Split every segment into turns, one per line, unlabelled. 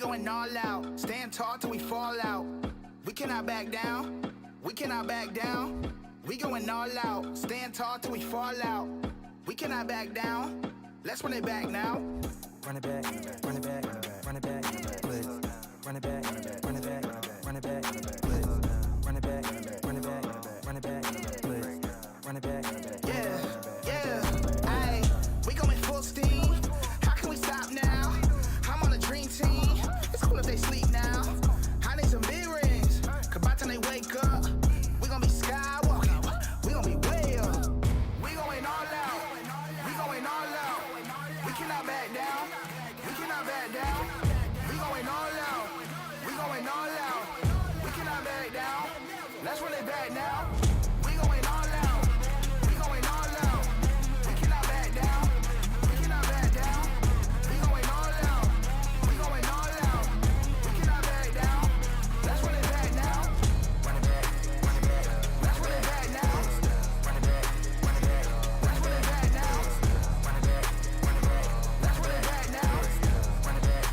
going all out, stand tall till we fall out. We cannot back down, we cannot back down. We going all out, stand tall till we fall out. We cannot back down, let's run it back now.
Run it back, run it back, run it back, split. Run it back, run it back, run it back, split. Run it back, run it back, run it back, split. Run it back,
yeah, ayy, we going full steam. How can we stop now? I'm on a dream team. It's cool if they sleep now. I need some big rings, cause by the time they wake up, we gon' be skywalking, we gon' be way up. We going all out, we going all out. We cannot back down, we cannot back down. We going all out, we going all out. We cannot back down, let's run it back now. We going all out, we going all out. We cannot back down, we cannot back down. We going all out, we going all out. We cannot back down, let's run it back now.
run it back, run it back,
Let's run it back now.
run it back, run it back,
Let's run it back now.
run it back, run it back,
Let's run it back now.
run it back,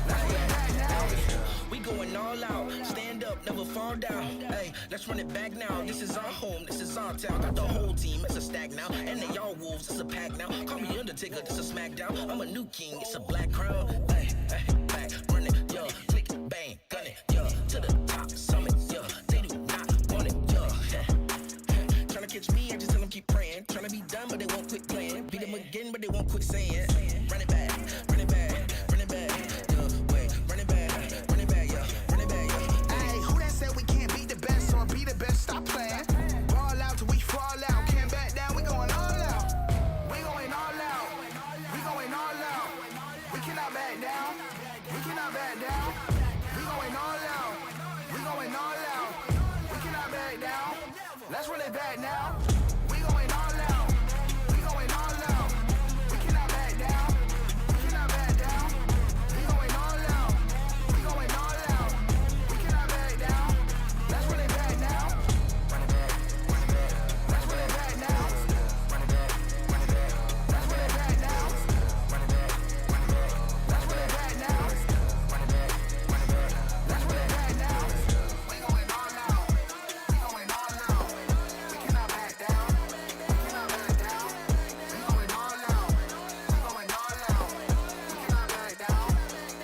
Let's run it back now.
We going all out, stand up, never fall down. Hey, let's run it back now. This is our home, this is our town. Got the whole team, it's a stack now. And they all wolves, it's a pack now. Call me Undertaker, this a smackdown. I'm a new king, it's a black crown. Hey, hey, back, run it, yeah. Click it, bang, gun it, yeah. To the top, summit, yeah. They do not want it, yeah. Tryna catch me, I just tell them keep praying. Tryna be done, but they won't quit playing. Beat them again, but they won't quit saying. Run it back, run it back, run it back, yeah. Wait, run it back, run it back, yeah. Run it back, yeah.
Hey, who that said we can't be the best or be the best? Stop playing. Ball out till we fall out. Can't back down, we going all out. We going all out. We going all out. We cannot back down. We cannot back down. We going all out. We going all out. We cannot back down. Let's run it back now. We going all out. We going all out. We cannot back down. We cannot back down. We going all out. We going all out. We cannot back down. Let's run it back now.
run it back, run it back,
Let's run it back now.
run it back, run it back,
Let's run it back now.
run it back, run it back,
Let's run it back now.
run it back, run it back,
Let's run it back now. We going all out. We going all out. We cannot back down. We cannot back down. We going all out. We going all out. We cannot back down.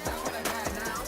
Let's run it back now.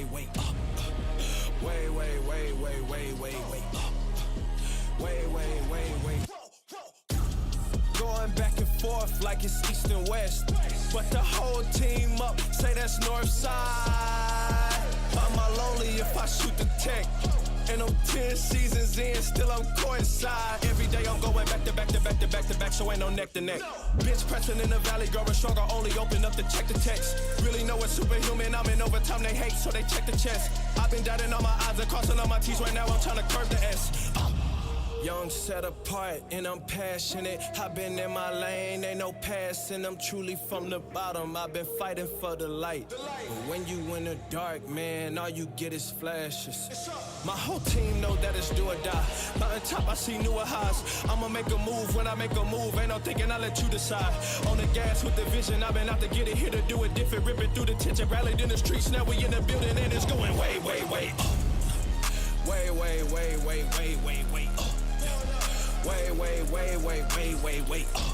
way up. Way up. Way up. Way. Going back and forth like it's east and west, but the whole team up, say that's north side. Am I lonely if I shoot the tech? And I'm 10 seasons in, still I'm courtside. Every day I'm going back to back, so ain't no neck to neck. Bitch pressing in the valley, growing stronger, only open up to check the text. Really know it's superhuman, I'm in overtime, they hate, so they check the chest. I've been dotting all my I's and crossing all my T's, right now I'm trying to curve the S. Young, set apart, and I'm passionate. I've been in my lane, ain't no passing. I'm truly from the bottom, I've been fighting for the light. But when you in the dark, man, all you get is flashes. My whole team know that it's do or die. Mountain top, I see newer highs. I'ma make a move when I make a move. Ain't no thinking, I let you decide. On the gas with the vision, I've been out to get it, here to do it different. Ripping through the tension, rallied in the streets. Now we in the building and it's going way up. Way up. Way up.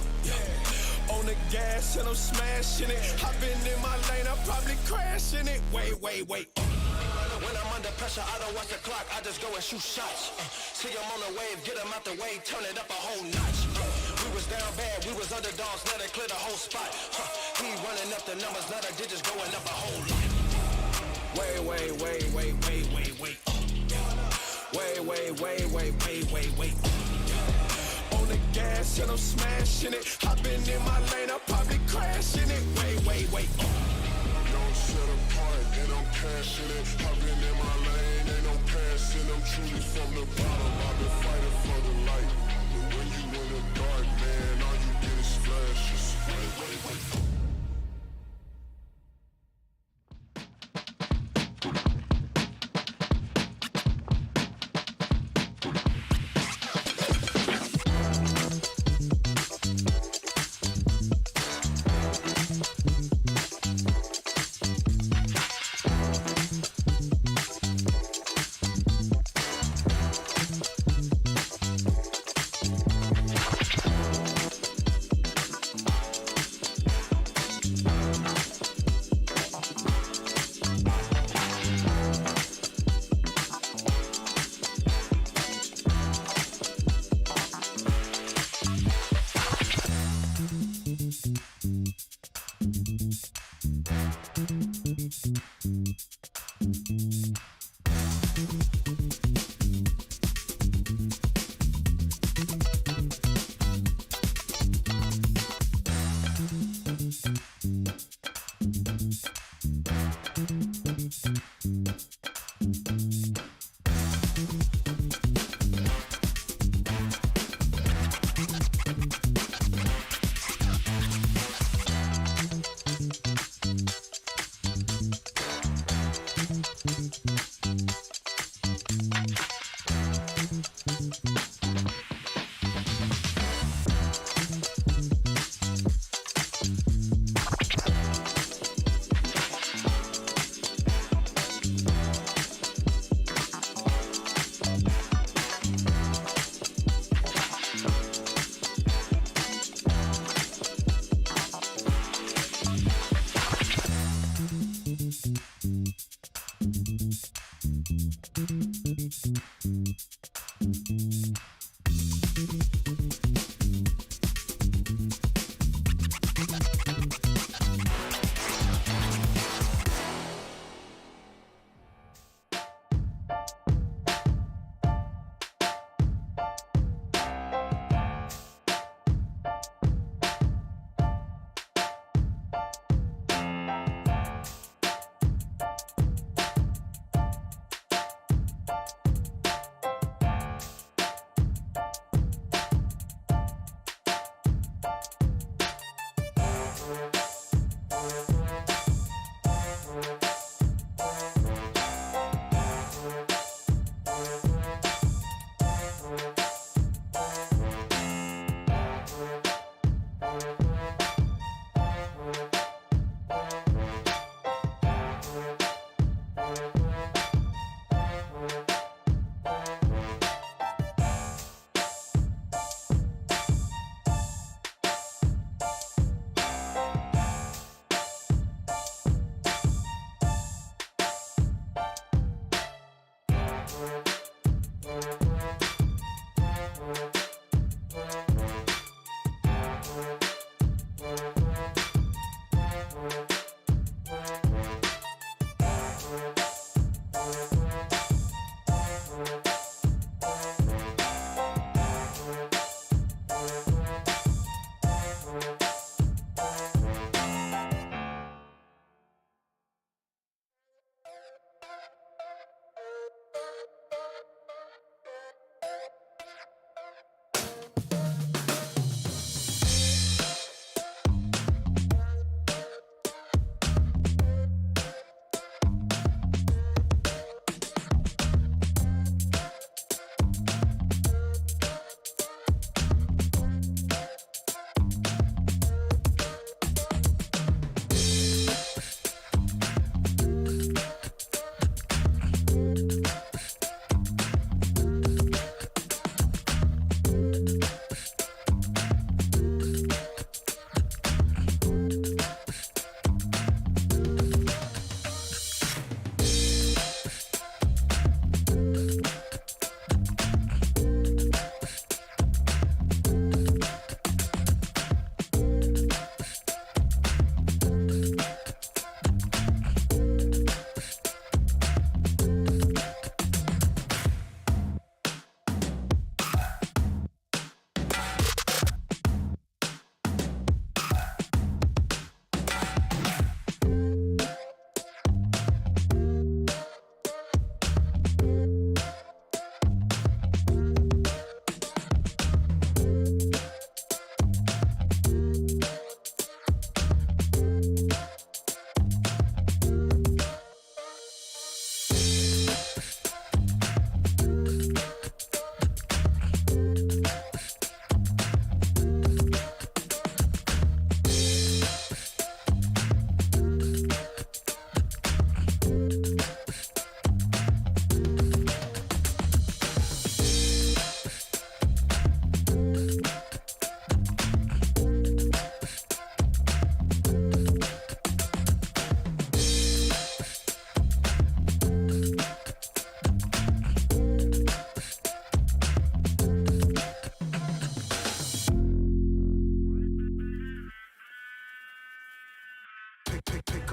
On the gas and I'm smashing it. I've been in my lane, I'm probably crashing it. Way up. When I'm under pressure, I don't watch the clock, I just go and shoot shots. See them on the wave, get them out the way, turn it up a whole notch. We was down bad, we was underdogs, now they clear the whole spot. He running up the numbers, now the digits going up a whole lot. Way up. Way up. On the gas and I'm smashing it. I've been in my lane, I'm probably crashing it. Way up.
Don't set apart and I'm cashing it. I've been in my lane, ain't no passing. I'm truly from the bottom, I've been fighting for the light. But when you in the dark, man, all you get is flashes. Way.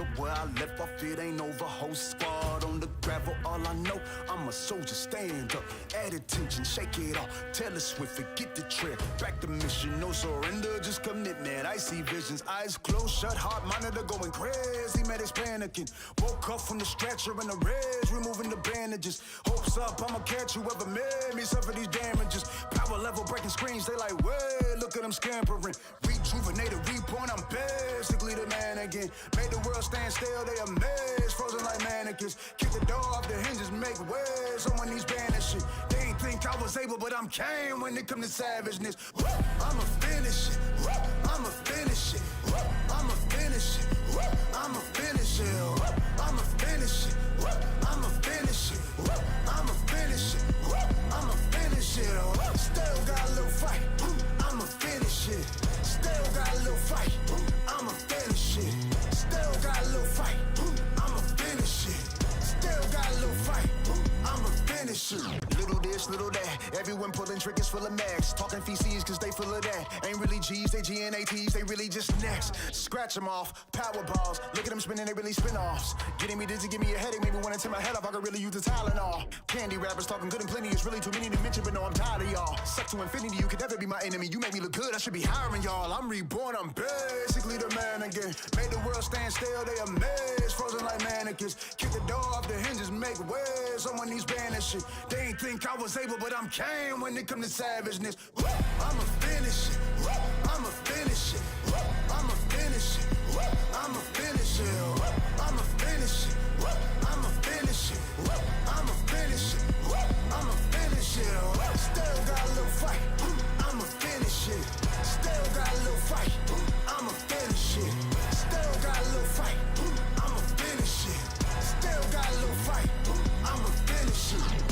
up where I left off, it ain't over. Whole squad on the gravel, all I know, I'm a soldier, stand up. Add attention, shake it off. Taylor Swift, forget the trail. Back to mission, no surrender, just commitment. I see visions, eyes closed, shut, heart monitor going crazy. Mad is panicking. Woke up from the stretcher in the reds, removing the bandages. Hopes up, I'ma catch whoever made me suffer these damages. Power level breaking screens, they like, way, look at them scampering. Rejuvenated, reborn, I'm basically the man again. Made the world stand still, they amazed, frozen like mannequins. Kick the door off the hinges, make way, someone needs banishing. They ain't think I was able, but I'm came when it come to savageness. I'ma finish it, I'ma finish it, I'ma finish it, I'ma finish it, I'ma finish it, I'ma finish it, I'ma finish it, I'ma finish it. Still got a little fight, I'ma finish it. Still got a little fight, I'ma finish it. Still got a little fight, I'ma finish it. Still got a little fight, I'ma finish it. Little this, little that, everyone pulling triggers full of max. Talking feces cause they full of that. Ain't really G's, they GNATs, they really just next. Scratch them off, power balls. Look at them spinning, they really spin offs. Getting me dizzy, give me a headache, maybe wanna tear my head off. I could really use the Tylenol. Candy rappers talking good and plenty, it's really too many to mention, but no, I'm tired of y'all. Suck to infinity, you could never be my enemy. You make me look good, I should be hiring y'all. I'm reborn, I'm basically the man again. Made the world stand still, they amazed, frozen like mannequins. Kick the door off the hinges, make way, someone needs banishing. They ain't think I was able, but I'm came when it come to savageness. I'ma finish it, I'ma finish it, I'ma finish it, I'ma finish it, I'ma finish it, I'ma finish it, I'ma finish it, I'ma finish it. Still got a little fight, I'ma finish it. Still got a little fight, I'ma finish it. Still got a little fight, I'ma finish it. Still got a little fight, I'ma finish it.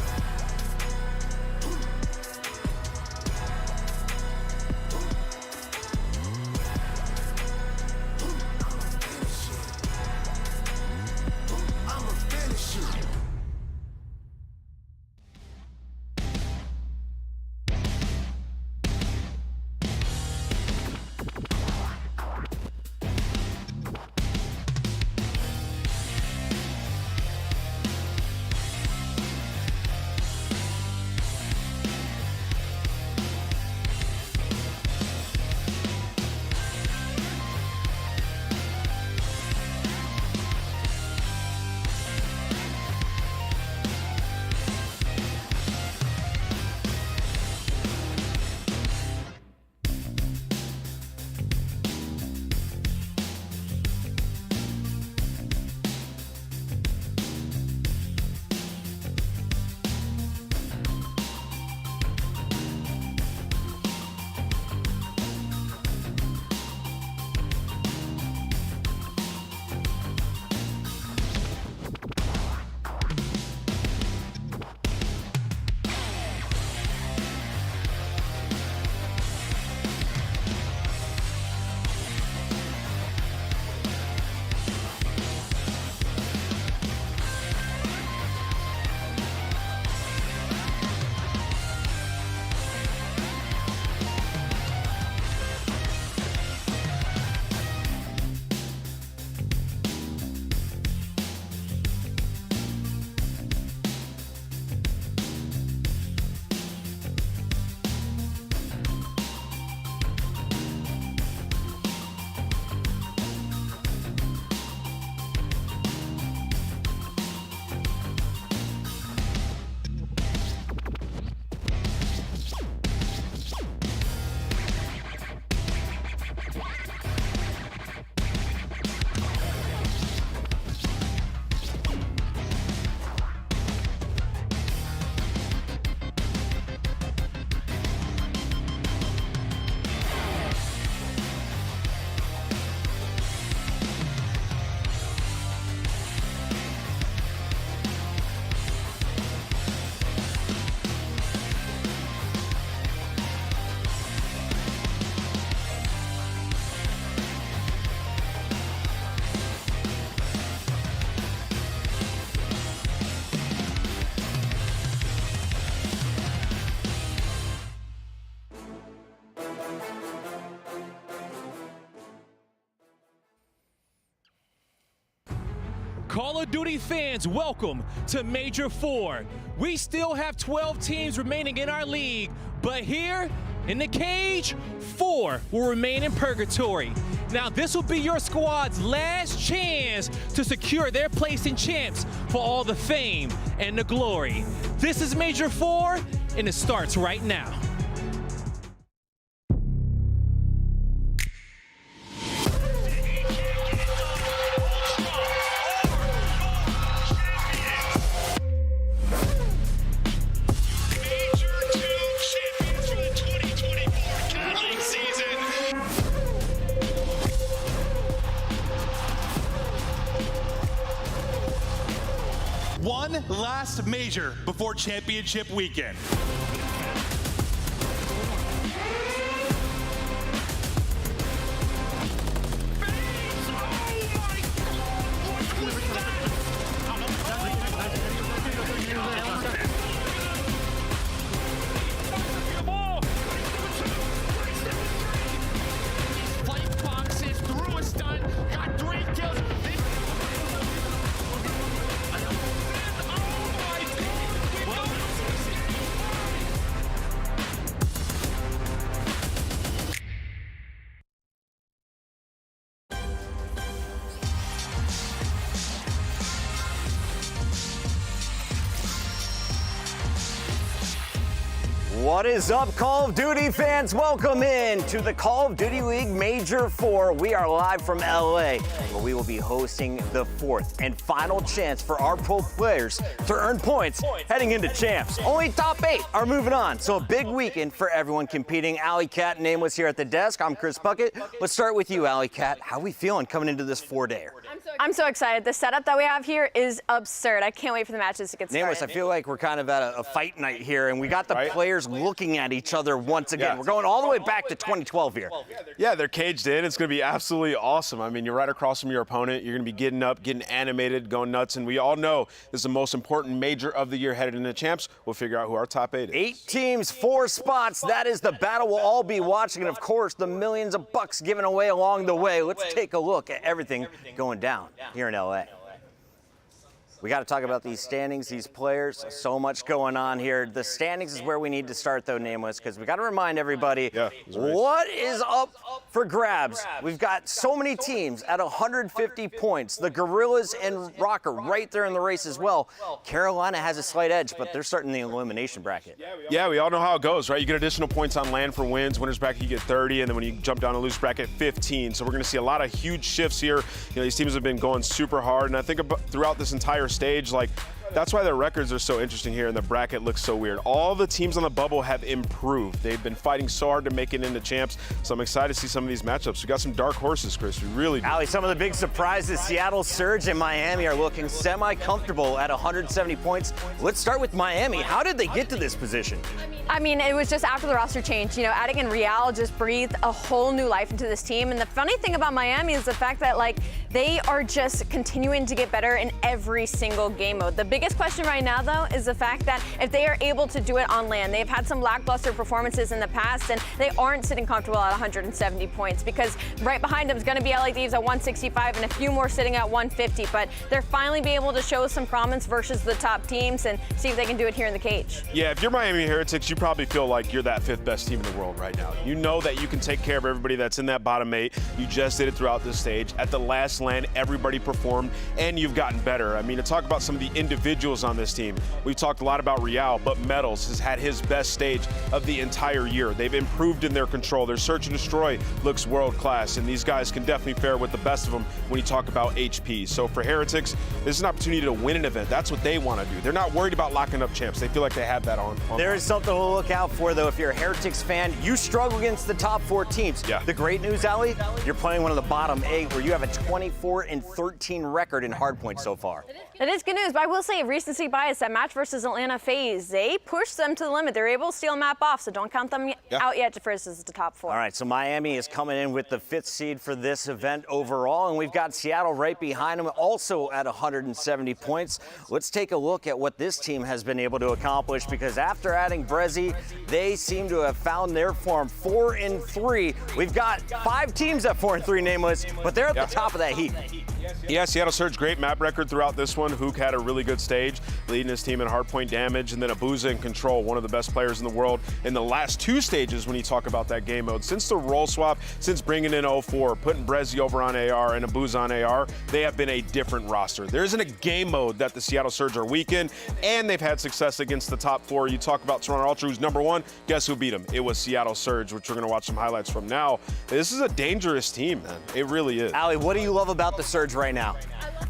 Call of Duty fans, welcome to Major 4. We still have 12 teams remaining in our league, but here in the cage, 4 will remain in purgatory. Now, this will be your squad's last chance to secure their place in champs for all the fame and the glory. This is Major 4, and it starts right now.
One last major before championship weekend.
What is up, Call of Duty fans? Welcome in to the Call of Duty League Major 4. We are live from LA, where we will be hosting the 4th and final chance for our pro players to earn points heading into champs. Only top 8 are moving on, so a big weekend for everyone competing. Alley Cat, Nameless here at the desk. I'm Chris Puckett. Let's start with you, Alley Cat. How are we feeling coming into this 4-dayer?
I'm so excited. The setup that we have here is absurd. I can't wait for the matches to get started.
Nameless, I feel like we're kind of at a fight night here, and we got the players looking at each other once again. We're going all the way back to 2012 here.
Yeah, they're caged in. It's going to be absolutely awesome. I mean, you're right across from your opponent. You're going to be getting up, getting animated, going nuts, and we all know this is the most important major of the year headed into champs. We'll figure out who our top 8 is.
8 teams, 4 spots. That is the battle we'll all be watching, and of course, the millions of bucks given away along the way. Let's take a look at everything going down here in LA. We got to talk about these standings, these players. So much going on here. The standings is where we need to start, though, Nameless, because we got to remind everybody what is up for grabs. We've got so many teams at 150 points. The Gorillas and Rocker right there in the race as well. Carolina has a slight edge, but they're starting the elimination bracket.
Yeah, we all know how it goes, right? You get additional points on land for wins. Winners bracket, you get 30, and then when you jump down to losers bracket, 15. So we're going to see a lot of huge shifts here. You know, these teams have been going super hard, and I think throughout this entire stage, like, that's why their records are so interesting here, and the bracket looks so weird. All the teams on the bubble have improved. They've been fighting so hard to make it into champs, so I'm excited to see some of these matchups. We got some dark horses, Chris. We really do.
Allie, some of the big surprises, Seattle Surge and Miami are looking semi-comfortable at 170 points. Let's start with Miami. How did they get to this position?
I mean, it was just after the roster change. You know, adding in Real just breathed a whole new life into this team. And the funny thing about Miami is the fact that, like, they are just continuing to get better in every single game mode. The biggest question right now, though, is the fact that if they are able to do it on land, they've had some lackluster performances in the past, and they aren't sitting comfortable at 170 points, because right behind them is going to be LA Thieves at 165 and a few more sitting at 150. But they're finally be able to show some promise versus the top teams and see if they can do it here in the cage.
Yeah, if you're Miami Heretics, you probably feel like you're that 5th best team in the world right now. You know that you can take care of everybody that's in that bottom 8. You just did it throughout this stage. At the last land, everybody performed, and you've gotten better. I mean, to talk about some of the individuals on this team, we've talked a lot about Real, but Metals has had his best stage of the entire year. They've improved in their control. Their search and destroy looks world class, and these guys can definitely fare with the best of them when you talk about HP. So for Heretics, this is an opportunity to win an event. That's what they want to do. They're not worried about locking up champs. They feel like they have that on.
There is something to look out for, though. If you're a Heretics fan, you struggle against the top 4 teams.
Yeah.
The great news, Allie, you're playing one of the bottom 8, where you have a 24-13 record in hardpoint so far.
It is good news, but I will say recency bias. That match versus Atlanta FaZe, they pushed them to the limit. They were able to steal a map off, so don't count them out yet versus the top 4.
All right, so Miami is coming in with the 5th seed for this event overall, and we've got Seattle right behind them, also at 170 points. Let's take a look at what this team has been able to accomplish, because after adding Brezzy, they seem to have found their form. 4-3. We've got 5 teams at 4-3, Nameless, but they're at the top of that heap.
Yeah, Seattle Surge, great map record throughout this one. Hook had a really good stage, leading his team in hardpoint damage, and then Abuza in control, one of the best players in the world in the last 2 stages when you talk about that game mode. Since the role swap, since bringing in 04, putting Brezzy over on AR and Abuza on AR, they have been a different roster. There isn't a game mode that the Seattle Surge are weak in, and they've had success against the top 4. You talk about Toronto Ultra, who's #1. Guess who beat them? It was Seattle Surge, which we're going to watch some highlights from now. This is a dangerous team, man. It really is.
Allie, what do you love about the Surge right now?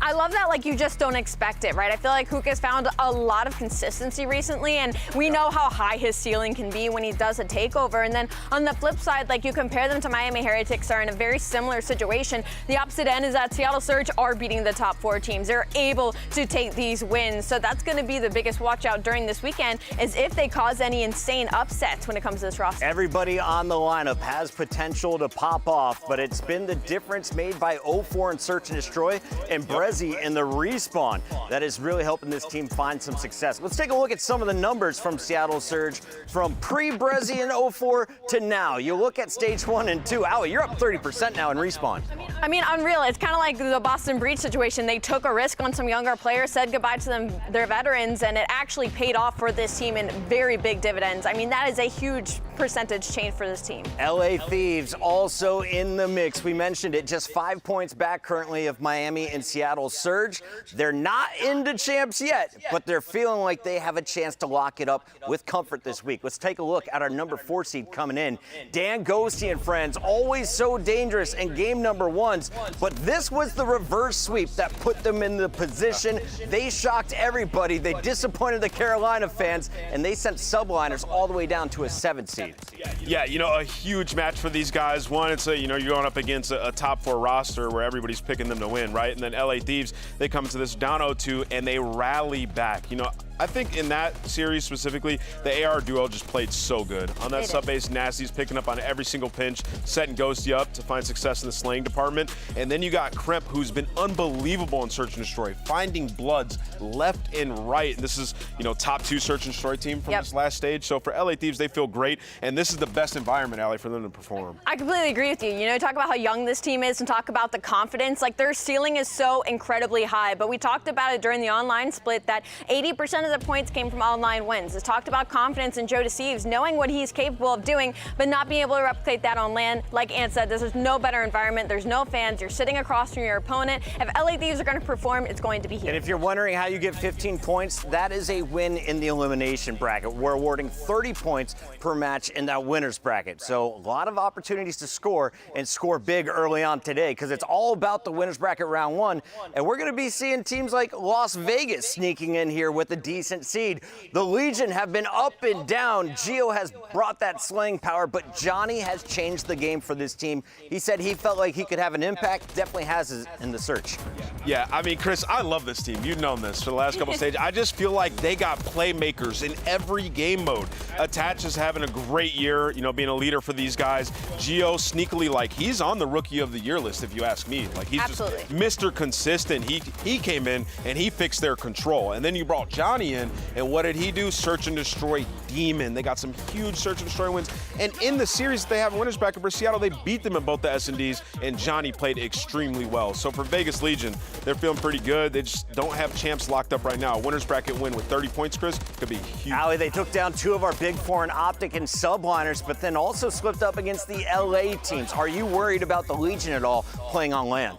I love that, like, you just don't expect it, right? I feel like Hook has found a lot of consistency recently, and we know how high his ceiling can be when he does a takeover. And then on the flip side, like, you compare them to Miami Heretics are in a very similar situation. The opposite end is that Seattle Surge are beating the top 4 teams. They're able to take these wins. So that's going to be the biggest watch out during this weekend, is if they cause any insane upsets when it comes to this roster.
Everybody on the lineup has potential to pop off, but it's been the difference made by 04 and Search and Destroy and Brezzy in the respawn that is really helping this team find some success. Let's take a look at some of the numbers from Seattle Surge from pre-Brezzy and 04 to now. You look at stage 1 and 2. Allie, you're up 30% now in respawn.
I mean, unreal. It's kind of like the Boston Breach situation. They took a risk on some younger players, said goodbye to their veterans, and it actually paid off for this team in very big dividends. I mean, that is a huge percentage change for this team.
LA Thieves also in the mix. We mentioned it, just 5 points back currently of Miami and Seattle Surge. They're not into champs yet, but they're feeling like they have a chance to lock it up with comfort this week. Let's take a look at our #4 seed coming in. Dan Ghosty and friends, always so dangerous in game #1s, but this was the reverse sweep that put them in the position. They shocked everybody. They disappointed the Carolina fans, and they sent subliners all the way down to a 7 seed.
Yeah, you know, a huge match for these guys. One, it's you're going up against a top 4 roster where everybody's picking them to win, right? And then LA Thieves, they come to this down 0-2 and they rally back. You know, I think in that series specifically, the AR duo just played so good. On that sub-base, Nasty's picking up on every single pinch, setting Ghosty up to find success in the slaying department. And then you got Kremp, who's been unbelievable in Search and Destroy, finding bloods left and right. And this is, you know, top 2 Search and Destroy team from this last stage. So for LA Thieves, they feel great. And this is the best environment, Allie, for them to perform.
I completely agree with you. You know, talk about how young this team is and talk about the confidence. Like, their ceiling is so incredibly high. But we talked about it during the online split that 80% of the points came from online wins. It's talked about confidence in Joe Deceives, knowing what he's capable of doing, but not being able to replicate that on land. Like Ant said, this is no better environment. There's no fans. You're sitting across from your opponent. If LA Thieves are going to perform, it's going to be here.
And if you're wondering how you get 15 points, that is a win in the elimination bracket. We're awarding 30 points per match in that winner's bracket. So a lot of opportunities to score and score big early on today, because it's all about the winner's bracket round 1. And we're going to be seeing teams like Las Vegas sneaking in here with a decent seed. The Legion have been up and down. Gio has brought that slaying power, but Johnny has changed the game for this team. He said he felt like he could have an impact. Definitely has in the search.
Yeah, I mean, Chris, I love this team. You've known this for the last couple stages. I just feel like they got playmakers in every game mode. Attach is having a great year, you know, being a leader for these guys. Gio sneakily, like, he's on the Rookie of the Year list, if you ask me. Like, he's just Mr. Consistent. He came in and he fixed their control. And then you brought Johnny in, and what did he do? Search and Destroy demon. They got some huge Search and Destroy wins. And in the series that they have in winners bracket for Seattle, they beat them in both the SNDs, and Johnny played extremely well. So for Vegas Legion, they're feeling pretty good. They just don't have champs locked up right now. A winners bracket win with 30 points, Chris, could be huge.
Allie, they took down 2 of our big 4 in Optic and subliners, but then also slipped up against the LA teams. Are you worried about the Legion at all playing on land?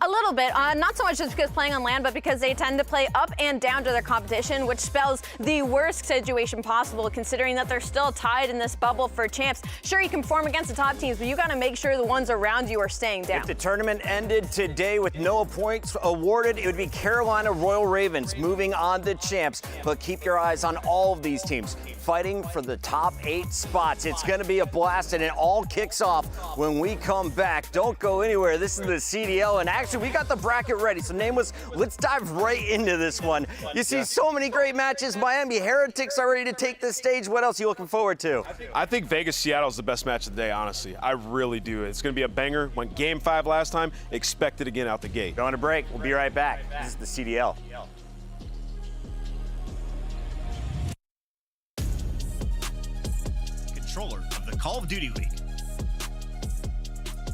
A little bit, not so much just because playing on land, but because they tend to play up and down to their competition, which spells the worst situation possible, considering that they're still tied in this bubble for champs. Sure, you can perform against the top teams, but you got to make sure the ones around you are staying down.
If the tournament ended today with no points awarded, it would be Carolina Royal Ravens moving on to champs. But keep your eyes on all of these teams fighting for the top 8 spots. It's going to be a blast, and it all kicks off when we come back. Don't go anywhere. This is the CDL, and actually, we got the bracket ready. So, Nameless, let's dive right into this one. You see so many great matches. Miami Heretics are ready to take this stage. What else are you looking forward to?
I think Vegas-Seattle is the best match of the day, honestly. I really do. It's going to be a banger. Went game 5 last time. Expect it again out the gate.
Going to break. We'll be right back. This is the CDL.
Controller of the Call of Duty League.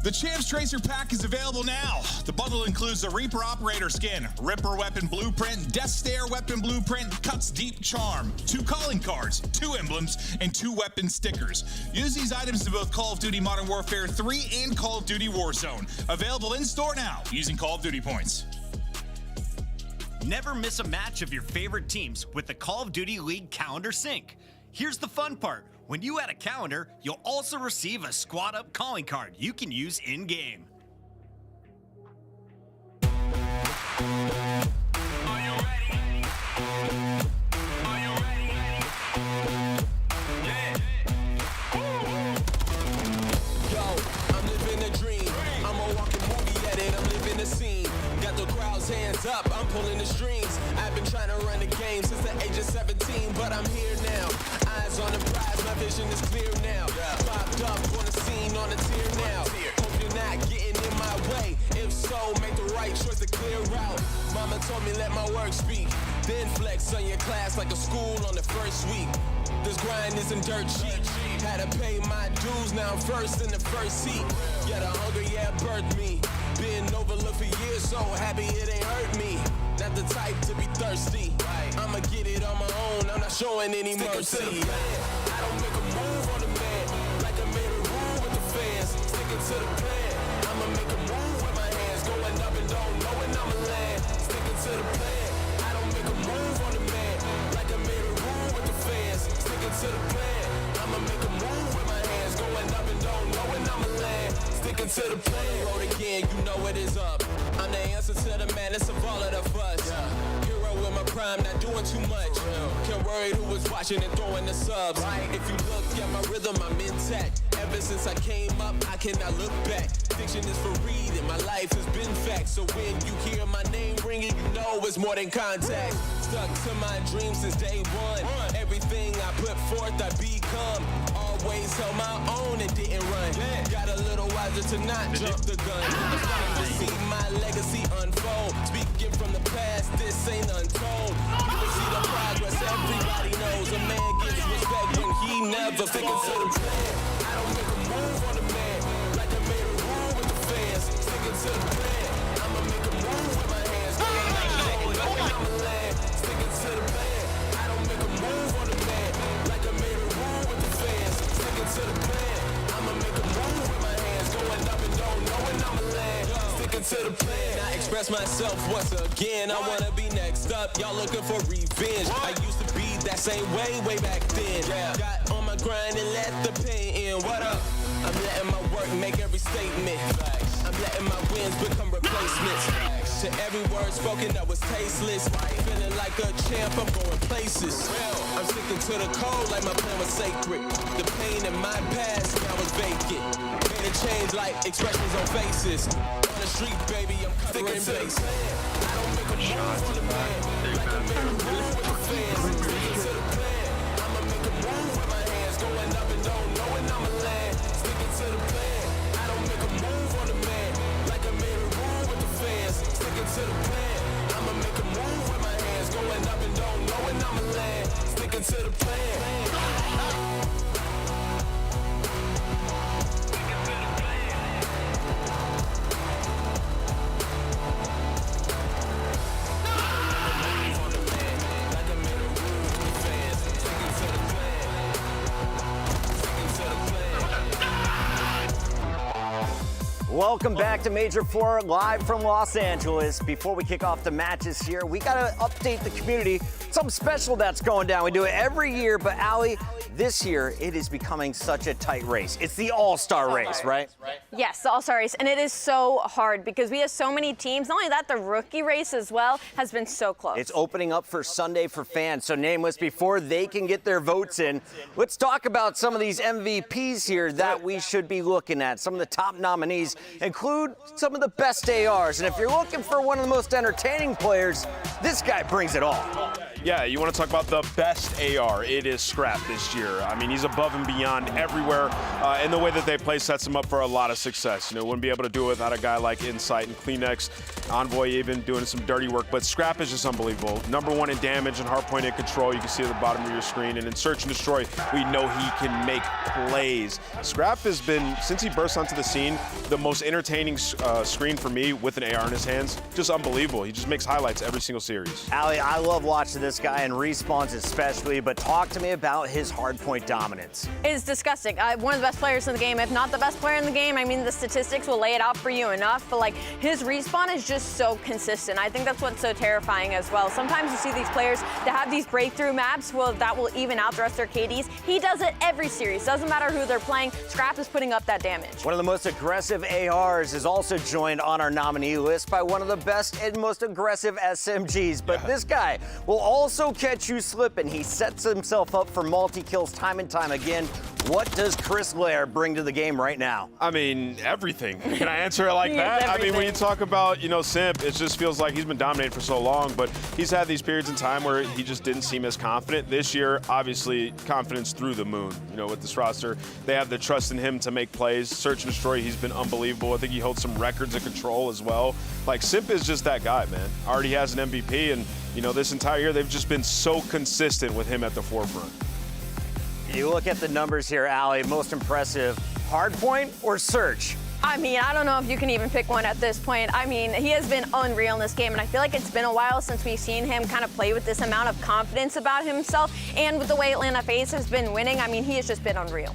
The Champs Tracer Pack is available now. The bundle includes the Reaper Operator Skin, Ripper Weapon Blueprint, Death Stare Weapon Blueprint, Cuts Deep Charm, 2 calling cards, 2 emblems, and 2 weapon stickers. Use these items in both Call of Duty Modern Warfare 3 and Call of Duty Warzone. Available in-store now using Call of Duty points.
Never miss a match of your favorite teams with the Call of Duty League Calendar Sync. Here's the fun part. When you add a calendar, you'll also receive a squad up calling card you can use in-game.
Hands up, I'm pulling the strings. I've been trying to run the game since the age of 17, but I'm here now. Eyes on the prize, my vision is clear now. Popped up on the scene, on the tier now. Hope you're not getting in my way. If so, make the right choice to clear out. Mama told me let my work speak. Then flex on your class like a school on the first week. This grind isn't dirt cheap. Had to pay my dues, now I'm first in the first seat. Yeah, the hunger, yeah, birthed me. Been overlooked for years, so happy it ain't hurt me. Not the type to be thirsty. I'ma get it on my own, I'm not showing any mercy. I don't make a move on the man, like I made a rule with the fans. Sticking to the plan, I'ma make a move with my hands. Going up and down, knowing I'ma land. Sticking to the plan, I don't make a move on the man, like I made a rule with the fans. Sticking to the plan, I'ma make a move with my hands. Going up and down, knowing I'ma land. Sticking to the plan, road again, you know it is up. I'm the answer to the madness of all of the fuss. Hero in my prime, not doing too much. Can't worry who was watching and throwing the subs. If you look at my rhythm, I'm intact. Ever since I came up, I cannot look back. Fiction is for reading, my life has been fact. So when you hear my name ringing, you know it's more than contact. Stuck to my dreams since day one. Everything I put forth, I become. Always held my own and didn't run. Got a little wiser to not jump the gun. I'm starting to see my legacy unfold. Speaking from the past, this ain't untold. People see the progress, everybody knows. A man gets respect when he never thinking to the plan. I don't make a move on the man, like I made a rule with the fans. Sticking to the plan, I'ma make a move with my hands. I'ma land, sticking to the plan. I don't make a move on the man, like I made a rule with the fans. Sticking to the plan, I'ma make a move with my hands. Going up and down, knowing I'ma land. Sticking to the plan. I express myself once again. I wanna be next up. Y'all looking for revenge. I used to be that same way back then. Got on my grind and let the pain in. What up? I'm letting my work make every statement. I'm letting my wins become replacements. To every word spoken that was tasteless. Feeling like a champ, I'm going places. I'm sticking to the code like my plan was sacred. The pain in my past now is vacant. Made a change like expressions on faces. On the street, baby, I'm covering bases. I don't make a move on the man, like I made a rule with the fans. Sticking to the plan, I'ma make a move with my hands. Going up and down, knowing I'ma land. Sticking to the plan, I don't make a move on the man, like I made a rule with the fans. Sticking to the plan, I'ma make a move with my hands. Going up and down, knowing I'ma land. Sticking to the plan.
Welcome back to Major 4, live from Los Angeles. Before we kick off the matches here, we got to update the community. Something special that's going down. We do it every year, but Allie, this year it is becoming such a tight race. It's the all-star race, right?
Yes, the all-star race, and it is so hard because we have so many teams. Not only that, the rookie race as well has been so close.
It's opening up for Sunday for fans. So Nameless, before they can get their votes in, let's talk about some of these MVPs here that we should be looking at. Some of the top nominees include some of the best ARs. And if you're looking for one of the most entertaining players, this guy brings it all.
Yeah, you want to talk about the best AR. It is Scrap this year. I mean, he's above and beyond everywhere, and the way that they play sets him up for a lot of success. You know, wouldn't be able to do it without a guy like Insight and Kleenex, Envoy even doing some dirty work, but Scrap is just unbelievable. #1 in damage and hardpoint in control. You can see at the bottom of your screen, and in Search and Destroy, we know he can make plays. Scrap has been, since he burst onto the scene, the most entertaining screen for me with an AR in his hands. Just unbelievable. He just makes highlights every single series.
Ali, I love watching this guy and respawns especially, but talk to me about his hardpoint dominance.
It's disgusting. One of the best players in the game, if not the best player in the game. I mean, the statistics will lay it out for you enough, but like his respawn is just so consistent. I think that's what's so terrifying as well. Sometimes you see these players that have these breakthrough maps, well, that will even out the rest of their KDs. He does it every series. Doesn't matter who they're playing. Scrap is putting up that damage.
One of the most aggressive ARs is also joined on our nominee list by one of the best and most aggressive SMGs. But this guy will also catch you slipping. He sets himself up for multi-kills time and time again. What does Chris Lair bring to the game right now?
I mean, everything. Can I answer it like that? I mean, when you talk about, you know, Simp, it just feels like he's been dominating for so long, but he's had these periods in time where he just didn't seem as confident. This year, obviously, confidence through the moon. You know, with this roster, they have the trust in him to make plays. Search and Destroy, he's been unbelievable. I think he holds some records of control as well. Like, Simp is just that guy, man. Already has an MVP, and, you know, this entire year, they've just been so consistent with him at the forefront.
You look at the numbers here, Ali, most impressive, hardpoint or Search?
I mean, I don't know if you can even pick one at this point. I mean, he has been unreal in this game, and I feel like it's been a while since we've seen him kind of play with this amount of confidence about himself. And with the way Atlanta FaZe has been winning, I mean, he has just been unreal.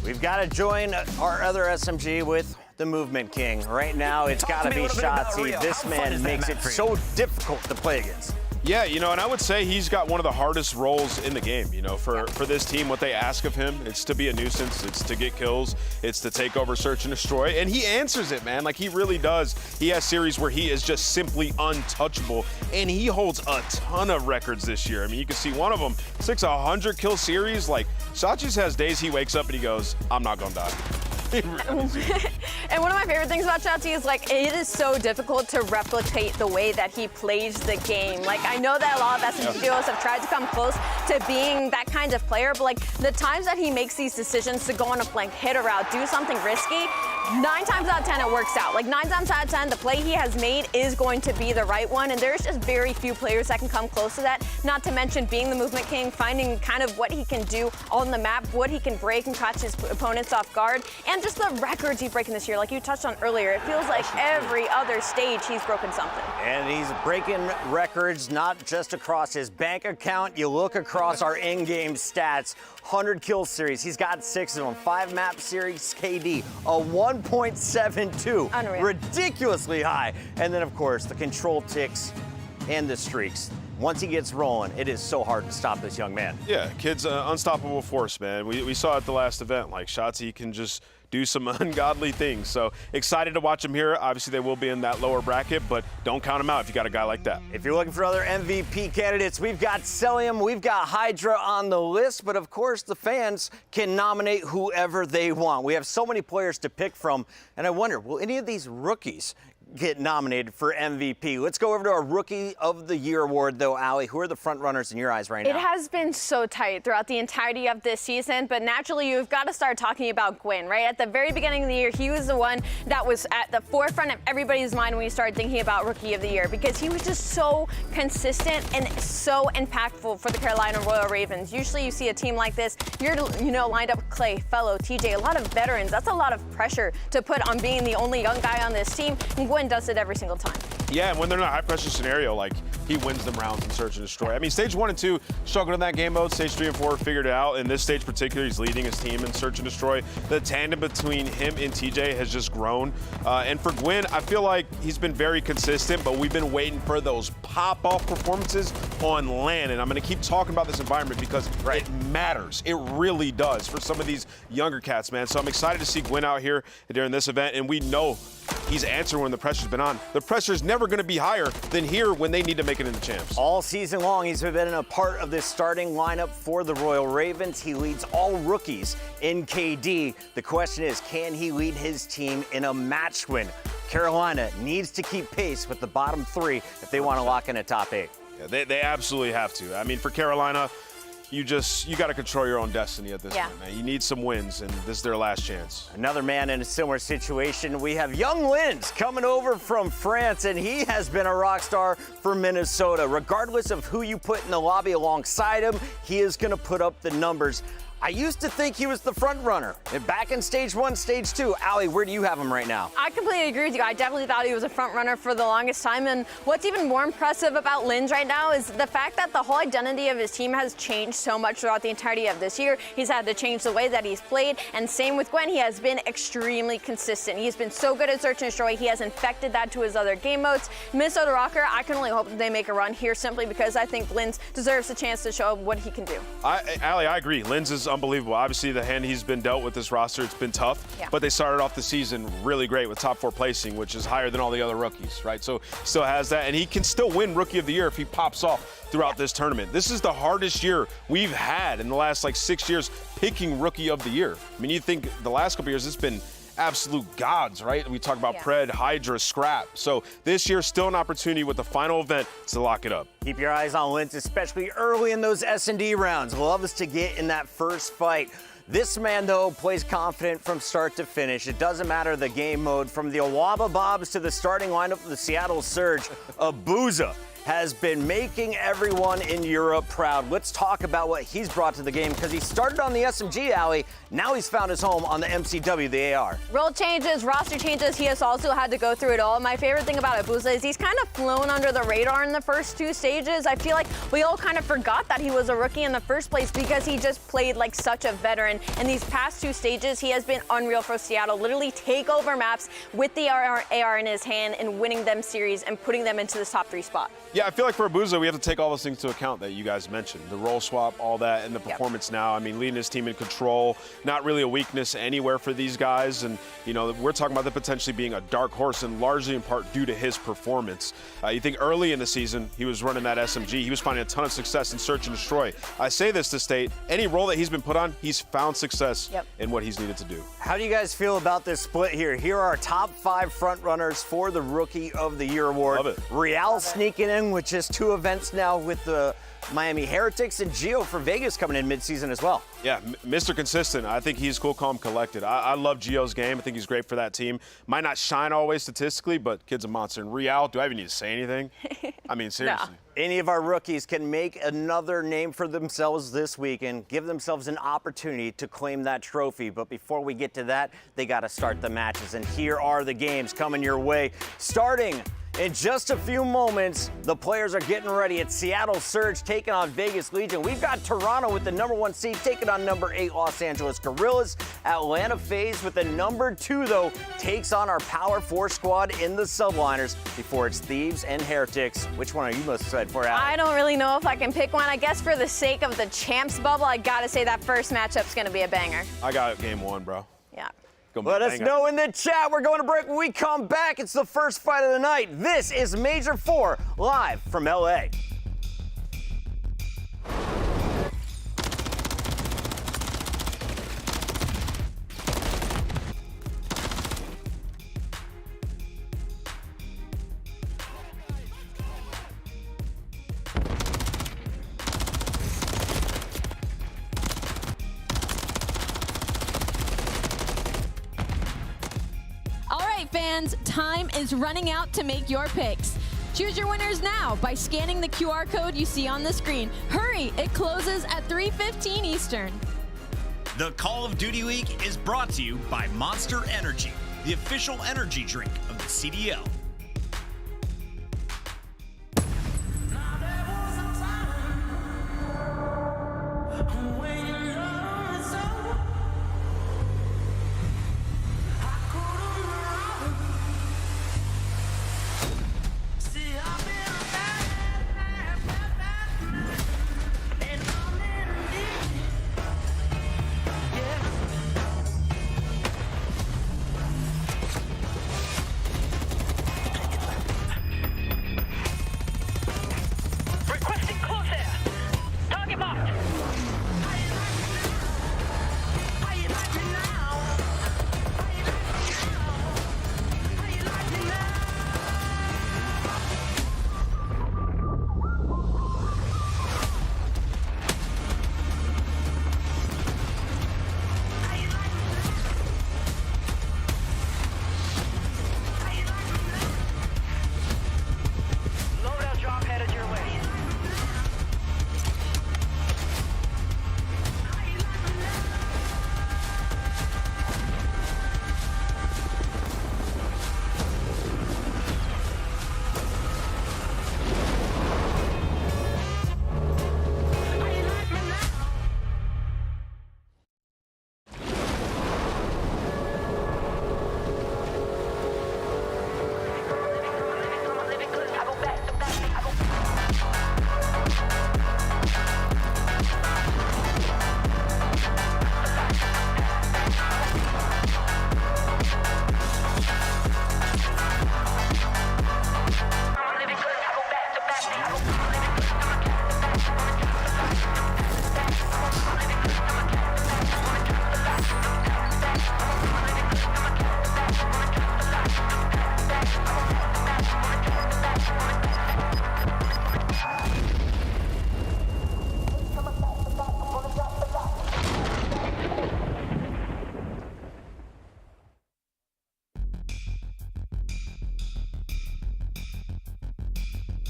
We've got to join our other SMG with the Movement King. Right now, it's got to be Shotzzy. This man makes it so difficult to play against.
Yeah, you know, and I would say he's got one of the hardest roles in the game, you know, for this team. What they ask of him, it's to be a nuisance, it's to get kills, it's to take over Search and Destroy, and he answers it, man. Like, he really does. He has series where he is just simply untouchable, and he holds a ton of records this year. I mean, you can see one of them, 100 kill series. Like, Shotzzy has days he wakes up and he goes, I'm not gonna die.
And one of my favorite things about Shotzzy is, like, it is so difficult to replicate the way that he plays the game. Like, I know that a lot of SMG duos have tried to come close to being that kind of player, but, like, the times that he makes these decisions to go on a flank, hit a route, do something risky, 9 times out of 10 it works out. Like, 9 times out of 10, the play he has made is going to be the right one, and there's just very few players that can come close to that, not to mention being the Movement King, finding kind of what he can do on the map, what he can break and catch his opponents off guard, and just the records he's breaking this year, like you touched on earlier. It feels like every other stage he's broken something.
And he's breaking records not just across his bank account. You look across our in-game stats, 100 kill series. He's got 6 of them. 5 map series KD, a 1.72.
Unreal.
Ridiculously high. And then, of course, the control ticks and the streaks. Once he gets rolling, it is so hard to stop this young man.
Yeah, kid's an unstoppable force, man. We saw at the last event, like, Shotzzy can just do some ungodly things. So excited to watch him here. Obviously, they will be in that lower bracket, but don't count him out if you got a guy like that.
If you're looking for other MVP candidates, we've got Celium, we've got Hydra on the list, but of course, the fans can nominate whoever they want. We have so many players to pick from, and I wonder, will any of these rookies get nominated for MVP? Let's go over to our Rookie of the Year award, though, Ali. Who are the front runners in your eyes right now?
It has been so tight throughout the entirety of this season, but naturally you've got to start talking about Gwyn, right? At the very beginning of the year, he was the one that was at the forefront of everybody's mind when you started thinking about Rookie of the Year, because he was just so consistent and so impactful for the Carolina Royal Ravens. Usually you see a team like this, you're, you know, lined up with Clay, Fellow, TJ, a lot of veterans. That's a lot of pressure to put on being the only young guy on this team, and Gwyn does it every single time.
Yeah, and when they're in a high-pressure scenario, like, he wins them rounds in Search and Destroy. I mean, stage 1 and 2 struggled in that game mode. Stage 3 and 4 figured it out. In this stage particular, he's leading his team in Search and Destroy. The tandem between him and TJ has just grown. And for Gwyn, I feel like he's been very consistent, but we've been waiting for those pop-off performances on LAN. And I'm going to keep talking about this environment because it matters. It really does for some of these younger cats, man. So I'm excited to see Gwyn out here during this event, and we know he's answering when the pressure's been on. The pressure's never going to be higher than here when they need to make it into champs.
All season long, he's been a part of this starting lineup for the Royal Ravens. He leads all rookies in KD. The question is, can he lead his team in a match win? Carolina needs to keep pace with the bottom 3 if they want to lock in a top 8.
Yeah, they absolutely have to. I mean, for Carolina, you got to control your own destiny at this point, man. You need some wins, and this is their last chance.
Another man in a similar situation. We have young Linz coming over from France, and he has been a rock star for Minnesota. Regardless of who you put in the lobby alongside him, he is going to put up the numbers. I used to think he was the front runner. And back in stage 1, stage 2, Allie, where do you have him right now?
I completely agree with you. I definitely thought he was a front runner for the longest time. And what's even more impressive about Linz right now is the fact that the whole identity of his team has changed so much throughout the entirety of this year. He's had to change the way that he's played. And same with Gwen, he has been extremely consistent. He's been so good at search and destroy. He has infected that to his other game modes. Minnesota Rocker, I can only hope that they make a run here simply because I think Linz deserves a chance to show what he can do.
Allie, I agree. Linz is unbelievable. Obviously, the hand he's been dealt with this roster, it's been tough.
Yeah.
But they started off the season really great with top 4 placing, which is higher than all the other rookies, right? So still has that, and he can still win Rookie of the Year if he pops off throughout this tournament. This is the hardest year we've had in the last 6 years picking Rookie of the Year. I mean, you think the last couple years it's been absolute gods, right? We talk about Pred, Hydra, Scrap. So this year, still an opportunity with the final event to lock it up.
Keep your eyes on Linz, especially early in those S&D rounds. Loves to get in that first fight. This man, though, plays confident from start to finish. It doesn't matter the game mode. From the Awaba Bobs to the starting lineup of the Seattle Surge, Abuza has been making everyone in Europe proud. Let's talk about what he's brought to the game, because he started on the SMG alley. Now he's found his home on the MCW, the AR.
Role changes, roster changes, he has also had to go through it all. My favorite thing about Abuza is he's kind of flown under the radar in the first 2 stages. I feel like we all kind of forgot that he was a rookie in the first place because he just played like such a veteran. In these past 2 stages, he has been unreal for Seattle. Literally take over maps with the AR in his hand and winning them series and putting them into the top 3 spot.
Yeah, I feel like for Abuza, we have to take all those things into account that you guys mentioned. The role swap, all that, and the performance now. I mean, leading his team in control, not really a weakness anywhere for these guys. And, you know, we're talking about them potentially being a dark horse, and largely in part due to his performance. You think early in the season, he was running that SMG. He was finding a ton of success in search and destroy. I say this to state, any role that he's been put on, he's found success in what he's needed to do.
How do you guys feel about this split here? Here are our top 5 front runners for the Rookie of the Year award.
Love it.
Real sneaking in with just 2 events now with the Miami Heretics, and Gio for Vegas coming in midseason as well.
Yeah, Mr. Consistent. I think he's cool, calm, collected. I love Gio's game. I think he's great for that team. Might not shine always statistically, but kid's a monster. And Real, do I even need to say anything? I mean, seriously.
No. Any of our rookies can make another name for themselves this week and give themselves an opportunity to claim that trophy. But before we get to that, they got to start the matches. And here are the games coming your way. Starting in just a few moments, the players are getting ready. It's Seattle Surge taking on Vegas Legion. We've got Toronto with the #1 seed taking on #8 Los Angeles Guerrillas. Atlanta FaZe with the #2, though, takes on our Power 4 squad in the Subliners before it's Thieves and Heretics. Which one are you most excited for, Allie?
I don't really know if I can pick one. I guess for the sake of the champs bubble, I gotta say that first matchup's gonna be a banger.
I got game 1, bro.
Yeah.
Let us know in the chat. We're going to break. When we come back, it's the first fight of the night. This is Major 4, live from LA.
Fans, time is running out to make your picks. Choose your winners now by scanning the QR code you see on the screen. Hurry, it closes at 3:15 Eastern.
The Call of Duty League is brought to you by Monster Energy, the official energy drink of the CDL.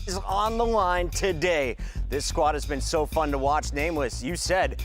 is on the line today. This squad has been so fun to watch. Nameless, you said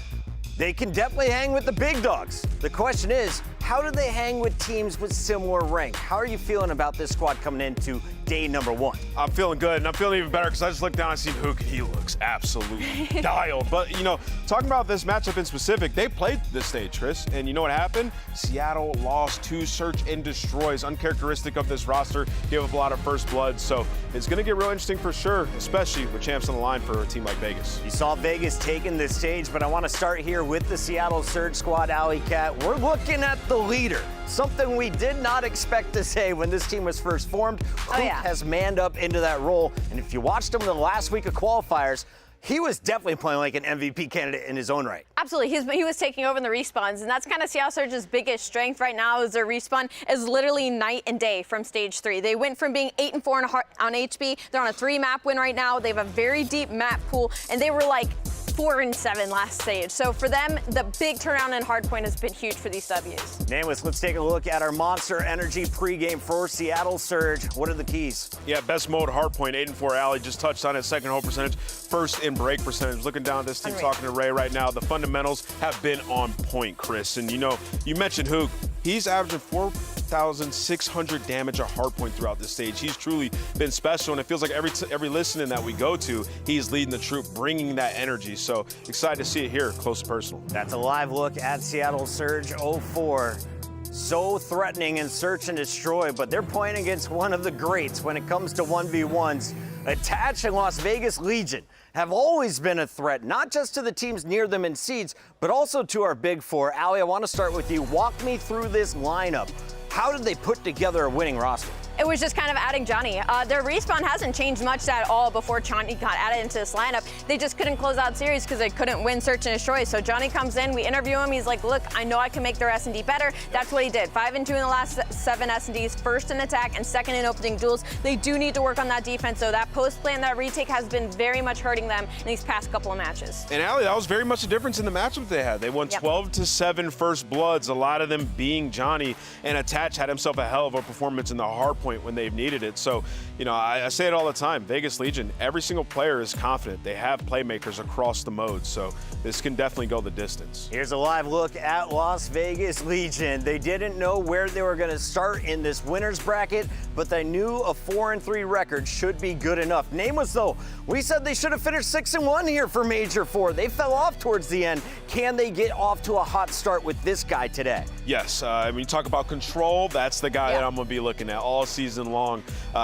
they can definitely hang with the big dogs. The question is, how do they hang with teams with similar rank? How are you feeling about this squad coming into day number 1?
I'm feeling good, and I'm feeling even better because I just looked down and see Hook. He looks absolutely dialed. But, you know, talking about this matchup in specific, they played this stage, Chris, and you know what happened? Seattle lost 2 search and destroys, uncharacteristic of this roster, gave up a lot of first blood. So it's going to get real interesting for sure, especially with champs on the line for a team like Vegas.
You saw Vegas taking this stage, but I want to start here with the Seattle Surge squad, Alley Cat. We're looking at the leader. Something we did not expect to say when this team was first formed. Hook has manned up into that role. And if you watched him in the last week of qualifiers, he was definitely playing like an MVP candidate in his own right.
Absolutely. He was taking over in the respawns, and that's kind of Seattle Surge's biggest strength right now is their respawn is literally night and day from stage 3. They went from being 8-4 on HP. They're on a 3-map win right now. They have a very deep map pool, and they were like 4-7 last stage. So for them, the big turnaround in hardpoint has been huge for these W's.
Nameless, let's take a look at our Monster Energy pregame for Seattle Surge. What are the keys?
Yeah, best mode hardpoint, 8-4 Alley just touched on it, second hold percentage, first in break percentage. Looking down at this team, talking to Ray right now, the fundamentals have been on point, Chris. And you know, you mentioned Hook. He's averaging 4,600 damage a hardpoint throughout this stage. He's truly been special, and it feels like every listening that we go to, he's leading the troop, bringing that energy. So excited to see it here, close and personal.
That's a live look at Seattle Surge 04. So threatening in search and destroy, but they're playing against one of the greats when it comes to 1v1s. Attach and Las Vegas Legion have always been a threat, not just to the teams near them in seeds, but also to our big 4. Allie, I want to start with you. Walk me through this lineup. How did they put together a winning roster?
It was just kind of adding Johnny. Their respawn hasn't changed much at all before Johnny got added into this lineup. They just couldn't close out series because they couldn't win search and destroy. So Johnny comes in, we interview him. He's like, look, I know I can make their S&D better. That's what he did. 5-2 in the last 7 S&Ds, first in attack and second in opening duels. They do need to work on that defense, so that post play and that retake has been very much hurting them in these past couple of matches.
And Allie, that was very much a difference in the matchup they had. They won 12-7 first bloods, a lot of them being Johnny, and Attach had himself a hell of a performance in the hardpoint when they've needed it. So, you know, I say it all the time, Vegas Legion, every single player is confident. They have playmakers across the modes, so this can definitely go the distance.
Here's a live look at Las Vegas Legion. They didn't know where they were going to start in this winner's bracket, but they knew a 4-3 record should be good enough. Nameless, though, we said they should have finished 6-1 here for Major 4. They fell off towards the end. Can they get off to a hot start with this guy today?
Yes, when you talk about control, that's the guy that I'm going to be looking at all season long.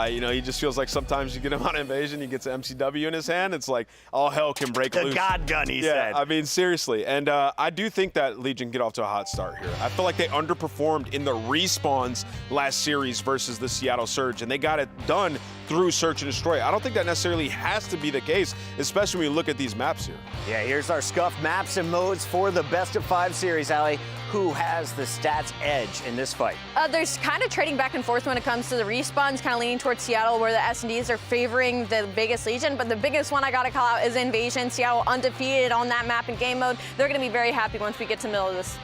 You know, he just feels like sometimes you get him on Invasion, he gets an MCW in his hand, it's like all hell can break loose.
The God gun, he said.
I mean, seriously. And I do think that Legion get off to a hot start here. I feel like they underperformed in the respawns last series versus the Seattle Surge, and they got it done through search and destroy. I don't think that necessarily has to be the case, especially when you look at these maps here.
Yeah, here's our scuff maps and modes for the best of 5 series, Allie. Who has the stats edge in this fight?
There's kind of trading back and forth when it comes to the respawns, kind of leaning towards Seattle, where the S&Ds are favoring the Vegas Legion. But the biggest one I got to call out is Invasion. Seattle undefeated on that map in game mode. They're going to be very happy once we get to the middle of this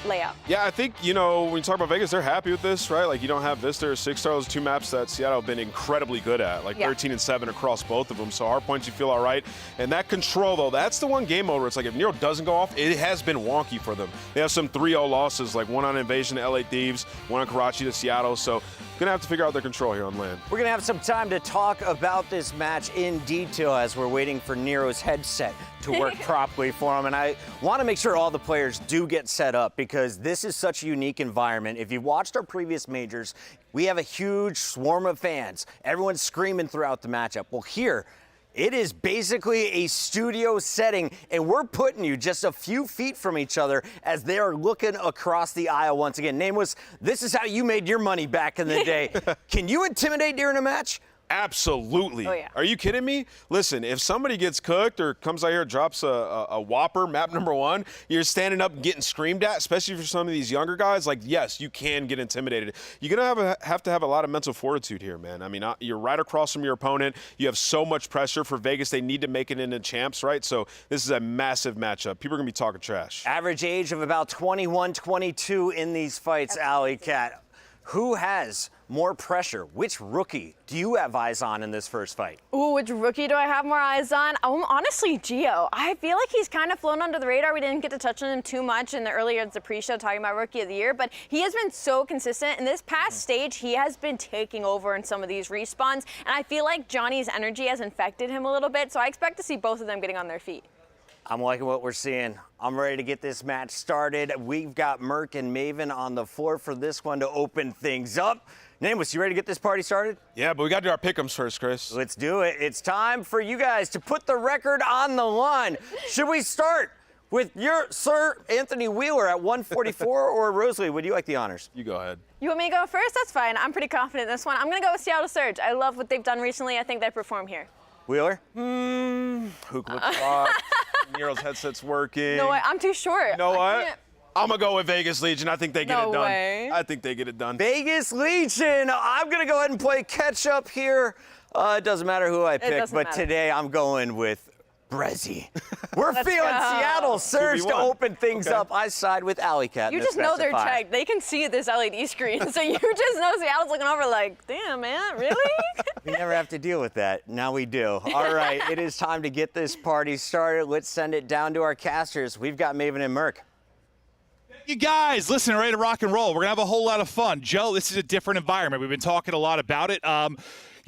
layout.
Yeah, I think, you know, when you talk about Vegas, they're happy with this, right? Like, you don't have Vista or 6 stars, 2 maps that Seattle have been incredibly good at, like 13-7 across both of them. So hardpoints, you feel all right. And that control, though, that's the one game mode where it's like if Nero doesn't go off, it has been wonky for them. They have some 3-0 losses, like one on Invasion to LA Thieves, one on Karachi to Seattle. So gonna have to figure out their control here on land.
We're gonna have some time to talk about this match in detail as we're waiting for Nero's headset to work properly for him. And I want to make sure all the players do get set up because this is such a unique environment. If you've watched our previous majors, we have a huge swarm of fans. Everyone's screaming throughout the matchup. Well, here, it is basically a studio setting, and we're putting you just a few feet from each other as they are looking across the aisle once again. Nameless, this is how you made your money back in the day. Can you intimidate during a match?
Absolutely.
Oh, yeah.
Are you kidding me? Listen, if somebody gets cooked or comes out here, drops a whopper, map number 1, you're standing up and getting screamed at, especially for some of these younger guys. Like, yes, you can get intimidated. You're going to have to have a lot of mental fortitude here, man. I mean, you're right across from your opponent. You have so much pressure for Vegas. They need to make it into champs, right? So this is a massive matchup. People are going to be talking trash.
Average age of about 21, 22 in these fights, Alley Cat. Who has more pressure? Which rookie do you have eyes on in this first fight?
Ooh, which rookie do I have more eyes on? Honestly, Gio. I feel like he's kind of flown under the radar. We didn't get to touch on him too much in the earlier the pre-show talking about Rookie of the Year, but he has been so consistent. In this past stage, he has been taking over in some of these respawns, and I feel like Johnny's energy has infected him a little bit, so I expect to see both of them getting on their feet.
I'm liking what we're seeing. I'm ready to get this match started. We've got Merc and Maven on the floor for this one to open things up. Nameless, you ready to get this party started?
Yeah, but we got to do our pick'ems first, Chris.
Let's do it. It's time for you guys to put the record on the line. Should we start with your Sir Anthony Wheeler at 144 or Rosalie, would you like the honors?
You go ahead.
You want me to go first? That's fine. I'm pretty confident in this one. I'm going to go with Seattle Surge. I love what they've done recently. I think they perform here.
Wheeler?
Hook with Fox. Nero's headset's working.
No way. I'm too short.
You know what? I'm going to go with Vegas Legion. I think they get it done.
No way.
I think they get it done.
Vegas Legion. I'm going to go ahead and play catch up here. It doesn't matter who I pick, but today I'm going with Brezzy. We're feeling Seattle Surge to open things up. I side with Alley Cat.
You just know they're checked. They can see this LED screen, so you just know Seattle's looking over like, damn, man, really?
We never have to deal with that. Now we do. All right, it is time to get this party started. Let's send it down to our casters. We've got Maven and Merc.
You guys, listen, ready to rock and roll. We're going to have a whole lot of fun. Joe, this is a different environment. We've been talking a lot about it.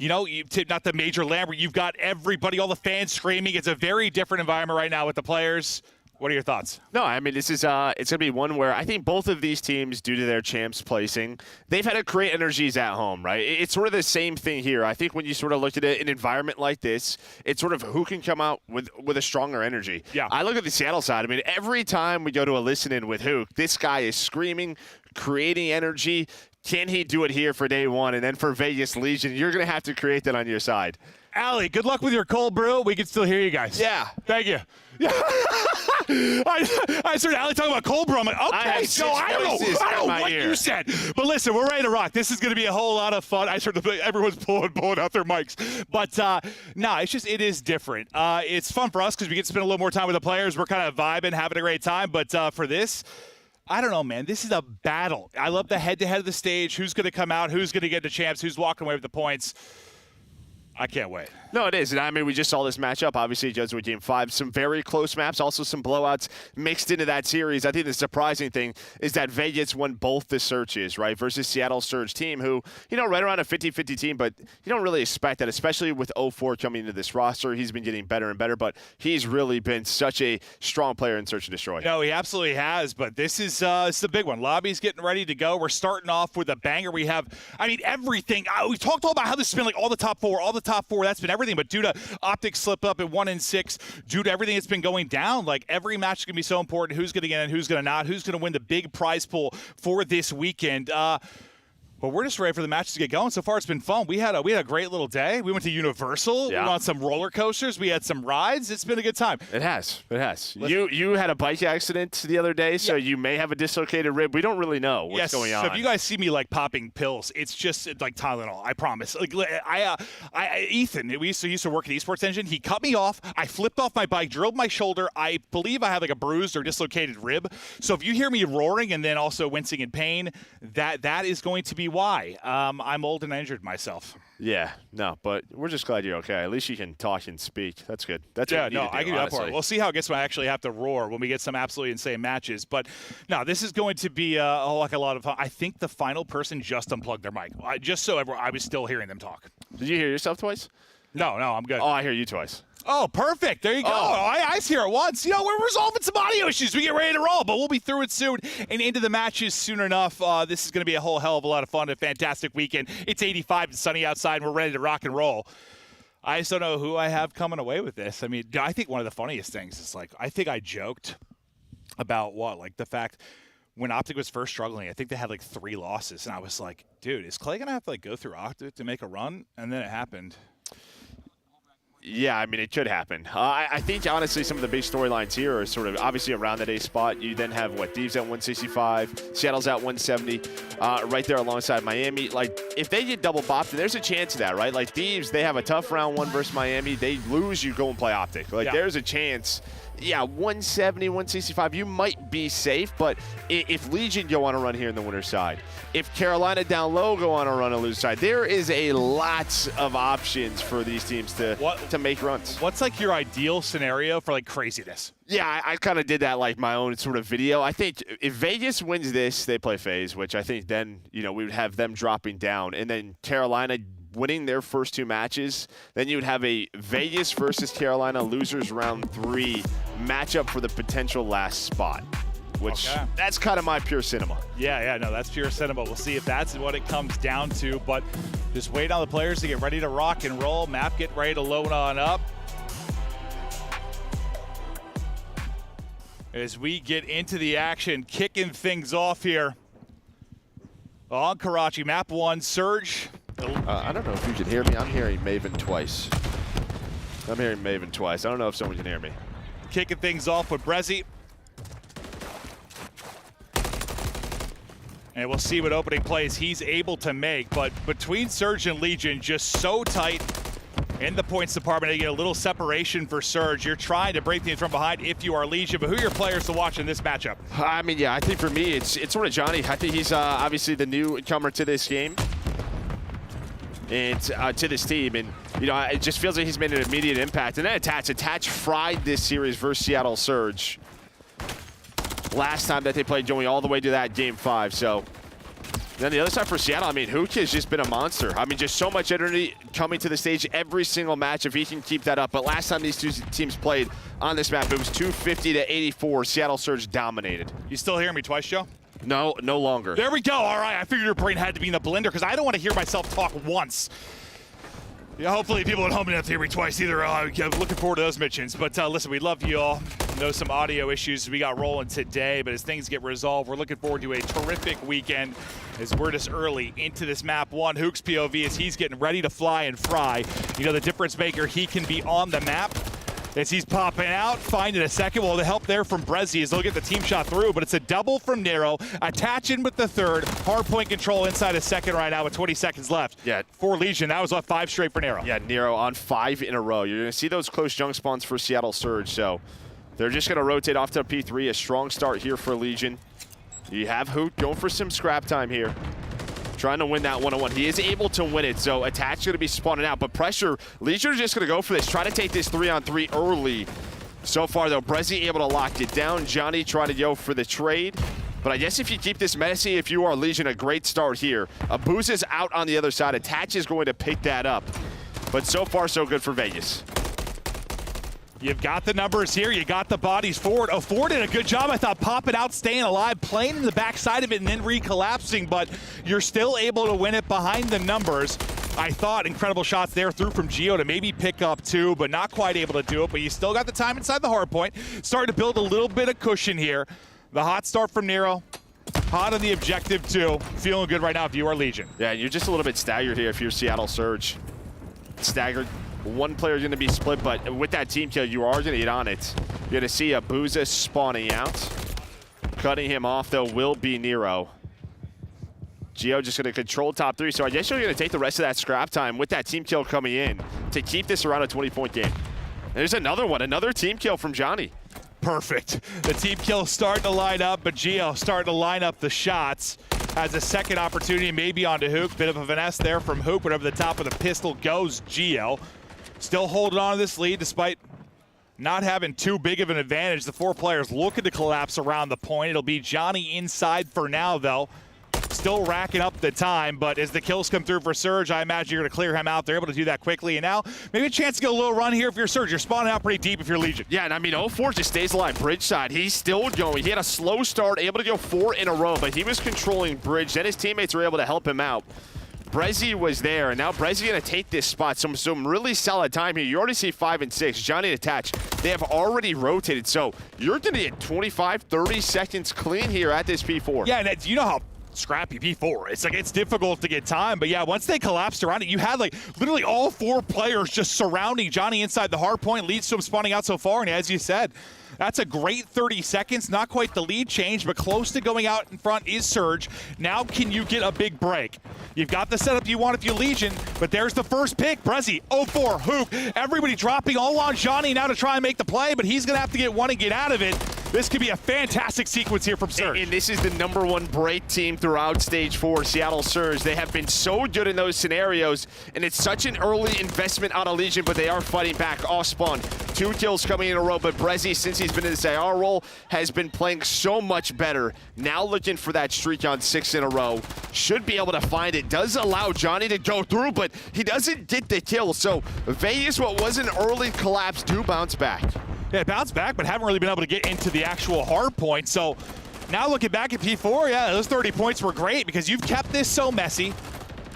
You know, not the major Lambert. You've got everybody, all the fans screaming. It's a very different environment right now with the players. What are your thoughts?
No, I mean, this is it's going to be one where I think both of these teams, due to their champs placing, they've had to create energies at home, right? It's sort of the same thing here. I think when you sort of look at an environment like this, it's sort of who can come out with a stronger energy.
Yeah.
I look at the Seattle side. I mean, every time we go to a listen-in with Hook, this guy is screaming, creating energy. Can he do it here for day one? And then for Vegas Legion, you're going to have to create that on your side.
Allie, good luck with your cold brew. We can still hear you guys.
Yeah.
Thank you. Yeah. I started Allie talking about cold brew. I'm like, okay, so I don't know what you said. But listen, we're ready to rock. This is going to be a whole lot of fun. Everyone's pulling out their mics. But, no, it is different. It's fun for us because we get to spend a little more time with the players. We're kind of vibing, having a great time. But for this, I don't know, man. This is a battle. I love the head-to-head of the stage. Who's going to come out? Who's going to get the champs? Who's walking away with the points? I can't wait.
No, it is. And I mean, we just saw this matchup. Obviously, judged with Game 5. Some very close maps, also some blowouts mixed into that series. I think the surprising thing is that Vegas won both the searches, right, versus Seattle Surge team, who, you know, right around a 50-50 team, but you don't really expect that, especially with 04 coming into this roster. He's been getting better and better, but he's really been such a strong player in Search and Destroy.
No, he absolutely has, but this is it's the big one. Lobby's getting ready to go. We're starting off with a banger. We have, I mean, everything. We talked all about how this has been like all the top four. That's been everything, but due to Optic slip up at 1 and 6, due to everything that's been going down, like every match is going to be so important. Who's going to get in, who's going to not, who's going to win the big prize pool for this weekend. But we're just ready for the matches to get going. So far, it's been fun. We had a great little day. We went to Universal.
Yeah.
We went on some roller coasters. We had some rides. It's been a good time.
It has. You had a bike accident the other day, so you may have a dislocated rib. We don't really know what's going on.
So if you guys see me like popping pills, it's just like Tylenol. I promise. Like Ethan, we used to work at Esports Engine. He cut me off. I flipped off my bike, drilled my shoulder. I believe I have like a bruised or dislocated rib. So if you hear me roaring and then also wincing in pain, that is going to be why. I'm old and I injured myself.
Yeah, no, but we're just glad you're okay. At least you can talk and speak. That's good. That's
yeah,
what you need to do,
I can do that
honestly.
for it. We'll see how it gets when I actually have to roar when we get some absolutely insane matches. But no, this is going to be like a lot of fun. I think the final person just unplugged their mic. I was still hearing them talk.
Did you hear yourself twice?
No, I'm good.
Oh, I hear you twice.
Oh, perfect. There you go. I hear it once. You know, we're resolving some audio issues. We get ready to roll, but we'll be through it soon and into the matches soon enough. This is going to be a whole hell of a lot of fun, a fantastic weekend. It's 85 and sunny outside, and we're ready to rock and roll. I just don't know who I have coming away with this. I mean, I think one of the funniest things is, like, I think I joked about the fact when Optic was first struggling, I think they had, 3 losses, and I was like, dude, is Clay going to have to, go through Optic to make a run? And then it happened.
Yeah, I mean, it could happen. I think, honestly, some of the big storylines here are sort of obviously around that A spot. You then have, Thieves at 165, Seattle's at 170, right there alongside Miami. If they get double bopped, there's a chance of that, right? Thieves, they have a tough round 1 versus Miami. They lose, you go and play Optic. There's a chance yeah, 170, 165, you might be safe. But if Legion go on a run here in the winner's side, if Carolina down low go on a run on the loser side, there is a lot of options for these teams to make runs.
What's like your ideal scenario for like craziness?
Yeah, I kind of did that like my own sort of video. I think if Vegas wins this, they play FaZe, which I think then, we would have them dropping down. And then Carolina winning their first 2 matches, then you would have a Vegas versus Carolina losers round 3 matchup for the potential last spot, which that's kind of my pure cinema.
Yeah, no, that's pure cinema. We'll see if that's what it comes down to, but just wait on the players to get ready to rock and roll. Map get ready to load on up. As we get into the action, kicking things off here on Karachi. Map 1, Surge.
I don't know if you can hear me. I'm hearing Maven twice. I don't know if someone can hear me.
Kicking things off with Brezzy. And we'll see what opening plays he's able to make. But between Surge and Legion, just so tight in the points department. You get a little separation for Surge. You're trying to break things from behind if you are Legion, but who are your players to watch in this matchup?
I mean, yeah, I think for me, it's sort of Johnny. I think he's obviously the newcomer to this game and to this team. And, it just feels like he's made an immediate impact. And then Attach fried this series versus Seattle Surge last time that they played, going all the way to that Game 5. So then the other side for Seattle, I mean, Hook has just been a monster. I mean, just so much energy coming to the stage every single match if he can keep that up. But last time these two teams played on this map, it was 250 to 84. Seattle Surge dominated.
You still hearing me twice, Joe?
No, no longer.
There we go. All right, I figured your brain had to be in the blender because I don't want to hear myself talk once. Yeah, hopefully people at home didn't have to hear me twice either. Looking forward to those missions. But listen, we love you all. Know some audio issues we got rolling today, but as things get resolved, we're looking forward to a terrific weekend as we're just early into this map 1. Hook's POV as he's getting ready to fly and fry. The difference maker, he can be on the map as he's popping out, finding a second. Well, the help there from Brezzy as they'll get the team shot through, but it's a double from Nero, attaching with the third. Hard point control inside a second right now with 20 seconds left.
Yeah.
For Legion, that was 5 straight for Nero.
Yeah, Nero on 5 in a row. You're going to see those close junk spawns for Seattle Surge, so they're just going to rotate off to P3. A strong start here for Legion. You have Hoot going for some scrap time here, trying to win that one-on-one. He is able to win it, so Attach going to be spawning out. But pressure, Legion are just going to go for this, try to take this 3-on-3 early. So far, though, Brezzy able to lock it down. Johnny trying to go for the trade. But I guess if you keep this messy, if you are Legion, a great start here. Abuz is out on the other side. Attach is going to pick that up. But so far, so good for Vegas.
You've got the numbers here. You got the bodies forward. Oh, Ford did a good job, I thought, popping out, staying alive, playing in the backside of it, and then recollapsing. But you're still able to win it behind the numbers. I thought incredible shots there through from Geo to maybe pick up 2, but not quite able to do it. But you still got the time inside the hard point. Starting to build a little bit of cushion here. The hot start from Nero. Hot on the objective, too. Feeling good right now if you are Legion.
Yeah, you're just a little bit staggered here if you're Seattle Surge. Staggered. One player is going to be split, but with that team kill, you are going to get on it. You're going to see Abuza spawning out. Cutting him off, though, will be Nero. Geo just going to control top 3, so I guess you're going to take the rest of that scrap time with that team kill coming in to keep this around a 20-point game. There's another one, another team kill from Johnny.
Perfect. The team kill starting to line up, but Geo starting to line up the shots. Has a second opportunity, maybe onto Hook. Bit of a finesse there from Hook, but over the top of the pistol goes Geo. Still holding on to this lead despite not having too big of an advantage. The 4 players looking to collapse around the point. It'll be Johnny inside for now, though. Still racking up the time, but as the kills come through for Surge, I imagine you're going to clear him out. They're able to do that quickly, and now maybe a chance to get a little run here if you're Surge. You're spawning out pretty deep if you're Legion.
Yeah, and I mean, 04 just stays alive. Bridge side, he's still going. He had a slow start, able to go 4 in a row, but he was controlling Bridge. Then his teammates were able to help him out. Brezzy was there, and now Brezzy going to take this spot. Some really solid time here. You already see 5 and 6. Johnny and Attach, they have already rotated, so you're going to get 25, 30 seconds clean here at this P4.
Yeah, and you know how scrappy P4. It's like it's difficult to get time, but yeah, once they collapsed around it, you had like literally all 4 players just surrounding Johnny inside the hard point, leads to him spawning out so far, and as you said, that's a great 30 seconds. Not quite the lead change, but close to going out in front is Surge. Now can you get a big break? You've got the setup you want if you Legion, but there's the first pick. Brezzy, 0-4, Hook. Everybody dropping all on Johnny now to try and make the play, but he's going to have to get one and get out of it. This could be a fantastic sequence here from Surge.
And this is the #1 break team throughout Stage 4, Seattle Surge. They have been so good in those scenarios, and it's such an early investment on a Legion, but they are fighting back off spawn. 2 kills coming in a row, but Brezzy, since he's been in this IR role, has been playing so much better. Now looking for that streak on 6 in a row. Should be able to find it. Does allow Johnny to go through, but he doesn't get the kill. So Vegas, what was an early collapse, do bounce back.
Yeah, bounce back, but haven't really been able to get into the actual hard point. So now looking back at P4, yeah, those 30 points were great because you've kept this so messy.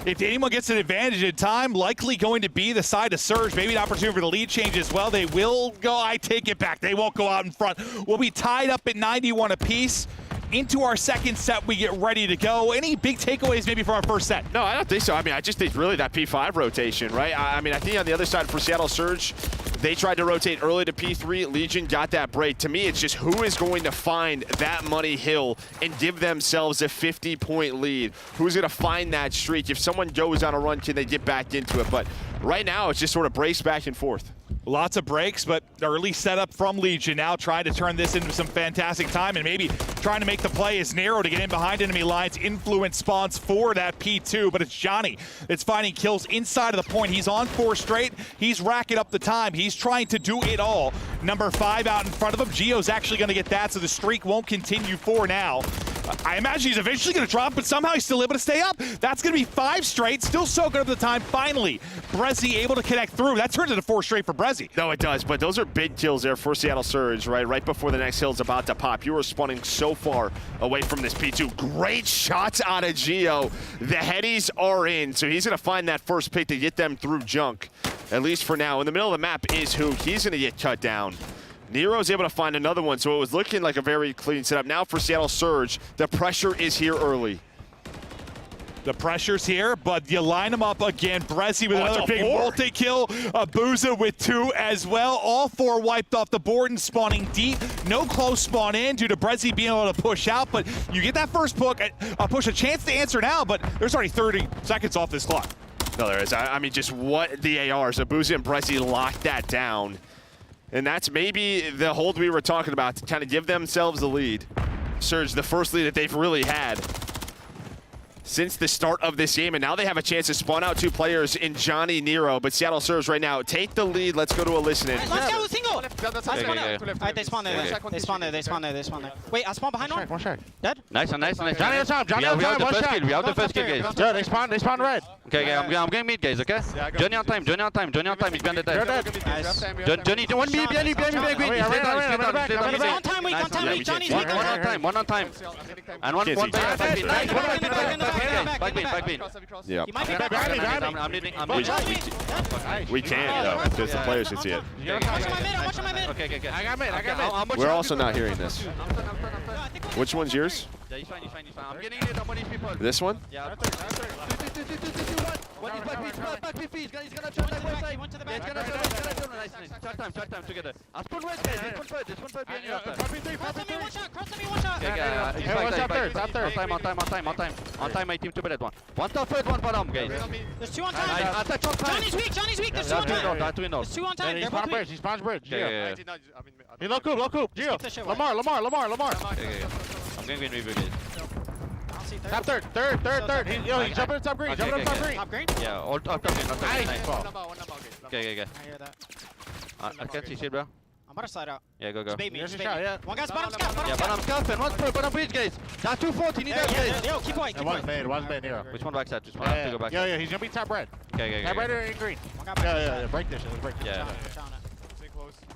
If anyone gets an advantage in time, likely going to be the side of Surge. Maybe an opportunity for the lead change as well. They will go, I take it back. They won't go out in front. We'll be tied up at 91 apiece. Into our second set, we get ready to go. Any big takeaways maybe for our first set?
No, I don't think so. I mean, I just think really that P5 rotation, right? I mean, I think on the other side for Seattle Surge, they tried to rotate early to P3. Legion got that break. To me, it's just who is going to find that money hill and give themselves a 50-point lead? Who's going to find that streak? If someone goes on a run, can they get back into it? But right now, it's just sort of breaks back and forth.
Lots of breaks, but early setup from Legion now trying to turn this into some fantastic time and maybe trying to make the play as narrow to get in behind enemy lines, influence spawns for that P2, but it's Johnny that's finding kills inside of the point. He's on 4 straight. He's racking up the time. He's trying to do it all. Number 5 out in front of him. Gio's actually going to get that, so the streak won't continue for now. I imagine he's eventually going to drop, but somehow he's still able to stay up. That's going to be 5 straight, still soaking up the time. Finally, Brezzy able to connect through. That turns into 4 straight for Brezzy.
No, it does, but those are big kills there for Seattle Surge, right? Right before the next hill's about to pop. You were spawning so far away from this P2. Great shots out of Gio. The headies are in, so he's going to find that first pick to get them through junk, at least for now. In the middle of the map is Hook. He's going to get cut down. Nero's able to find another one, so it was looking like a very clean setup. Now for Seattle Surge, the pressure is here early.
The pressure's here, but you line them up again. Brezzy with another big multi-kill. Abuza with 2 as well. All 4 wiped off the board and spawning deep. No close spawn in due to Brezzy being able to push out, but you get that first push, a chance to answer now, but there's already 30 seconds off this clock.
No, there is. I mean, just what the ARs. Abuza and Brezzy locked that down. And that's maybe the hold we were talking about to kind of give themselves the lead. Surge, the first lead that they've really had since the start of this game, and now they have a chance to spawn out 2 players in Johnny, Nero, but Seattle Surge right now take the lead. Let's go to a listening.
Let's go, single! Alright, they spawn there, they spawn there. Wait, I spawn behind one. Dead?
Nice. Johnny
on top,
Johnny on top, one shot. We have the first kill, guys.
Yeah,
they spawn red. Okay, I'm going mid, guys, okay? Johnny on time, he's behind the time. Johnny, one B, behind you, green.
On time weak, Johnny's weak.
One on time. And one back bean.
Yeah.
I'm leading.
We can't, though, because the players can see it.
I'm watching my mid.
Okay. I got mid.
We're also not hearing this. Which one's yours?
Yeah, he's fine. I'm getting it on one of these people.
This one?
Yeah. One is back feet. He's gonna turn that west side. Yeah, he's gonna turn. Nice. Short time together. I'll spawn west, guys. This one first behind you.
Cross on me, one shot.
Okay, top third. On time, my team to bullet one. One top third, one bottom, guys.
There's 2 on time. Johnny's weak. There's 2 on time. There's 2 on time. They're both weak.
He spawns bridge. Yeah.
He low coop. Gio.
Lamar. I'm going to win, guys.
Top third. He's jumping top green. Top green?
Yeah, all top green.
Nice.
Okay.
I hear that.
I can't see shit, bro.
I'm about to slide out.
Yeah, go.
Just bait me. One guy's bottom scuff.
Yeah, bottom scuff and one's bottom bridge, guys. That's 240. Need that, guys.
Yo, keep going.
One's made, Nero.
Which one backside? I have to go back.
Yeah, he's gonna be top red.
Okay.
Top red or in green. Yeah, break this.
Yeah.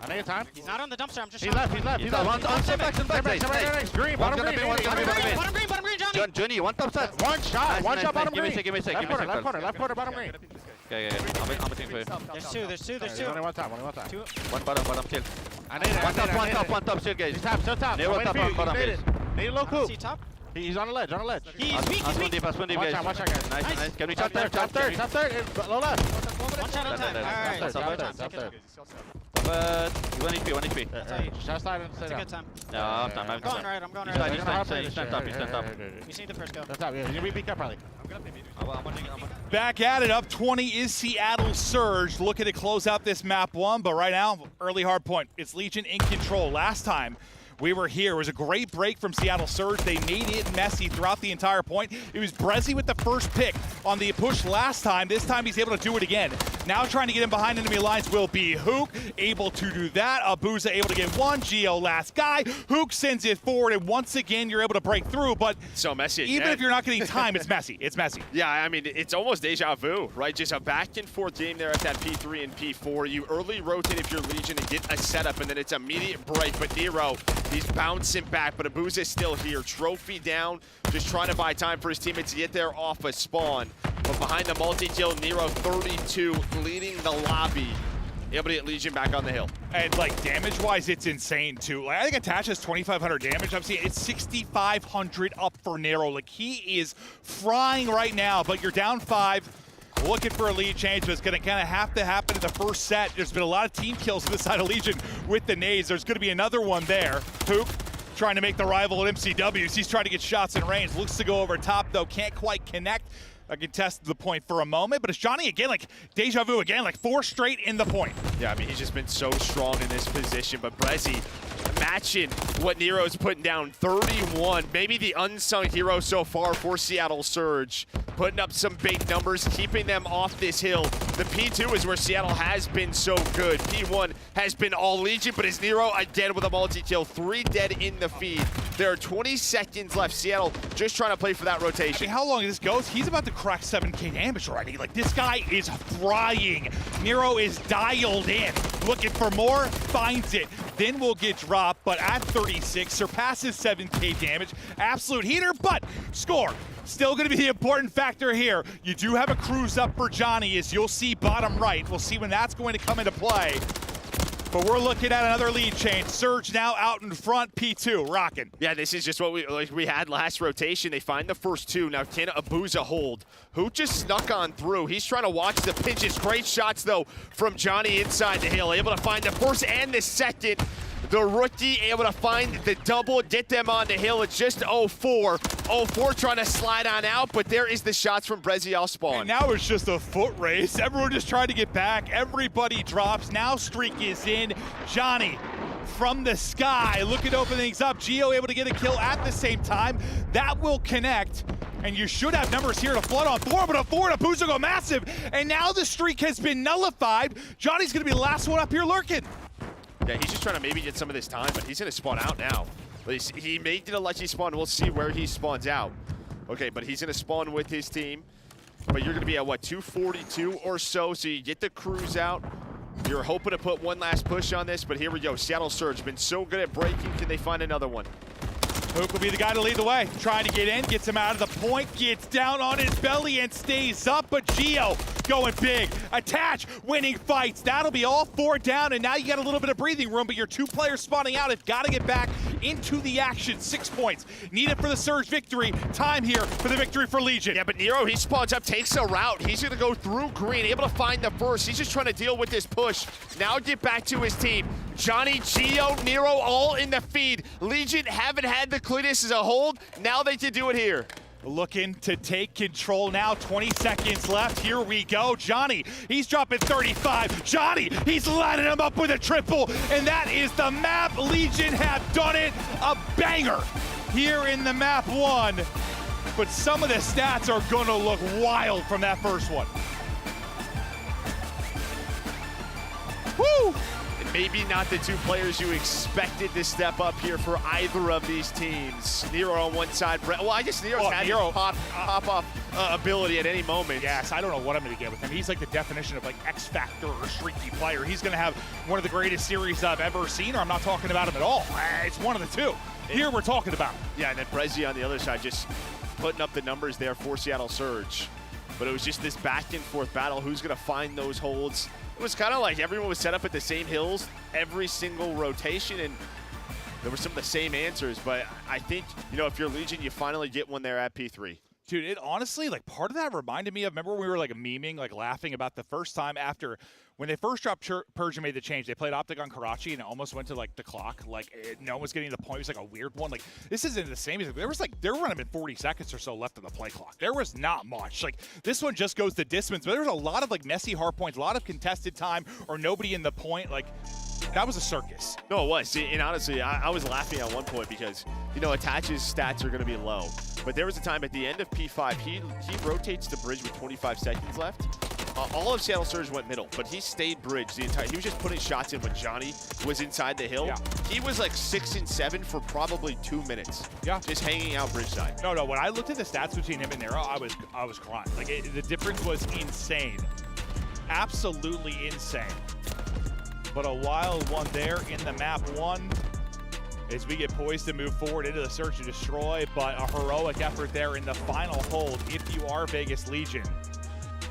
I need time.
He's not on the dumpster. I'm just
He's left.
One step back.
Green, bottom green.
Bottom green, Johnny.
Johnny, one top side.
One shot bottom green.
Give me a sec.
Left corner, bottom green.
Okay. I'm waiting for you.
There's two.
Only one time.
Two.
One bottom kill.
I need it.
One top still, guys.
He's top.
Nero top, bottom, guys.
Need a low coop.
See top?
He's on the ledge, on the ledge.
He's weak, he's weak.
Watch out,
Watch out, guys.
Nice. Can we
Top third, top third, low left.
One shot on time. Alright.
Top third.
But 1 HP, 1 HP.
Shot side and
It's a good time.
No, I'm done.
I'm going right, I'm going
He's
right.
stand up.
You see the first go.
That's top, yeah. You beat that probably.
Back at it, up 20 is Seattle Surge, looking to close out this map 1, but right now, early hard point. It's Legion in control. Last time we were here, it was a great break from Seattle Surge. They made it messy throughout the entire point. It was Brezzy with the first pick on the push last time. This time he's able to do it again. Now trying to get in behind enemy lines will be Hook, able to do that. Abuza able to get one. Geo last guy. Hook sends it forward, and once again you're able to break through, but
so messy again.
Even if you're not getting time, it's messy. It's messy.
Yeah, I mean, it's almost deja vu, right? Just a back and forth game there at that P3 and P4. You early rotate if you're Legion and get a setup, and then it's immediate break. But Nero, he's bouncing back, but Abuza is still here. Trophy down, just trying to buy time for his teammates to get there off a spawn. But behind the multi-kill, Nero 32 leading the lobby. Able to get Legion back on the hill.
And like damage-wise, it's insane too. Like I think Attach has 2,500 damage. I'm seeing it's 6,500 up for Nero. Like he is frying right now, but you're down 5. Looking for a lead change, but it's going to kind of have to happen in the first set. There's been a lot of team kills on the side of Legion with the nades. There's going to be another one there. Hook trying to make the rival at MCWs. He's trying to get shots in range. Looks to go over top, though. Can't quite connect. I contested the point for a moment, but it's Johnny again, like deja vu again, like 4 straight in the point.
Yeah, I mean, he's just been so strong in this position, but Brezzy matching what Nero's putting down, 31. Maybe the unsung hero so far for Seattle Surge. Putting up some big numbers, keeping them off this hill. The P2 is where Seattle has been so good. P1 has been all Legion, but it's Nero again with a multi-kill. 3 dead in the feed. There are 20 seconds left. Seattle just trying to play for that rotation.
I mean, how long this goes? He's about to crack 7K damage already. Like, this guy is frying. Nero is dialed in. Looking for more, finds it. Then will get dropped, but at 36, surpasses 7K damage. Absolute heater, but score. Still going to be the important factor here. You do have a cruise up for Johnny, as you'll see bottom right. We'll see when that's going to come into play. But we're looking at another lead change. Surge now out in front, P2, rocking.
Yeah, this is just what we had last rotation. They find the first 2. Now can Abuza hold? Who just snuck on through? He's trying to watch the pitches. Great shots, though, from Johnny inside the hill. Able to find the first and the second. The rookie able to find the double, get them on the hill. It's just 0-4. 0-4 trying to slide on out, but there is the shots from Brezzy off spawn.
And now it's just a foot race. Everyone just trying to get back. Everybody drops. Now streak is in. Johnny from the sky looking to open things up. Geo able to get a kill at the same time. That will connect. And you should have numbers here to flood on Thor, but a Thor and a Abuza go massive. And now the streak has been nullified. Johnny's going to be the last one up here lurking.
Yeah, he's just trying to maybe get some of this time, but he's going to spawn out now. He may get a lucky spawn. We'll see where he spawns out. Okay, but he's going to spawn with his team. But you're going to be at, what, 242 or so, so you get the cruise out. You're hoping to put one last push on this, but here we go. Seattle Surge been so good at breaking. Can they find another one?
Hook will be the guy to lead the way. Trying to get in, gets him out of the point, gets down on his belly and stays up, but Geo going big. Attach, winning fights. That'll be all 4 down, and now you got a little bit of breathing room, but your 2 players spawning out have got to get back into the action. 6 points needed for the Surge victory. Time here for the victory for Legion.
Yeah, but Nero, he spawns up, takes a route. He's going to go through green, able to find the first. He's just trying to deal with this push. Now get back to his team. Johnny, Geo, Nero, all in the feed. Legion haven't had the Cletus as a hold. Now they can do it here.
Looking to take control now. 20 seconds left. Here we go. Johnny, he's dropping 35. Johnny, he's lining him up with a triple. And that is the map. Legion have done it. A banger here in the map 1. But some of the stats are going to look wild from that first one. Woo!
Maybe not the 2 players you expected to step up here for either of these teams. Nero on one side. Well, I guess Nero's had his pop-up ability at any moment.
Yes, I don't know what I'm going to get with him. He's like the definition of like X-Factor or streaky player. He's going to have one of the greatest series I've ever seen, or I'm not talking about him at all. It's one of the 2. Here we're talking about.
Yeah, and then Brezzy on the other side just putting up the numbers there for Seattle Surge. But it was just this back and forth battle. Who's going to find those holds? It was kind of like everyone was set up at the same hills every single rotation, and there were some of the same answers, but I think, you know, if you're Legion, you finally get one there at P3.
Dude, it honestly, like, part of that reminded me of, remember when we were, like, memeing, like, laughing about the first time after, when they first dropped Persian made the change, they played Optic on Karachi, and it almost went to, like, the clock. Like, no one was getting to the point. It was, like, a weird one. Like, this isn't the same. There was, like, there were running 40 seconds or so left on the play clock. There was not much. Like, this one just goes the distance, but there was a lot of, like, messy hard points, a lot of contested time, or nobody in the point. Like, that was a circus.
No, it was. And honestly, I was laughing at one point because, you know, Attach's stats are going to be low. But there was a time at the end of P5, he rotates the bridge with 25 seconds left. All of Seattle Surge went middle, but he stayed bridge the entire. He was just putting shots in when Johnny was inside the hill. Yeah. He was like 6 and 7 for probably 2 minutes.
Yeah,
just hanging out bridge side.
No, when I looked at the stats between him and Nero, I was crying. Like the difference was insane, absolutely insane. But a wild one there in the map 1. As we get poised to move forward into the search and destroy, but a heroic effort there in the final hold if you are Vegas Legion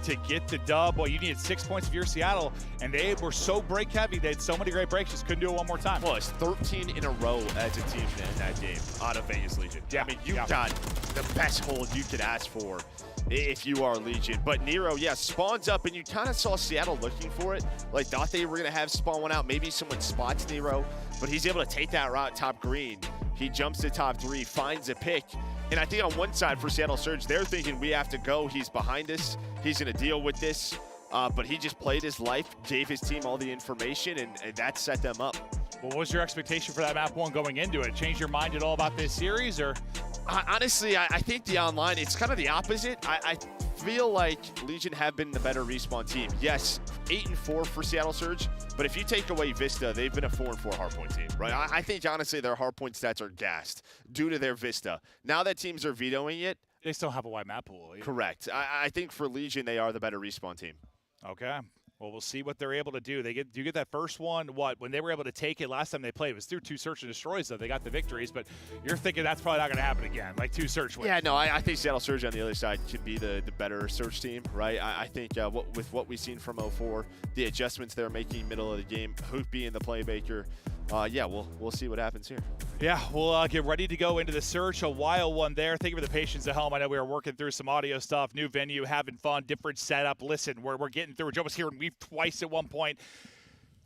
to get the dub. Well, you needed 6 points if you're Seattle, and they were so break heavy. They had so many great breaks, just couldn't do it one more time.
Well, it's 13 in a row as a team in that game out of Vegas Legion. Yeah, I mean, you got the best hold you could ask for if you are Legion. But Nero, yeah, spawns up, and you kind of saw Seattle looking for it. Like, thought they were going to have spawn one out. Maybe someone spots Nero, but he's able to take that route top green. He jumps to top 3, finds a pick. And I think on one side for Seattle Surge, they're thinking we have to go. He's behind us. He's going to deal with this. But he just played his life, gave his team all the information, and that set them up.
Well, what was your expectation for that map 1 going into it? Change your mind at all about this series, or?
Honestly, I think the online, it's kind of the opposite. I feel like Legion have been the better respawn team. Yes, 8-4 for Seattle Surge, but if you take away Vista, they've been a 4-4 hardpoint team, right? I think, honestly, their hardpoint stats are gassed due to their Vista. Now that teams are vetoing it.
They still have a wide map pool.
Yeah. Correct. I think for Legion, they are the better respawn team.
Okay. Well, we'll see what they're able to do. You get that first one, when they were able to take it last time they played, it was through 2 search and destroys, though. They got the victories, but you're thinking that's probably not going to happen again, like 2 search wins.
Yeah, no, I think Seattle Surge on the other side could be the better search team, right? I think with what we've seen from 04, the adjustments they're making middle of the game, Hoop being the playmaker, yeah, we'll see what happens here.
Yeah, we'll get ready to go into the search. A wild one there. Thank you for the patience at home. I know we were working through some audio stuff, new venue, having fun, different setup. Listen, we're getting through it. Joe was hearing Weave twice at one point.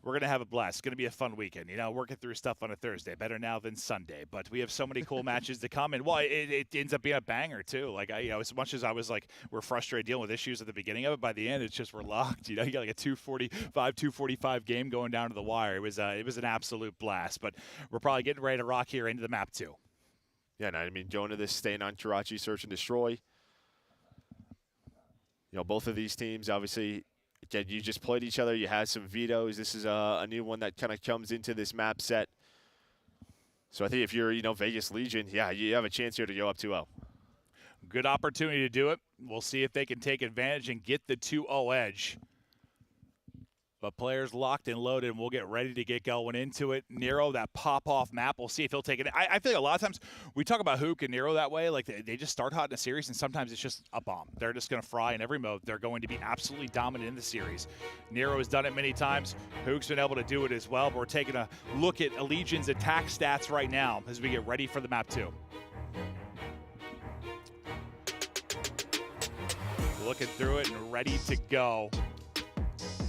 We're going to have a blast. It's going to be a fun weekend. You know, working through stuff on a Thursday. Better now than Sunday. But we have so many cool matches to come. And, well, it ends up being a banger, too. Like, as much as I was, like, we're frustrated dealing with issues at the beginning of it, by the end, it's just we're locked. You know, you got, like, a 245 game going down to the wire. It was an absolute blast. But we're probably getting ready to rock here into the map, too.
Yeah, no, I mean, going to this, staying on Karachi, search and destroy. You know, both of these teams, obviously, again, you just played each other. You had some vetoes. This is a new one that kind of comes into this map set. So I think if you're, Vegas Legion, yeah, you have a chance here to go up 2-0.
Good opportunity to do it. We'll see if they can take advantage and get the 2-0 edge. But players locked and loaded, and we'll get ready to get going into it. Nero, that pop-off map, we'll see if he'll take it. I feel like a lot of times we talk about Hook and Nero that way. Like, they just start hot in a series, and sometimes it's just a bomb. They're just going to fry in every mode. They're going to be absolutely dominant in the series. Nero has done it many times. Hook's been able to do it as well. But we're taking a look at Legion's attack stats right now as we get ready for the map 2. Looking through it and ready to go.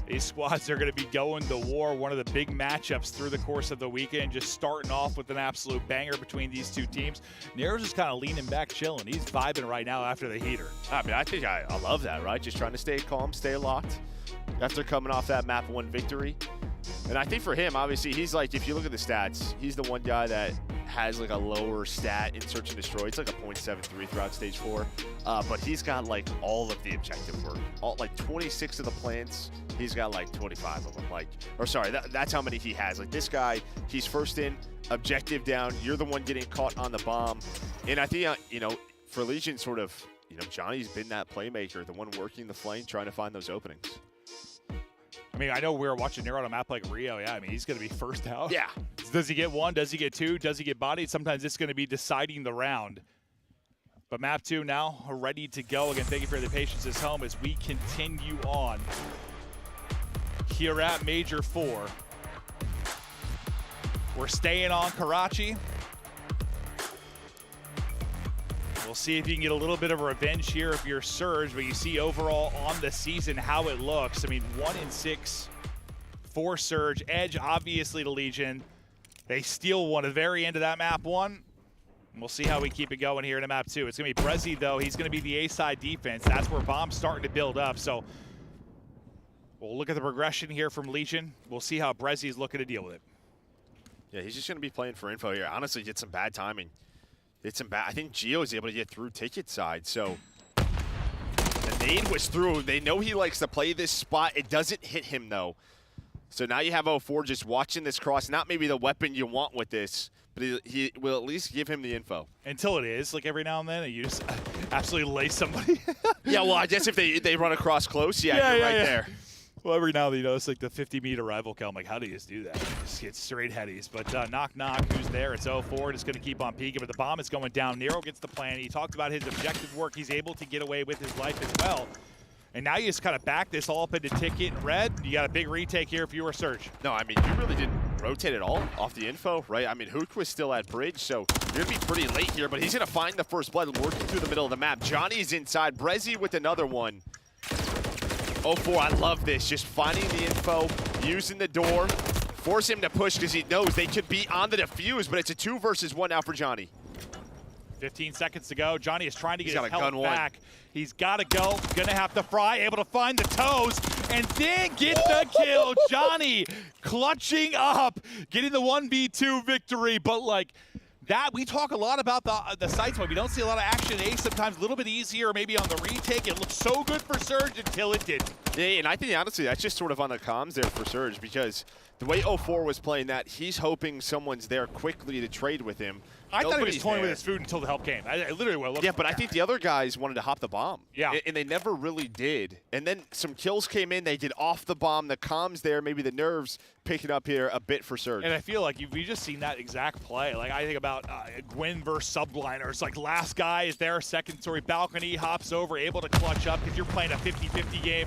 These squads are going to be going to war. One of the big matchups through the course of the weekend, just starting off with an absolute banger between these two teams. Nero's just kind of leaning back, chilling. He's vibing right now after the heater.
I mean, I think I love that, right? Just trying to stay calm, stay locked after coming off that map 1 victory. And I think for him, obviously, he's like, if you look at the stats, he's the one guy that has like a lower stat in search and destroy. It's like a 0.73 throughout stage 4. But he's got like all of the objective work. Like 26 of the plants, he's got like 25 of them. That's how many he has. Like this guy, he's first in, objective down. You're the one getting caught on the bomb. And I think, for Legion, sort of, Johnny's been that playmaker, the one working the flame, trying to find those openings.
I mean, I know we were watching Nero on a map like Rio. Yeah, I mean, he's going to be first out.
Yeah.
Does he get 1? Does he get 2? Does he get bodied? Sometimes it's going to be deciding the round. But map 2 now ready to go. Again, thank you for the patience at home as we continue on here at Major 4. We're staying on Karachi. We'll see if you can get a little bit of revenge here if you're Surge, but you see overall on the season how it looks. I mean, 1-6 for Surge. Edge, obviously, to Legion. They steal one at the very end of that map 1. We'll see how we keep it going here in map 2. It's going to be Brezzy, though. He's going to be the A-side defense. That's where Bomb's starting to build up. So we'll look at the progression here from Legion. We'll see how Brezzy's looking to deal with it.
Yeah, he's just going to be playing for info here. Honestly, get some bad timing. I think Gio is able to get through ticket side, so the nade was through. They know he likes to play this spot. It doesn't hit him, though. So now you have 04 just watching this cross. Not maybe the weapon you want with this, but he will at least give him the info.
Until it is, like every now and then, you just absolutely lay somebody.
Yeah, well, I guess if they run across close, you're right there.
Well, every now and then, it's like the 50-meter rival kill. I'm like, how do you just do that? Just get straight headies. But knock, knock, who's there? It's 04. Just going to keep on peeking. But the bomb is going down. Nero gets the plan. He talked about his objective work. He's able to get away with his life as well. And now you just kind of back this all up into ticket and red. You got a big retake here if you were Surge.
No, I mean, you really didn't rotate at all off the info, right? I mean, Hook was still at bridge, so you're going to be pretty late here. But he's going to find the first blood working through the middle of the map. Johnny's inside. Brezzy with another one. 04, I love this. Just finding the info, using the door, force him to push because he knows they could be on the defuse, but it's a 2 versus 1 now for Johnny.
15 seconds to go. Johnny is trying to get his
got a
health
gun
back. He's got to go. Gonna have to fry. Able to find the toes and then get the kill. Johnny clutching up, getting the 1v2 victory. But like that, we talk a lot about the sites when we don't see a lot of action at A. Sometimes a little bit easier, maybe on the retake. It looked so good for Surge until it didn't.
Yeah, and I think honestly that's just sort of on the comms there for Surge because the way 04 was playing that, he's hoping someone's there quickly to trade with him.
I thought he was toying with his food until the help came. I literally will look.
Yeah, but I think the other guys wanted to hop the bomb.
Yeah.
And they never really did. And then some kills came in. They did off the bomb. The comms there, maybe the nerves picking up here a bit for Surge.
And I feel like we just seen that exact play. Like I think about Gwyn versus Subliners. Like last guy is there, second story balcony, hops over, able to clutch up. If you're playing a 50-50 game,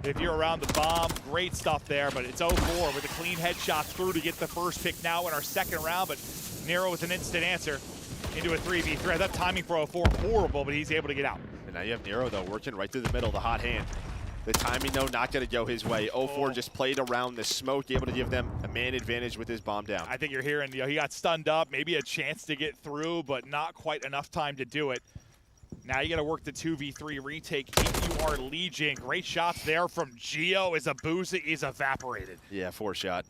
if you're around the bomb, great stuff there. But it's 04 with a clean headshot through to get the first pick now in our second round. But Nero with an instant answer into a 3v3. That timing for 04 horrible, but he's able to get out.
And now you have Nero, though, working right through the middle, the hot hand. The timing, though, not going to go his way. 04 just played around the smoke, able to give them a man advantage with his bomb down.
I think you're hearing, he got stunned up, maybe a chance to get through, but not quite enough time to do it. Now you got to work the 2v3 retake if you are Legion. Great shots there from Gio as Abusa is evaporated.
Yeah, 4 shot.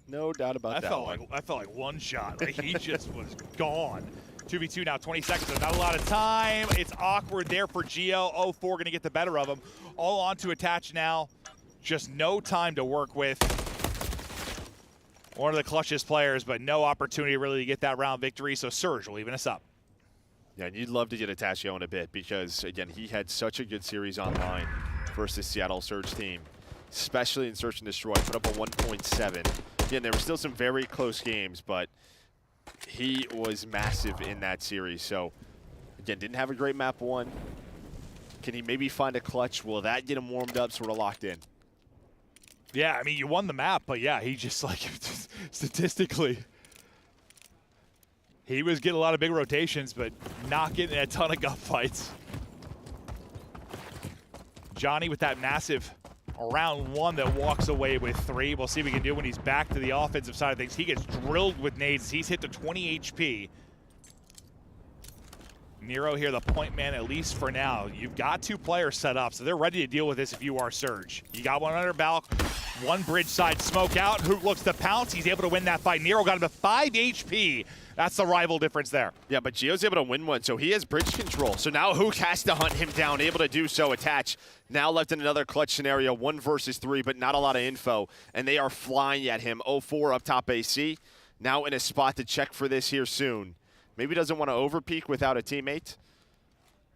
No doubt about that.
I felt like 1 shot. Like he just was gone. 2v2 now, 20 seconds. So not a lot of time. It's awkward there for Gio. 04 going to get the better of him. All on to attach now. Just no time to work with. One of the clutchest players, but no opportunity really to get that round victory. So Surge will even us up.
Yeah, and you'd love to get attached in a bit because, again, he had such a good series online versus Seattle Surge team, especially in Search and Destroy. Put up a 1.7. Again, there were still some very close games, but he was massive in that series. So, again, didn't have a great map 1. Can he maybe find a clutch? Will that get him warmed up, sort of locked in?
Yeah, I mean, you won the map, but yeah, he just like statistically, he was getting a lot of big rotations, but not getting a ton of gunfights. Johnny with that massive round 1 that walks away with 3. We'll see what we can do when he's back to the offensive side of things. He gets drilled with nades. He's hit to 20 HP. Nero here, the point man, at least for now. You've got 2 players set up, so they're ready to deal with this if you are Surge. You got one under Balk, 1 bridge side smoke out. Hook looks to pounce. He's able to win that fight. Nero got him to 5 HP. That's the rival difference there.
Yeah, but Gio's able to win one, so he has bridge control. So now Hook has to hunt him down, able to do so, attach. Now left in another clutch scenario, 1 versus 3, but not a lot of info. And they are flying at him. 04 up top AC. Now in a spot to check for this here soon. Maybe doesn't want to overpeak without a teammate,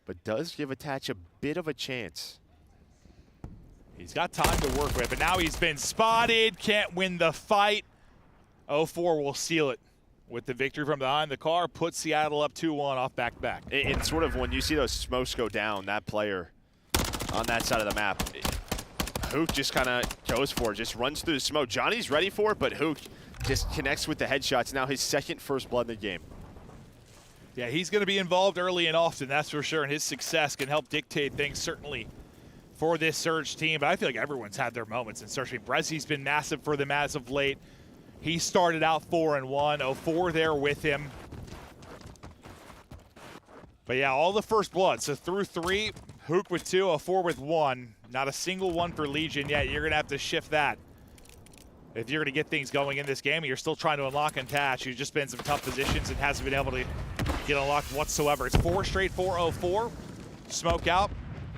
but does give Attach a bit of a chance.
He's got time to work with, but now he's been spotted, can't win the fight. 04 will seal it with the victory from behind the car, put Seattle up 2-1 off back-to-back.
And sort of when you see those smokes go down, that player on that side of the map, Hook just kind of goes for it, just runs through the smoke. Johnny's ready for it, but Hook just connects with the headshots. Now his second first blood in the game.
Yeah, he's going to be involved early and often, that's for sure, and his success can help dictate things, certainly, for this Surge team. But I feel like everyone's had their moments in Surge. I mean, Brezzy's been massive for them as of late. He started out 4-1, 04 there with him. But yeah, all the first blood. So through 3, Hook with 2, 04 with 1. Not a single one for Legion yet. You're going to have to shift that if you're going to get things going in this game. And you're still trying to unlock and Attach, who's just been in some tough positions and hasn't been able to get unlocked whatsoever. It's 4 straight, 4-0-4. Smoke out,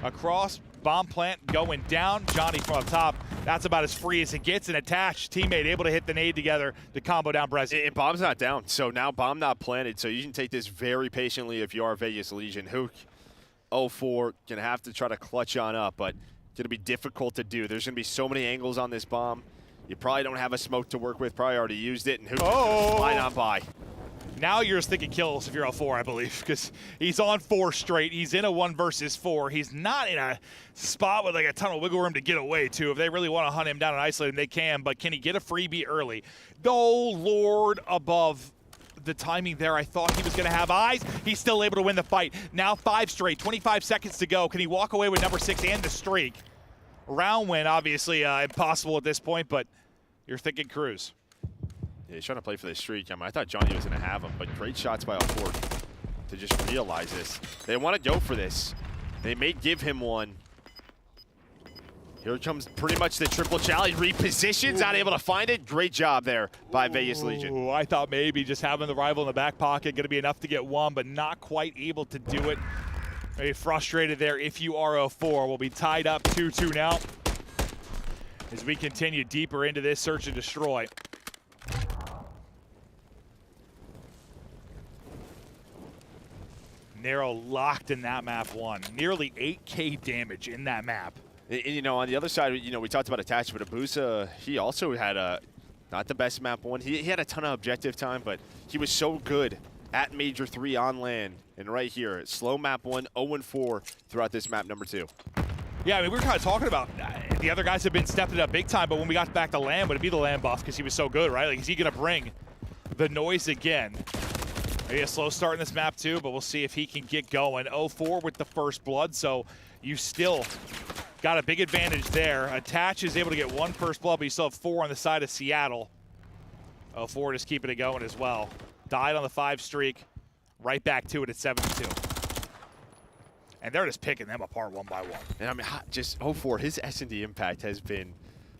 across, bomb plant going down. Johnny from up top. That's about as free as it gets. An Attach teammate able to hit the nade together to combo down Brezzy.
And bomb's not down, so now bomb not planted. So you can take this very patiently if you are Vegas Legion. Hook 04 gonna have to try to clutch on up, but gonna be difficult to do. There's gonna be so many angles on this bomb. You probably don't have a smoke to work with. Probably already used it, and Hook flying on by.
Now you're just thinking kills if you're 04, I believe, because he's on 4 straight. He's in a 1 versus 4. He's not in a spot with like a ton of wiggle room to get away to. If they really want to hunt him down and isolate him, they can, but can he get a freebie early? Oh, Lord above. The timing there, I thought he was going to have eyes. He's still able to win the fight. Now 5 straight, 25 seconds to go. Can he walk away with number 6 and the streak? Round win, obviously impossible at this point, but you're thinking Cruz.
Yeah, he's trying to play for the streak. I mean, I thought Johnny was going to have him, but great shots by Alford to just realize this. They want to go for this. They may give him one. Here comes pretty much the triple challenge. Repositions, not able to find it. Great job there by Vegas Legion.
I thought maybe just having the rival in the back pocket going to be enough to get one, but not quite able to do it. Maybe frustrated there if you are 04. We'll be tied up 2-2 now as we continue deeper into this search and destroy. Narrow locked in that map 1. Nearly 8K damage in that map.
And, you know, on the other side, you know, we talked about Attach, but Abusa, he also had not the best map 1. He had a ton of objective time, but he was so good at Major 3 on land. And right here, slow map 1, 0-4 throughout this map number 2.
Yeah, I mean, we were kind of talking about the other guys have been stepping up big time, but when we got back to land, would it be the land buff because he was so good, right? Like, is he going to bring the noise again? Maybe a slow start in this map too, but we'll see if he can get going. 0-4 with the first blood, so you still got a big advantage there. Attach is able to get 1 first blood, but you still have 4 on the side of Seattle. 0-4 just keeping it going as well. Died on the 5 streak. Right back to it at 7-2. And they're just picking them apart one by one.
And I mean, just 0-4, his S&D impact has been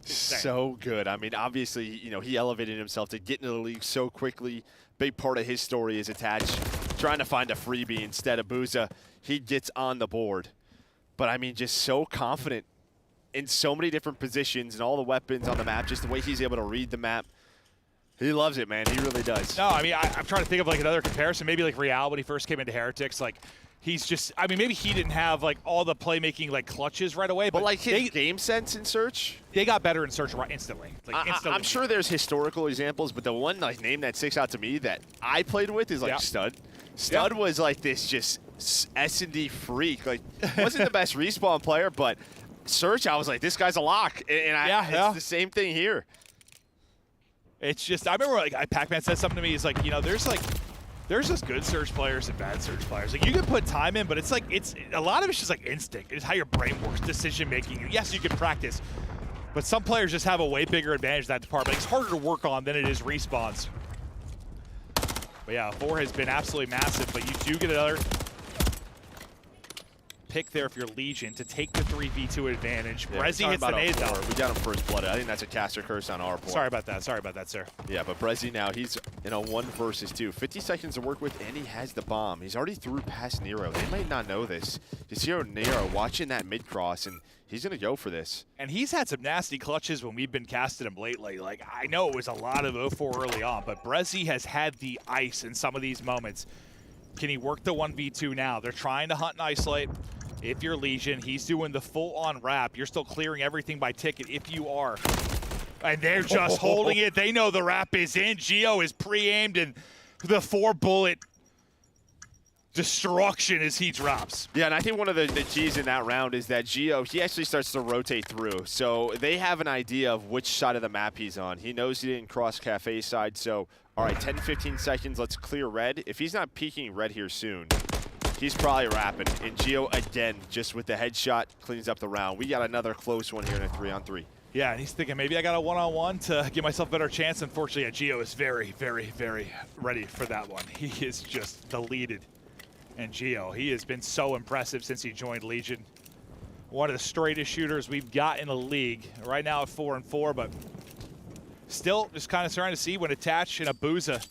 so good. I mean, obviously, you know, he elevated himself to get into the league so quickly. Big part of his story is Attach trying to find a freebie instead of Booza. He gets on the board. But I mean, just so confident in so many different positions and all the weapons on the map, just the way he's able to read the map. He loves it, man. He really does.
No, I mean, I'm trying to think of like another comparison. Maybe like Real when he first came into Heretics. Like, he's just, I mean, maybe he didn't have like all the playmaking like clutches right away. But
like his game sense in Search?
They got better in Search right instantly. Like, instantly.
I'm sure there's historical examples, but the one like name that sticks out to me that I played with is like Stud. Stud was like this just S&D freak. Like, wasn't the best respawn player, but Search, I was like, this guy's a lock. And it's the same thing here.
It's just, I remember like Pac-Man said something to me. He's like, you know, there's just good Surge players and bad Surge players. Like, you can put time in, but it's like, a lot of it's just like instinct. It's how your brain works, decision making. Yes, you can practice, but some players just have a way bigger advantage in that department. It's harder to work on than it is respawns. But yeah, 4 has been absolutely massive, but you do get another pick there if you're Legion to take the 3v2 advantage.
Yeah,
Brezzy hits the nade though.
We got him first blooded. I think that's a caster curse on our point.
Sorry about that, sir.
Yeah, but Brezzy now, he's in a 1 versus 2. 50 seconds to work with, and he has the bomb. He's already through past Nero. They might not know this. You see Nero watching that mid-cross, and he's going to go for this.
And he's had some nasty clutches when we've been casting him lately. Like, I know it was a lot of 04 early on, but Brezzy has had the ice in some of these moments. Can he work the 1v2 now? They're trying to hunt and isolate. If you're Legion, he's doing the full-on wrap. You're still clearing everything by ticket if you are. And they're just holding it. They know the wrap is in. Geo is pre-aimed, and the 4-bullet destruction as he drops.
Yeah, and I think one of the keys in that round is that Gio, he actually starts to rotate through. So they have an idea of which side of the map he's on. He knows he didn't cross Cafe side, so all right, 10, 15 seconds, let's clear red. If he's not peeking red here soon, he's probably rapping. And Gio, again, just with the headshot, cleans up the round. We got another close one here in a 3-on-3.
Yeah, and he's thinking maybe I got a one-on-one to give myself a better chance. Unfortunately, yeah, Gio is very, very, very ready for that one. He is just deleted. And Gio, he has been so impressive since he joined Legion. One of the straightest shooters we've got in the league. Right now at 4-4, but still just kind of starting to see when Attach and Abuza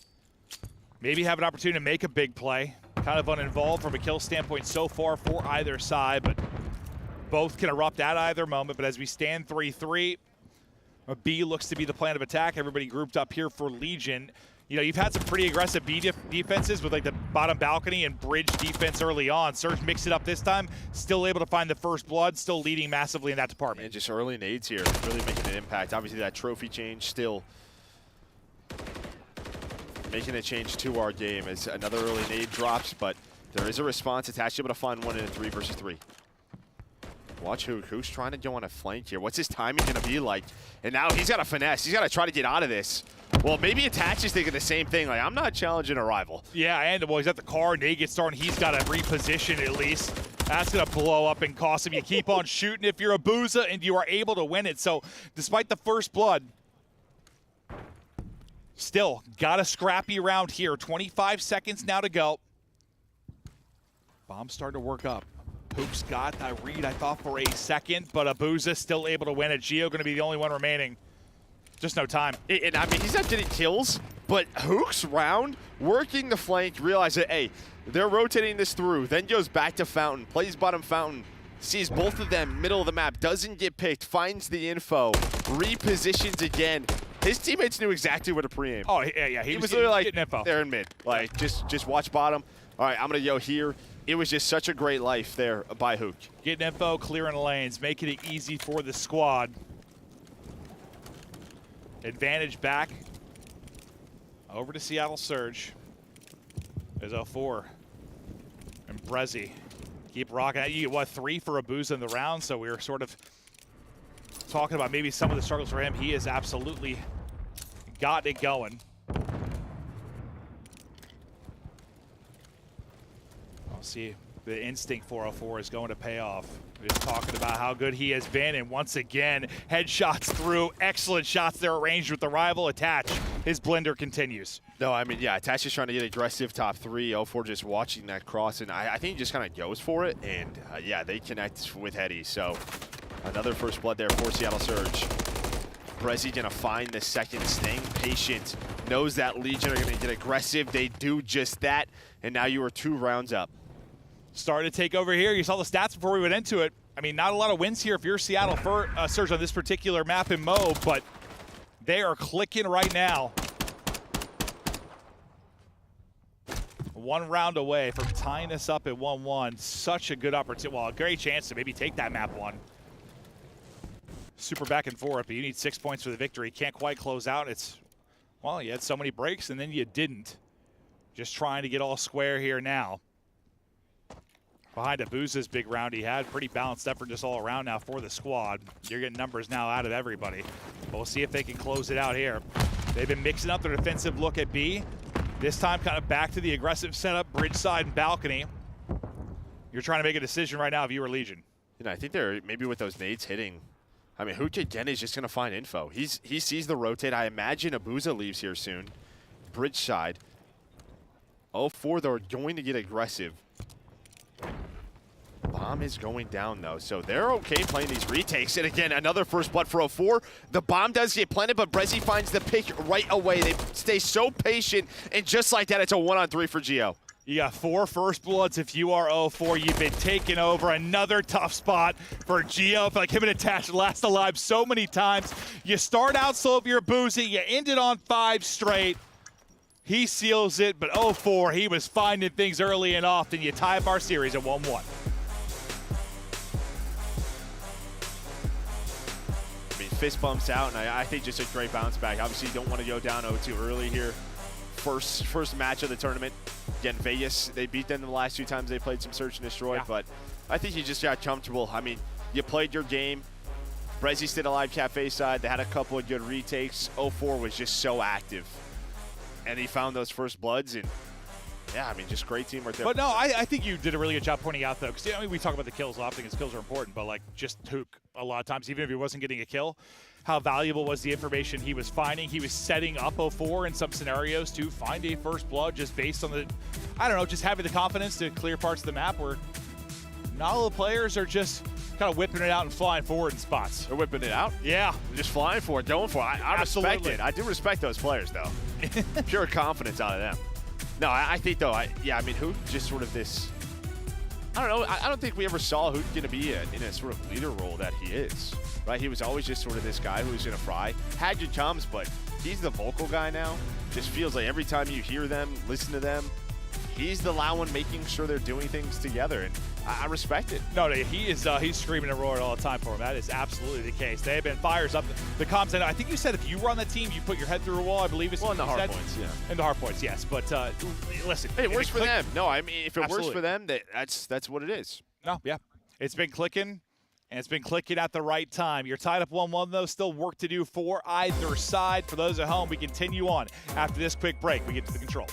maybe have an opportunity to make a big play. Kind of uninvolved from a kill standpoint so far for either side, but both can erupt at either moment. But as we stand 3-3, B looks to be the plan of attack. Everybody grouped up here for Legion. You know, you've had some pretty aggressive B defenses with like the bottom balcony and bridge defense early on. Surge mixed it up this time, still able to find the first blood, still leading massively in that department.
And just early nades here, really making an impact. Obviously that trophy change still making a change to our game as another early nade drops, but there is a response. Attached, able to find one in a 3 versus 3. Watch who's trying to go on a flank here. What's his timing going to be like? And now he's got a finesse. He's got to try to get out of this. Well, maybe Attach is thinking the same thing. Like, I'm not challenging a rival.
Yeah, and well, he's at the car. Nade gets started. He's got to reposition at least. That's going to blow up and cost him. You keep on shooting if you're Abuza, and you are able to win it. So, despite the first blood, still got a scrappy round here. 25 seconds now to go. Bomb starting to work up. Hoops got that read, I thought, for a second, but Abuza still able to win it. Gio going to be the only one remaining. Just no time.
And I mean, he's not getting kills, but Hook's round, working the flank, realize that, hey, they're rotating this through, then goes back to Fountain, plays bottom Fountain, sees both of them, middle of the map, doesn't get picked, finds the info, repositions again. His teammates knew exactly where to pre-aim.
Oh, yeah, he was
literally like,
info.
They're in mid. Like, just watch bottom. All right, I'm going to go here. It was just such a great life there by Hook.
Getting info, clearing lanes, making it easy for the squad. Advantage back over to Seattle Surge. There's 04 and Brezzy. Keep rocking at you. Get, what, 3 for Abuza in the round? So we were sort of talking about maybe some of the struggles for him. He has absolutely got it going. I'll see the instinct 404 is going to pay off. Just talking about how good he has been, and once again, headshots through. Excellent shots there arranged with the rival. Attach. His blender continues.
No, I mean, yeah, Attach is trying to get aggressive top 3. 04 just watching that cross, and I think he just kind of goes for it, and yeah, they connect with Heady. So another first blood there for Seattle Surge. Brezzy gonna find the second sting. Patient knows that Legion are gonna get aggressive. They do just that, and now you are 2 rounds up.
Starting to take over here. You saw the stats before we went into it. I mean, not a lot of wins here if you're Seattle Surge on this particular map in Mo, but they are clicking right now. 1 round away from tying this up at 1-1. Such a good opportunity. Well, a great chance to maybe take that map 1. Super back and forth, but you need 6 points for the victory. Can't quite close out. It's, well, you had so many breaks and then you didn't. Just trying to get all square here now. Behind Abuza's big round he had. Pretty balanced effort just all around now for the squad. You're getting numbers now out of everybody. But we'll see if they can close it out here. They've been mixing up their defensive look at B. This time kind of back to the aggressive setup, bridge side and balcony. You're trying to make a decision right now if you were Legion.
You know, I think they're maybe with those nades hitting. I mean, Hook again is just going to find info. He sees the rotate. I imagine Abuza leaves here soon. Bridge side. 04, they're going to get aggressive. Bomb is going down, though, so they're okay playing these retakes. And again, another first blood for 04. The bomb does get planted, but Brezzy finds the pick right away. They stay so patient, and just like that, it's a 1-on-3 for Gio.
You got 4 first bloods if you are 04. You've been taken over. Another tough spot for Gio. I feel like him and Attach last alive so many times. You start out slow if you're Boozy. You end it on 5 straight. He seals it, but 04, he was finding things early and often. You tie up our series at 1-1.
Fist bumps out, and I think just a great bounce back. Obviously, you don't want to go down 0-2 early here. first match of the tournament. Again, Vegas, they beat them the last 2 times they played some Search and Destroy, but I think you just got comfortable. I mean, you played your game. Brezzy stayed alive Cafe side. They had a couple of good retakes. 04 was just so active. And he found those first bloods, and yeah, I mean, just great teamwork there.
But no, I think you did a really good job pointing out, though, because I mean, we talk about the kills often because kills are important, but like just Hook a lot of times, even if he wasn't getting a kill, how valuable was the information he was finding? He was setting up 04 in some scenarios to find a first blood just based on the, I don't know, just having the confidence to clear parts of the map where not all the players are just kind of whipping it out and flying forward in spots.
They're whipping it out?
Yeah.
Just flying for it, going for it. I respect it. I do respect those players, though. Pure confidence out of them. No, I think, though, I mean, Hook just sort of this, I don't know, I don't think we ever saw Hook going to be in a sort of leader role that he is, right? He was always just sort of this guy who was going to fry. Had good comes, but he's the vocal guy now. Just feels like every time you hear them, listen to them, he's the loud one making sure they're doing things together, and I respect it.
No, he is. He's screaming and roaring all the time for him. That is absolutely the case. They have been fires up. The comms, I think you said if you were on the team, you put your head through a wall, I believe it's
well, in the hard points, yeah.
In the hard points, yes. But listen.
Hey, it works for them. No, I mean, if it works for them, that's what it is.
No, yeah. It's been clicking, and it's been clicking at the right time. You're tied up 1-1, though. Still work to do for either side. For those at home, we continue on. After this quick break, we get to the control.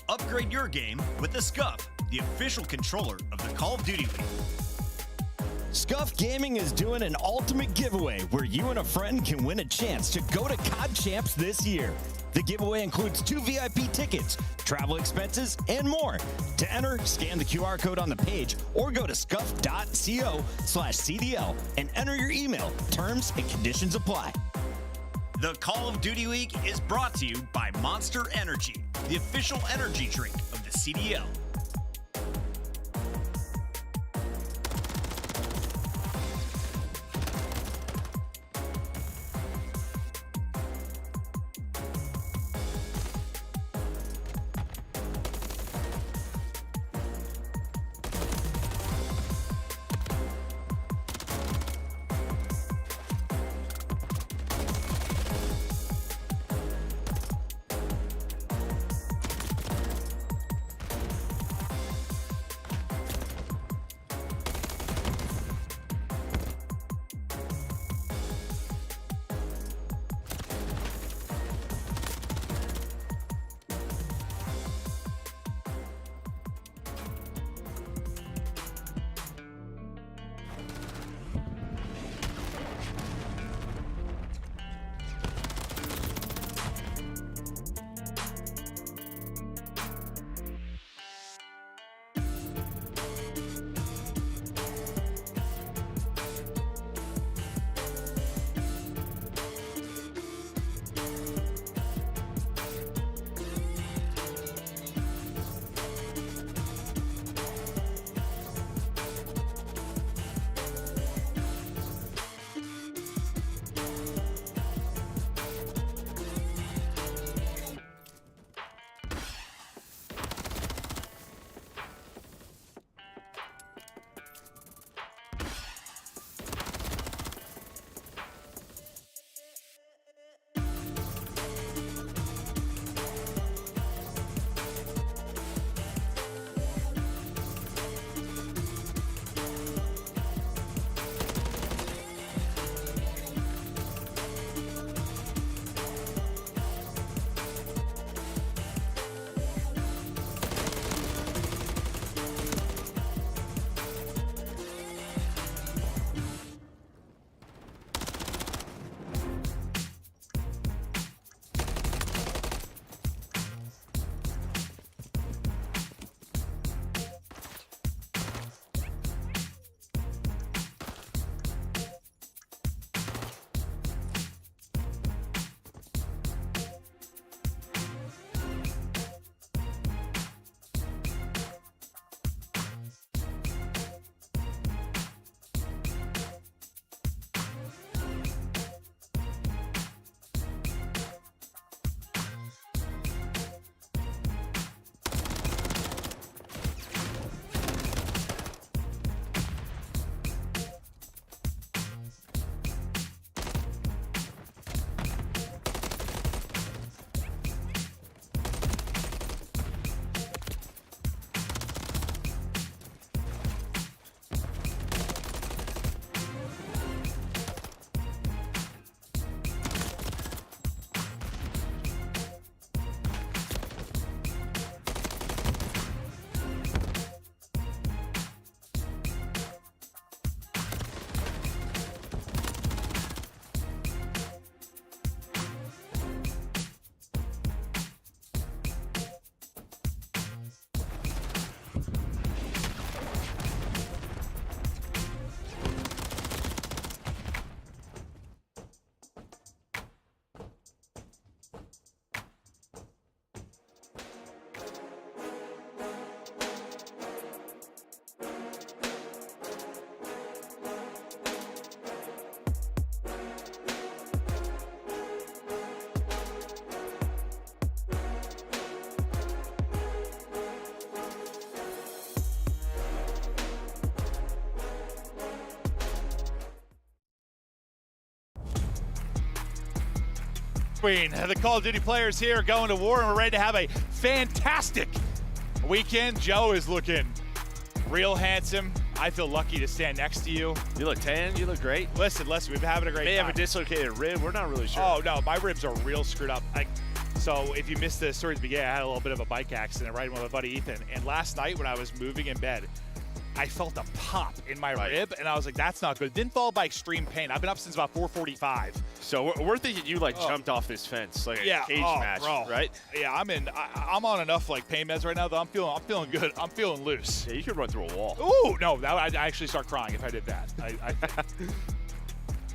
Upgrade your game with the Scuff, the official controller of the Call of Duty League.
Scuff Gaming is doing an ultimate giveaway where you and a friend can win a chance to go to COD Champs this year. The giveaway includes 2 VIP tickets, travel expenses, and more. To enter, scan the QR code on the page or go to scuff.co/CDL and enter your email. Terms and conditions apply.
The Call of Duty League is brought to you by Monster Energy, the official energy drink of the CDL.
Queen. The Call of Duty players here going to war, and we're ready to have a fantastic weekend. Joe is looking real handsome. I feel lucky to stand next to you.
You look tan. You look great.
Listen, we've been having a great time.
May have a dislocated rib. We're not really sure.
Oh, no, my ribs are real screwed up. So if you missed the story at the beginning, I had a little bit of a bike accident riding with my buddy Ethan. And last night when I was moving in bed, I felt a pop in my rib, and I was like, that's not good. It didn't fall by extreme pain. I've been up since about 4:45.
So we're thinking you jumped off this fence like a cage match,
bro.
right?
Yeah, I'm on enough pain meds right now though. I'm feeling good. I'm feeling loose.
Yeah, you could run through a wall.
Ooh, no, I'd actually start crying if I did that.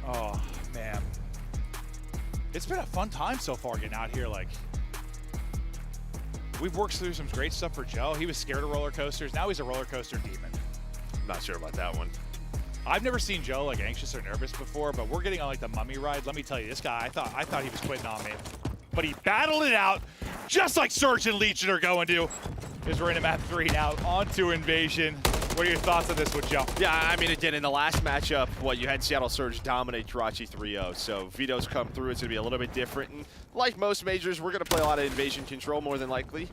Oh man, it's been a fun time so far getting out here. We've worked through some great stuff for Joe. He was scared of roller coasters. Now he's a roller coaster demon.
Not sure about that one.
I've never seen Joe anxious or nervous before, but we're getting on the mummy ride. Let me tell you, this guy, I thought he was quitting on me, but he battled it out, just like Surge and Legion are going to. As we're in map 3 now, on to Invasion. What are your thoughts on this one, Joe?
Yeah, I mean, again, in the last matchup, you had Seattle Surge dominate Karachi 3-0, so Vito's come through. It's going to be a little bit different. And like most majors, we're going to play a lot of Invasion control more than likely.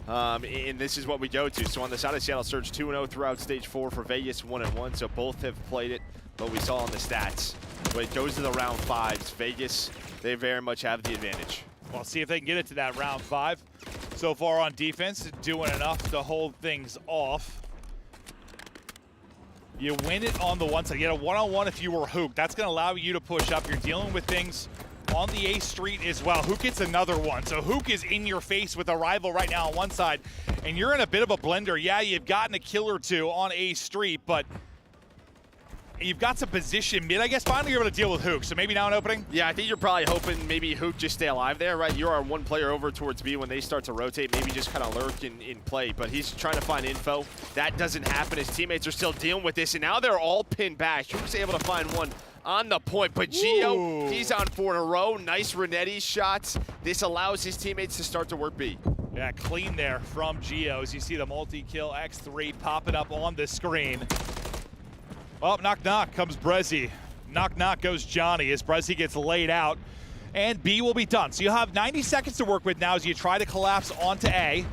And this is what we go to. So on the side of Seattle Surge, 2-0 throughout stage 4 for Vegas, 1-1. So both have played it, but we saw on the stats. When it goes to the round 5s, Vegas, they very much have the advantage.
Well, see if they can get it to that round 5. So far on defense, doing enough to hold things off. You win it on the one side. You get a one-on-one if you were Hook. That's going to allow you to push up. You're dealing with things on the A Street as well. Hook gets another one. So Hook is in your face with a rival right now on one side, and you're in a bit of a blender. Yeah, you've gotten a kill or two on A Street, but you've got some position mid. I guess finally you're able to deal with Hook. So maybe now an opening?
Yeah, I think you're probably hoping maybe Hook just stay alive there, right? You are one player over towards B. When they start to rotate, maybe just kind of lurk in play. But he's trying to find info. That doesn't happen. His teammates are still dealing with this, and now they're all pinned back. Hook's able to find one on the point, but Gio, he's on 4 in a row. Nice Renetti shots. This allows his teammates to start to work B.
Yeah, clean there from Gio as you see the multi-kill X3 popping up on the screen. Well, knock knock comes Brezzy. Knock knock goes Johnny as Brezzy gets laid out, and B will be done. So you'll have 90 seconds to work with now as you try to collapse onto A.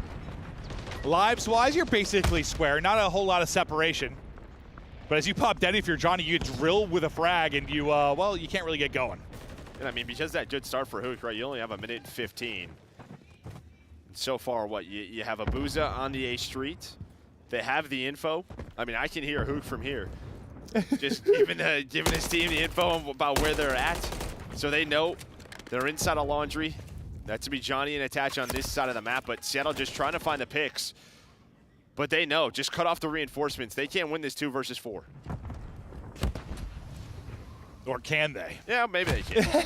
Lives-wise, you're basically square, not a whole lot of separation. But as you pop dead, if you're Johnny, you drill with a frag, and you, well, you can't really get going.
And I mean, because that good start for Hook, right, you only have 1 minute and 15. And so far, you have a Booza on the A Street. They have the info. I mean, I can hear Hook from here. Just giving his team the info about where they're at. So they know they're inside a laundry. That's to be Johnny and Attach on this side of the map, but Seattle just trying to find the picks. But they know, just cut off the reinforcements. They can't win this 2 versus 4.
Or can they?
Yeah, maybe they can.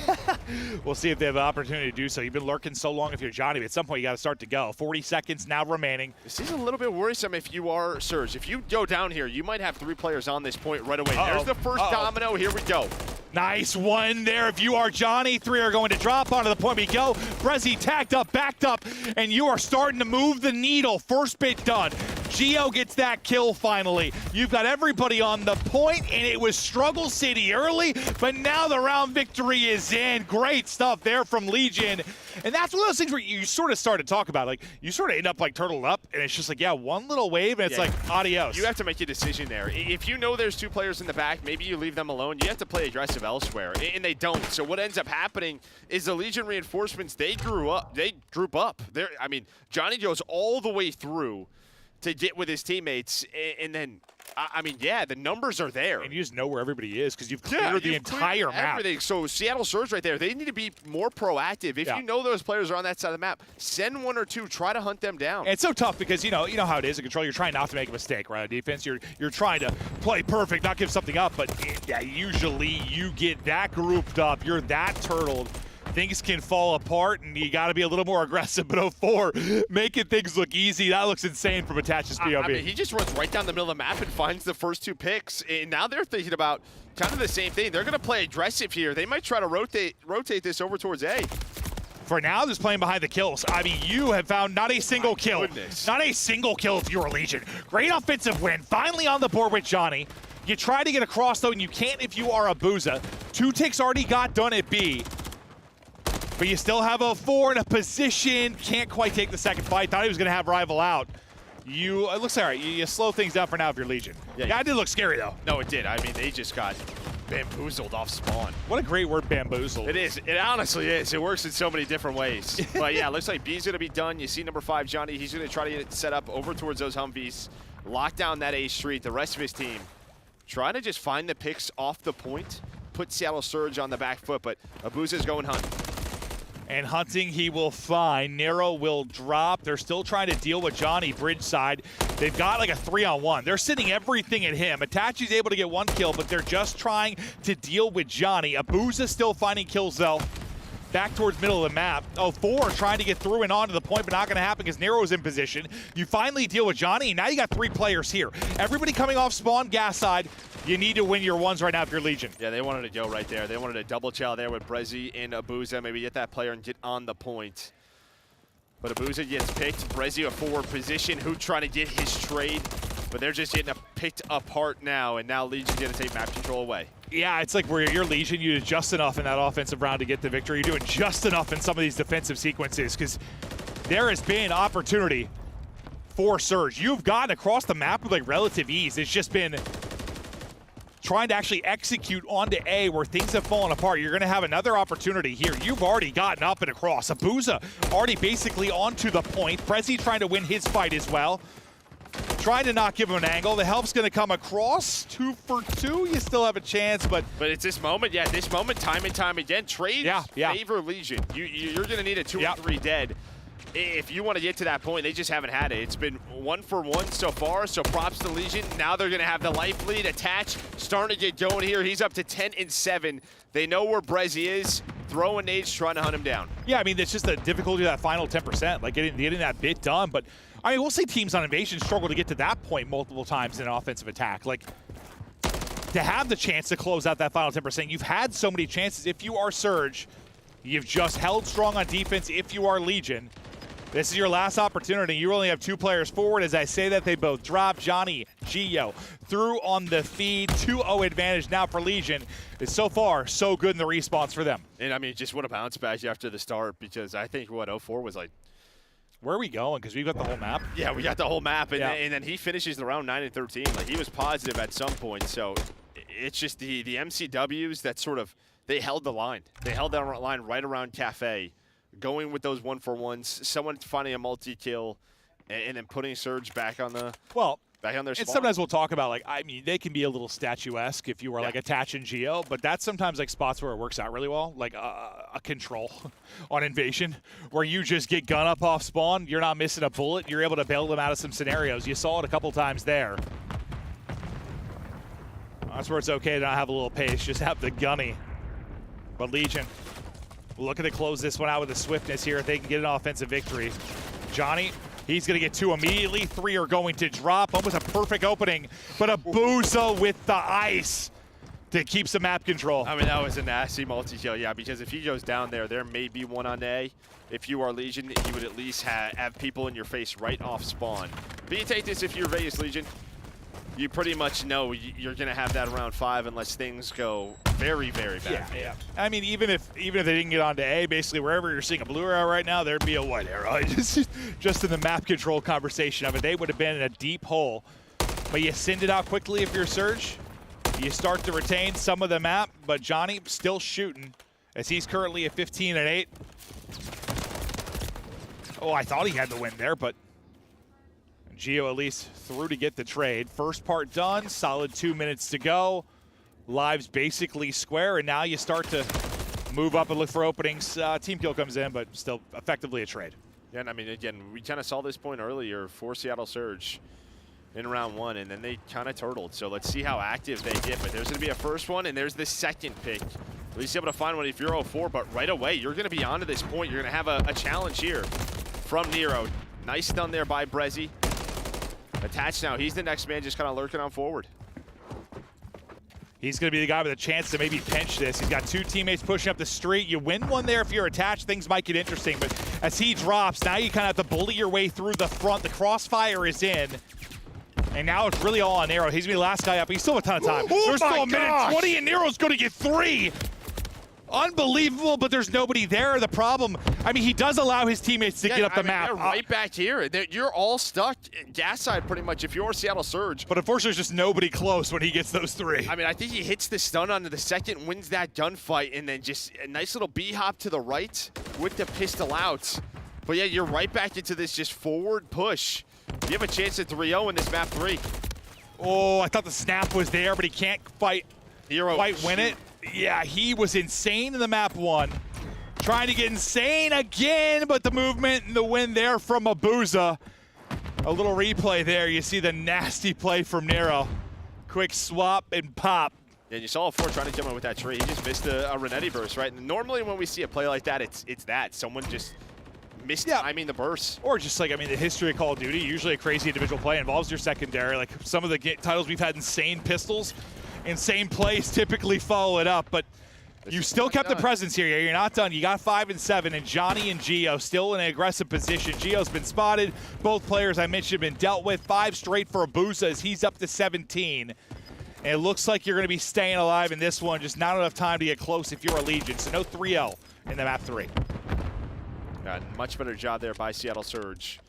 We'll see if they have an opportunity to do so. You've been lurking so long if you're Johnny, but at some point you got to start to go. 40 seconds now remaining.
This is a little bit worrisome if you are Surge. If you go down here, you might have 3 players on this point right away. There's the first domino. Here we go.
Nice one there. If you are Johnny, 3 are going to drop onto the point we go. Brezzy tacked up, backed up, and you are starting to move the needle. First bit done. Gio gets that kill finally. You've got everybody on the point, and it was Struggle City early, but now the round victory is in. Great stuff there from Legion. And that's one of those things where you sort of start to talk about. You sort of end up turtled up, and it's just yeah, one little wave, and it's adios.
You have to make a decision there. If you know there's 2 players in the back, maybe you leave them alone. You have to play aggressive elsewhere, and they don't. So what ends up happening is the Legion reinforcements, they group up. I mean, Johnny goes all the way through to get with his teammates, and then, I mean, yeah, the numbers are there.
And you just know where everybody is because you've cleared the entire map.
Everything. So Seattle Surge right there, they need to be more proactive. If you know those players are on that side of the map, send 1 or 2, try to hunt them down.
And it's so tough because you know how it is in control. You're trying not to make a mistake, right? On defense, you're trying to play perfect, not give something up, but usually you get that grouped up, you're that turtled. Things can fall apart, and you got to be a little more aggressive. But 04, making things look easy, that looks insane from Attach's POV.
I mean, he just runs right down the middle of the map and finds the first 2 picks. And now they're thinking about kind of the same thing. They're going to play aggressive here. They might try to rotate this over towards A.
For now, just playing behind the kills. I mean, you have found not a single kill.
Goodness. Not
a single kill if you're a Legion. Great offensive win. Finally on the board with Johnny. You try to get across, though, and you can't if you are a Booza. 2 ticks already got done at B. But you still have 04 in a position. Can't quite take the second fight. Thought he was going to have Rival out. It looks all right. You slow things down for now if you're Legion. Yeah, it did look scary, though.
No, it did. I mean, they just got bamboozled off spawn.
What a great word, bamboozled.
It is. It honestly is. It works in so many different ways. But yeah, looks like B's going to be done. You see number 5, Johnny. He's going to try to get it set up over towards those Humvees. Lock down that A Street. The rest of his team trying to just find the picks off the point. Put Seattle Surge on the back foot, but Abuza's going hunting.
And hunting he will find. Nero will drop. They're still trying to deal with Johnny bridge side. They've got like a 3-on-1. They're sending everything at him. Itachi's able to get 1 kill, but they're just trying to deal with Johnny. Abuza still finding kills though. Back towards middle of the map. 04 trying to get through and onto the point, but not going to happen because Nero's in position. You finally deal with Johnny, and now you got 3 players here. Everybody coming off spawn gas side. You need to win your ones right now if you're Legion.
Yeah, they wanted to go right there. They wanted a double chow there with Brezzy and Abuza. Maybe get that player and get on the point. But Abuza gets picked. Brezzy a forward position. Who trying to get his trade? But they're just getting picked apart now, and now Legion's going to take map control away.
Yeah, it's like where you're Legion, you did just enough in that offensive round to get the victory. You're doing just enough in some of these defensive sequences because there has been opportunity for Surge. You've gotten across the map with like relative ease. It's just been trying to actually execute onto A where things have fallen apart. You're going to have another opportunity here. You've already gotten up and across. Abuza already basically onto the point. Prezi trying to win his fight as well. Trying to not give him an angle. The help's going to come across. 2 for 2. You still have a chance, but
it's this moment. Yeah, this moment, time and time again. Trades favor Legion. You're going to need a 2 or 3 dead if you want to get to that point. They just haven't had it. It's been 1 for 1 so far, so props to Legion. Now they're going to have the life lead attached. Starting to get going here. He's up to 10 and 7. They know where Brezzy is. Throwing nades, trying to hunt him down.
Yeah, I mean, it's just the difficulty of that final 10%, like getting that bit done. But, I mean, we'll see teams on Invasion struggle to get to that point multiple times in an offensive attack. Like, to have the chance to close out that final 10%, you've had so many chances. If you are Surge, you've just held strong on defense. If you are Legion, this is your last opportunity. You only have 2 players forward. As I say that, they both drop. Johnny, Gio through on the feed. 2-0 advantage now for Legion. It's so far so good in the respawns for them.
And I mean, just what a bounce back after the start, because I think what 04 was like.
Where are we going? Because we've got the whole map.
Yeah, we got the whole map, and then he finishes the round 9 and 13. Like, he was positive at some point. So it's just the MCWs that sort of they held the line. They held that line right around Cafe. Going with those 1-for-1s, someone finding a multi-kill, and then putting Surge back on the back on their spawn.
And sometimes we'll talk about, like, I mean, they can be a little statuesque if you are like attaching Geo, but that's sometimes like spots where it works out really well, like a control on Invasion, where you just get gun up off spawn, you're not missing a bullet, you're able to bail them out of some scenarios. You saw it a couple times there. That's where it's okay to not have a little pace, just have the gunny. But Legion looking to close this one out with the swiftness here if they can get an offensive victory. Johnny, he's going to get 2 immediately. 3 are going to drop. Almost a perfect opening, but Abuza with the ice to keep some map control.
I mean, that was a nasty multi-kill, yeah, because if he goes down there may be 1 on A. If you are Legion, you would at least have people in your face right off spawn. But you take this if you're Vegas Legion. You pretty much know you're going to have that around 5 unless things go very, very bad.
Yeah. I mean, even if they didn't get onto A, basically wherever you're seeing a blue arrow right now, there'd be a white arrow. Just in the map control conversation of it, they would have been in a deep hole. But you send it out quickly if you're Surge. You start to retain some of the map, but Johnny still shooting as he's currently at 15 and 8. Oh, I thought he had the win there, but Gio at least through to get the trade. First part done, solid 2 minutes to go. Lives basically square, and now you start to move up and look for openings. Team kill comes in, but still effectively a trade.
Yeah, and I mean, again, we kind of saw this point earlier for Seattle Surge in round 1, and then they kind of turtled. So let's see how active they get. But there's going to be a first one, and there's the second pick. At least able to find one if you're 04, but right away, you're going to be onto this point. You're going to have a challenge here from Nero. Nice stun there by Brezzy. Attached now. He's the next man just kind of lurking on forward.
He's going to be the guy with a chance to maybe pinch this. He's got 2 teammates pushing up the street. You win one there if you're attached, things might get interesting. But as he drops, now you kind of have to bully your way through the front. The crossfire is in. And now it's really all on Nero. He's going to be the last guy up. He's still have a ton of time. There's still a minute 20, and Nero's going to get 3. unbelievable, but there's nobody there. The problem, I mean, he does allow his teammates to get up the map.
They're right back here. You're all stuck gas side pretty much if you're Seattle Surge.
But unfortunately, there's just nobody close when he gets those 3.
I mean, I think he hits the stun onto the second, wins that gunfight, and then just a nice little B-hop to the right with the pistol out. But yeah, you're right back into this just forward push. You have a chance at 3-0 in this map 3.
Oh, I thought the snap was there, but he can't quite win it. Yeah, he was insane in the map 1. Trying to get insane again, but the movement and the win there from Abuza. A little replay there. You see the nasty play from Nero. Quick swap and pop.
Yeah, you saw 4 trying to jump in with that tree. He just missed a Renetti burst, right? And normally when we see a play like that, it's that. Someone just missed timing the burst.
Or just like, I mean, the history of Call of Duty, usually a crazy individual play involves your secondary. Like some of the titles we've had, insane pistols, insane plays typically follow it up, but you still kept the presence here. You're not done. You got 5 and 7, and Johnny and Gio still in an aggressive position. Gio's been spotted. Both players I mentioned have been dealt with. 5 straight for Abuza as he's up to 17. And it looks like you're going to be staying alive in this one. Just not enough time to get close if you're a Legion. So no 3-0 in the map 3.
Much better job there by Seattle Surge.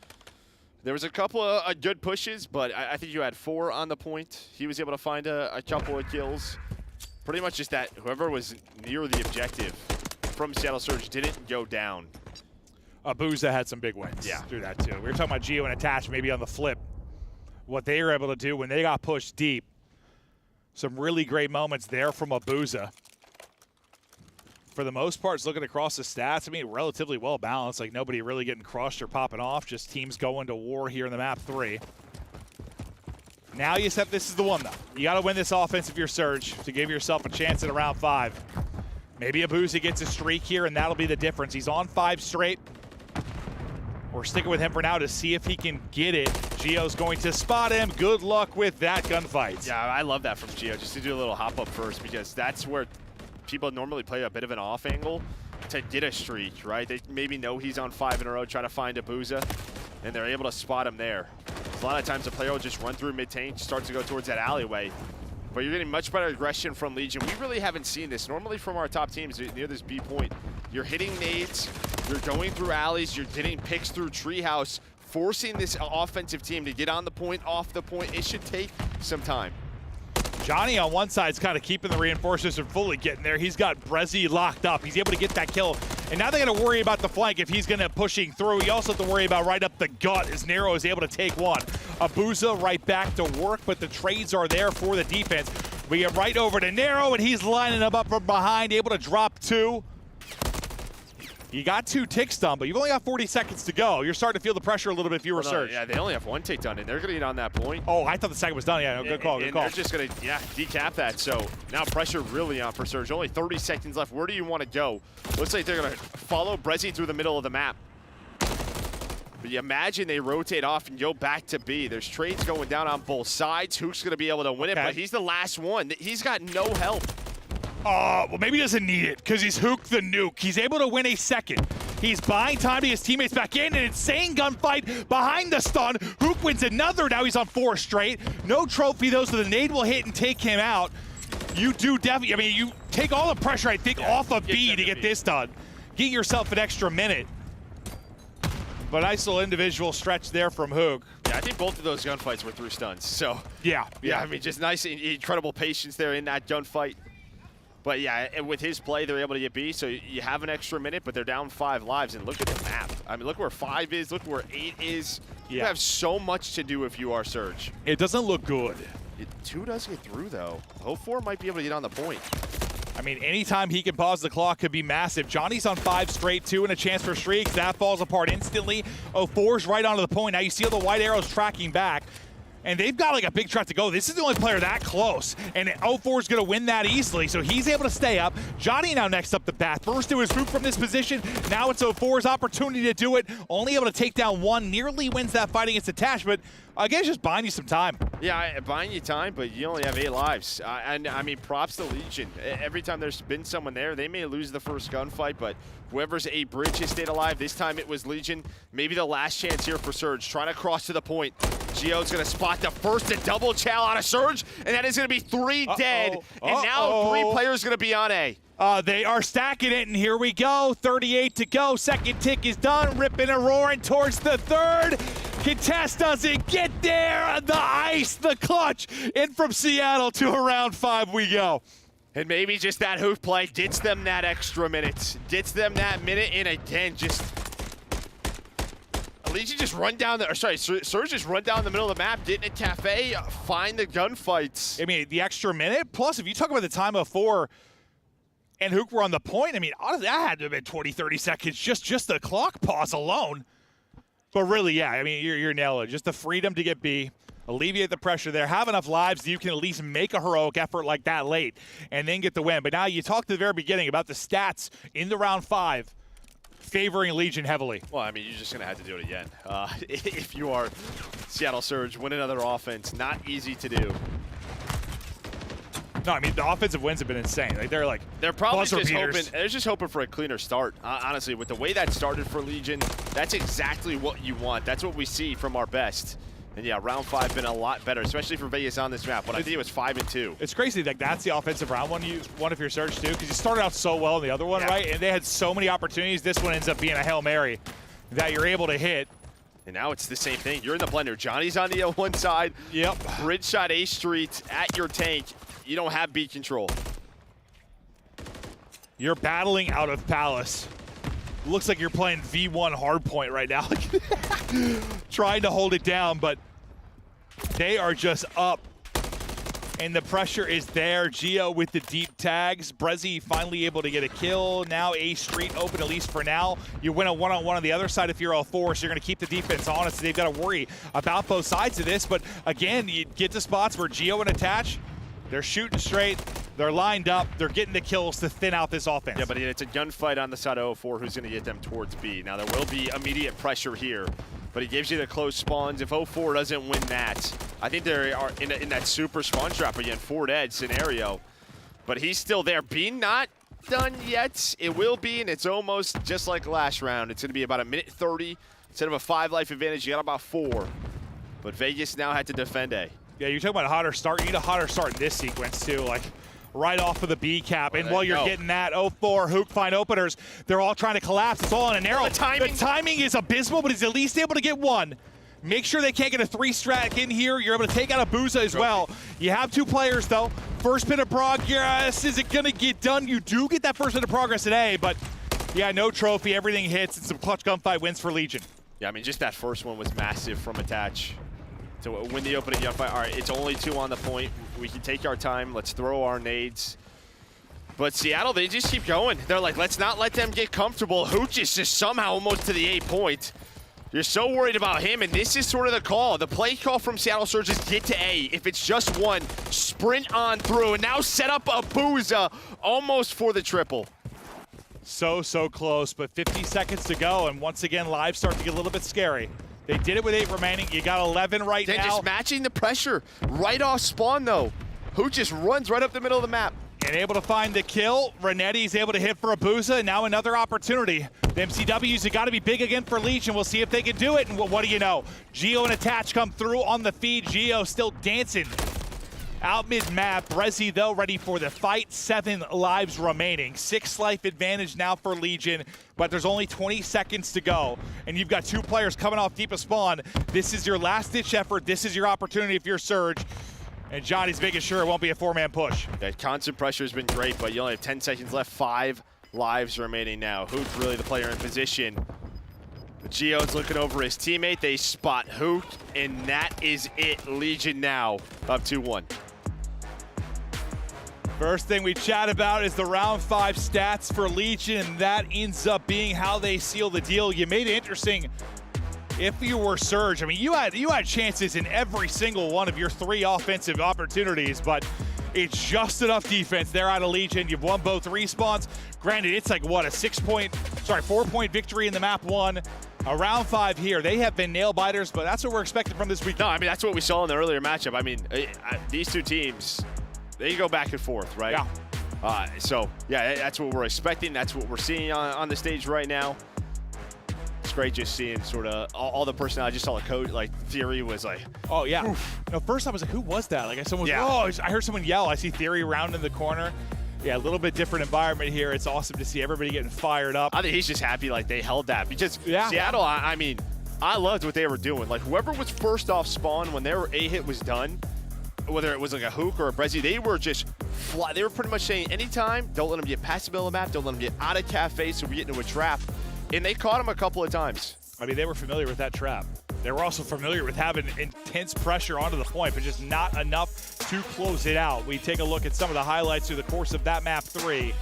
There was a couple of good pushes, but I think you had 4 on the point. He was able to find a couple of kills. Pretty much just that whoever was near the objective from Seattle Surge didn't go down.
Abuza had some big wins through that too. We were talking about Gio and Attach maybe on the flip. What they were able to do when they got pushed deep. Some really great moments there from Abuza. For the most part, it's looking across the stats, I mean, relatively well balanced. Like nobody really getting crushed or popping off. Just teams going to war here in the map 3. Now you said this is the one, though. You got to win this offense if you're Surge to give yourself a chance at around 5. Maybe Abuza gets a streak here, and that'll be the difference. He's on 5 straight. We're sticking with him for now to see if he can get it. Gio's going to spot him. Good luck with that gunfight.
Yeah, I love that from Gio, just to do a little hop up first, because that's where people normally play a bit of an off angle to get a streak, right? They maybe know he's on 5 in a row, trying to find Abuza, and they're able to spot him there. A lot of times the player will just run through mid-tank, start to go towards that alleyway. But you're getting much better aggression from Legion. We really haven't seen this. Normally from our top teams near this B point, you're hitting nades, you're going through alleys, you're getting picks through treehouse, forcing this offensive team to get on the point, off the point. It should take some time.
Johnny on one side is kind of keeping the reinforcements from fully getting there. He's got Brezzy locked up. He's able to get that kill. And now they got to worry about the flank if he's going to pushing through. You also have to worry about right up the gut as Nero is able to take one. Abuza right back to work, but the trades are there for the defense. We get right over to Nero, and he's lining them up from behind, able to drop 2. You got 2 ticks done, but you've only got 40 seconds to go. You're starting to feel the pressure a little bit if you were Surge.
Yeah, they only have 1 tick done, and they're going to get on that point.
Oh, I thought the second was done. Yeah, no, good call, good call.
They're just going to, decap that. So now pressure really on for Surge. Only 30 seconds left. Where do you want to go? Looks like they're going to follow Brezzy through the middle of the map. But you imagine they rotate off and go back to B. There's trades going down on both sides. Hook's going to be able to win it, but he's the last one. He's got no help.
Well, maybe he doesn't need it because he's Hook the Nuke. He's able to win a second. He's buying time to his teammates back in. An insane gunfight behind the stun. Hook wins another. Now he's on 4 straight. No trophy, though, so the nade will hit and take him out. You do definitely, I mean, you take all the pressure, I think, off of B to get this done. Get yourself an extra minute. But nice little individual stretch there from Hook.
Yeah, I think both of those gunfights were through stuns. So
yeah,
I mean, just nice, incredible patience there in that gunfight. But yeah, with his play, they're able to get B, so you have an extra minute, but they're down 5 lives. And look at the map. I mean, look where 5 is, look where 8 is. You have so much to do if you are Surge.
It doesn't look good.
2 does get through, though. 04 might be able to get on the point.
I mean, anytime he can pause the clock could be massive. Johnny's on 5 straight, 2 and a chance for streaks. That falls apart instantly. 04's right onto the point. Now you see all the white arrows tracking back. And they've got like a big track to go. This is the only player that close. And 04 is going to win that easily. So he's able to stay up. Johnny now next up the path. First it was Hoop from this position. Now it's 04's opportunity to do it. Only able to take down 1. Nearly wins that fight against Attach. But again, it's just buying you some time.
Yeah, buying you time, but you only have 8 lives. And I mean, props to Legion. Every time there's been someone there, they may lose the first gunfight, but whoever's A bridge has stayed alive. This time it was Legion. Maybe the last chance here for Surge. Trying to cross to the point. Gio's going to spot the first to double chow out of Surge, and that is going to be 3 dead. And now 3 players going to be on A.
They are stacking it, and here we go. 38 to go. Second tick is done. Ripping and roaring towards the third. Contest doesn't get there. The ice, the clutch. In from Seattle to a round 5 we go.
And maybe just that hoop play gets them that extra minute. Gets them that minute, and again, just... Legion just run down the... Or sorry, Surge just run down the middle of the map, get in a cafe, find the gunfights.
I mean, the extra minute, plus if you talk about the time of 4 and Hook were on the point, I mean, honestly, that had to have been 20, 30 seconds, just the clock pause alone. But really, yeah, I mean, you're nailing it. Just the freedom to get B, alleviate the pressure there, have enough lives that you can at least make a heroic effort like that late and then get the win. But now you talked at the very beginning about the stats in the round 5 favoring Legion heavily.
Well, I mean, you're just going to have to do it again. If you are Seattle Surge, win another offense, not easy to do.
No, I mean, the offensive wins have been insane. Like, they're
probably just hoping, they're just hoping for a cleaner start. Honestly, with the way that started for Legion, that's exactly what you want. That's what we see from our best. And yeah, round 5 been a lot better, especially for Vegas on this map. But I think it was 5-2.
It's crazy, like that's the offensive round one if you're Surge too, because you started out so well in the other one, right? And they had so many opportunities. This one ends up being a Hail Mary that you're able to hit.
And now it's the same thing. You're in the blender. Johnny's on the one side.
Yep.
Bridge shot A Street at your tank. You don't have B control.
You're battling out of Palace. Looks like you're playing V1 hardpoint right now. Trying to hold it down, but they are just up. And the pressure is there. Geo with the deep tags. Brezzy finally able to get a kill. Now A Street open, at least for now. You win a one-on-one on the other side if you're all 4, so you're going to keep the defense honest. They've got to worry about both sides of this. But again, you get to spots where Geo and Attach, they're shooting straight. They're lined up. They're getting the kills to thin out this offense.
Yeah, but it's a gunfight on the side of 04 who's going to get them towards B. Now, there will be immediate pressure here, but he gives you the close spawns. If 04 doesn't win that, I think they are in that super spawn trap again, forward edge scenario. But he's still there. B not done yet. It will be, and it's almost just like last round. It's going to be about a minute 30. Instead of a 5 life advantage, you got about 4. But Vegas now had to defend A.
Yeah, you're talking about a hotter start. You need a hotter start in this sequence, too. Like, right off of the B cap. And while you're getting that, 04, Hook find openers. They're all trying to collapse. It's all in a narrow. The timing is abysmal, but he's at least able to get one. Make sure they can't get a 3-strat in here. You're able to take out a Booza as well. You have 2 players, though. First bit of progress. Is it going to get done? You do get that first bit of progress today, but yeah, no trophy. Everything hits, and some clutch gunfight wins for Legion.
Yeah, I mean, just that first one was massive from Attach. To win the opening gunfight. All right, it's only 2 on the point. We can take our time. Let's throw our nades. But Seattle, they just keep going. They're like, let's not let them get comfortable. Hooch is just somehow almost to the 8 point. You're so worried about him, and this is sort of the call. The play call from Seattle Surge is get to A. If it's just one, sprint on through, and now set up a Booza almost for the triple.
So close, but 50 seconds to go, and once again, live start to get a little bit scary. They did it with 8 remaining. You got 11 right now.
Just matching the pressure right off spawn, though. Who just runs right up the middle of the map.
And able to find the kill. Renetti's able to hit for a Booza, and now another opportunity. The MCWs have got to be big again for Legion. We'll see if they can do it, and what do you know? Geo and Attach come through on the feed. Geo still dancing out mid-map. Brezzy, though, ready for the fight. 7 lives remaining. 6 life advantage now for Legion, but there's only 20 seconds to go, and you've got 2 players coming off deepest spawn. This is your last-ditch effort. This is your opportunity if you're Surge, and Johnny's making sure it won't be a 4-man push.
That constant pressure has been great, but you only have 10 seconds left. 5 lives remaining now. Hook really the player in position. Geo's looking over his teammate. They spot Hook, and that is it. Legion now up 2-1.
First thing we chat about is the round 5 stats for Legion, and that ends up being how they seal the deal. You made it interesting if you were Surge. I mean, you had chances in every single one of your 3 offensive opportunities, but it's just enough defense there out of Legion. You've won both respawns. Granted, it's like, what, a 4-point victory in the map 1. A round 5 here. They have been nail-biters, but that's what we're expecting from this week.
No, I mean, that's what we saw in the earlier matchup. I mean, these 2 teams, they go back and forth, right?
Yeah.
So, yeah, that's what we're expecting. That's what we're seeing on the stage right now. It's great just seeing sort of all the personnel. I just saw a coach, like, Theory was like,
oh, yeah. No, first I was like, who was that? Like, someone was, oh, I heard someone yell. I see Theory round in the corner. Yeah, a little bit different environment here. It's awesome to see everybody getting fired up.
I think he's just happy like they held that because
yeah.
Seattle, I mean, I loved what they were doing. Like whoever was first off spawn when their A-hit was done, whether it was like a Hook or a Brezzy, they were just fly. They were pretty much saying anytime, don't let them get past the middle of the map, don't let them get out of cafe so we get into a trap. And they caught him a couple of times.
I mean, they were familiar with that trap. They were also familiar with having intense pressure onto the point, but just not enough to close it out. We take a look at some of the highlights through the course of that map 3.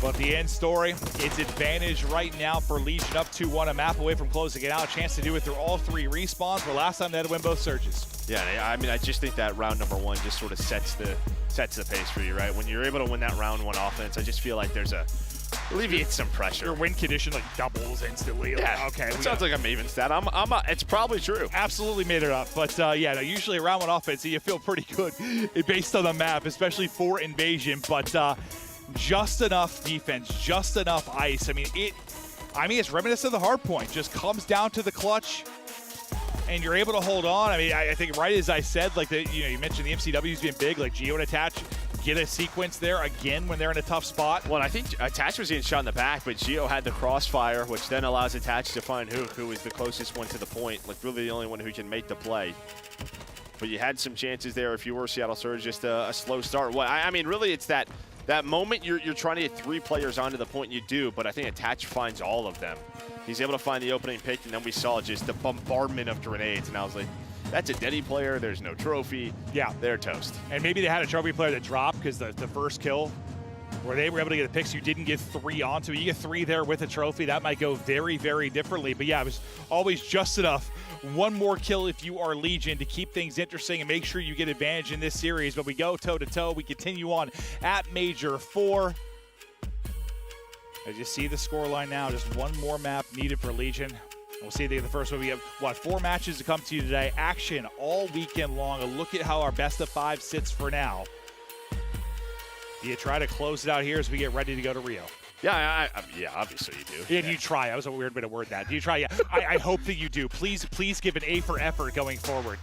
But the end story, it's advantage right now for Legion up 2-1, a map away from closing it out. A chance to do it through all 3 respawns, where last time they had to win both searches.
Yeah, I mean, I just think that round number 1 just sort of sets the pace for you, right? When you're able to win that round 1 offense, I just feel like there's alleviates some pressure.
Your win condition like doubles instantly.
Yeah,
okay.
It sounds like a Maven stat. It's probably true.
Absolutely made it up. But yeah, no, usually around 1 offense, you feel pretty good based on the map, especially for Invasion. But just enough defense, just enough ice. I mean, it's reminiscent of the hard point. Just comes down to the clutch, and you're able to hold on. I mean, I think right as I said, like you mentioned the MCWs being big, like Geo and Attach get a sequence there again when they're in a tough spot.
Well, I think Attach was getting shot in the back, but Geo had the crossfire, which then allows Attach to find Hook, who is the closest one to the point, like really the only one who can make the play. But you had some chances there if you were Seattle Surge, just a slow start. Well, I mean, really, it's that moment you're trying to get 3 players onto the point, you do, but I think Attach finds all of them. He's able to find the opening pick, and then we saw just the bombardment of grenades, and I was like, that's a Denny player, there's no trophy.
Yeah.
They're toast.
And maybe they had a trophy player that dropped because the first kill, where they were able to get a pick, so you didn't get 3 onto it. You get 3 there with a trophy, that might go very, very differently. But yeah, it was always just enough. 1 more kill if you are Legion to keep things interesting and make sure you get advantage in this series. But we go toe-to-toe. We continue on at Major 4. As you see the scoreline now, just 1 more map needed for Legion. We'll see at the end of the first one. We have, 4 matches to come to you today. Action all weekend long. A look at how our best of 5 sits for now. Do you try to close it out here as we get ready to go to Rio?
Yeah, yeah, obviously you do.
Yeah, do you try? That was a weird way to word that. Do you try? Yeah, I hope that you do. Please give an A for effort going forward.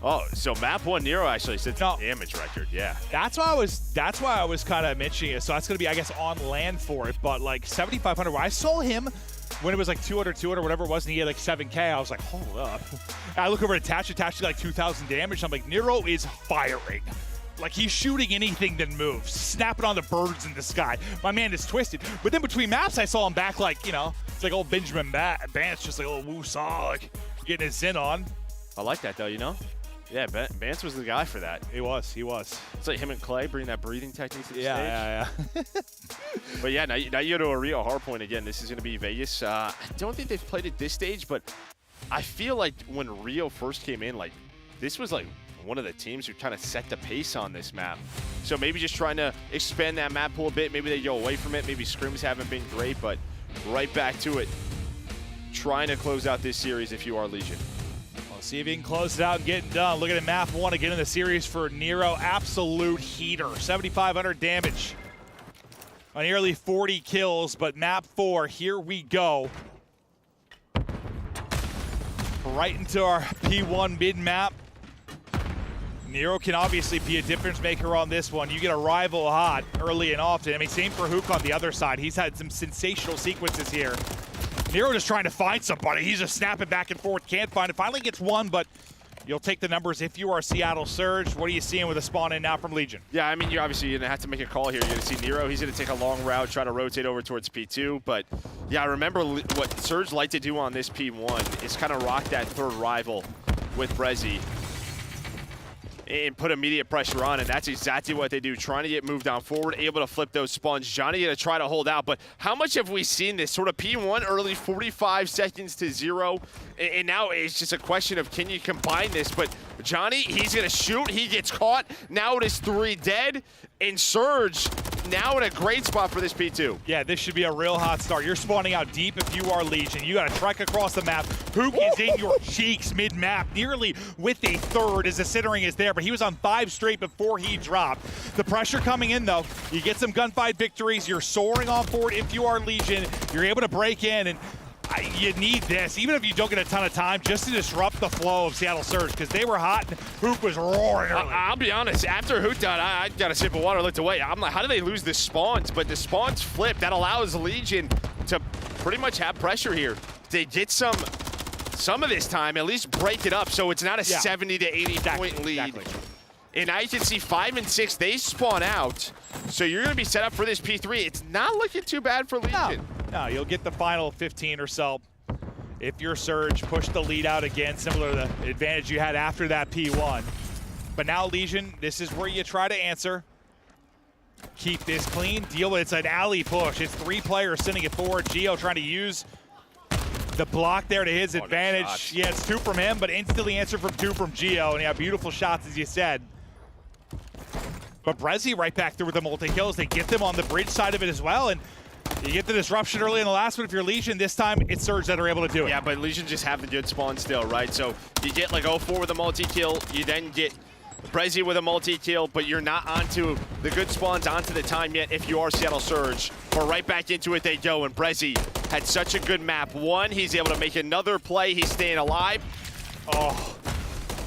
Oh, so map 1 Nero actually sets a damage record. Yeah.
That's why I was kind of mentioning it. So that's going to be, I guess, on land for it. But like 7,500, I saw him when it was like 200, whatever it was, and he had like 7K. I was like, hold up. I look over at Attach to like 2,000 damage. I'm like, Nero is firing. Like, he's shooting anything that moves, snapping on the birds in the sky. My man is twisted. But then between maps, I saw him back like, it's like old Benjamin Bance, just like a little woo-saw, like getting his in on.
I like that, though, Yeah, Vance was the guy for that.
He was.
It's like him and Clay bring that breathing technique to the stage.
Yeah.
But yeah, now you go to a Rio hardpoint again. This is going to be Vegas. I don't think they've played at this stage, but I feel like when Rio first came in, like this was like one of the teams who kind of set the pace on this map. So maybe just trying to expand that map pool a bit. Maybe they go away from it. Maybe scrims haven't been great, but right back to it. Trying to close out this series if you are Legion.
We'll see if he can close it out and get it done. Look at it, map 1 again in the series for Nero. Absolute heater. 7,500 damage on nearly 40 kills, but map 4, here we go. Right into our P1 mid-map. Nero can obviously be a difference maker on this one. You get a rival hot early and often. I mean, same for Hook on the other side. He's had some sensational sequences here. Nero just trying to find somebody. He's just snapping back and forth. Can't find it. Finally gets one, but you'll take the numbers if you are Seattle Surge. What are you seeing with a spawn in now from Legion?
Yeah, I mean, you're obviously going to have to make a call here. You're going to see Nero. He's going to take a long route, try to rotate over towards P2. But, yeah, I remember what Surge like to do on this P1 is kind of rock that third rival with Brezzy and put immediate pressure on, and that's exactly what they do, trying to get moved down forward, able to flip those spawns. Johnny going to try to hold out, but how much have we seen this sort of P1 early, 45 seconds to 0, and now it's just a question of can you combine this, but Johnny, he's going to shoot, he gets caught, now it is 3 dead, and Surge now in a great spot for this P2.
Yeah, this should be a real hot start. You're spawning out deep if you are Legion. You got to trek across the map. Hook is in your cheeks mid-map, nearly with a third as the Cittering is there, but he was on 5 straight before he dropped. The pressure coming in, though. You get some gunfight victories. You're soaring on forward if you are Legion. You're able to break in, and you need this, even if you don't get a ton of time, just to disrupt the flow of Seattle Surge, because they were hot and Hook was roaring early.
I'll be honest, after Hook died, I got a sip of water, looked away. I'm like, how do they lose the spawns? But the spawns flip. That allows Legion to pretty much have pressure here. They get some of this time, at least break it up so it's not a 70 to 80 point lead. Exactly. And now you can see 5 and 6, they spawn out. So you're going to be set up for this P3. It's not looking too bad for Legion.
No, you'll get the final 15 or so. If your Surge push the lead out again, similar to the advantage you had after that P1. But now Legion, this is where you try to answer. Keep this clean, deal with it. It's an alley push. It's 3 players sending it forward. Gio trying to use the block there to his advantage. Yeah, it's 2 from him, but instantly answer from 2 from Gio. And yeah, beautiful shots, as you said. But Brezzy right back through with the multi-kills. They get them on the bridge side of it as well. And you get the disruption early in the last one. If you're Legion, this time it's Surge that are able to do it.
Yeah, but Legion just have the good spawn still, right? So you get like 0-4 with a multi-kill. You then get Brezzy with a multi-kill, but you're not onto the good spawns onto the time yet if you are Seattle Surge. But right back into it they go, and Brezzy had such a good map. One, he's able to make another play. He's staying alive. Oh.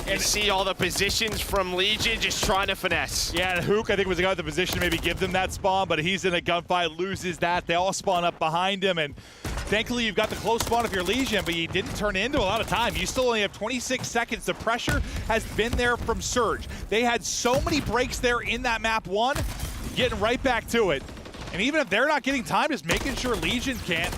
And see all the positions from Legion just trying to finesse.
Yeah, and Hook, I think, was the guy in the position to maybe give them that spawn, but he's in a gunfight, loses that. They all spawn up behind him, and thankfully you've got the close spawn of your Legion, but you didn't turn into a lot of time. You still only have 26 seconds. The pressure has been there from Surge. They had so many breaks there in that map 1, getting right back to it. And even if they're not getting time, just making sure Legion can't.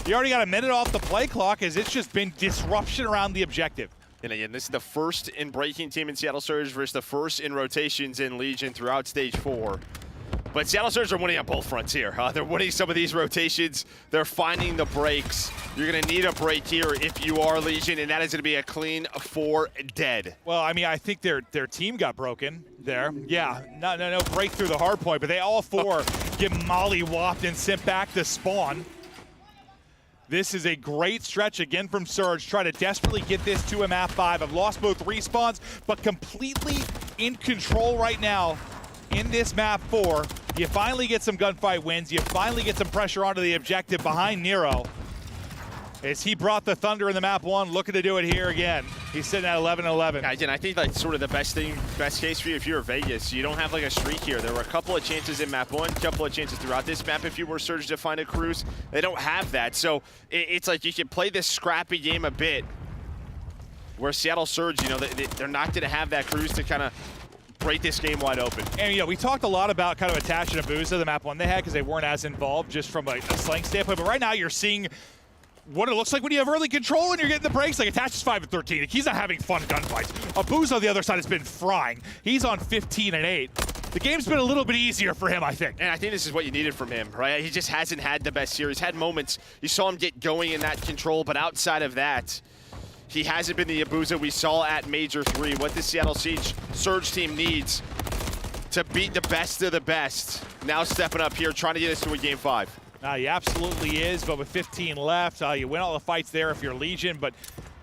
You already got a minute off the play clock, as it's just been disruption around the objective.
And again, this is the first in breaking team in Seattle Surge versus the first in rotations in Legion throughout stage 4. But Seattle Surge are winning on both fronts here. They're winning some of these rotations. They're finding the breaks. You're going to need a break here if you are Legion, and that is going to be a clean 4 dead.
Well, I mean, I think their team got broken there. Yeah, no break through the hard point, but they all 4 get molly-whopped and sent back to spawn. This is a great stretch again from Surge. Try to desperately get this to a map 5. I've lost both respawns, but completely in control right now in this map 4. You finally get some gunfight wins. You finally get some pressure onto the objective behind Nero. As he brought the Thunder in the map 1, looking to do it here again. He's sitting at 11-11.
Yeah, again, I think like sort of the best case for you if you're Vegas, you don't have like a streak here. There were a couple of chances in map 1, a couple of chances throughout this map if you were Surge to find a cruise. They don't have that, so it's like you can play this scrappy game a bit. Where Seattle Surge, you know, they're not going to have that cruise to kind of break this game wide open.
And you know, we talked a lot about kind of attaching Abuza, the map 1 they had, because they weren't as involved just from a slang standpoint. But right now you're seeing what it looks like when you have early control and you're getting the breaks. Like Attach is 5 and 13. Like, he's not having fun gunfights. Abuza on the other side has been frying. He's on 15 and 8. The game's been a little bit easier for him, I think.
And I think this is what you needed from him, right? He just hasn't had the best series. Had moments. You saw him get going in that control, but outside of that, he hasn't been the Abuza we saw at Major 3. What the Seattle Surge team needs to beat the best of the best. Now stepping up here, trying to get us to a game 5.
He absolutely is, but with 15 left, you win all the fights there if you're Legion, but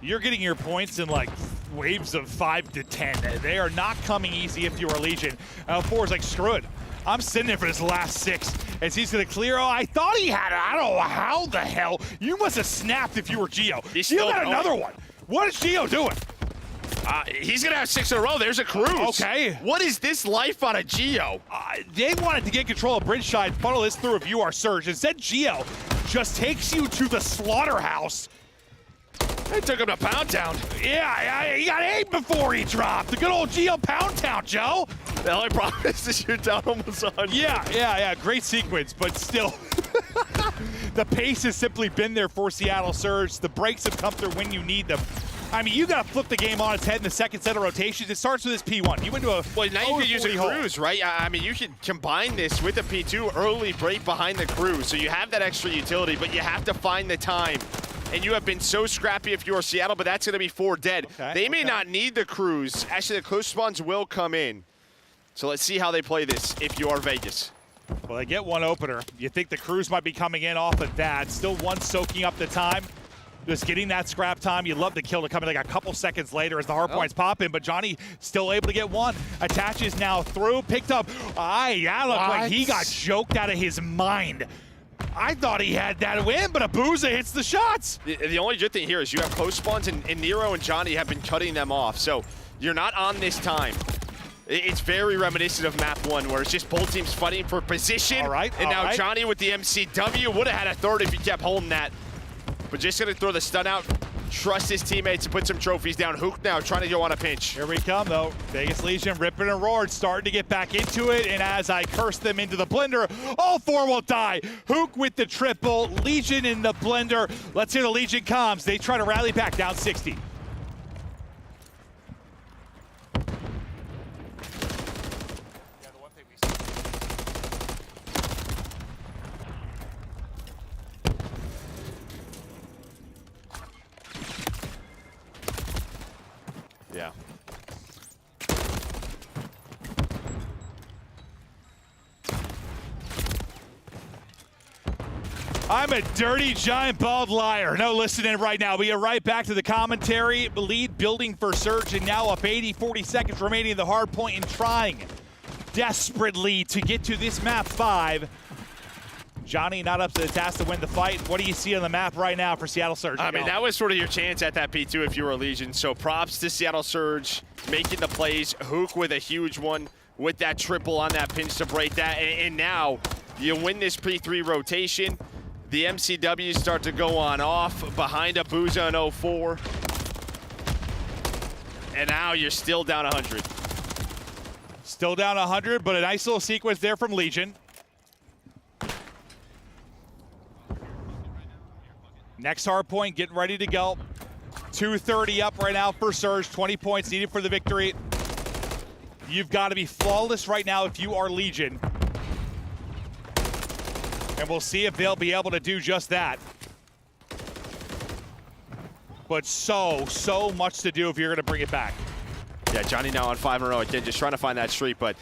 you're getting your points in like waves of 5 to 10. They are not coming easy if you are Legion. 4 is like, screw it. I'm sitting there for this last 6 as he's going to clear. Oh, I thought he had it. I don't know how the hell. You must have snapped if you were Gio. Gio got another one. What is Gio doing?
He's going to have 6 in a row. There's a cruise.
Okay.
What is this life on a Gio?
They wanted to get control of bridge side, funnel this through if you are Surge. Instead, Gio just takes you to the slaughterhouse.
They took him to Pound Town.
Yeah, he got 8 before he dropped. The good old Gio Pound Town, Joe.
The only problem is to shoot down almost 100.
Yeah. Great sequence, but still. The pace has simply been there for Seattle Surge. The breaks have come through when you need them. I mean, you got to flip the game on its head in the second set of rotations. It starts with this P1. You went to a
well, now you can use a cruise, right? I mean, you can combine this with a P2 early break behind the cruise, so you have that extra utility, but you have to find the time. And you have been so scrappy if you're Seattle, but that's going to be 4 dead. They may not need the cruise. Actually, the close spawns will come in. So let's see how they play this if you are Vegas.
Well, they get one opener. You think the cruise might be coming in off of that. Still one soaking up the time. Just getting that scrap time. You'd love the kill to come in like a couple seconds later as the hard points pop in, but Johnny still able to get one. Attaches now through, picked up. Looked like he got joked out of his mind. I thought he had that win, but Abuza hits the shots.
The only good thing here is you have close spawns, and Nero and Johnny have been cutting them off. So you're not on this time. It's very reminiscent of map 1, where it's just both teams fighting for position.
All right,
and now
right.
Johnny with the MCW would have had a third if he kept holding that. But just going to throw the stun out, trust his teammates to put some trophies down. Hook now trying to go on a pinch.
Here we come, though. Vegas Legion ripping and roaring, starting to get back into it. And as I curse them into the blender, all 4 will die. Hook with the triple, Legion in the blender. Let's hear the Legion comms. They try to rally back, down 60.
Yeah.
I'm a dirty, giant, bald liar. No, listening right now. We get right back to the commentary. Lead building for Surge, and now up 80, 40 seconds remaining in the hard point and trying desperately to get to this map 5. Johnny not up to the task to win the fight. What do you see on the map right now for Seattle Surge?
I mean, that was sort of your chance at that P2 if you were a Legion. So props to Seattle Surge making the plays. Hook with a huge one with that triple on that pinch to break that. And now you win this P3 rotation. The MCWs start to go on off behind Abuza in 04. And now you're still down 100.
Still down 100, but a nice little sequence there from Legion. Next hard point, getting ready to go. 2:30 up right now for Surge, 20 points needed for the victory. You've got to be flawless right now if you are Legion. And we'll see if they'll be able to do just that. But so much to do if you're going to bring it back.
Yeah, Johnny now on 5 in a row again, just trying to find that streak, but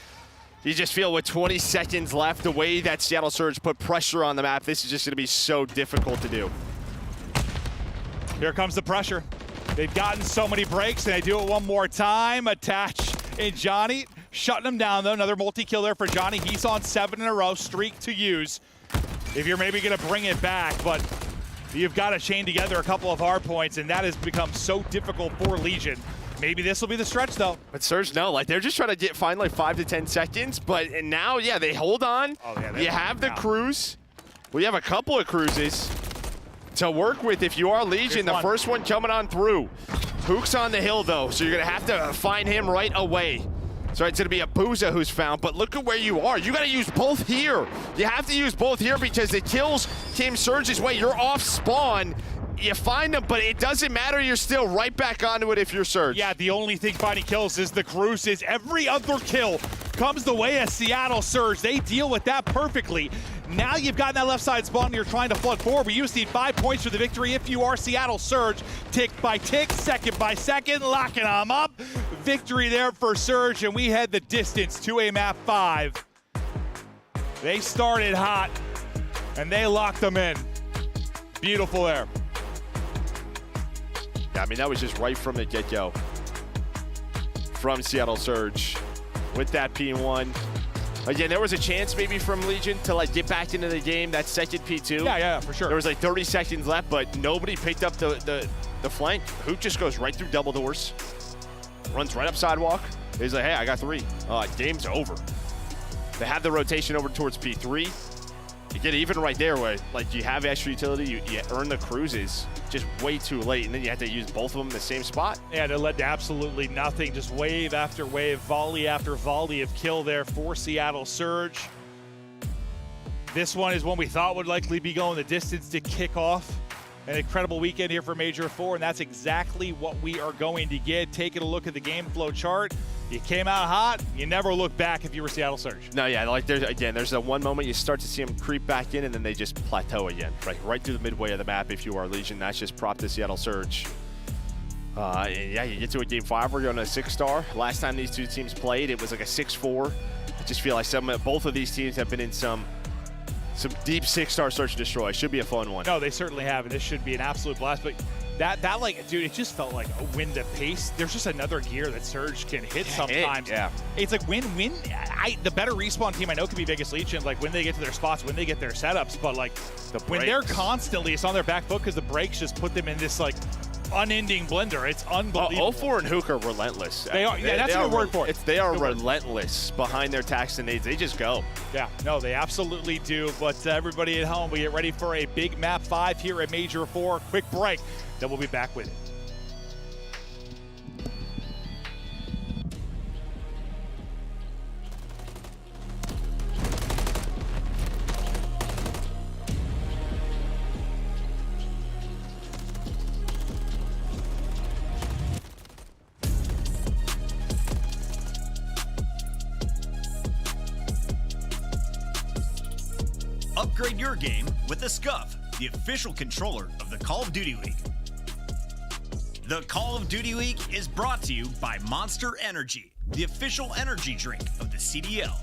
you just feel with 20 seconds left, the way that Seattle Surge put pressure on the map, this is just going to be so difficult to do.
Here comes the pressure. They've gotten so many breaks, and they do it one more time. Attach and Johnny shutting them down, though. Another multi-kill there for Johnny. He's on 7 in a row, streak to use if you're maybe going to bring it back, but you've got to chain together a couple of hard points, and that has become so difficult for Legion. Maybe this will be the stretch, though.
But Surge, no, like they're just trying to find like 5 to 10 seconds, but and now, yeah, they hold on.
Oh, yeah,
you have the cruise. We have a couple of cruises to work with if you are Legion. The first one coming on through. Hook's on the hill, though, so you're going to have to find him right away. So it's going to be Abuza who's found, but look at where you are. You got to use both here. You have to use both here because it kills Team Surge's way. You're off spawn. You find them, but it doesn't matter. You're still right back onto it if you're Surge.
Yeah, the only thing finding kills is the cruises. Every other kill comes the way of Seattle Surge. They deal with that perfectly. Now you've got that left side spawn and you're trying to flood forward, but you just need 5 points for the victory if you are Seattle Surge. Tick by tick, second by second, locking them up. Victory there for Surge, and we head the distance to a map 5. They started hot, and they locked them in. Beautiful there.
Yeah, I mean, that was just right from the get-go from Seattle Surge with that P1. Again, there was a chance maybe from Legion to like get back into the game, that second P2.
Yeah, for sure.
There was like 30 seconds left, but nobody picked up the flank. Hook just goes right through double doors, runs right up sidewalk. He's like, hey, I got 3. Game's over. They have the rotation over towards P3. You get even right there where like you have extra utility, you earn the cruises just way too late, and then you have to use both of them in the same spot.
Yeah, it led to absolutely nothing. Just wave after wave, volley after volley of kill there for Seattle Surge. This one is one we thought would likely be going the distance to kick off an incredible weekend here for Major 4, and that's exactly what we are going to get. Taking a look at the game flow chart. You came out hot, you never look back if you were Seattle Surge.
No, yeah, like there's that one moment you start to see them creep back in and then they just plateau again, right through the midway of the map if you are Legion. That's just prop to Seattle Surge. And yeah, you get to a game 5, we're going to a 6-star. Last time these two teams played, it was like a 6-4. I just feel like both of these teams have been in some deep 6-star search and destroy. Should be a fun one.
No, they certainly have, and this should be an absolute blast. But that like, dude, it just felt like a wind of pace. There's just another gear that Surge can hit sometimes.
Yeah.
It's like win. the better respawn team I know could be Vegas Legion, like when they get to their spots, when they get their setups, but like when they're constantly, it's on their back foot because the breaks just put them in this like unending blender. It's unbelievable.
04 and Hook are relentless.
They are, yeah, that's a good word for it.
They are relentless behind their tax and nades. They just go.
Yeah, no, they absolutely do. But everybody at home, we get ready for a big map 5 here at Major 4. Quick break, then we'll be back with it.
Upgrade your game with the Scuff, the official controller of the Call of Duty League. The Call of Duty League is brought to you by Monster Energy, the official energy drink of the CDL.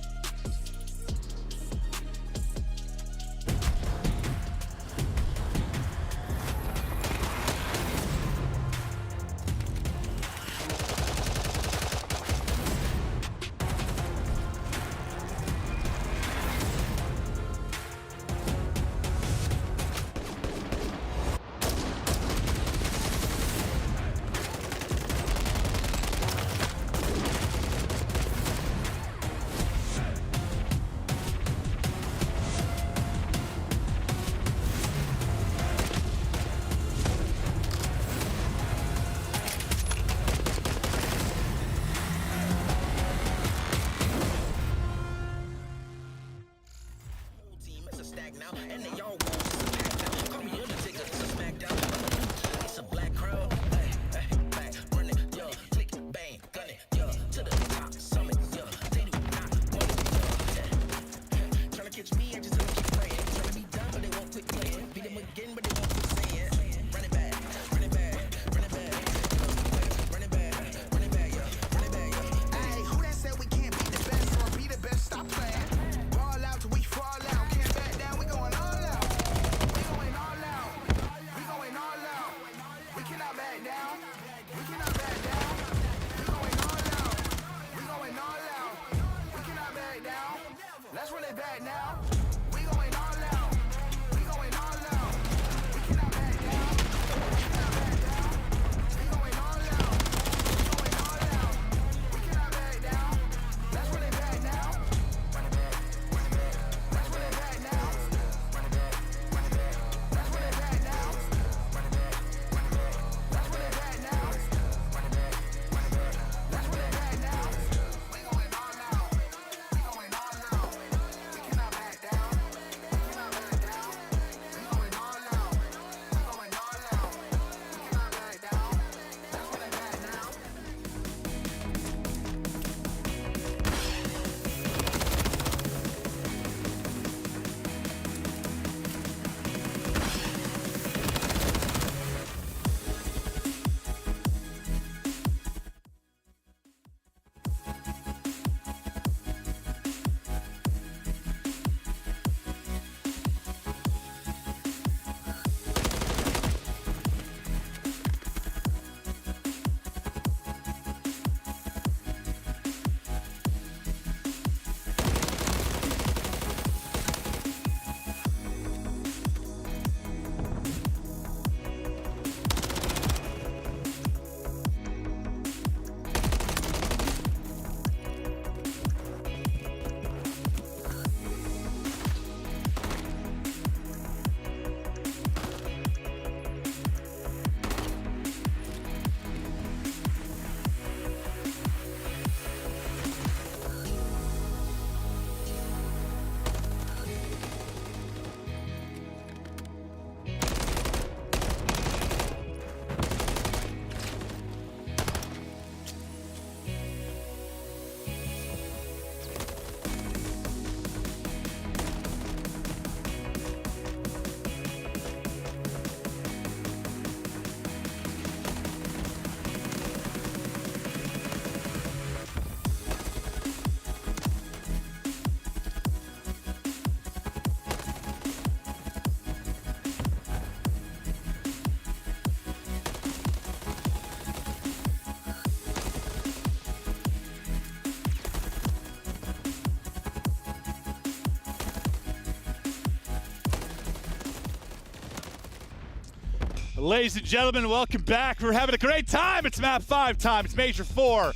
Ladies and gentlemen, welcome back. We're having a great time. It's map 5 time. It's Major 4.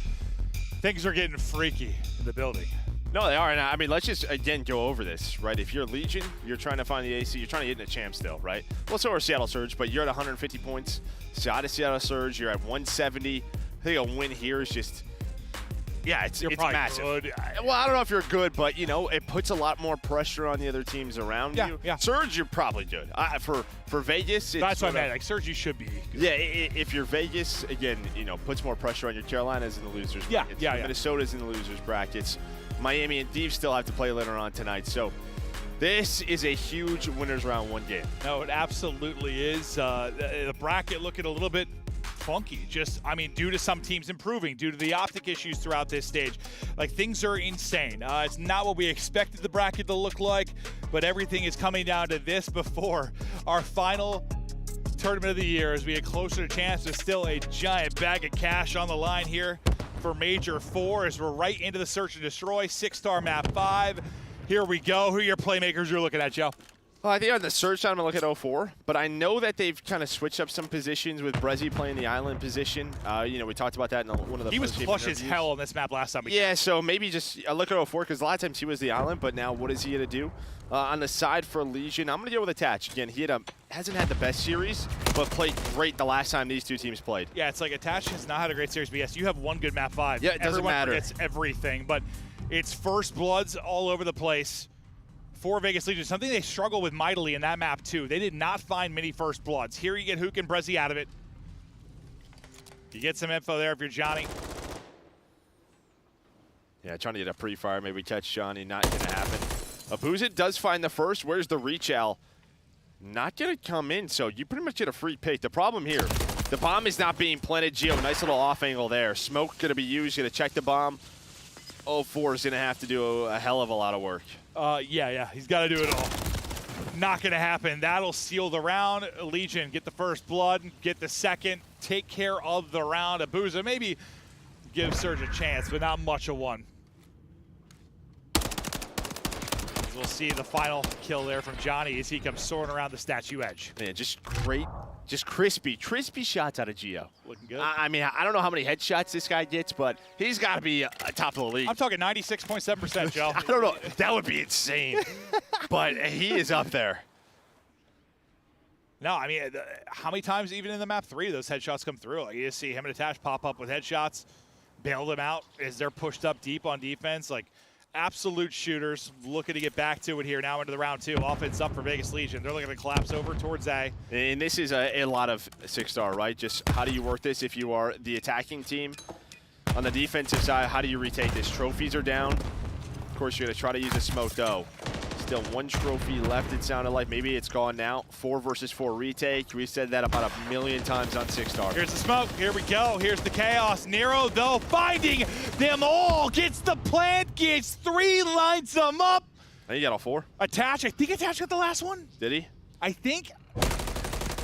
Things are getting freaky in the building.
No, they are. And I mean, let's just, again, go over this, right? If you're Legion, you're trying to find the AC, you're trying to get in a champ still, right? Well, so are Seattle Surge, but you're at 150 points. Seattle Surge, you're at 170. I think a win here is just, yeah, it's massive. Good. Well, I don't know if you're good, but, you know, it puts a lot more pressure on the other teams around you.
Yeah.
Surge, you're probably good. For Vegas, it's
that's what I meant. Like, Surge, you should be good.
Yeah, if you're Vegas, again, you know, puts more pressure on your Carolinas in the losers brackets. Minnesota's in the losers brackets. Miami and Thieves still have to play later on tonight. So this is a huge winners round 1 game.
No, it absolutely is. The bracket looking a little bit funky. Just, I mean, due to some teams improving, due to the optic issues throughout this stage. Like, things are insane. It's not what we expected the bracket to look like, but everything is coming down to this before our final tournament of the year as we get closer to chance. There's still a giant bag of cash on the line here for Major 4 as we're right into the search and destroy 6-star map 5. Here we go. Who are your playmakers you're looking at, Joe?
Well, I think on the search side, I'm going to look at 04, but I know that they've kind of switched up some positions with Brezzy playing the island position. You know, we talked about that in one of the
He was plush as hell on this map last time.
Yeah, so maybe just look at 04 because a lot of times he was the island, but now what is he going to do? On the side for Legion, I'm going to go with Attach. Again, he hasn't had the best series, but played great the last time these two teams played.
Yeah, it's like Attach has not had a great series, but yes, you have one good map 5.
Yeah, it doesn't matter.
Everyone forgets everything, but it's first bloods all over the place for Vegas Legion. Something they struggle with mightily in that map too. They did not find many first bloods. Here you get Hook and Brezzy out of it. You get some info there if you're Johnny.
Yeah, trying to get a pre-fire, maybe catch Johnny, not going to happen. Abuzit does find the first. Where's the reach, Al? Not going to come in, so you pretty much get a free pick. The problem here, the bomb is not being planted. Geo, nice little off angle there. Smoke going to be used, going to check the bomb. 04 is going to have to do a hell of a lot of work.
Yeah, he's got to do it all. Not going to happen. That'll seal the round. Legion get the first blood, get the second, take care of the round. Abuza maybe give Surge a chance, but not much of one. We'll see the final kill there from Johnny as he comes soaring around the statue edge.
Man, just great, just crispy shots out of Geo.
Looking good.
I mean, I don't know how many headshots this guy gets, but he's got to be top of the league.
I'm talking 96.7%, Joe.
I don't know. That would be insane. But he is up there.
No, I mean, how many times even in the map 3 those headshots come through? Like, you just see him and Attach pop up with headshots, bail them out as they're pushed up deep on defense. Like, absolute shooters. Looking to get back to it here now into the round 2. Offense up for Vegas Legion. They're looking to collapse over towards A.
And this is a lot of 6-star, right? Just how do you work this if you are the attacking team? On the defensive side, how do you retake this? Trophies are down. Of course, you're going to try to use a smoke, though. Still 1 trophy left, it sounded like. Maybe it's gone now. 4 versus 4 retake. We said that about 1,000,000 times on 6-star.
Here's the smoke. Here we go. Here's the chaos. Nero, though, finding them all. Gets the plant. Gets 3. Lines them up.
I think he got all 4.
Attach. I think Attach got the last one.
Did he?
I think.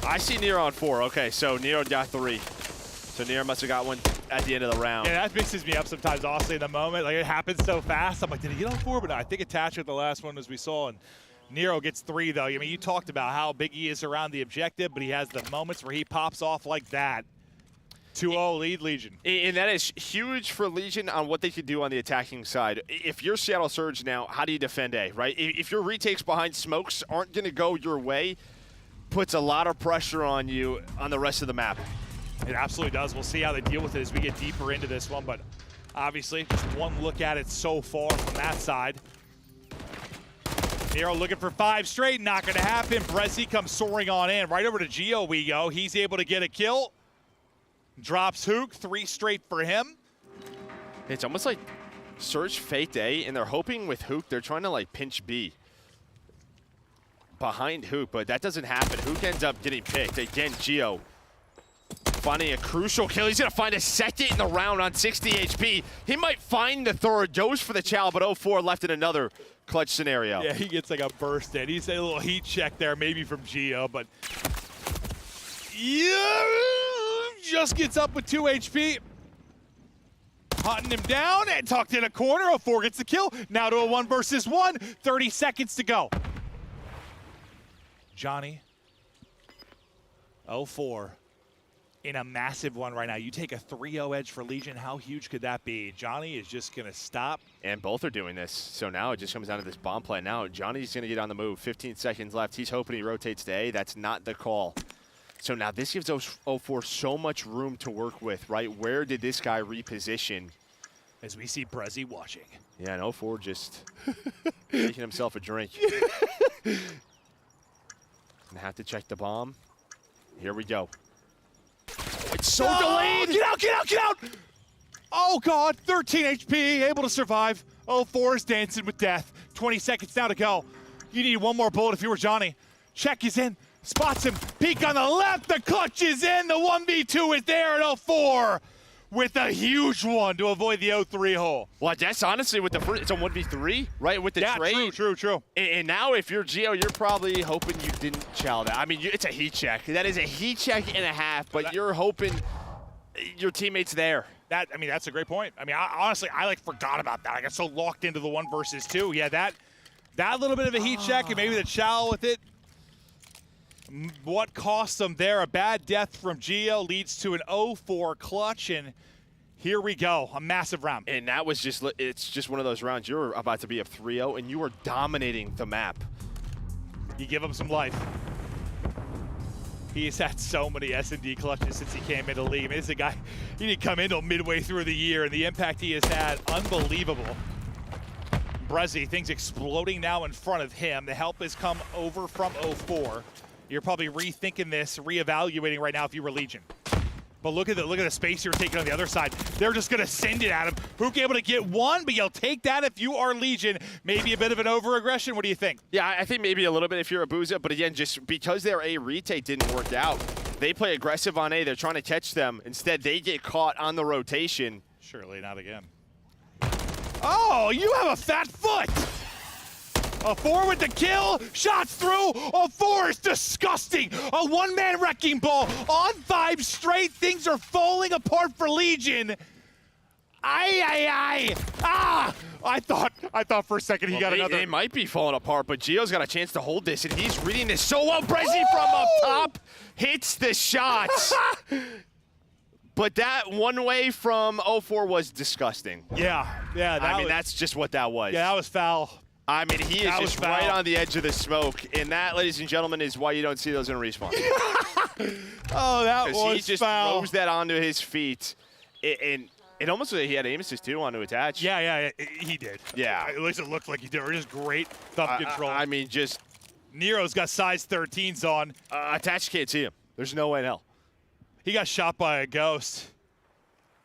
I see Nero on 4. Okay, so Nero got 3. So Nero must have got one at the end of the round.
Yeah, that mixes me up sometimes, honestly, in the moment. Like, it happens so fast. I'm like, did he get on 4? But no, I think Attach with the last one, as we saw. And Nero gets 3, though. I mean, you talked about how big he is around the objective, but he has the moments where he pops off like that. 2-0 lead Legion.
And that is huge for Legion on what they could do on the attacking side. If you're Seattle Surge now, how do you defend A, right? If your retakes behind smokes aren't going to go your way, puts a lot of pressure on you on the rest of the map.
It absolutely does. We'll see how they deal with it as we get deeper into this one, but obviously just one look at it so far from that side. Nero looking for 5 straight, not going to happen. Brezzy comes soaring on in. Right over to Geo we go. He's able to get a kill. Drops Hook, 3 straight for him.
It's almost like Surge faked A, and they're hoping with Hook, they're trying to like pinch B behind Hook, but that doesn't happen. Hook ends up getting picked. Again, Geo finding a crucial kill. He's going to find a second in the round on 60 HP. He might find the third. Goes for the chow, but 04 left in another clutch scenario.
Yeah, he gets like a burst in. He's a little heat check there, maybe from Geo, but yeah, just gets up with 2 HP. Hunting him down and tucked in a corner. 04 gets the kill. Now to a 1 versus 1. 30 seconds to go. Johnny 0-4 in a massive one right now. You take a 3-0 edge for Legion. How huge could that be? Johnny is just going to stop.
And both are doing this. So now it just comes down to this bomb play. Now Johnny's going to get on the move. 15 seconds left. He's hoping he rotates to A. That's not the call. So now this gives 0-4 so much room to work with, right? Where did this guy reposition?
As we see Brezzy watching.
Yeah, and 0-4 just making himself a drink. Gonna have to check the bomb. Here we go. It's so delayed.
Get out, get out, get out! Oh, God. 13 HP, able to survive. 0-4 is dancing with death. 20 seconds now to go. You need one more bullet if you were Johnny. Check is in. Spots him. Peek on the left. The clutch is in. The 1v2 is there at 0-4 with a huge one to avoid the 0-3 hole.
Well, I guess honestly with the first, it's a 1v3, right? With the trade.
True.
And now if you're Geo, you're probably hoping you didn't chow that. I mean, it's a heat check. That is a heat check and a half, but you're hoping your teammate's there.
I mean, that's a great point. I mean, honestly, I like forgot about that. I got so locked into the 1 versus 2. Yeah, that little bit of a heat check and maybe the chow with it. What cost them there? A bad death from Geo leads to an 0-4 clutch, and here we go, a massive round.
And that was it's just one of those rounds. You're about to be up 3-0, and you are dominating the map.
You give him some life. He's had so many S&D clutches since he came into the league. I mean, this is a guy, he didn't come in until midway through the year, and the impact he has had, unbelievable. Brezzy, things exploding now in front of him. The help has come over from 0-4. You're probably rethinking this, reevaluating right now if you were Legion. But look at the space you're taking on the other side. They're just going to send it at him. Who's able to get one, but you'll take that if you are Legion. Maybe a bit of an over-aggression. What do you think?
Yeah, I think maybe a little bit if you're a Booza, but again, just because their A retake didn't work out, they play aggressive on A. They're trying to catch them. Instead, they get caught on the rotation.
Surely not again. Oh, you have a fat foot! 0-4 with the kill, shots through. 0-4 is disgusting. A one-man wrecking ball on 5 straight. Things are falling apart for Legion. I thought for a second he got another.
They might be falling apart, but Gio's got a chance to hold this, and he's reading this so well. Brezzy from up top hits the shots. But that one way from 0-4 was disgusting.
Yeah.
That's just what that was.
Yeah, that was foul.
I mean, he is just right on the edge of the smoke, and that, ladies and gentlemen, is why you don't see those in a respawn.
Oh, that was foul.
He just throws that onto his feet, and it almost like he had aim assist too on to attach.
Yeah, he did.
Yeah.
At least it looked like he did. Or just great thumb control.
I mean, just
Nero's got size 13s on.
Attach can't see him. There's no way in hell.
He got shot by a ghost.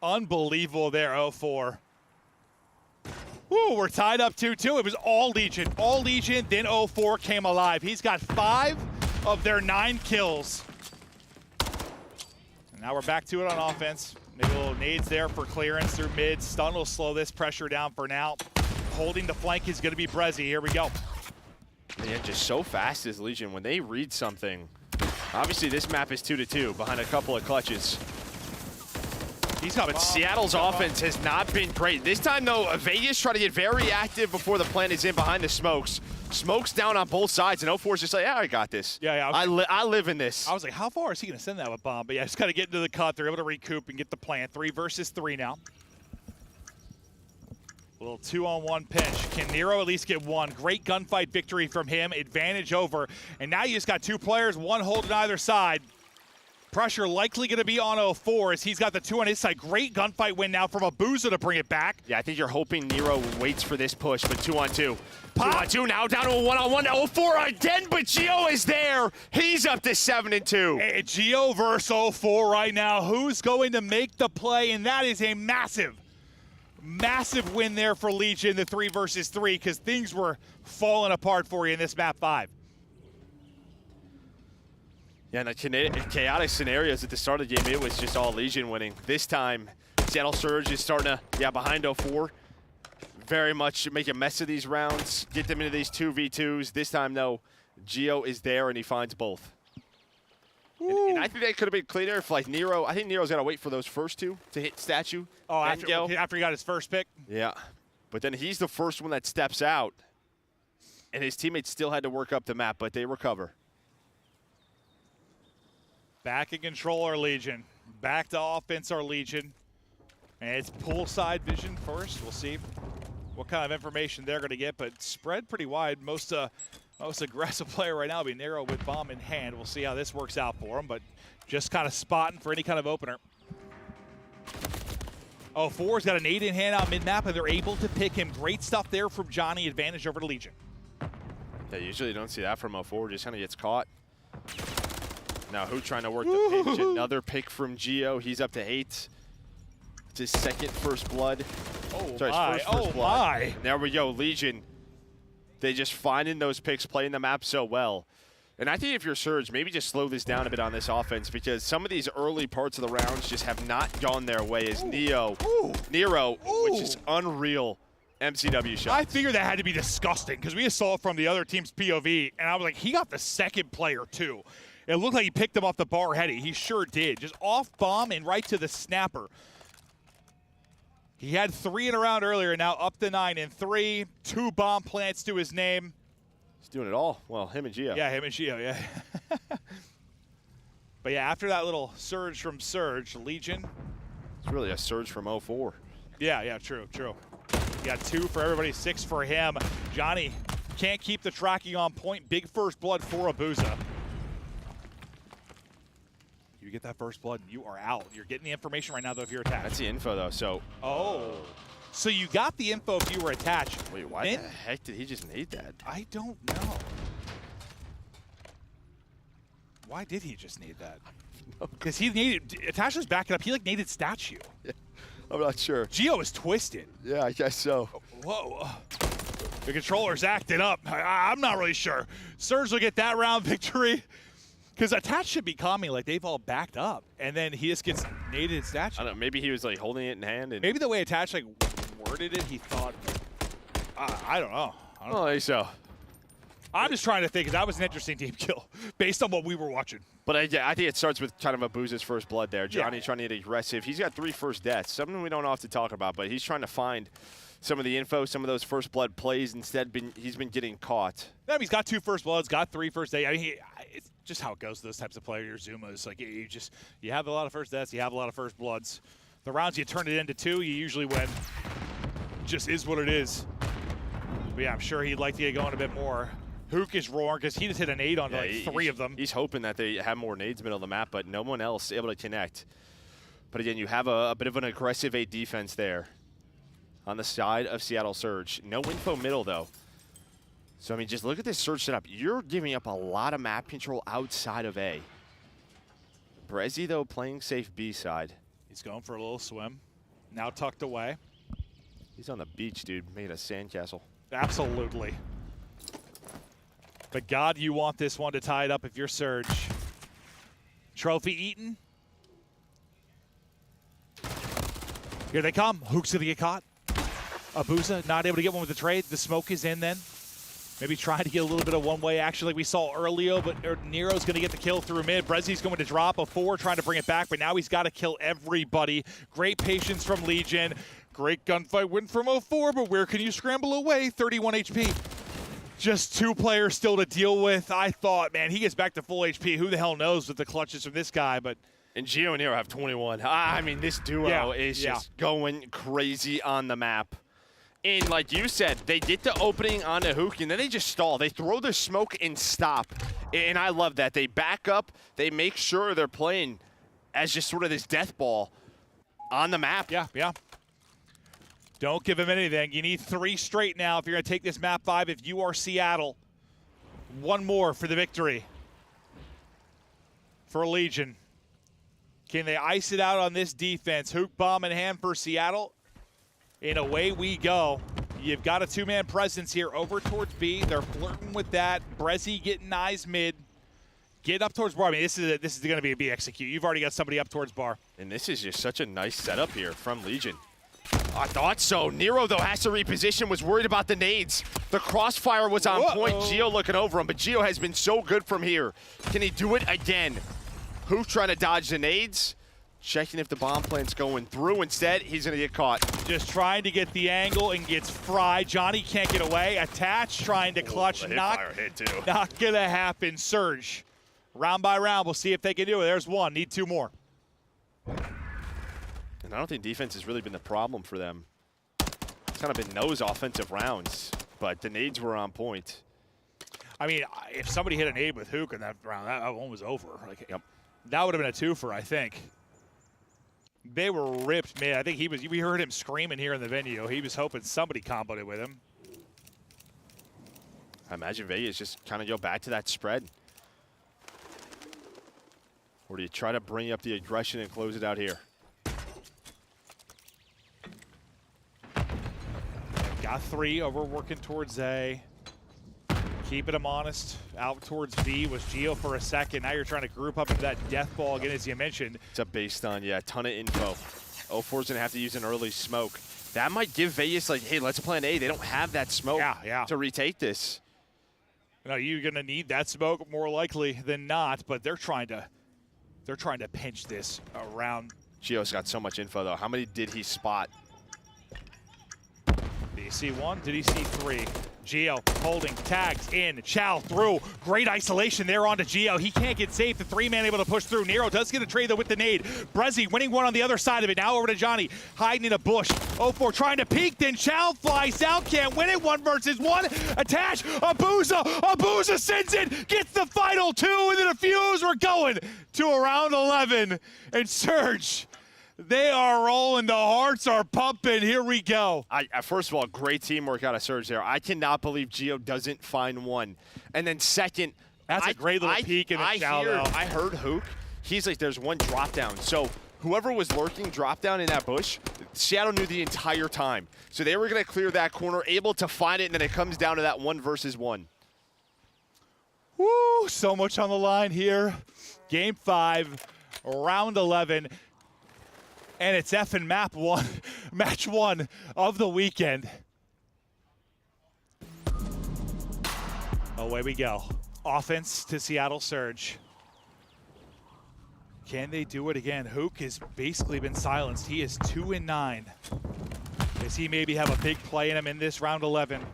Unbelievable there, 0-4. Woo, we're tied up 2-2. It was all Legion, then 0-4 came alive. He's got 5 of their 9 kills. And now we're back to it on offense. Maybe a little nades there for clearance through mid. Stun will slow this pressure down for now. Holding the flank is going to be Brezzy. Here we go.
Yeah, just so fast is Legion. When they read something, obviously this map is 2-2 behind a couple of clutches. But Seattle's offense has not been great. This time, though, Vegas try to get very active before the plant is in behind the smokes. Smokes down on both sides, and 0-4 is just like, yeah, I got this.
Yeah.
I live in this.
I was like, how far is he going to send that with bomb? But yeah, just got to get into the cut. They're able to recoup and get the plant. 3 versus 3 now. A little 2-on-1 pinch. Can Nero at least get one? Great gunfight victory from him. Advantage over. And now you just got 2 players, one holding either side. Pressure likely going to be on 0-4 as he's got the 2 on his side. Great gunfight win now from Abuza to bring it back.
Yeah, I think you're hoping Nero waits for this push, but 2-on-2. 2-on-2 now, down to a 1-on-1. 0-4 again, but Gio is there. He's up to 7-2.
Hey, Gio versus 0-4 right now. Who's going to make the play? And that is a massive win there for Legion, the 3 versus 3, because things were falling apart for you in this map 5.
Yeah, in the chaotic scenarios at the start of the game, it was just all Legion winning. This time, Seattle Surge is starting to, behind 0-4. Very much make a mess of these rounds, get them into these 2v2s. This time, though, Gio is there, and he finds both. And I think that could have been cleaner if, like, Nero, I think Nero's got to wait for those first 2 to hit statue.
Oh, after he got his first pick?
Yeah. But then he's the first one that steps out, and his teammates still had to work up the map, but they recover.
Back in control, our Legion. Back to offense, our Legion. And it's poolside vision first. We'll see what kind of information they're going to get, but spread pretty wide. Most aggressive player right now will be Nero with bomb in hand. We'll see how this works out for him, but just kind of spotting for any kind of opener. Oh, 4's got an 8 in hand out mid-map, and they're able to pick him. Great stuff there from Johnny. Advantage over to Legion.
Yeah, usually you don't see that from 04. Just kind of gets caught. Now, who trying to work the pinch? Another pick from Gio. He's up to 8. It's his second first blood.
Oh,
sorry,
my.
His first
Oh,
blood.
my.
There we go. Legion. They just finding those picks, playing the map so well. And I think if you're Surge, maybe just slow this down a bit on this offense, because some of these early parts of the rounds just have not gone their way as Nero, which is unreal MCW shot.
I figured that had to be disgusting because we just saw it from the other team's POV, and I was like, he got the second player too. It looked like he picked him off the bar heady. He sure did. Just off bomb and right to the snapper. He had 3 in a round earlier, now up to 9 in 3. 2 bomb plants to his name.
He's doing it all. Well, him and Gio.
Yeah, him and Gio, yeah. But yeah, after that little surge from Surge, Legion.
It's really a surge from 04.
Yeah, true. He got 2 for everybody, 6 for him. Johnny can't keep the tracking on point. Big first blood for Abuza. You get that first blood, you are out. You're getting the information right now, though, if you're attached.
That's the info, though, so.
Oh. So you got the info if you were attached.
Wait, why the heck did he just need that?
I don't know. Why did he just need that? Because he needed, attached was backing up. He like needed statue.
Yeah, I'm not sure.
Gio is twisted.
Yeah, I guess so.
Whoa. The controller's acting up. I'm not really sure. Surge will get that round victory. Because attached should be calming, like they've all backed up. And then he just gets naded statue.
I don't know, maybe he was like holding it in hand. And
maybe the way attached like worded it, he thought, I don't know. I don't
think so.
I'm just trying to think, because that was an interesting team kill based on what we were watching.
But I think it starts with kind of Abuza's first blood there. Johnny trying to get aggressive. He's got 3 first deaths, something we don't often talk about, but he's trying to find some of the info, some of those first blood plays. Instead, he's been getting caught.
Yeah, he's got 2 first bloods, got 3 first deaths. I mean, it's just how it goes those types of players. Zuma's like you have a lot of first deaths, you have a lot of first bloods. The rounds you turn it into 2, you usually win. Just is what it is. But yeah, I'm sure he'd like to get going a bit more. Hook is roaring because he just hit an 8 on like 3 of them.
He's hoping that they have more nades middle of the map, but no one else able to connect. But again, you have a bit of an aggressive 8 defense there on the side of Seattle Surge. No info middle, though. So, I mean, just look at this Surge setup. You're giving up a lot of map control outside of A. Brezzy, though, playing safe B side.
He's going for a little swim. Now tucked away.
He's on the beach, dude. Made a sandcastle.
Absolutely. But God, you want this one to tie it up if you're Surge. Trophy eaten. Here they come. Hook's gonna get caught. Abuza not able to get one with the trade. The smoke is in then. Maybe trying to get a little bit of one-way action like we saw earlier, but Nero's going to get the kill through mid. Brezzy's going to drop a 4, trying to bring it back, but now he's got to kill everybody. Great patience from Legion. Great gunfight win from 04, but where can you scramble away? 31 HP. Just 2 players still to deal with. I thought, man, he gets back to full HP. Who the hell knows with the clutches from this guy, but...
And Gio and Nero have 21. I mean, this duo is just going crazy on the map. And like you said, they get the opening on the Hook, and then they just stall. They throw the smoke and stop. And I love that. They back up. They make sure they're playing as just sort of this death ball on the map.
Yeah. Don't give him anything. You need 3 straight now if you're going to take this map 5 if you are Seattle. 1 more for the victory for Legion. Can they ice it out on this defense? Hook, bomb in hand for Seattle. And away we go. You've got a 2-man presence here over towards B. They're flirting with that. Brezzy getting eyes mid. Get up towards bar. I mean, this is going to be a B execute. You've already got somebody up towards bar.
And this is just such a nice setup here from Legion. I thought so. Nero, though, has to reposition, was worried about the nades. The crossfire was on point. Gio looking over him, but Gio has been so good from here. Can he do it again? Hook trying to dodge the nades. Checking if the bomb plant's going through. Instead, he's going to get caught.
Just trying to get the angle and gets fried. Johnny can't get away. Attach, trying to clutch. Not going to happen. Surge Round by round, we'll see if they can do it. There's one. Need 2 more.
And I don't think defense has really been the problem for them. It's kind of been those offensive rounds, but the nades were on point.
I mean, if somebody hit a nade with Hook in that round, that one was over. Like, that would have been a twofer, I think. They were ripped, man. I think we heard him screaming here in the venue. He was hoping somebody comboed it with him.
I imagine Vegas just kind of go back to that spread. Or do you try to bring up the aggression and close it out here?
Got 3 over working towards A. Keeping him honest. Out towards B was Gio for a second. Now you're trying to group up into that death ball again, as you mentioned.
It's a based on, a ton of info. 04's going to have to use an early smoke. That might give Vegas, like, hey, let's plan A. They don't have that smoke to retake this.
No, you're going to need that smoke more likely than not, but they're trying to pinch this around.
Gio's got so much info, though. How many did he spot?
Did he see 1? Did he see 3? Gio holding, tags in, Chow through. Great isolation there onto Gio. He can't get safe. The 3-man able to push through. Nero does get a trade, though, with the nade. Brezzy winning one on the other side of it. Now over to Johnny, hiding in a bush. 04 trying to peek, then Chow flies out. Can't win it. 1 versus 1. Attach. Abuza sends it. Gets the final 2, and then a fuse. We're going to around 11. And Surge, they are rolling. The hearts are pumping. Here we go.
First of all, great teamwork out of Surge there. I cannot believe Gio doesn't find 1. And then second,
that's a great little peek in the Chow.
I heard Hook. He's like, there's 1 drop down. So whoever was lurking drop down in that bush, Seattle knew the entire time. So they were going to clear that corner, able to find it, and then it comes down to that 1 versus 1.
Woo, so much on the line here. Game 5, round 11. And it's effing match 1 of the weekend. Away we go. Offense to Seattle Surge. Can they do it again? Hook has basically been silenced. He is 2-9. Does he maybe have a big play in him in this round 11?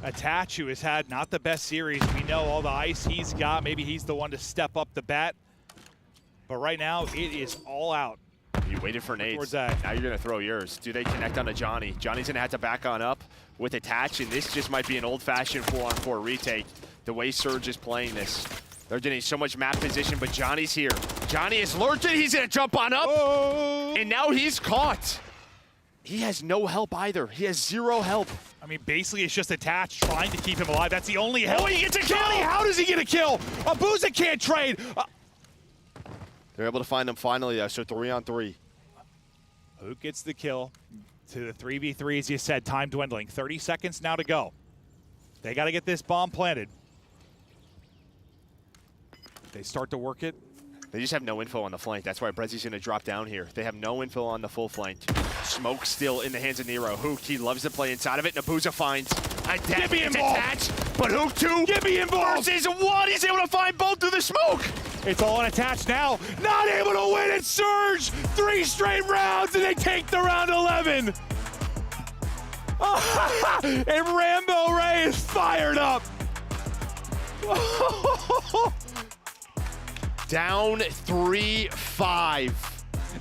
Attach, who has had not the best series. We know all the ice he's got. Maybe he's the one to step up the bat. But right now, it is all out.
You waited for nades. Now you're going to throw yours. Do they connect onto Johnny? Johnny's going to have to back on up with Attach, and this just might be an old-fashioned 4-on-4 retake. The way Surge is playing this. They're getting so much map position, but Johnny's here. Johnny is lurking. He's going to jump on up. And now he's caught. He has no help either. He has 0 help.
I mean, basically, it's just Attach trying to keep him alive. That's the only help.
Oh, he gets a kill!
Johnny, how does he get a kill? Abuza can't trade.
They're able to find him finally, so 3-on-3.
Who gets the kill to the 3v3, as you said, time dwindling. 30 seconds now to go. They got to get this bomb planted. They start to work it.
They just have no info on the flank. That's why Brezzy's going to drop down here. They have no info on the full flank. Smoke still in the hands of Nero. Hook, he loves to play inside of it. Nabuza finds a death. Attach, but Hook 2
Get me involved.
versus 1. He's able to find both through the smoke.
It's all unattached now. Not able to win it. Surge 3 straight rounds, and they take the round 11. And Rambo Ray is fired up.
Down 3-5.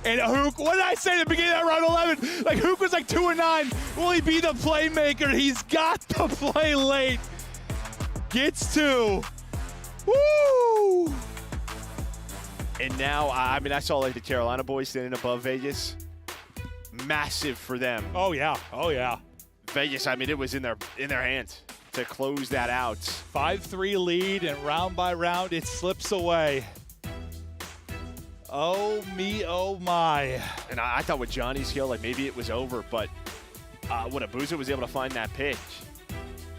And Hook, what did I say at the beginning of that round 11? Like, Hook was like 2-9. Will he be the playmaker? He's got to play late. Gets 2. Woo!
And now, I mean, I saw like the Carolina boys standing above Vegas. Massive for them.
Oh yeah, oh yeah.
Vegas, I mean, it was in their hands to close that out.
5-3 lead, and round by round, it slips away. Oh me, oh my.
And I thought with Johnny's kill, like maybe it was over, but when Abuza was able to find that pitch.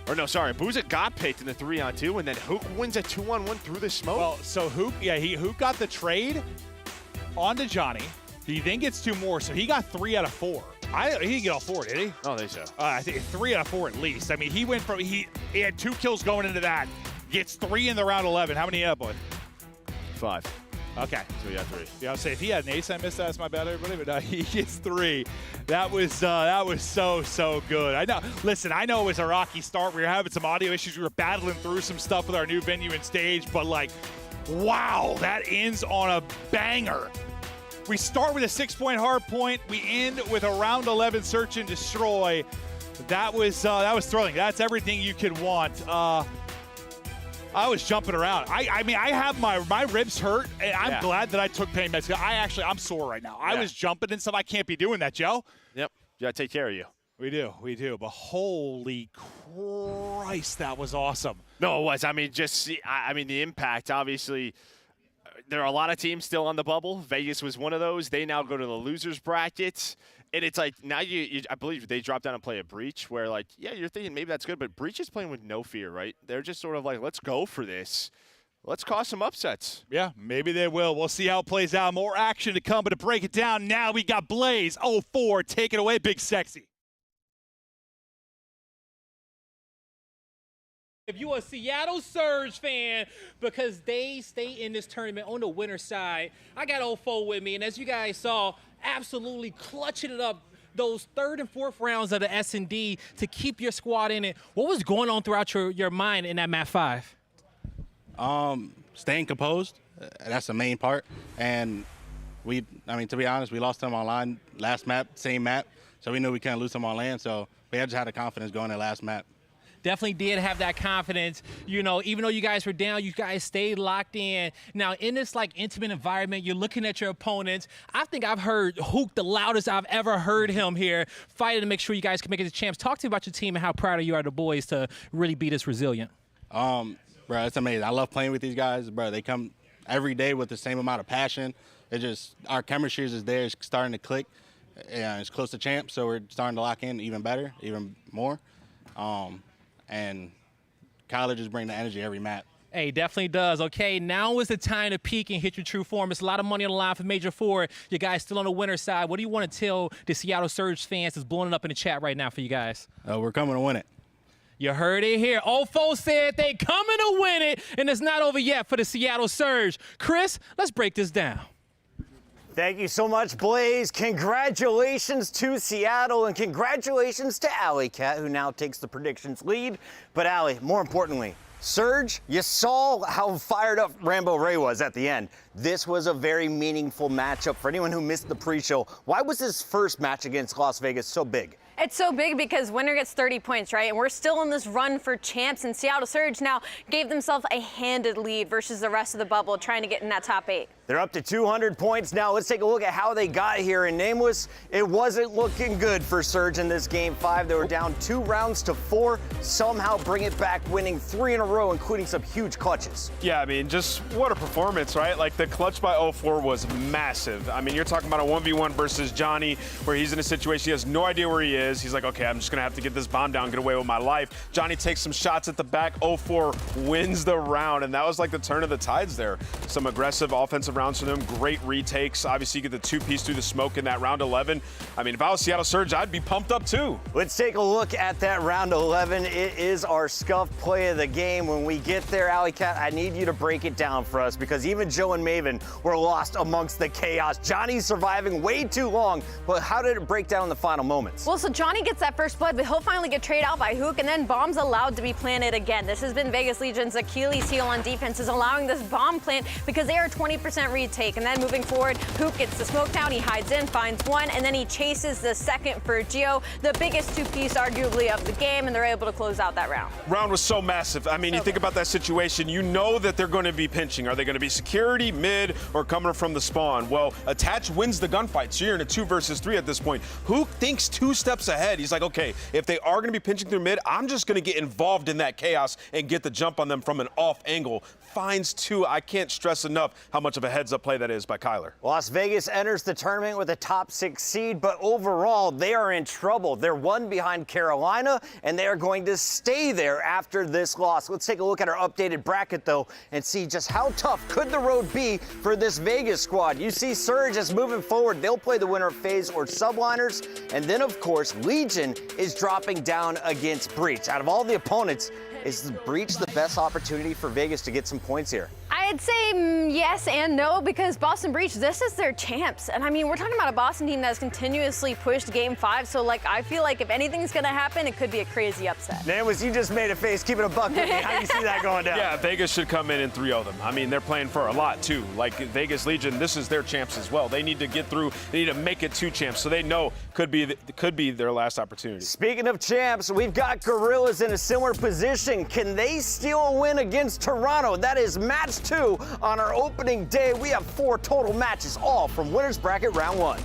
Or no, sorry, Abuza got picked in the 3-on-2, and then Hook wins a 2-on-1 through the smoke.
Well, so Hook, Hook got the trade onto Johnny. He then gets 2 more, so he got 3 out of 4. He didn't get all 4, did he?
Oh, they so.
I think 3 out of 4 at least. I mean, he went from he had 2 kills going into that. Gets 3 in the round 11. How many boy?
5.
Okay.
So you got 3.
Yeah, I'll say if he had an ace, I missed that. That's my bad, everybody. But no, he gets 3. That was so good. I know. Listen, I know it was a rocky start. We were having some audio issues. We were battling through some stuff with our new venue and stage. But like, wow, that ends on a banger. We start with a 6-point hard point. We end with a round 11 search and destroy. That was thrilling. That's everything you could want. I was jumping around. I mean, I have my ribs hurt, and I'm glad that I took pain meds. I'm sore right now. I was jumping and stuff. I can't be doing that, Joe.
Yep. You got to take care of you.
We do. But holy Christ, that was awesome.
No, it was. I mean, the impact, obviously. There are a lot of teams still on the bubble. Vegas was one of those. They now go to the losers bracket. And it's like now I believe they drop down and play a Breach where like, yeah, you're thinking maybe that's good, but Breach is playing with no fear, right? They're just sort of like, let's go for this. Let's cause some upsets.
Yeah, maybe they will. We'll see how it plays out. More action to come, but to break it down now, we got Blaze 04. Take it away, Big Sexy.
If you're a Seattle Surge fan, because they stay in this tournament on the winner side, I got 04 with me, and as you guys saw, absolutely clutching it up those 3rd and 4th rounds of the SND to keep your squad in it. What was going on throughout your mind in that map 5?
Staying composed. That's the main part. And to be honest, we lost them online last map, same map, so we knew we couldn't lose them on land. So we just had the confidence going that last map.
Definitely did have that confidence. You know, even though you guys were down, you guys stayed locked in. Now, in this, like, intimate environment, you're looking at your opponents. I think I've heard Hook the loudest I've ever heard him here, fighting to make sure you guys can make it to champs. Talk to me about your team and how proud you are of the boys to really be this resilient.
Bro, it's amazing. I love playing with these guys. Bro, they come every day with the same amount of passion. It just, our chemistry is there. It's starting to click. And it's close to champs, so we're starting to lock in even better, even more. And Kyler just brings the energy every map.
Hey, definitely does. Okay, now is the time to peak and hit your true form. It's a lot of money on the line for Major 4. You guys still on the winner side. What do you want to tell the Seattle Surge fans that's blowing it up in the chat right now for you guys?
We're coming to win it.
You heard it here. Ofo said they coming to win it, and it's not over yet for the Seattle Surge. Chris, let's break this down.
Thank you so much, Blaze. Congratulations to Seattle, and congratulations to Alley Cat, who now takes the predictions lead. But Alley, more importantly, Surge, you saw how fired up Rambo Ray was at the end. This was a very meaningful matchup for anyone who missed the pre-show. Why was this first match against Las Vegas so big?
It's so big because winner gets 30 points, right? And we're still in this run for champs, and Seattle Surge now gave themselves a handed lead versus the rest of the bubble, trying to get in that top 8.
They're up to 200 points now. Let's take a look at how they got here. In Nameless, it wasn't looking good for Surge in this game 5. They were down 2 rounds to 4. Somehow bring it back, winning 3 in a row, including some huge clutches.
Yeah, I mean, just what a performance, right? Like, the clutch by 04 was massive. I mean, you're talking about a 1v1 versus Johnny, where he's in a situation he has no idea where he is. He's like, okay, I'm just going to have to get this bomb down, get away with my life. Johnny takes some shots at the back. 04 wins the round, and that was like the turn of the tides there. Some aggressive offensive rounds for them, great retakes. Obviously, you get the 2-piece through the smoke in that round 11. I mean, if I was Seattle Surge, I'd be pumped up too.
Let's take a look at that round 11. It is our scuff play of the game. When we get there, Alley Cat, I need you to break it down for us, because even Joe and Maven were lost amongst the chaos. Johnny's surviving way too long, but how did it break down in the final moments?
Well, so Johnny gets that first blood, but he'll finally get traded out by Hook, and then bombs allowed to be planted again. This has been Vegas Legion's Achilles heel on defense, is allowing this bomb plant because they are 20% retake. And then moving forward, Hook gets the smoke down, he hides in, finds one, and then he chases the second for Gio, the biggest 2-piece arguably of the game, and they're able to close out that round.
Round was so massive. I mean, you think about that situation, you know that they're going to be pinching. Are they going to be security, mid, or coming from the spawn? Well, Attach wins the gunfight, so you're in a 2 versus 3 at this point. Hook thinks 2 steps ahead. He's like, okay, if they are going to be pinching through mid, I'm just going to get involved in that chaos and get the jump on them from an off angle. Finds 2. I can't stress enough how much of a heads-up play that is by Kyler.
Las Vegas enters the tournament with a top 6 seed, but overall, they are in trouble. They're 1 behind Carolina, and they are going to stay there after this loss. Let's take a look at our updated bracket, though, and see just how tough could the road be for this Vegas squad. You see Surge is moving forward. They'll play the winner of FaZe or Subliners, and then, of course, Legion is dropping down against Breach. Out of all the opponents, is the Breach the best opportunity for Vegas to get some points here?
I I'd say yes and no, because Boston Breach, this is their champs. And I mean, we're talking about a Boston team that's continuously pushed Game 5. So, like, I feel like if anything's going to happen, it could be a crazy upset.
Namus, you just made a face. Keep it a buck with me. How do you see that going down?
Yeah, Vegas should come in and 3-0 them. I mean, they're playing for a lot, too. Like, Vegas Legion, this is their champs as well. They need to get through. They need to make it 2 champs, so they know could be their last opportunity.
Speaking of champs, we've got Gorillas in a similar position. Can they steal a win against Toronto? That is match 2 on our opening day. We have 4 total matches, all from Winners Bracket Round 1.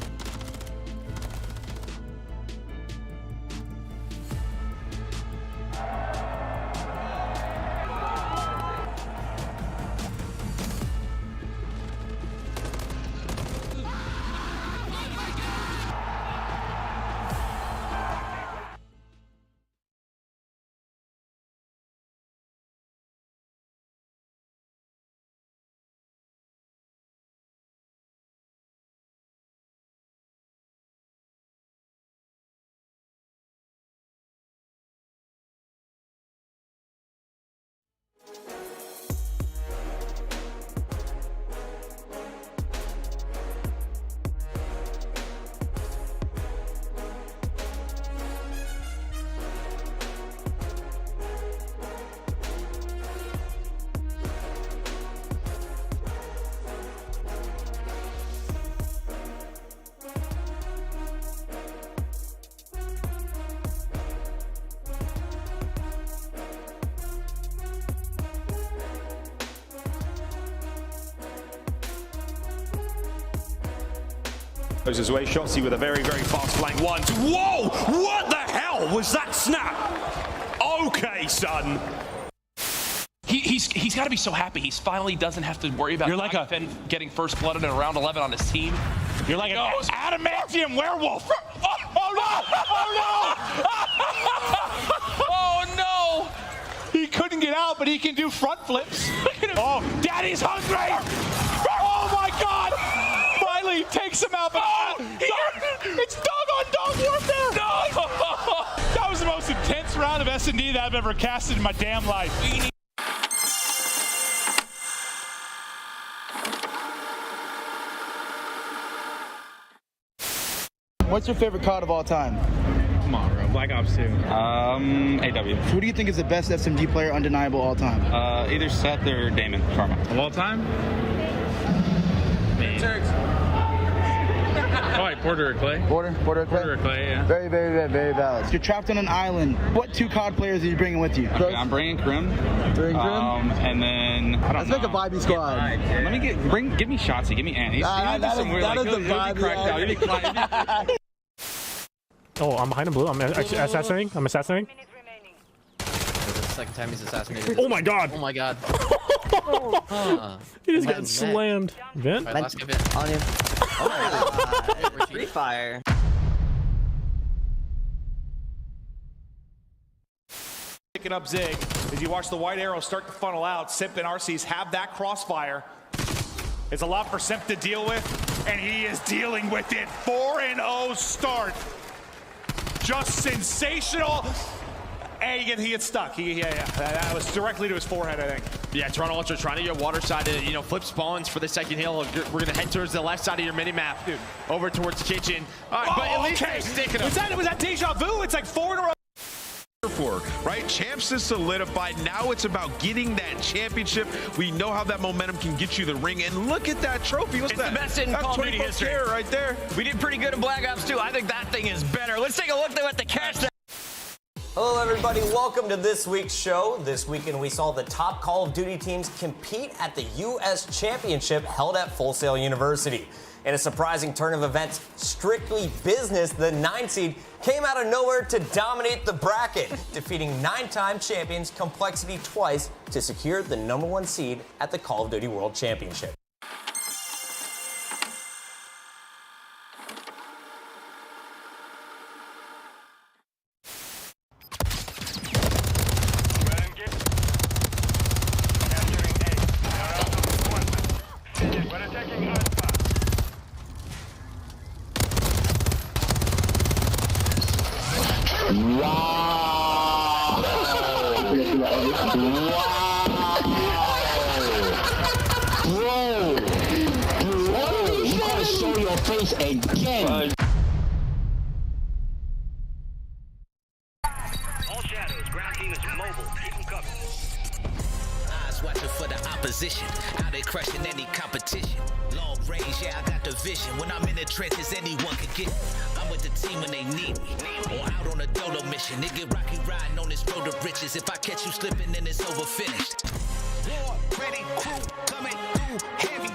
Goes his way, Shotzi with a very, very fast flank. 1, 2. Whoa! What the hell was that snap? Okay, son.
He's got to be so happy. He finally doesn't have to worry about getting first blooded in round 11 on his team.
You're like an adamantium werewolf. Oh no! Oh no! He couldn't get out, but he can do front flips. Oh, Daddy's hungry! Oh my God! Finally takes him out. But it's dog-on-dog warfare! No! That was the most intense round of S&D that I've ever casted in my damn life.
What's your favorite COD of all time?
Come on, bro. Black Ops 2. AW.
Who do you think is the best SMG player undeniable all time?
Either Seth or Damon Karma. Of all time? Me. Oh, wait, Porter or Clay?
Porter or Clay?
Porter or Clay, yeah.
Very, very, very valid. You're trapped on an island. What 2 COD players are you bringing with you?
Okay, I'm bringing Grim. And then
Let's make a vibey squad.
Let me give me Shotzi, give me Ant.
Oh, I'm behind him blue. I'm assassinating.
This is the second time he's assassinated.
Oh my God.
Oh my God.
He just got slammed. Vent?
Right, last vent.
On him. Free fire.
Picking up Zig as you watch the white arrow start to funnel out. Simp and RCs have that crossfire. It's a lot for Simp to deal with, and he is dealing with it. 4-0 start. Just sensational. And he gets stuck. That was directly to his forehead, I think.
Yeah, Toronto Ultra trying to get water side to, flip spawns for the second hill. We're going to head towards the left side of your mini-map, over towards Kitchen. All right, but at least they're sticking them.
Was that deja vu? It's like 4 in a row.
Right? Champs is solidified. Now it's about getting that championship. We know how that momentum can get you the ring. And look at that trophy. What's that?
It's the best in Call of Duty history.
Right there.
We did pretty good in Black Ops 2. I think that thing is better. Let's take a look at the cash.
Hello, everybody. Welcome to this week's show. This weekend, we saw the top Call of Duty teams compete at the U.S. Championship held at Full Sail University. In a surprising turn of events, strictly business, the 9 seed came out of nowhere to dominate the bracket, defeating 9-time champions Complexity twice to secure the #1 seed at the Call of Duty World Championship.
face again.
All shadows, ground team is mobile. Keep them covered.
Eyes watching for the opposition. How they crushing any competition. Long range, yeah, I got the vision. When I'm in the trenches, anyone can get me. I'm with the team when they need me. Or out on a dolo mission. Nigga rocky riding on this road to riches. If I catch you slipping, then it's over finished. War, ready, crew, coming through heavy.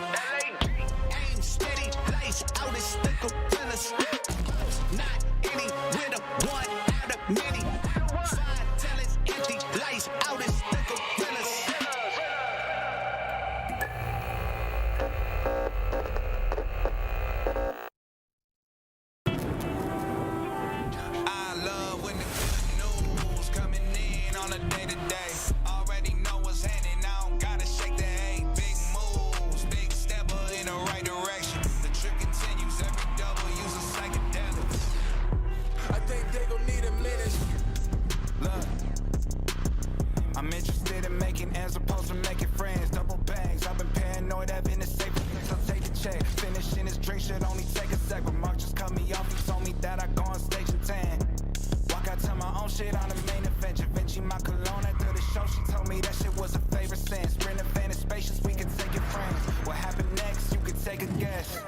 Aim steady, lights out, it's the gorillas. Not any with a one out of many. Five talents, empty, lights out, it's the gorillas. I love when the good news coming in on a day-to-day. Already know what's happening, I don't gotta shake the hay. Big moves, big stepper in the right direction. The trip continues, every double use a psychedelic. I think they gon' need a minute. Look, I'm interested in making as opposed to making friends. Double bangs, I've been paranoid, having the safe so take a check. Finishing this drink should only take a sec. But Mark just cut me off, he told me that I go on stage and tan. Walk out to my own shit on the main event. Vinci my cologne after the show, she told me that shit was a favorite sense. Sprint event is spacious, we can take it friends. What happened next, you can take a guess.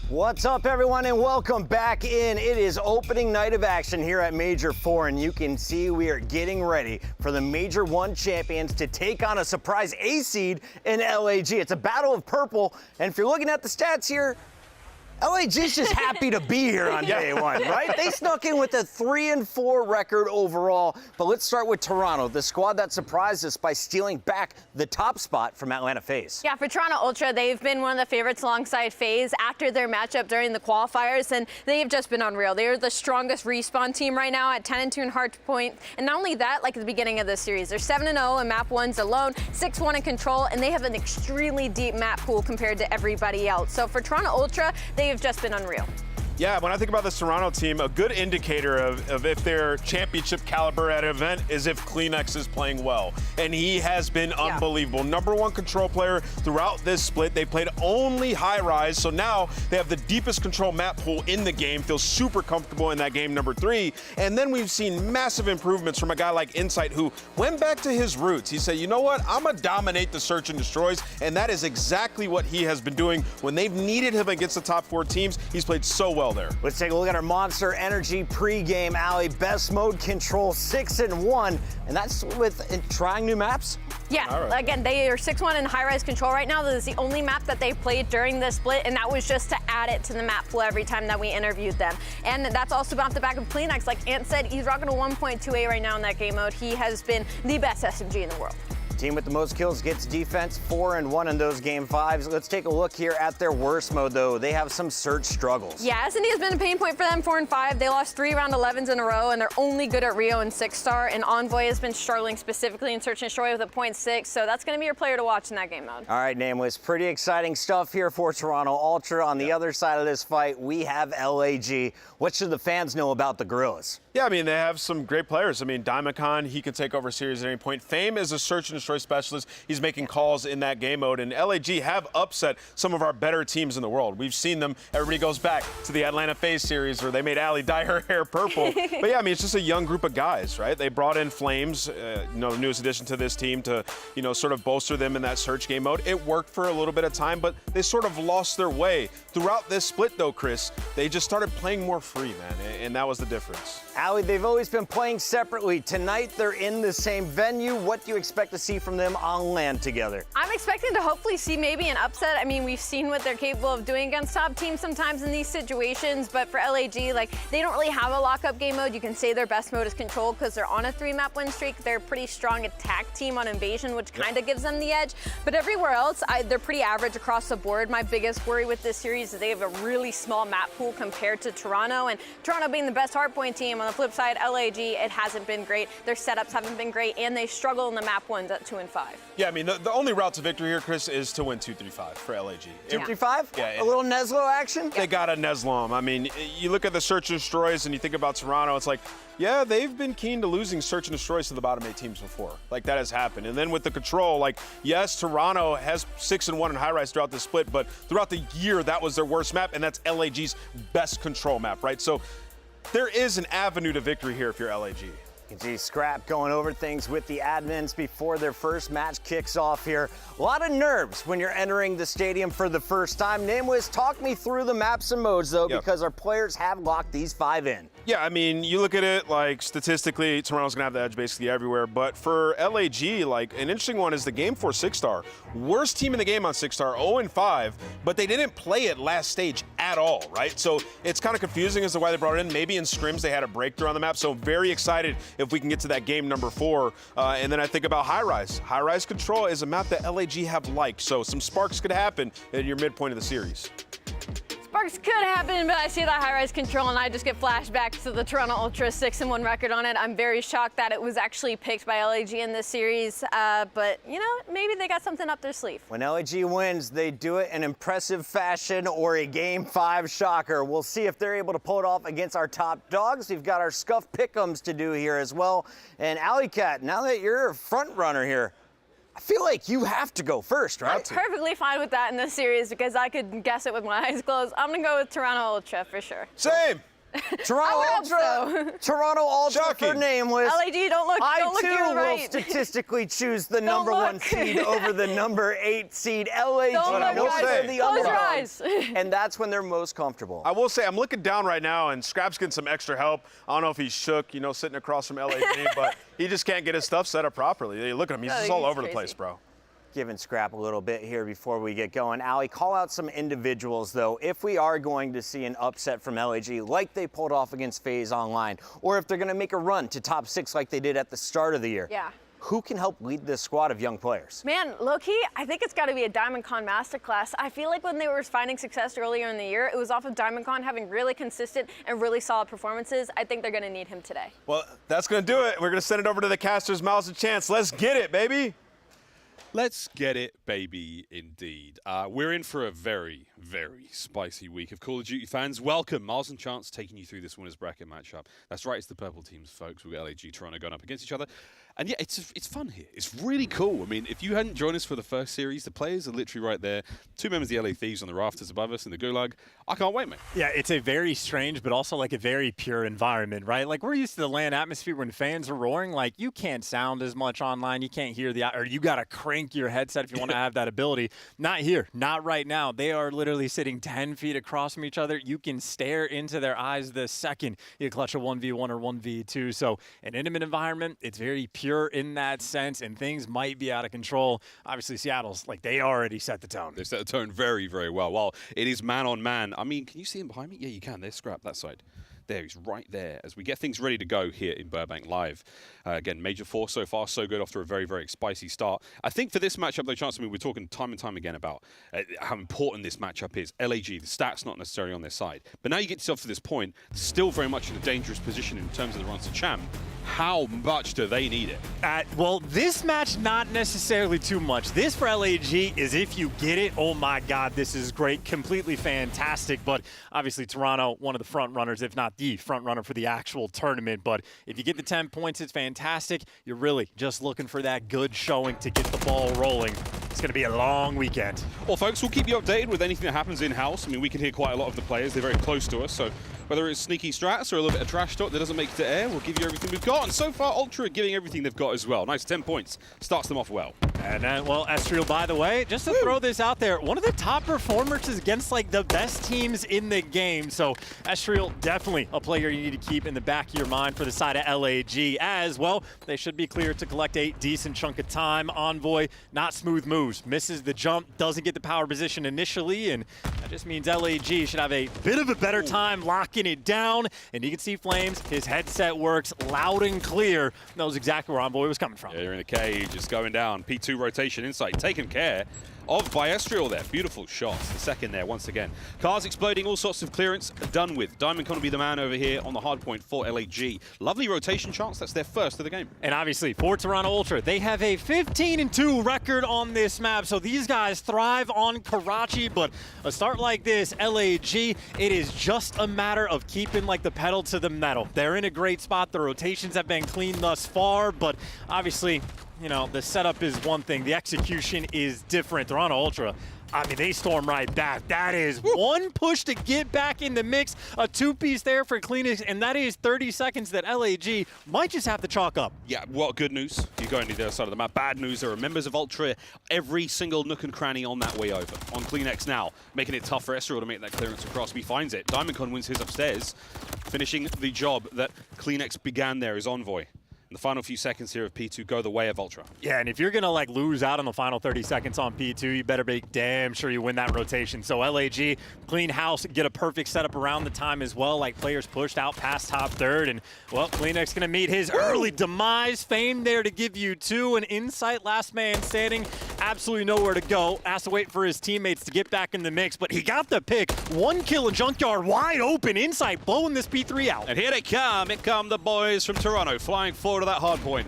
What's up, everyone, and welcome back in. It is opening night of action here at Major 4, and you can see we are getting ready for the Major 1 champions to take on a surprise A seed in LAG. It's a battle of purple, and if you're looking at the stats here, LAG's just happy to be here on day one, right? They snuck in with a 3-4 record overall. But let's start with Toronto, the squad that surprised us by stealing back the top spot from Atlanta FaZe.
Yeah, for Toronto Ultra, they've been one of the favorites alongside FaZe after their matchup during the qualifiers, and they have just been unreal. They are the strongest respawn team right now at 10-2 in hard point. And not only that, like at the beginning of this series, they're 7-0 in map 1s alone, 6-1 in control, and they have an extremely deep map pool compared to everybody else. So for Toronto Ultra, they have just been unreal.
Yeah, when I think about this Toronto team, a good indicator of if they're championship caliber at an event is if Kleenex is playing well. And he has been unbelievable. Number 1 control player throughout this split. They played only Highrise, so now they have the deepest control map pool in the game. Feels super comfortable in that game number 3. And then we've seen massive improvements from a guy like Insight, who went back to his roots. He said, you know what, I'm gonna dominate the search and destroys. And that is exactly what he has been doing. When they've needed him against the top 4 teams, he's played so well there.
Let's take a look at our Monster Energy pregame, Allie. Best mode control, 6-1, and that's with trying new maps?
Yeah, again, they are 6-1 in high-rise control right now. This is the only map that they played during this split, and that was just to add it to the map pool every time that we interviewed them. And that's also off the back of Kleenex. Like Ant said, he's rocking a 1.28 right now in that game mode. He has been the best SMG in the world.
Team with the most kills gets defense, 4-1 in those game 5s. Let's take a look here at their worst mode, though. They have some search struggles.
Yeah, SND has been a pain point for them, 4-5. They lost 3 round 11s in a row, and they're only good at Rio and 6-star. And Envoy has been struggling specifically in search and destroy with a 0.6, so that's going to be your player to watch in that game mode.
All right, Nameless, pretty exciting stuff here for Toronto Ultra. On the other side of this fight, we have LAG. What should the fans know about the Gorillas?
Yeah, I mean, they have some great players. I mean, Diamondcon, he can take over series at any point. Fame is a search and destroy specialist. He's making calls in that game mode. And LAG have upset some of our better teams in the world. We've seen them. Everybody goes back to the Atlanta FaZe series where they made Allie dye her hair purple. But yeah, I mean, it's just a young group of guys, right? They brought in Flames, the newest addition to this team, to, sort of bolster them in that search game mode. It worked for a little bit of time, but they sort of lost their way. Throughout this split, though, Chris, they just started playing more free, man, and that was the difference.
Allie, they've always been playing separately. Tonight, they're in the same venue. What do you expect to see from them on LAN together?
I'm expecting to hopefully see maybe an upset. I mean, we've seen what they're capable of doing against top teams sometimes in these situations, but for LAG, they don't really have a lockup game mode. You can say their best mode is control because they're on a 3-map win streak. They're a pretty strong attack team on invasion, which kind of gives them the edge. But everywhere else, they're pretty average across the board. My biggest worry with this series is they have a really small map pool compared to Toronto, and Toronto being the best hardpoint team. On the flip side, LAG, it hasn't been great. Their setups haven't been great, and they struggle in the map ones up 2-5.
Yeah, I mean, the only route to victory here, Chris, is to win 2-3-5 for LAG.
2-3-5?
Yeah.
A little Neslo action?
They got a Neslo 'em. I mean, you look at the search and destroys and you think about Toronto, it's like, yeah, they've been keen to losing search and destroys to the bottom 8 teams before. Like, that has happened. And then with the control, like, yes, Toronto has 6-1 in Highrise throughout the split, but throughout the year, that was their worst map, and that's LAG's best control map, right? So there is an avenue to victory here if you're LAG.
You can see Scrap going over things with the admins before their first match kicks off here. A lot of nerves when you're entering the stadium for the first time. Namwiz, talk me through the maps and modes, though, because our players have locked these 5 in.
Yeah, I mean, you look at it, like, statistically, Toronto's going to have the edge basically everywhere. But for LAG, like, an interesting one is the Game 4 6-star. Worst team in the game on 6-star, 0-5, but they didn't play it last stage at all, right? So it's kind of confusing as to why they brought it in. Maybe in scrims they had a breakthrough on the map, so very excited if we can get to that game number 4. And then I think about Highrise. Highrise Control is a map that LAG have liked, so some sparks could happen at your midpoint of the series.
Sparks could happen, but I see that high-rise control and I just get flashbacks to the Toronto Ultra 6-1 record on it. I'm very shocked that it was actually picked by LAG in this series, but you know, maybe they got something up their sleeve.
When LAG wins, they do it in impressive fashion or a Game 5 shocker. We'll see if they're able to pull it off against our top dogs. We've got our Scuff Pick'ems to do here as well. And Alley Cat, now that you're a front runner here, I feel like you have to go first, right?
I'm perfectly fine with that in this series because I could guess it with my eyes closed. I'm gonna go with Toronto Ultra for sure.
Same.
Toronto Ultra. Toronto Ultra for Nameless.
LAG, don't look to your
I
right.
too will statistically choose the number 1 seed over the number 8 seed. LAG are the
Close your
underdogs,
eyes.
and that's when they're most comfortable.
I will say, I'm looking down right now, and Scrap's getting some extra help. I don't know if he's shook, you know, sitting across from LAG, but he just can't get his stuff set up properly. Look at him. He's just all over the place, bro.
Giving Scrap a little bit here before we get going. Allie, call out some individuals, though, if we are going to see an upset from LAG like they pulled off against FaZe Online, or if they're going to make a run to top 6 like they did at the start of the year.
Yeah.
Who can help lead this squad of young players?
Man, low-key, I think it's got to be a DiamondCon Masterclass. I feel like when they were finding success earlier in the year, it was off of DiamondCon having really consistent and really solid performances. I think they're going to need him today.
Well, that's going to do it. We're going to send it over to the casters' mouths and chance. Let's get it, baby.
Let's get it, baby, indeed. We're in for a very, very spicy week of Call of Duty fans. Welcome. Miles and Chance taking you through this winners bracket matchup. That's right, it's the purple teams, folks. We've got LAG, Toronto going up against each other. And yeah, it's fun here. It's really cool. I mean, if you hadn't joined us for the first series, the players are literally right there. 2 members of the LA Thieves on the rafters above us in the Gulag. I can't wait, mate.
Yeah, it's a very strange, but also like a very pure environment, right? Like we're used to the LAN atmosphere when fans are roaring. Like you can't sound as much online. You can't hear or you got to crank your headset if you want to have that ability. Not here. Not right now. They are literally sitting 10 feet across from each other. You can stare into their eyes the second you clutch a 1v1 or 1v2. So an intimate environment, it's very pure in that sense, and things might be out of control. Obviously, Seattle's, like, they already set the tone.
They set the tone very, very well. While it is man on man, I mean, can you see him behind me? Yeah, you can. There's Scrap, that side. There, he's right there as we get things ready to go here in Burbank Live. Again, Major 4 so far, so good after a very, very spicy start. I think for this matchup, though, Chance, I mean, we're talking time and time again about how important this matchup is. LAG, the stats not necessarily on their side. But now you get yourself to this point, still very much in a dangerous position in terms of the runs to champ. How much do they need it?
Well, this match, not necessarily too much. This for LAG is if you get it, oh my God, this is great, completely fantastic. But obviously Toronto, one of the front runners, if not the front runner for the actual tournament. But if you get the 10 points, it's fantastic. You're really just looking for that good showing to get the ball rolling. It's going to be a long weekend.
Well, folks, we'll keep you updated with anything that happens in-house. I mean, we can hear quite a lot of the players. They're very close to us, so whether it's sneaky strats or a little bit of trash talk that doesn't make it to air, we'll give you everything we've got. And so far, Ultra are giving everything they've got as well. Nice 10 points. Starts them off well.
And then, well, Estriel, by the way, just to throw this out there, one of the top performers is against, like, the best teams in the game. So Estriel, definitely a player you need to keep in the back of your mind for the side of LAG as well. They should be clear to collect a decent chunk of time. Envoy, not smooth moves. Misses the jump, doesn't get the power position initially, and that just means LAG should have a bit of a better time locking it down. And you can see Flames, his headset works loud and clear. Knows exactly where Envoy was coming from.
Yeah, you're in the cage, it's going down. P2 2 rotation insight taken care of by Estriel there. Beautiful shots. The second there once again. Cars exploding, all sorts of clearance done with. Diamond Con will be the man over here on the hard point for LAG. Lovely rotation chance. That's their first of the game.
And obviously for Toronto Ultra, they have a 15-2 record on this map. So these guys thrive on Karachi, but a start like this, LAG, it is just a matter of keeping like the pedal to the metal. They're in a great spot. The rotations have been clean thus far, but obviously, you know, the setup is one thing. The execution is different. Toronto Ultra, I mean, they storm right back. That is one push to get back in the mix. A 2-piece there for Kleenex, and that is 30 seconds that LAG might just have to chalk up.
Yeah, well, good news. You're going to the other side of the map. Bad news, there are members of Ultra every single nook and cranny on that way over. On Kleenex now, making it tough for Estriel to make that clearance across. He finds it. DiamondCon wins his upstairs, finishing the job that Kleenex began there as Envoy. The final few seconds here of P2 go the way of Ultra.
Yeah, and if you're going to like lose out on the final 30 seconds on P2, you better be damn sure you win that rotation. So LAG, clean house, get a perfect setup around the time as well, like players pushed out past top third. And, well, Kleenex going to meet his early demise. Fame there to give you 2. An Insight, last man standing, absolutely nowhere to go. Has to wait for his teammates to get back in the mix, but he got the pick. 1 kill in Junkyard, wide open. Insight blowing this P3 out.
And here they come. Here come the boys from Toronto, flying forward to that hard point.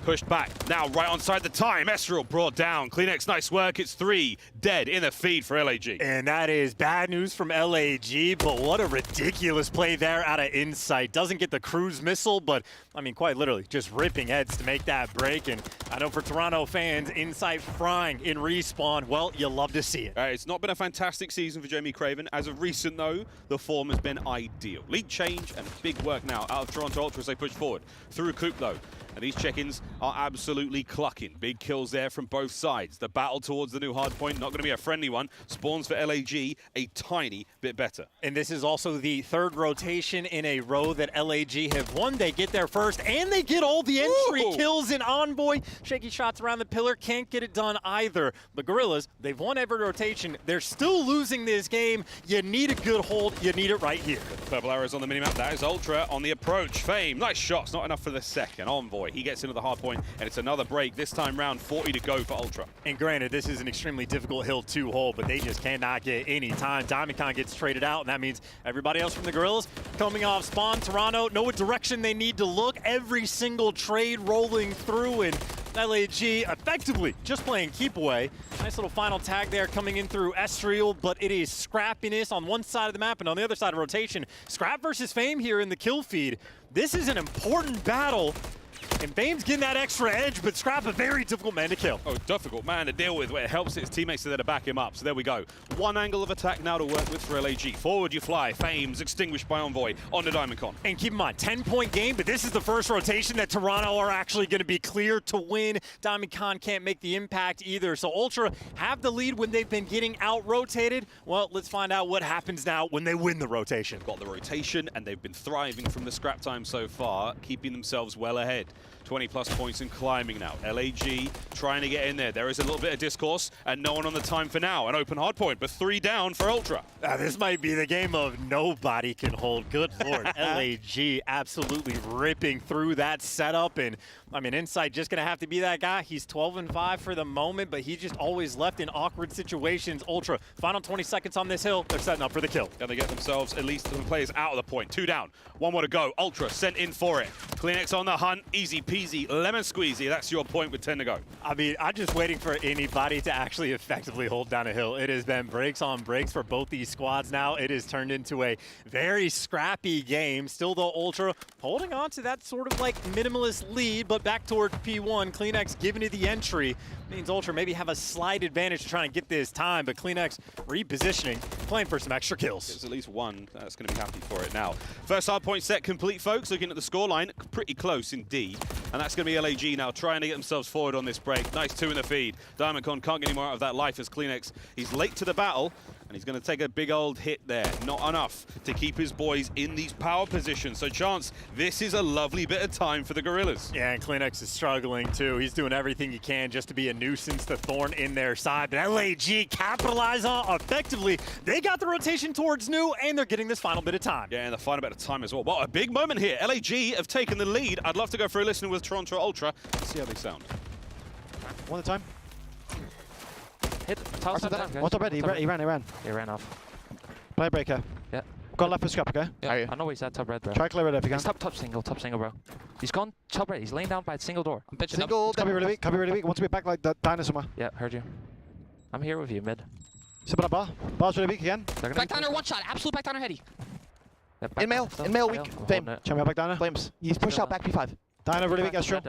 Pushed back. Now right onside the time. Estriel brought down. Kleenex, nice work. It's 3 dead in the feed for LAG.
And that is bad news from LAG, but what a ridiculous play there out of Insight. Doesn't get the cruise missile, but I mean, quite literally just ripping heads to make that break. And I know for Toronto fans, Insight frying in respawn, well, you love to see it.
It's not been a fantastic season for Jamie Craven. As of recent, though, the form has been ideal. Lead change and big work now out of Toronto Ultra as they push forward. Through Coop, though. And these check-ins are absolutely clucking. Big kills there from both sides. The battle towards the new hard point, not going to be a friendly one. Spawns for LAG a tiny bit better.
And this is also the 3rd rotation in a row that LAG have won. They get there first, and they get all the entry kills in Envoy. Shaky shots around the pillar, can't get it done either. The Gorillas, they've won every rotation. They're still losing this game. You need a good hold. You need it right here.
Purple arrows on the minimap. That is Ultra on the approach. Fame, nice shots. Not enough for the second. Envoy. He gets into the hard point, and it's another break. This time round, 40 to go for Ultra.
And granted, this is an extremely difficult hill to hold, but they just cannot get any time. DiamondCon gets traded out, and that means everybody else from the Gorillas coming off spawn. Toronto, know what direction they need to look. Every single trade rolling through, and LAG effectively just playing keep away. Nice little final tag there coming in through Estriel, but it is scrappiness on one side of the map, and on the other side of rotation, Scrap versus Fame here in the kill feed. This is an important battle. And Fame's getting that extra edge, but Scrap a very difficult man to kill.
Oh, difficult man to deal with. Where it helps his teammates are there to back him up. So there we go. One angle of attack now to work with for LAG. Forward you fly. Fame's extinguished by Envoy onto DiamondCon.
And keep in mind, 10-point game, but this is the first rotation that Toronto are actually going to be clear to win. DiamondCon can't make the impact either. So Ultra have the lead when they've been getting out-rotated. Well, let's find out what happens now when they win the rotation.
Got the rotation, and they've been thriving from the scrap time so far, keeping themselves well ahead. 20+ points and climbing now. LAG trying to get in there. There is a little bit of discourse, and no one on the time for now. An open hard point, but 3 down for Ultra.
This might be the game of nobody can hold. Good Lord. LAG absolutely ripping through that setup. And, I mean, Insight just going to have to be that guy. He's 12-5 for the moment, but he just always left in awkward situations. Ultra, final 20 seconds on this hill. They're setting up for the kill.
Can they get themselves at least some players out of the point? 2 down. 1 more to go. Ultra sent in for it. Kleenex on the hunt. Easy peasy, lemon squeezy. That's your point with 10 to go.
I mean, I'm just waiting for anybody to actually effectively hold down a hill. It has been breaks on breaks for both these squads now. It has turned into a very scrappy game. Still, though, Ultra holding on to that sort of like minimalist lead, but back towards P1. Kleenex giving it the entry. Means Ultra maybe have a slight advantage to try and get this time, but Kleenex repositioning, playing for some extra kills.
There's at least one that's going to be happy for it now. First hard point set complete, folks. Looking at the scoreline, pretty close indeed. And that's going to be LAG now trying to get themselves forward on this break. Nice 2 in the feed. DiamondCon can't get any more out of that life as Kleenex. He's late to the battle, and he's going to take a big old hit there. Not enough to keep his boys in these power positions. So, Chance, this is a lovely bit of time for the Gorillas.
Yeah, and Kleenex is struggling, too. He's doing everything he can just to be a nuisance to Thorn in their side. But LAG capitalize on effectively. They got the rotation towards New, and they're getting this final bit of time.
Yeah, and the final bit of time as well. What a big moment here. LAG have taken the lead. I'd love to go for a listen with Toronto Ultra and see how they sound.
One at a time.
Hit. Toss that down, guys.
One top red. He ran.
He ran off.
Play breaker.
Yeah.
Got left for scrap, okay?
Yeah. I know he's at top red, bro.
Try clear it if you can.
He's top single, bro. He's gone top red. He's laying down by a single door.
I'm pitching
single. Can't be really weak. Can't be really weak. Want to be back like that diner somewhere.
Yeah, heard you. I'm here with you, mid.
Sit by the bar. Bar's really weak again.
Back downer, one shot. Absolute back downer, heady.
Yeah,
in mail weak. Fame.
Check me back diner.
Flames. He's pushed out back P5.
Diner really weak. Estro.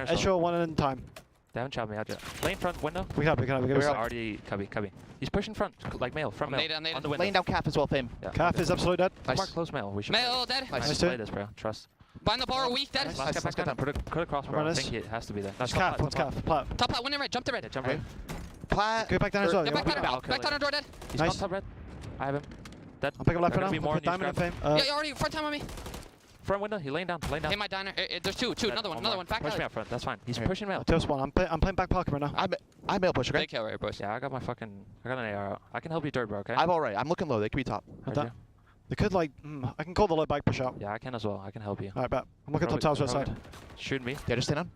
Estro one in time.
They haven't chopped me out yet. Lane front window.
We can.
We're already cubby. He's pushing front, like mail, front mail.
On
the window.
Laying down calf as well, Fame.
Yeah.
Calf is absolutely dead.
Nice. Mark close mail. We should
Mail dead.
Nice play this, bro. Trust.
Behind the bar, weak, dead.
Let's get back down. Put it across, bro. I think it has to be there.
It's calf. What's calf? Plat.
Top plat, one in red. Jump to red.
Yeah, jump red.
Plat.
Go back down as well.
Back downer door dead.
He's gone top red. I have him. Dead.
I'm picking left for now.
More
Diamond and Fame.
Yeah, you already front time on me.
Front window. He laying down.
Hey, my diner. There's two. Another one. Back
push me out front. That's fine. He's pushing mail.
Just one. I'm playing back parker right now.
I mail push, okay?
Take care, right, boys.
Yeah, I got an AR out. I can help you dirt, bro, okay?
I'm alright. I'm looking low. They could be top.
They could like. I can call the low back push out.
Yeah, I can as well. I can help you.
Alright, bet. I'm looking top towers right side.
Shoot me.
Yeah, just stay down.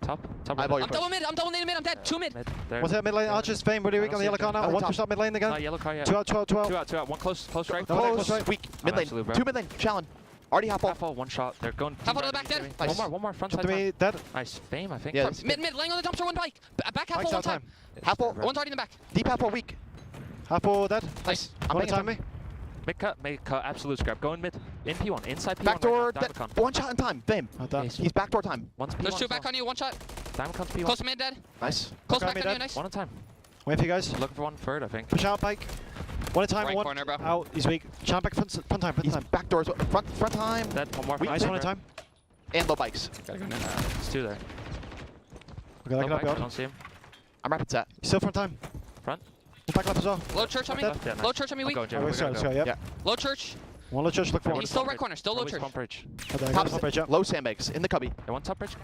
Top.
I'm double mid. I'm dead. 2 mid.
What's that mid lane? Archer's Fame really weak on the yellow car now. One push up mid lane again.
Yellow car, yeah.
2 out.
2 out. One close right.
Close right.
Weak. Mid lane. 2 mid lane. Challenge. Already half
off. One shot. They're going.
Half out of the back dead.
Nice. One more. Front
side.
Jump to
me dead.
Nice. Fame, I think.
Yeah.
Mid. Laying on the dumpster. One bike. Back half one time.
Half
One's already in the back.
Deep half weak.
Half dead.
Nice.
One time me.
Mid cut. Absolute scrap. Going mid. In P1. Inside P1.
Backdoor. One shot in time. Fame. He's backdoor time.
There's 2 back on you. One shot.
Diamond comes P1.
Close to mid dead.
Nice.
Close back on you. Nice.
One at a time.
Wait for you guys.
Looking for one third, I think.
Push out bike. One at a time.
Right
one
corner, bro.
out. He's weak. Chant back front time.
He's backdoor. Front time.
Dead. One more.
Nice. One at a time.
And low bikes.
Gotta go now. It's 2 there.
Okay, that can help you
I
out.
don't see him.
I'm rapid set.
Still front time.
Front.
Back left as well.
Low church on me. Low church on me. Weak.
Let's go. Yep.
Low church.
One low church. Look for one.
He's still right corner. Still low church.
Top bridge.
Low sandbags in the cubby.
One top bridge.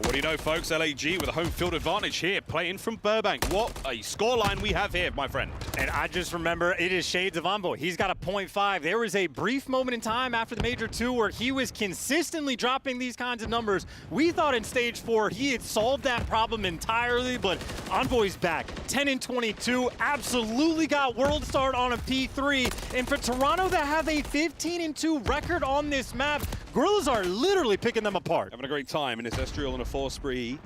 What do you know, folks? LAG with a home field advantage here, playing from Burbank. What a scoreline we have here, my friend.
And I just remember it is shades of Envoy. He's got a 0.5. There was a brief moment in time after the Major 2 where he was consistently dropping these kinds of numbers. We thought in Stage 4 he had solved that problem entirely, but Envoy's back. 10 and 22, absolutely got world start on a P3. And for Toronto to have a 15 and 2 record on this map, Gorillas are literally picking them apart.
Having a great time, and it's Estriel on a 4 spree.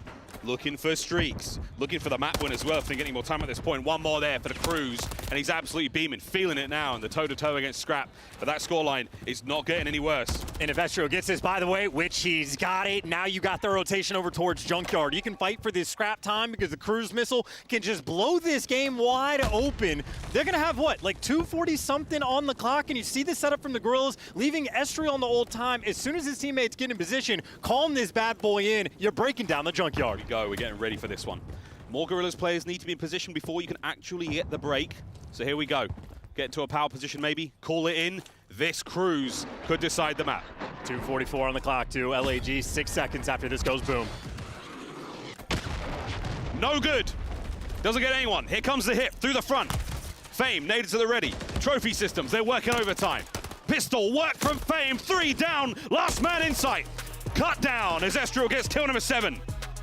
Looking for streaks, looking for the map win as well, if they're getting more time at this point. One more there for the Cruise, and he's absolutely beaming, feeling it now in the toe-to-toe against Scrap. But that scoreline is not getting any worse.
And if Estrio gets this, by the way, which he's got it, now you got the rotation over towards Junkyard. You can fight for this Scrap time because the Cruise missile can just blow this game wide open. They're going to have, what, like 240-something on the clock, and you see the setup from the Gorillas, leaving Estrio on the old time. As soon as his teammates get in position, calling this bad boy in, you're breaking down the Junkyard.
We're getting ready for this one. More Gorillas players need to be in position before you can actually get the break. So here we go. Get into a power position maybe, call it in. This Cruise could decide the map.
2:44 on the clock to LAG, 6 seconds after this goes boom.
No good. Doesn't get anyone. Here comes the hit through the front. Fame, naded to the ready. Trophy systems, they're working overtime. Pistol, work from Fame, 3 down. Last man in sight. Cut down as Estriel gets kill number 7.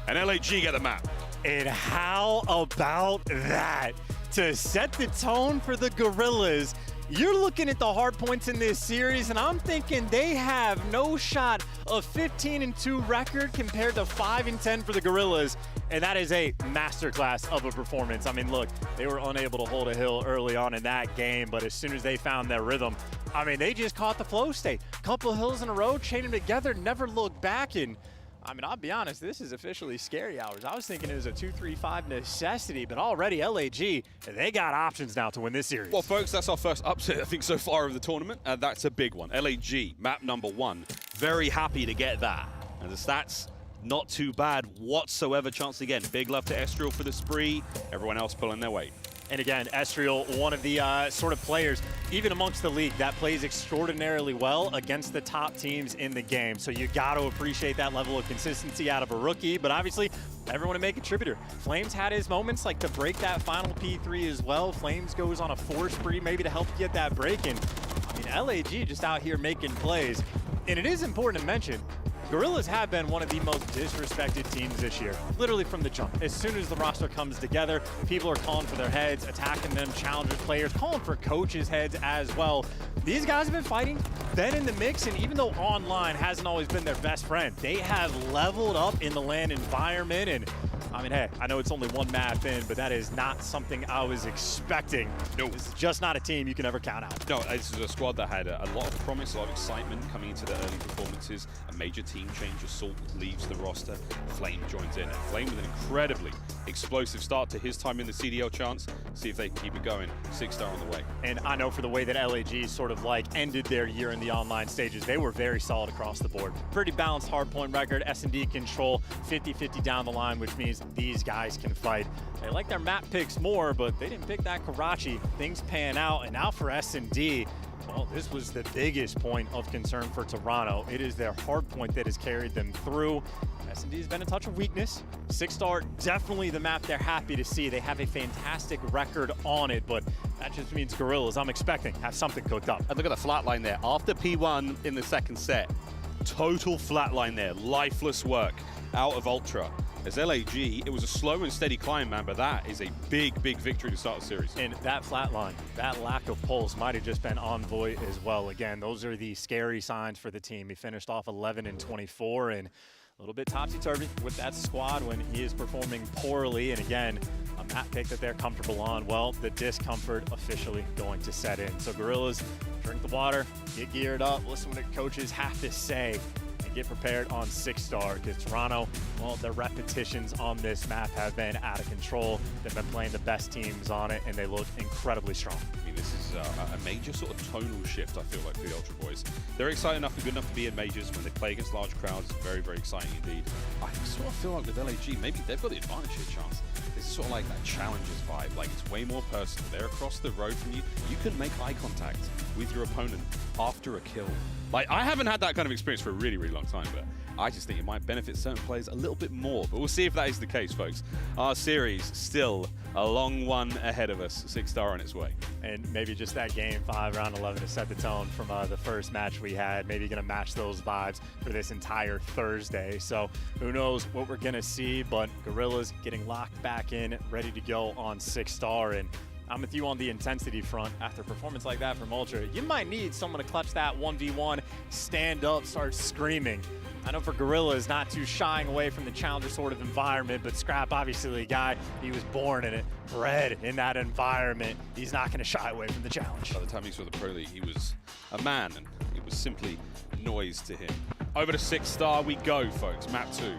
And LAG get the map.
And how about that? To set the tone for the Gorillas, you're looking at the hard points in this series, and I'm thinking they have no shot of 15 and 2 record compared to 5 and 10 for the Gorillas. And that is a masterclass of a performance. I mean, look, they were unable to hold a hill early on in that game, but as soon as they found their rhythm, I mean, they just caught the flow state. Couple of hills in a row, chain them together, never looked back. And I mean, I'll be honest, this is officially scary hours. I was thinking it was a 2-3-5 necessity, but already LAG, they got options now to win this series.
Well, folks, that's our first upset, I think, so far of the tournament. That's a big one. LAG, map number 1. Very happy to get that. And the stats, not too bad whatsoever. Chance again. Big love to Estriel for the spree. Everyone else pulling their weight.
And again, Estriel, one of the sort of players, even amongst the league, that plays extraordinarily well against the top teams in the game. So you got to appreciate that level of consistency out of a rookie. But obviously, everyone to make a contributor. Flames had his moments, like to break that final P3 as well. Flames goes on a 4 spree maybe to help get that break. And I mean, LAG just out here making plays. And it is important to mention, Gorillas have been one of the most disrespected teams this year, literally from the jump. As soon as the roster comes together, people are calling for their heads, attacking them, challengers players, calling for coaches' heads as well. These guys have been fighting, been in the mix, and even though online hasn't always been their best friend, they have leveled up in the LAN environment. And I mean, hey, I know it's only one map in, but that is not something I was expecting.
No.
This is just not a team you can ever count out.
No, this is a squad that had a lot of promise, a lot of excitement coming into the early performances. A major team change. Assault leaves the roster. Flame joins in. And Flame with an incredibly explosive start to his time in the CDL chance. See if they can keep it going. 6-star on the way.
And I know for the way that LAG sort of like ended their year in the online stages, they were very solid across the board. Pretty balanced hardpoint record. SND control 50-50 down the line, which means these guys can fight. They like their map picks more, but they didn't pick that Karachi. Things pan out, and now for S&D, well, this was the biggest point of concern for Toronto. It is their hard point that has carried them through. S&D has been a touch of weakness. 6-star, definitely the map they're happy to see. They have a fantastic record on it, but that just means Gorillas, I'm expecting, have something cooked up.
And look at the flat line there. After P1 in the second set, total flat line there. Lifeless work out of Ultra. As LAG, it was a slow and steady climb, man, but that is a big, big victory to start the series.
And that flat line, that lack of pulse might have just been Envoy as well. Again, those are the scary signs for the team. He finished off 11-24 and a little bit topsy-turvy with that squad when he is performing poorly. And again, a map pick that they're comfortable on. Well, the discomfort officially going to set in. So Gorillas, drink the water, get geared up, listen to what the coaches have to say, and get prepared on 6-star, because Toronto, well, their repetitions on this map have been out of control. They've been playing the best teams on it, and they look incredibly strong.
I mean, this is a major sort of tonal shift, I feel like, for the Ultra Boys. They're excited enough and good enough to be in majors. When they play against large crowds, it's very, very exciting indeed. I sort of feel like with LAG, maybe they've got the advantage here, Chance. This is sort of like that Challengers vibe. Like, it's way more personal. They're across the road from you. You can make eye contact with your opponent after a kill. Like, I haven't had that kind of experience for a really, really long time, but I just think it might benefit certain players a little bit more. But we'll see if that is the case, folks. Our series still a long one ahead of us. 6-star on its way.
And maybe just that game 5, round 11 to set the tone from the first match we had. Maybe going to match those vibes for this entire Thursday. So who knows what we're going to see, but Gorillas getting locked back in, ready to go on 6-star. And I'm with you on the intensity front. After a performance like that from Ultra, you might need someone to clutch that 1v1, stand up, start screaming. I know for Gorillas, not too shying away from the challenger sort of environment, but Scrap, obviously a guy, he was born in it, bred in that environment. He's not going to shy away from the challenge.
By the time he saw the Pro League, he was a man, and it was simply noise to him. Over to 6-star we go, folks. Map 2.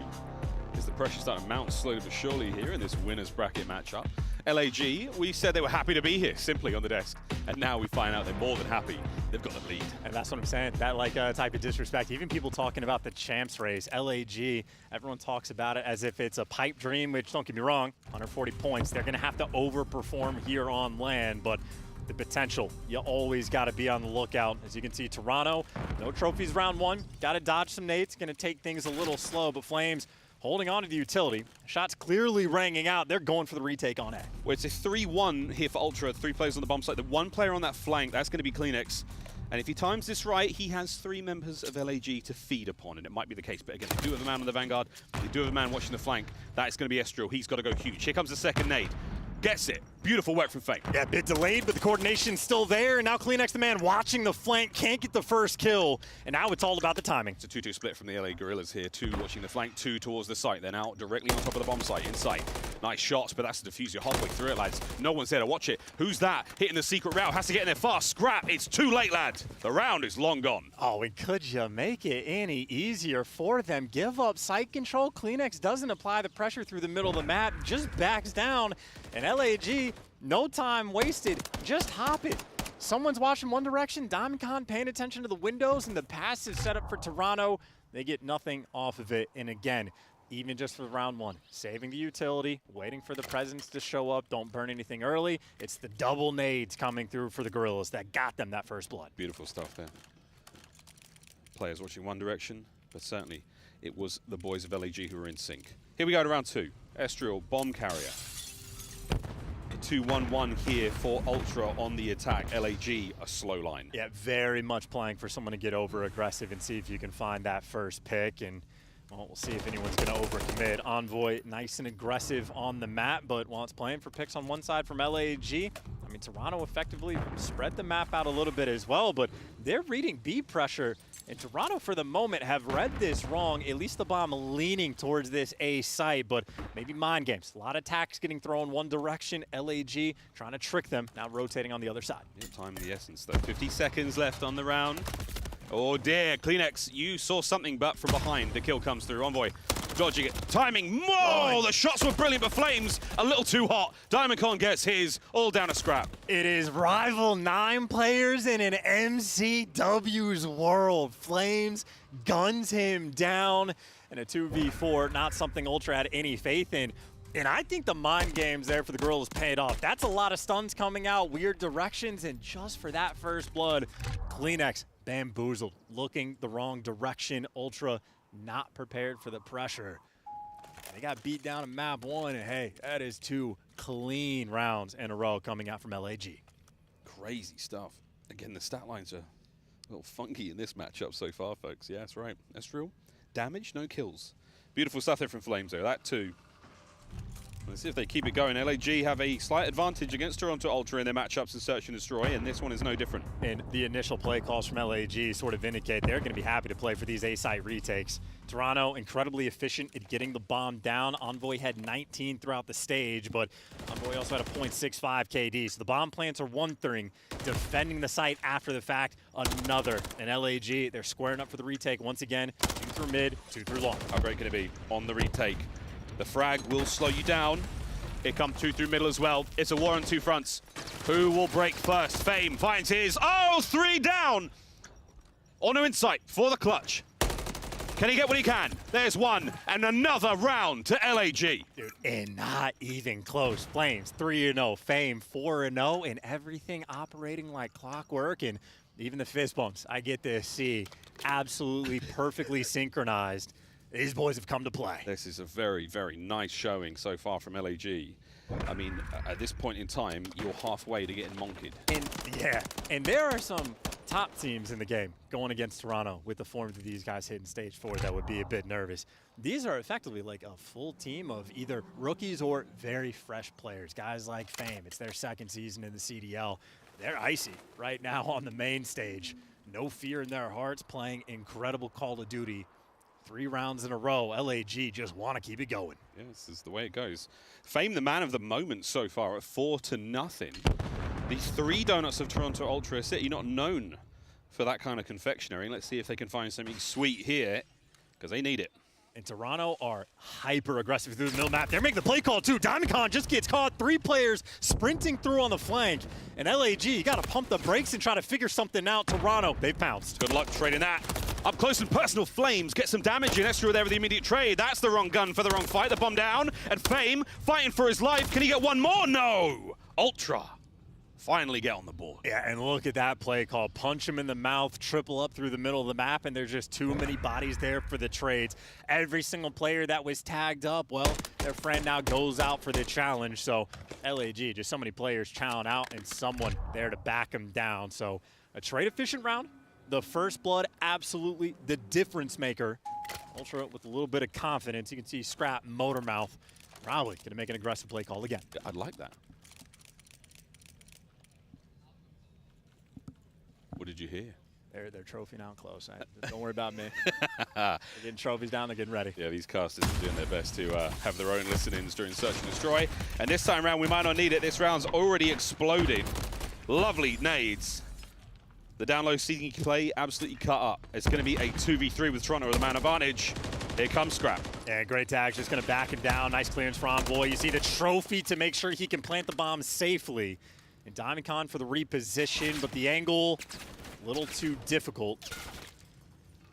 Is the pressure starting to mount slowly but surely here in this winner's bracket matchup? LAG, we said they were happy to be here, simply on the desk. And now we find out they're more than happy. They've got the lead.
And that's what I'm saying. That type of disrespect. Even people talking about the champs race, LAG, everyone talks about it as if it's a pipe dream, which, don't get me wrong, 140 points. They're going to have to overperform here on land, but the potential, you always got to be on the lookout. As you can see, Toronto, no trophies round 1. Got to dodge some nades. Going to take things a little slow, but Flames holding on to the utility. Shots clearly ringing out. They're going for the retake on A.
Well, it's a 3-1 here for Ultra. 3 players on the bomb site. The 1 player on that flank, that's going to be Kleenex. And if he times this right, he has 3 members of LAG to feed upon, and it might be the case. But again, they do have a man on the Vanguard. They do have a man watching the flank. That is going to be Estriel. He's got to go huge. Here comes the second nade. Gets it. Beautiful work from Fake.
Yeah, a bit delayed, but the coordination's still there. And now Kleenex, the man watching the flank, can't get the first kill. And now it's all about the timing.
It's a 2-2 split from the LA Gorillas here. 2 watching the flank, 2 towards the site. They're now directly on top of the bomb site, in sight. Nice shots, but that's the diffuser halfway through it, lads. No one's there to watch it. Who's that? Hitting the secret route. Has to get in there fast. Scrap. It's too late, lad. The round is long gone.
Oh, and could you make it any easier for them? Give up site control. Kleenex doesn't apply the pressure through the middle of the map. Just backs down. And LAG, no time wasted. Just hop it. Someone's watching one direction. DiamondCon paying attention to the windows, and the passive setup for Toronto. They get nothing off of it. And again, even just for round 1, saving the utility, waiting for the presence to show up. Don't burn anything early. It's the double nades coming through for the Gorillas that got them that first blood.
Beautiful stuff there. Players watching one direction, but certainly it was the boys of LAG who were in sync. Here we go to round 2. Estriel, bomb carrier. 3-2-1-1 here for Ultra on the attack. LAG, a slow line.
Yeah, very much playing for someone to get over aggressive and see if you can find that first pick. And well, we'll see if anyone's going to overcommit. Envoy, nice and aggressive on the map, but while it's playing for picks on one side from LAG, I mean, Toronto effectively spread the map out a little bit as well, but they're reading B pressure. And Toronto, for the moment, have read this wrong. At least the bomb leaning towards this A site, but maybe mind games. A lot of attacks getting thrown one direction. LAG trying to trick them, now rotating on the other side.
Yeah, time the essence, though. 50 seconds left on the round. Oh dear, Kleenex, you saw something, but from behind, the kill comes through. Envoy dodging it. Timing, oh, the shots were brilliant, but Flames a little too hot. Diamondcon gets his, all down a scrap.
It is rival 9 players in an MCW's world. Flames guns him down in a 2v4, not something Ultra had any faith in. And I think the mind games there for the Gorillas paid off. That's a lot of stuns coming out, weird directions, and just for that first blood, Kleenex bamboozled, looking the wrong direction. Ultra not prepared for the pressure. They got beat down in map 1, and hey, that is 2 clean rounds in a row coming out from LAG.
Crazy stuff. Again, the stat lines are a little funky in this matchup so far, folks. Yeah, that's right. That's real. Damage, no kills. Beautiful stuff there from Flames, though. That too. Let's see if they keep it going. LAG have a slight advantage against Toronto Ultra in their matchups in Search and Destroy, and this one is no different.
And the initial play calls from LAG sort of indicate they're going to be happy to play for these A-site retakes. Toronto, incredibly efficient at getting the bomb down. Envoy had 19 throughout the stage, but Envoy also had a .65 KD. So the bomb plants are one thing, defending the site after the fact, another. And LAG, they're squaring up for the retake once again. 2 through mid, 2 through long.
How great can it be on the retake? The frag will slow you down. Here come 2 through middle as well. It's a war on 2 fronts. Who will break first? Fame finds his. Oh, 3 down. On to Insight for the clutch. Can he get what he can? There's 1 and another round to LAG.
Dude, and not even close. Flames 3-0, Fame 4-0, and everything operating like clockwork. And even the fist bumps I get to see absolutely perfectly synchronized. These boys have come to play.
This is a very, very nice showing so far from LAG. I mean, at this point in time, you're halfway to getting monkeyed.
And yeah, and there are some top teams in the game going against Toronto with the form that these guys hit in stage 4 that would be a bit nervous. These are effectively like a full team of either rookies or very fresh players. Guys like Fame, it's their 2nd season in the CDL. They're icy right now on the main stage. No fear in their hearts, playing incredible Call of Duty. 3 rounds in a row. LAG just want to keep it going.
Yeah, this is the way it goes. Fame, the man of the moment so far at 4-0. The 3 donuts of Toronto Ultra City, not known for that kind of confectionery. Let's see if they can find something sweet here, because they need it.
And Toronto are hyper aggressive through the middle map. They're making the play call too. Diamondcon just gets caught. 3 players sprinting through on the flank. And LAG, you got to pump the brakes and try to figure something out. Toronto, they've pounced.
Good luck trading that. Up close and personal, Flames get some damage in. Estro there with the immediate trade. That's the wrong gun for the wrong fight. The bomb down. And Fame fighting for his life. Can he get one more? No. Ultra finally get on the board.
Yeah, and look at that play call. Punch him in the mouth, triple up through the middle of the map, and there's just too many bodies there for the trades. Every single player that was tagged up, well, their friend now goes out for the challenge. So LAG, just so many players chowing out and someone there to back him down. So a trade-efficient round. The first blood, absolutely the difference maker. Ultra with a little bit of confidence. You can see Scrap, Motormouth, probably going to make an aggressive play call again.
I'd like that. What did you hear?
They're trophy now close. Don't worry about me. They're getting trophies down. They're getting ready.
Yeah, these casters are doing their best to have their own listen-ins during Search and Destroy. And this time around, we might not need it. This round's already exploded. Lovely nades. The down low seeking play absolutely cut up. It's going to be a 2v3 with Toronto with a man advantage. Here comes Scrap.
Yeah, great tag. Just going to back him down. Nice clearance for Envoy. You see the trophy to make sure he can plant the bomb safely. And Diamondcon for the reposition, but the angle, a little too difficult.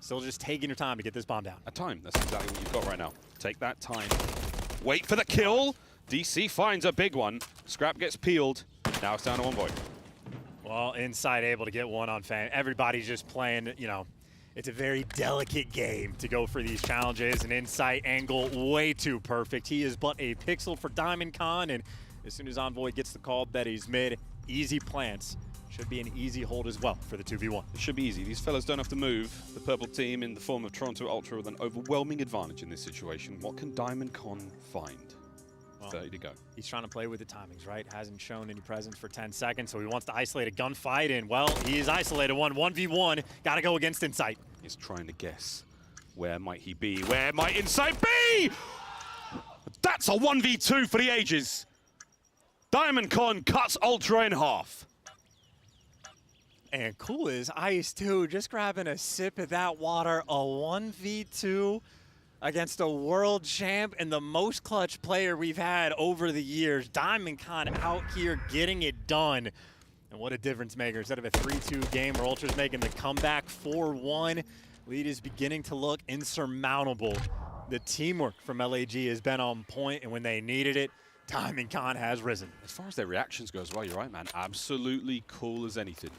Still just taking your time to get this bomb down.
A time. That's exactly what you've got right now. Take that time. Wait for the kill. DC finds a big one. Scrap gets peeled. Now it's down to Envoy.
Well, Inside able to get one on Fame. Everybody's just playing, you know, it's a very delicate game to go for these challenges. An Insight angle way too perfect. He is but a pixel for Diamondcon, and as soon as Envoy gets the call that he's mid, easy plants. Should be an easy hold as well for the 2v1.
It should be easy. These fellas don't have to move. The purple team in the form of Toronto Ultra with an overwhelming advantage in this situation. What can Diamond Con find?
Well,
30 to go.
He's trying to play with the timings, right? Hasn't shown any presence for 10 seconds, so he wants to isolate a gunfight, and, well, he's isolated one. 1v1, got to go against Insight.
He's trying to guess. Where might he be? Where might Insight be? That's a 1v2 for the ages. Diamond Con cuts Ultra in half.
And cool is Ice, too, just grabbing a sip of that water, a 1v2 against a world champ and the most clutch player we've had over the years. Diamond Con out here getting it done. And what a difference maker. Instead of a 3-2 game where Ultra's making the comeback 4-1, lead is beginning to look insurmountable. The teamwork from LAG has been on point, and when they needed it, Diamond Con has risen.
As far as their reactions go as well, you're right, man. Absolutely cool as anything.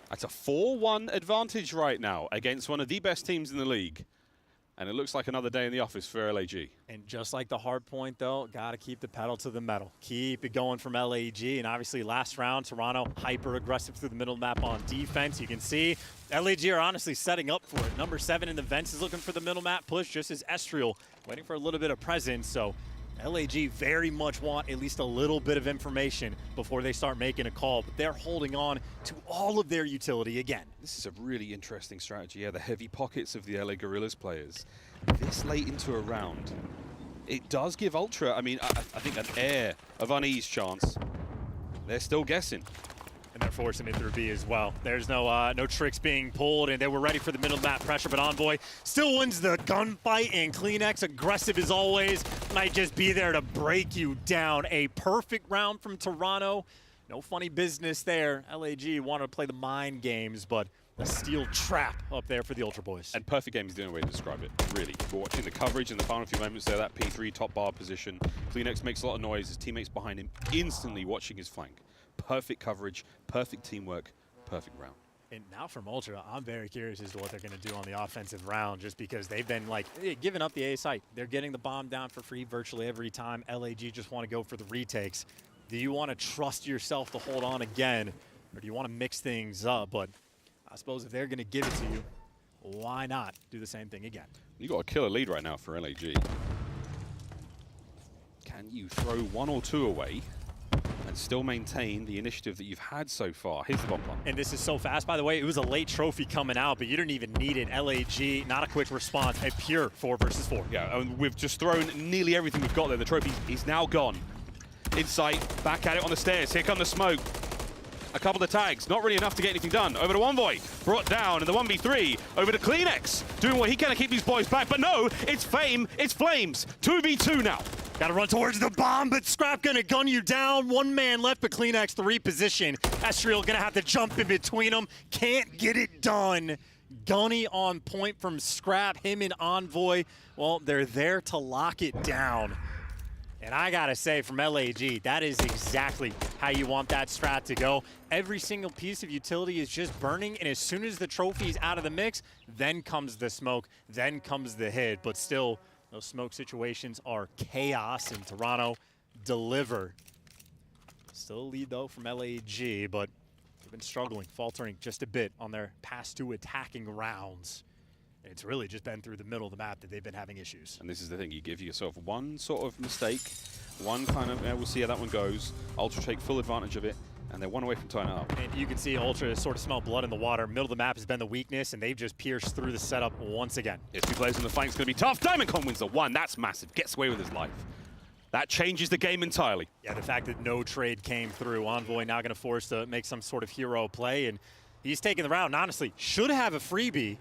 That's a 4-1 advantage right now against one of the best teams in the league. And it looks like another day in the office for LAG.
And just like the hard point, though, got to keep the pedal to the metal. Keep it going from LAG. And obviously, last round, Toronto hyper-aggressive through the middle map on defense. You can see LAG are honestly setting up for it. Number 7 in the vents is looking for the middle map push, just as Estriel waiting for a little bit of presence. So LAG very much want at least a little bit of information before they start making a call, but they're holding on to all of their utility again.
This is a really interesting strategy. Yeah, the heavy pockets of the LA Gorillas players. This late into a round, it does give Ultra, I mean, I think an air of unease chance. They're still guessing.
And they're forcing it through B as well. There's no tricks being pulled, and they were ready for the middle map pressure, but Envoy still wins the gunfight, and Kleenex, aggressive as always, might just be there to break you down. A perfect round from Toronto. No funny business there. LAG wanted to play the mind games, but a steel trap up there for the Ultra Boys.
And perfect game is the only way to describe it, really. We're watching the coverage in the final few moments there, that P3 top bar position. Kleenex makes a lot of noise, his teammates behind him instantly watching his flank. Perfect coverage, perfect teamwork, perfect round.
And now from Ultra, I'm very curious as to what they're going to do on the offensive round, just because they've been like giving up the A site. They're getting the bomb down for free virtually every time. LAG just want to go for the retakes. Do you want to trust yourself to hold on again, or do you want to mix things up? But I suppose if they're going to give it to you, why not do the same thing again?
You got a killer lead right now for LAG. Can you throw one or two away and still maintain the initiative that you've had so far? Here's the bomb plant.
And this is so fast, by the way. It was a late trophy coming out, but you didn't even need it. LAG, not a quick response, a pure 4 versus 4.
Yeah, and we've just thrown nearly everything we've got there. The trophy is now gone. Insight, back at it on the stairs. Here come the smoke. A couple of tags, not really enough to get anything done. Over to Envoy, brought down in the 1v3. Over to Kleenex, doing what he can to keep these boys back. But no, it's Fame, it's Flames. 2v2 now.
Got to run towards the bomb, but Scrap gonna gun you down. One man left, but Kleenex to reposition. Estriel gonna have to jump in between them. Can't get it done. Gunny on point from Scrap. Him and Envoy, well, they're there to lock it down. And I gotta say, from LAG, that is exactly how you want that strat to go. Every single piece of utility is just burning, and as soon as the trophy's out of the mix, then comes the smoke, then comes the hit. But still, those smoke situations are chaos, and Toronto deliver. Still a lead, though, from LAG, but they've been struggling, faltering just a bit on their past 2 attacking rounds. It's really just been through the middle of the map that they've been having issues.
And this is the thing, you give yourself one sort of mistake, one kind of, we'll see how that one goes. Ultra take full advantage of it, and they're one away from tying it up.
And you can see Ultra sort of smell blood in the water. Middle of the map has been the weakness, and they've just pierced through the setup once again.
If he plays in the flank's gonna be tough. Diamond Con wins the 1, that's massive, gets away with his life. That changes the game entirely.
Yeah, the fact that no trade came through. Envoy now gonna force to make some sort of hero play, and he's taking the round, honestly, should have a freebie.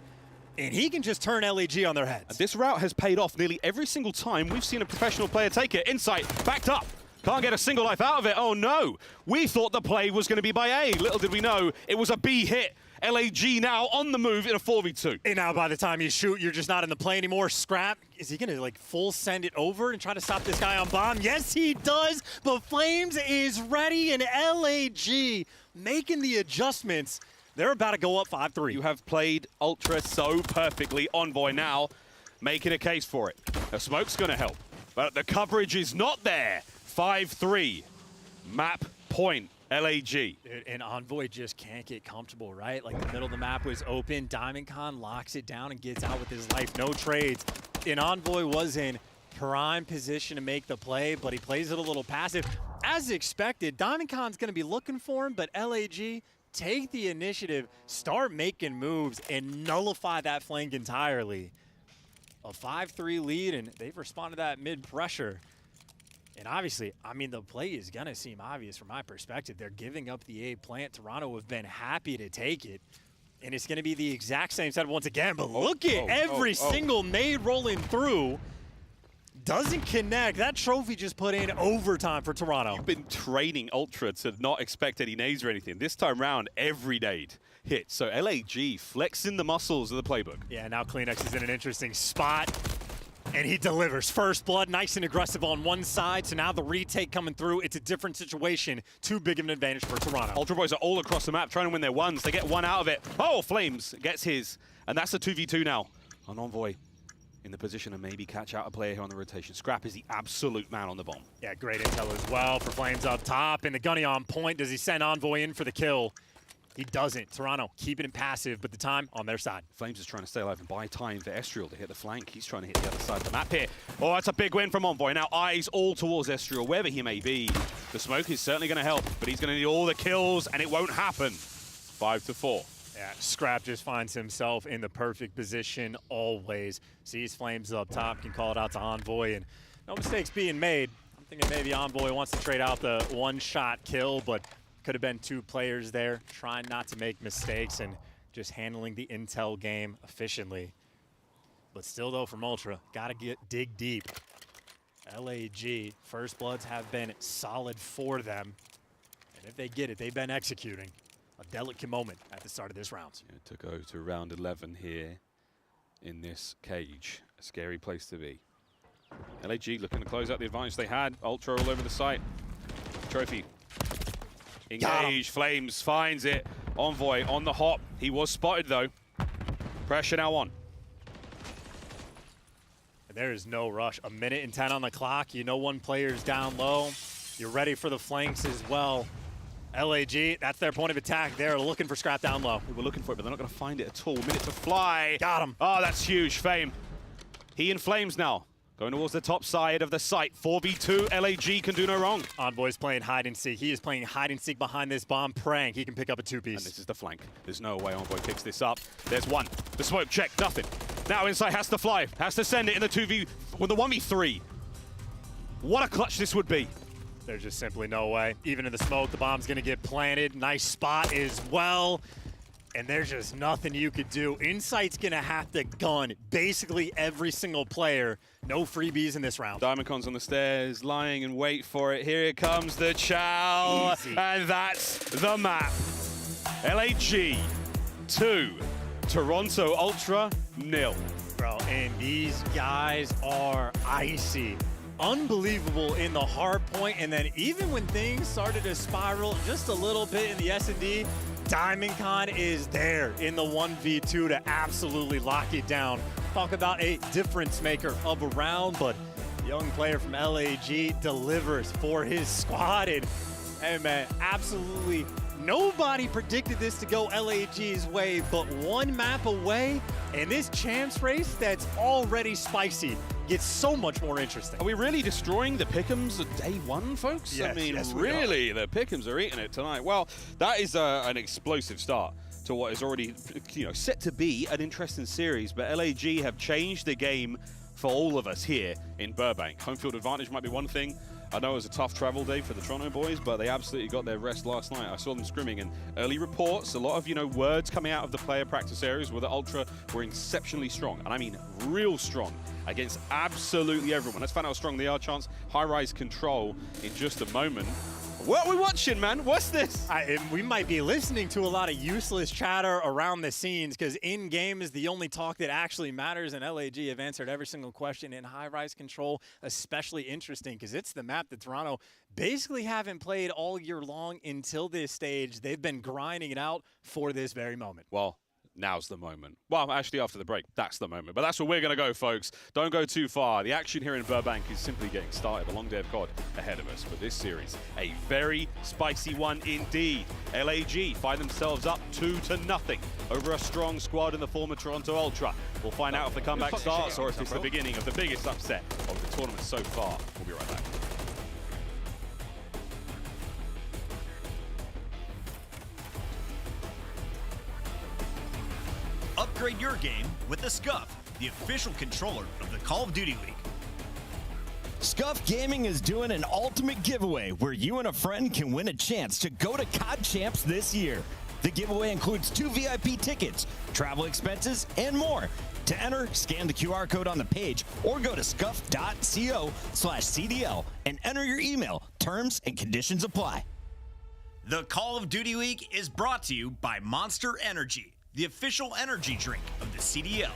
And he can just turn LAG on their heads.
This route has paid off nearly every single time we've seen a professional player take it. Insight, backed up. Can't get a single life out of it. Oh no. We thought the play was going to be by A. Little did we know it was a B hit. LAG now on the move in a 4v2.
And now by the time you shoot, you're just not in the play anymore. Scrap, is he going to like full send it over and try to stop this guy on bomb? Yes, he does. But Flames is ready, and LAG making the adjustments. They're about to go up 5-3.
You have played Ultra so perfectly. Envoy now making a case for it. The smoke's going to help, but the coverage is not there. 5-3. Map point, LAG.
Dude, and Envoy just can't get comfortable, right? Like the middle of the map was open. Diamond Con locks it down and gets out with his life. No trades. And Envoy was in prime position to make the play, but he plays it a little passive. As expected, Diamond Con's going to be looking for him, but LAG take the initiative, start making moves, and nullify that flank entirely. A 5-3 lead, and they've responded to that mid-pressure. And obviously, I mean, the play is going to seem obvious from my perspective. They're giving up the A plant. Toronto have been happy to take it. And it's going to be the exact same setup once again. But look at every single nade rolling through. Doesn't connect. That trophy just put in overtime for Toronto.
You've been training Ultra to not expect any nades or anything. This time round, every nade hit. So LAG flexing the muscles of the playbook.
Yeah, now Kleenex is in an interesting spot. And he delivers. First blood, nice and aggressive on one side. So now the retake coming through. It's a different situation. Too big of an advantage for Toronto.
Ultra Boys are all across the map trying to win their ones. They get one out of it. Oh, Flames gets his. And that's a 2v2 now. On Envoy in the position to maybe catch out a player here on the rotation. Scrap is the absolute man on the bomb.
Yeah, great intel as well for Flames up top. And the gunny on point. Does he send Envoy in for the kill? He doesn't. Toronto keeping it passive, but the time on their side.
Flames is trying to stay alive and buy time for Estriel to hit the flank. He's trying to hit the other side of the map here. Oh, that's a big win from Envoy. Now eyes all towards Estriel, wherever he may be. The smoke is certainly going to help, but he's going to need all the kills, and it won't happen. 5-4.
Yeah, Scrap just finds himself in the perfect position always. Sees Flames up top, can call it out to Envoy, and no mistakes being made. I'm thinking maybe Envoy wants to trade out the one-shot kill, but could have been two players there trying not to make mistakes and just handling the intel game efficiently. But still, though, from Ultra, got to dig deep. LAG, First Bloods have been solid for them. And if they get it, they've been executing. A delicate moment at the start of this round.
Yeah, to go to round 11 here in this cage. A scary place to be. LAG looking to close out the advantage they had. Ultra all over the site. Trophy. Engage, Flames finds it. Envoy on the hop. He was spotted though. Pressure now on.
There is no rush. 1:10 on the clock. You know one player's down low. You're ready for the flanks as well. LAG, that's their point of attack. They're looking for Scrap down low.
We were looking for it, but they're not going to find it at all. Minute to fly.
Got him.
Oh, that's huge. Fame. He in Flames now. Going towards the top side of the site. 4v2, LAG can do no wrong.
Envoy's playing hide and seek. He is playing hide and seek behind this bomb, praying he can pick up a two-piece.
And this is the flank. There's no way Envoy picks this up. There's one. The smoke check, nothing. Now Inside has to fly, has to send it in the 2v, with the 1v3. What a clutch this would be.
There's just simply no way. Even in the smoke, the bomb's gonna get planted. Nice spot as well. And there's just nothing you could do. Insight's gonna have to gun basically every single player. No freebies in this round.
Diamond Con's on the stairs, lying in wait for it. Here it comes, the chow.
Easy.
And that's the map. LAG 2, Toronto Ultra 0.
Bro, and these guys are icy. Unbelievable in the hard point, and then even when things started to spiral just a little bit in the S&D, Diamond Con is there in the 1v2 to absolutely lock it down. Talk about a difference maker of a round, but young player from LAG delivers for his squad, and hey man, absolutely nobody predicted this to go LAG's way, but one map away, and this champs race that's already spicy gets so much more interesting.
Are we really destroying the pick'ems at day one, folks?
Yes,
I mean,
yes,
really, the pick'ems are eating it tonight. Well, that is an explosive start to what is already, set to be an interesting series. But LAG have changed the game for all of us here in Burbank. Home field advantage might be one thing. I know it was a tough travel day for the Toronto boys, but they absolutely got their rest last night. I saw them scrimming, and early reports, a lot of, words coming out of the player practice areas where the Ultra were exceptionally strong, and I mean real strong, against absolutely everyone. Let's find out how strong they are. Chance Highrise control in just a moment. What are we watching, man? What's this?
We might be listening to a lot of useless chatter around the scenes because in-game is the only talk that actually matters, and LAG have answered every single question in High-Rise Control, especially interesting because it's the map that Toronto basically haven't played all year long until this stage. They've been grinding it out for this very moment.
Well, now's the moment. Well, actually, after the break, that's the moment. But that's where we're going to go, folks. Don't go too far. The action here in Burbank is simply getting started. A long day of COD ahead of us. But this series, a very spicy one indeed. LAG find themselves up 2-0 over a strong squad in the former Toronto Ultra. We'll find out if the comeback starts or if it's the beginning of the biggest upset of the tournament so far. We'll be right back.
Upgrade your game with the Scuff, the official controller of the Call of Duty League.
Scuff Gaming is doing an ultimate giveaway where you and a friend can win a chance to go to COD Champs this year. The giveaway includes 2 VIP tickets, travel expenses, and more. To enter, scan the QR code on the page or go to scuff.co/CDL and enter your email. Terms and conditions apply.
The Call of Duty League is brought to you by Monster Energy, the official energy drink of the CDL.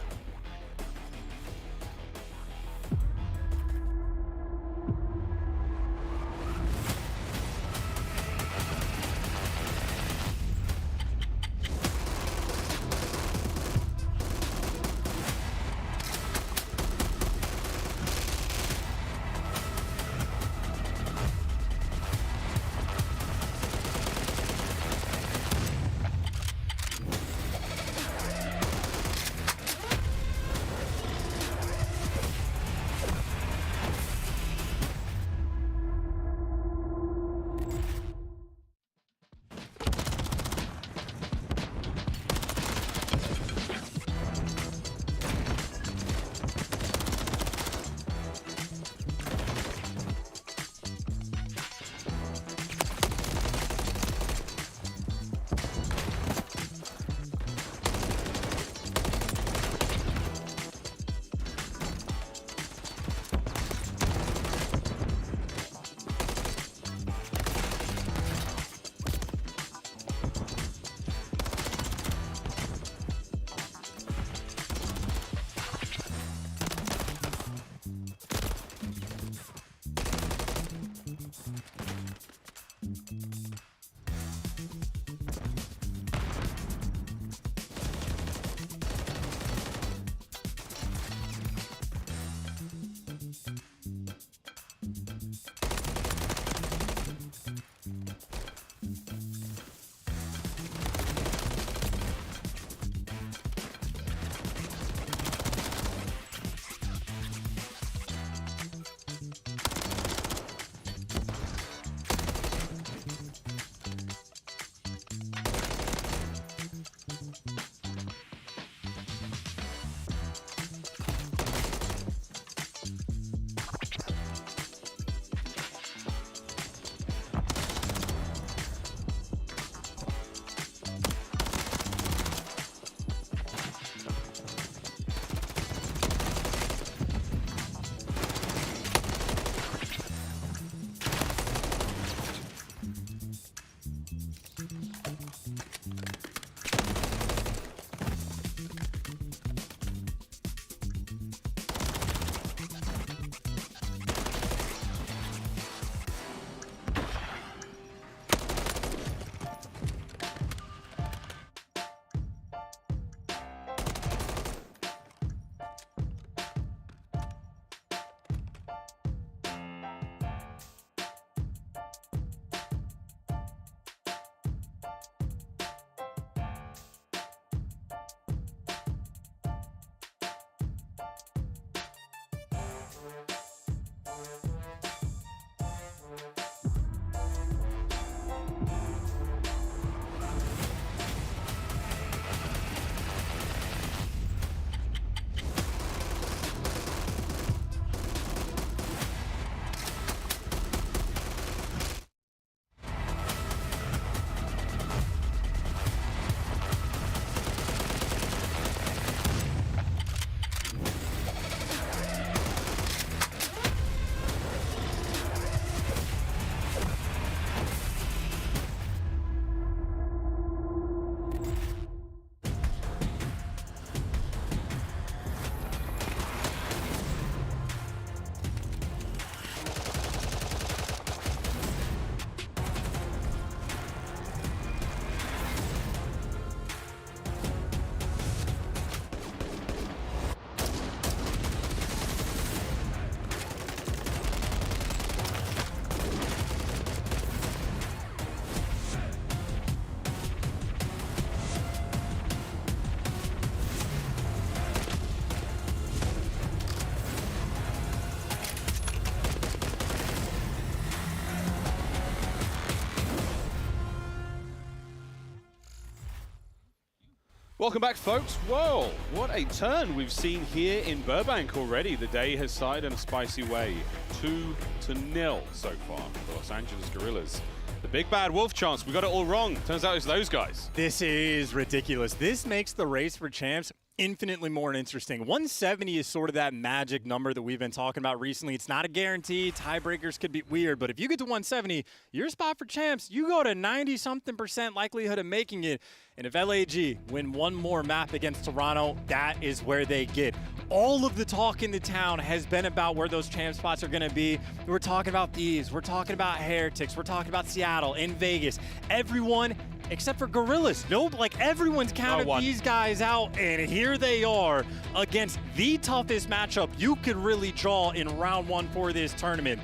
Welcome back, folks. Whoa, what a turn we've seen here in Burbank already. The day has started in a spicy way. 2-0 so far for Los Angeles Guerrillas. The big bad wolf chance, we got it all wrong. Turns out it's those guys.
This is ridiculous. This makes the race for champs infinitely more interesting. 170 is sort of that magic number that we've been talking about recently. It's not a guarantee. Tiebreakers could be weird, but if you get to 170, your spot for champs, you go to 90-something% likelihood of making it. And if LAG win one more map against Toronto, that is where they get. All of the talk in the town has been about where those champ spots are going to be. We're talking about Thieves. We're talking about Heretics. We're talking about Seattle and Vegas. Everyone except for Guerrillas. Nope, like everyone's counted these guys out, and here they are against the toughest matchup you could really draw in round one for this tournament.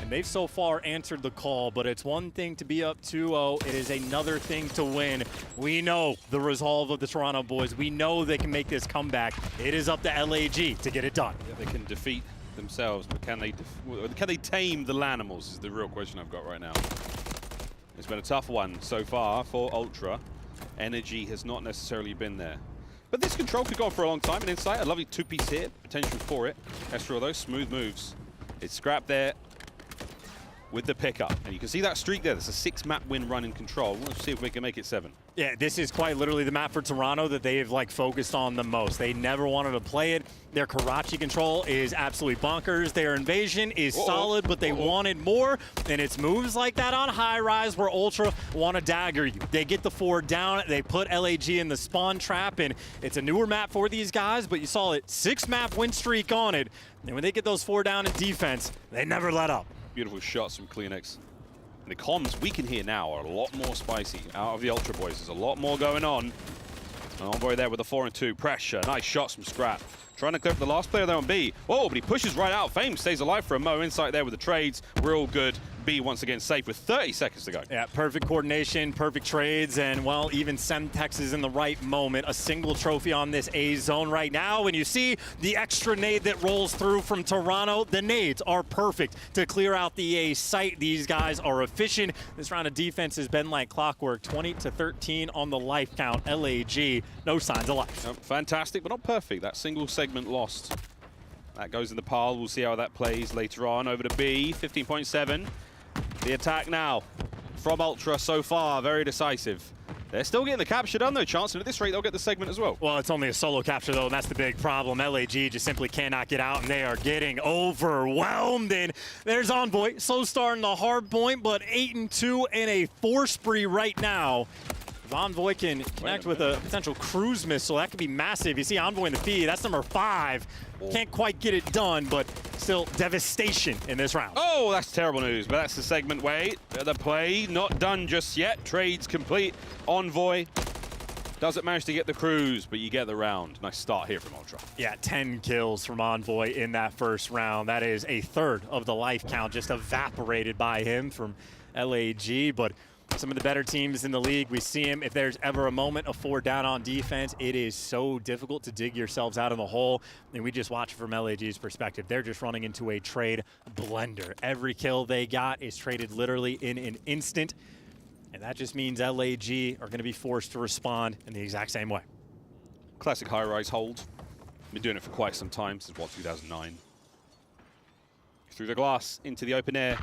And they've so far answered the call, but it's one thing to be up 2-0. It is another thing to win. We know the resolve of the Toronto boys. We know they can make this comeback. It is up to LAG to get it done.
Yeah, they can defeat themselves, but can they tame the Lanimals is the real question I've got right now. It's been a tough one so far for Ultra. Energy has not necessarily been there. But this control could go on for a long time. And Insight, a lovely two-piece hit, potential for it. Estral, those smooth moves. It's Scrap there with the pickup. And you can see that streak there. There's a 6-map win run in control. Let's see if we can make it 7.
Yeah, this is quite literally the map for Toronto that they've focused on the most. They never wanted to play it. Their Karachi control is absolutely bonkers. Their invasion is solid, but they wanted more. And it's moves like that on Highrise where Ultra want to dagger you. They get the 4 down. They put LAG in the spawn trap, and it's a newer map for these guys, but you saw it, 6-map win streak on it. And when they get those 4 down in defense, they never let up.
Beautiful shots from Kleenex. And the comms we can hear now are a lot more spicy out of the Ultra boys. There's a lot more going on. Envoy there with a 4 and 2. Pressure. Nice shots from Scrap. Trying to clear up the last player there on B. Oh, but he pushes right out. Fame stays alive for a Mo. Insight there with the trades. We're all good. B once again safe with 30 seconds to go.
Yeah, perfect coordination, perfect trades, and, well, even Semtex is in the right moment. A single trophy on this A zone right now, and you see the extra nade that rolls through from Toronto. The nades are perfect to clear out the A site. These guys are efficient. This round of defense has been like clockwork. 20-13 on the life count. LAG, no signs of life.
Oh, fantastic, but not perfect. That single segment lost. That goes in the pile. We'll see how that plays later on. Over to B, 15.7. The attack now from Ultra so far, very decisive. They're still getting the capture done though, Chance, and at this rate they'll get the segment as well.
Well, it's only a solo capture though, and that's the big problem. LAG just simply cannot get out, and they are getting overwhelmed. And there's Envoy, slow starting the hard point, but 8 and 2 and a 4 spree right now. If Envoy can connect with a potential cruise missile, that could be massive. You see Envoy in the feed, that's number 5. Can't quite get it done, but still devastation in this round.
Oh, that's terrible news, but that's the segment. Wait, the play not done just yet. Trades complete. Envoy doesn't manage to get the cruise, but you get the round. Nice start here from Ultra.
Yeah, 10 kills from Envoy in that first round. That is a third of the life count just evaporated by him from LAG, but some of the better teams in the league, we see him. If there's ever a moment of 4 down on defense, it is so difficult to dig yourselves out of the hole. And we just watch from LAG's perspective. They're just running into a trade blender. Every kill they got is traded literally in an instant. And that just means LAG are going to be forced to respond in the exact same way.
Classic high-rise hold. Been doing it for quite some time, since, what, 2009. Through the glass, into the open air.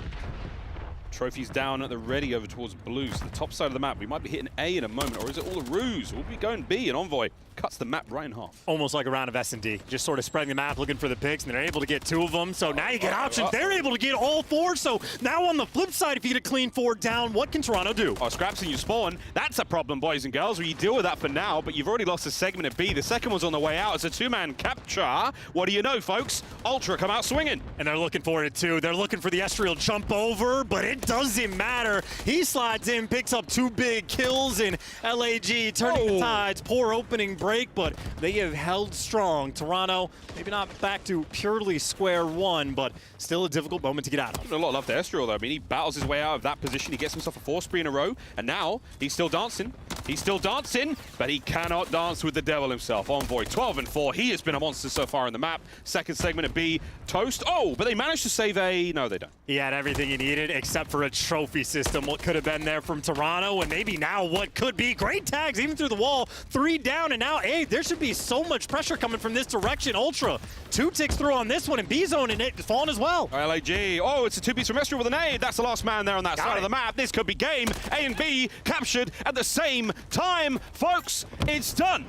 Trophies down at the ready over towards blue. So the top side of the map, we might be hitting A in a moment, or is it all a ruse? We'll be going B, and Envoy cuts the map right in half.
Almost like a round of S&D, just sort of spreading the map, looking for the picks, and they're able to get 2 of them. So now you get options. They're able to get all 4. So now on the flip side, if you get a clean 4 down, what can Toronto do?
Oh, Scraps in your spawn. That's a problem, boys and girls. Well, you deal with that for now, but you've already lost a segment at B. The second one's on the way out. It's a 2-man capture. What do you know, folks? Ultra come out swinging.
And they're looking for it, too. They're looking for the Estriel jump over, but it doesn't matter. He slides in, picks up 2 big kills, and LAG turning the tides. Poor opening break, but they have held strong. Toronto, maybe not back to purely square one, but still a difficult moment to get out of.
A lot of love to Estriel, though. I mean, he battles his way out of that position. He gets himself a 4 spree in a row, and now he's still dancing. He's still dancing, but he cannot dance with the devil himself. Envoy 12-4. He has been a monster so far in the map. Second segment of B, toast. Oh, but they managed to save a... No, they don't.
He had everything he needed except for a trophy system. What could have been there from Toronto, and maybe now what could be. Great tags, even through the wall. 3 down, and now A. There should be so much pressure coming from this direction. Ultra, 2 ticks through on this one, and B-zone in it falling as well.
LAG. Oh, it's a 2-piece from Esther with an A. That's the last man there on that side of the map. This could be game. A and B captured at the same time. Folks, it's done.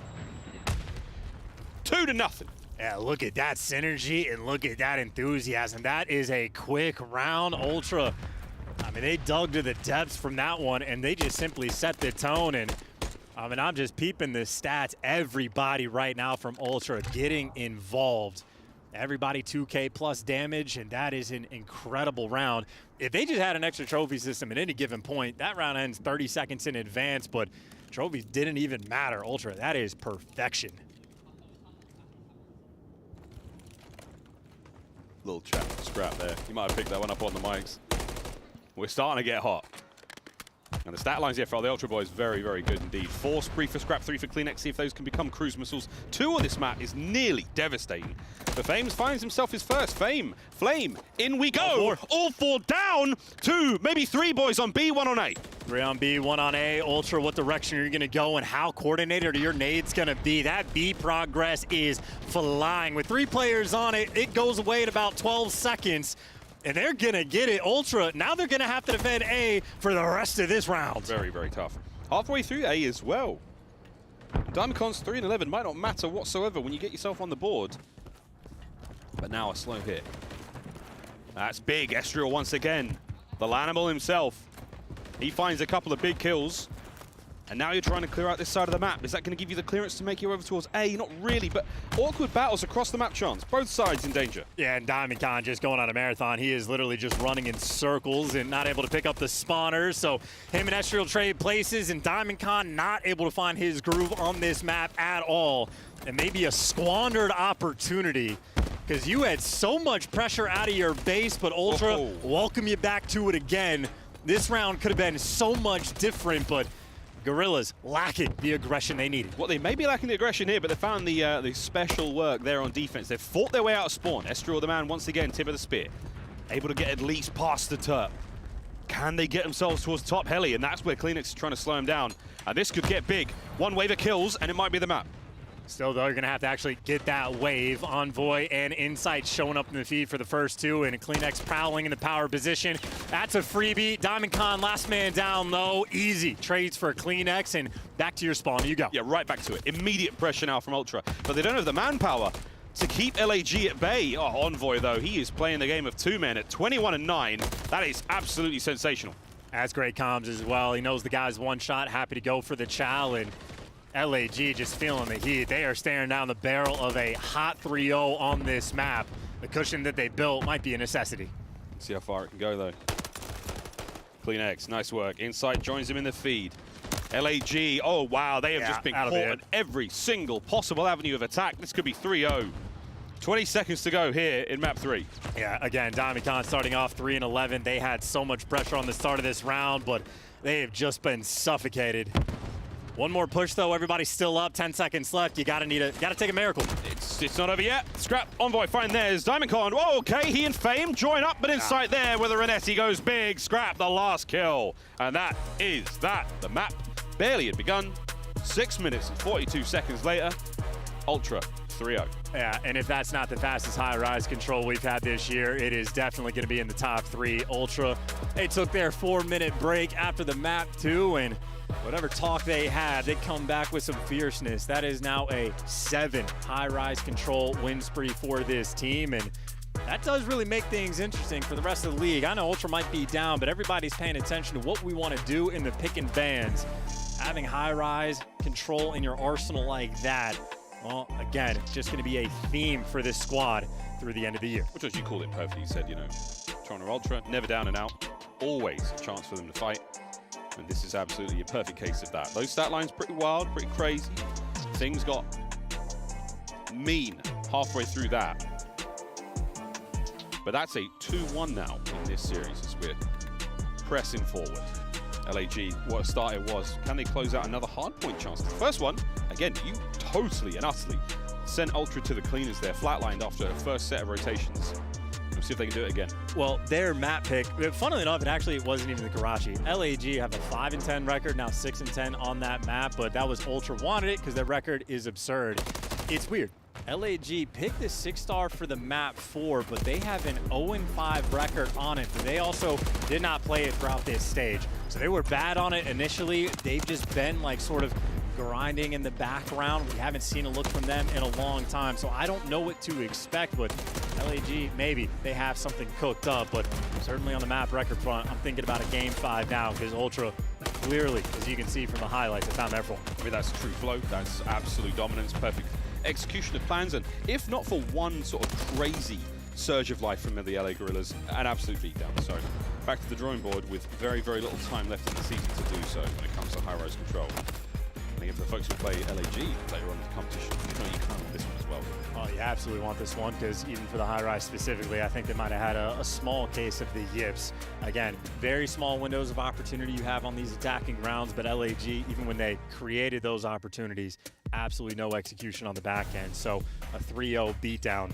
2-0.
Yeah, look at that synergy and look at that enthusiasm. That is a quick round. Ultra, I mean, they dug to the depths from that one, and they just simply set the tone. And I mean, I'm just peeping the stats. Everybody right now from Ultra getting involved. Everybody 2K plus damage, and that is an incredible round. If they just had an extra trophy system at any given point, that round ends 30 seconds in advance, but trophies didn't even matter. Ultra, that is perfection.
Little chat scrap there. You might have picked that one up on the mics. We're starting to get hot. And the stat lines here for the Ultra Boys very, very good indeed. 4 spree for scrap, 3 for Kleenex. See if those can become cruise missiles. 2 on this map is nearly devastating. But Fame finds himself his first. Flame, in we go. All 4 down. 2, maybe 3 boys on B, 1 on A.
3 on B, 1 on A. Ultra, what direction are you going to go and how coordinated are your nades going to be? That B progress is flying. With 3 players on it, it goes away at about 12 seconds. And they're going to get it. Ultra, now they're going to have to defend A for the rest of this round.
Very, very tough. Halfway through A as well. Diamondcon's 3 and 11 might not matter whatsoever when you get yourself on the board. But now a slow hit. That's big. Estriel once again. The Lanimal himself. He finds a couple of big kills. And now you're trying to clear out this side of the map. Is that going to give you the clearance to make you over towards A? Not really, but awkward battles across the map chance. Both sides in danger.
Yeah, and Diamondcon just going on a marathon. He is literally just running in circles and not able to pick up the spawners. So him and Estriel trade places, and Diamondcon not able to find his groove on this map at all. And maybe a squandered opportunity, because you had so much pressure out of your base, but Ultra welcome you back to it again. This round could have been so much different, but Gorillas lacking the aggression they needed.
Well, they may be lacking the aggression here, but they found the special work there on defense. They've fought their way out of spawn. Estriel, the man, once again, tip of the spear. Able to get at least past the turret. Can they get themselves towards top heli? And that's where Kleenex is trying to slow him down. And this could get big. 1 wave of kills, and it might be the map.
Still, though, you're going to have to actually get that wave. Envoy and Insight showing up in the feed for the first 2, and Kleenex prowling in the power position. That's a freebie. Diamondcon, last man down, though. Easy trades for Kleenex, and back to your spawn. You go.
Yeah, right back to it. Immediate pressure now from Ultra. But they don't have the manpower to keep LAG at bay. Oh, Envoy, though, he is playing the game of 2 men at 21-9. That is absolutely sensational.
That's great comms as well. He knows the guy's one shot, happy to go for the chow, and LAG just feeling the heat. They are staring down the barrel of a hot 3-0 on this map. The cushion that they built might be a necessity.
See how far it can go, though. Kleenex, nice work. Insight joins him in the feed. LAG, oh wow, they have just been caught on every single possible avenue of attack. This could be 3-0. 20 seconds to go here in map 3.
Yeah, again, Diamondcon starting off 3 and 11. They had so much pressure on the start of this round, but they have just been suffocated. One more push, though. Everybody's still up. 10 seconds left. You gotta take a miracle.
It's not over yet. Scrap, Envoy find theirs. Diamondcon, oh, okay, he and Fame join up, but Insight there where the Renetti goes big. Scrap, the last kill. And that is that. The map barely had begun. 6 minutes and 42 seconds later, Ultra 3-0.
Yeah, and if that's not the fastest high-rise control we've had this year, it is definitely going to be in the top 3. Ultra, they took their 4-minute break after the map, too, and whatever talk they had, they come back with some fierceness. That is now a 7 high-rise control win spree for this team, and that does really make things interesting for the rest of the league. I know Ultra might be down, but everybody's paying attention to what we want to do in the pick and bans. Having high-rise control in your arsenal like that, well, again, it's just going to be a theme for this squad through the end of the year.
Which, as you called it perfectly, you said, you know, Toronto Ultra, never down and out, always a chance for them to fight. And this is absolutely a perfect case of that. Those stat lines pretty wild, pretty crazy. Things got mean halfway through that. But that's a 2-1 now in this series as we're pressing forward. LAG, what a start it was. Can they close out another hardpoint chance? The first one, again, you totally and utterly sent Ultra to the cleaners there, flatlined after the first set of rotations. We'll see if they can do it again.
Well, their map pick, funnily enough, it wasn't even the Karachi. LAG have a 5-10 record, now 6-10 on that map, but that was Ultra wanted it because their record is absurd. It's weird. LAG picked the 6-star for the map 4, but they have an 0-5 record on it. But they also did not play it throughout this stage. So they were bad on it initially. They've just been like sort of grinding in the background. We haven't seen a look from them in a long time. So I don't know what to expect, but LAG, maybe they have something cooked up. But certainly on the map record front, I'm thinking about a game 5 now because Ultra clearly, as you can see from the highlights, they found their form.
I mean, that's true flow. That's absolute dominance, perfect execution of plans, and if not for one sort of crazy surge of life from the LA Gorillas, an absolute beatdown. So back to the drawing board with very, very little time left in the season to do so when it comes to Highrise control. And again, for the folks who play LAG later on in the competition, you know you can't win this one as well.
Oh, you absolutely want this one because even for the Highrise specifically, I think they might have had a small case of the yips. Again, very small windows of opportunity you have on these attacking rounds, but LAG, even when they created those opportunities, absolutely no execution on the back end. So a 3-0 beatdown.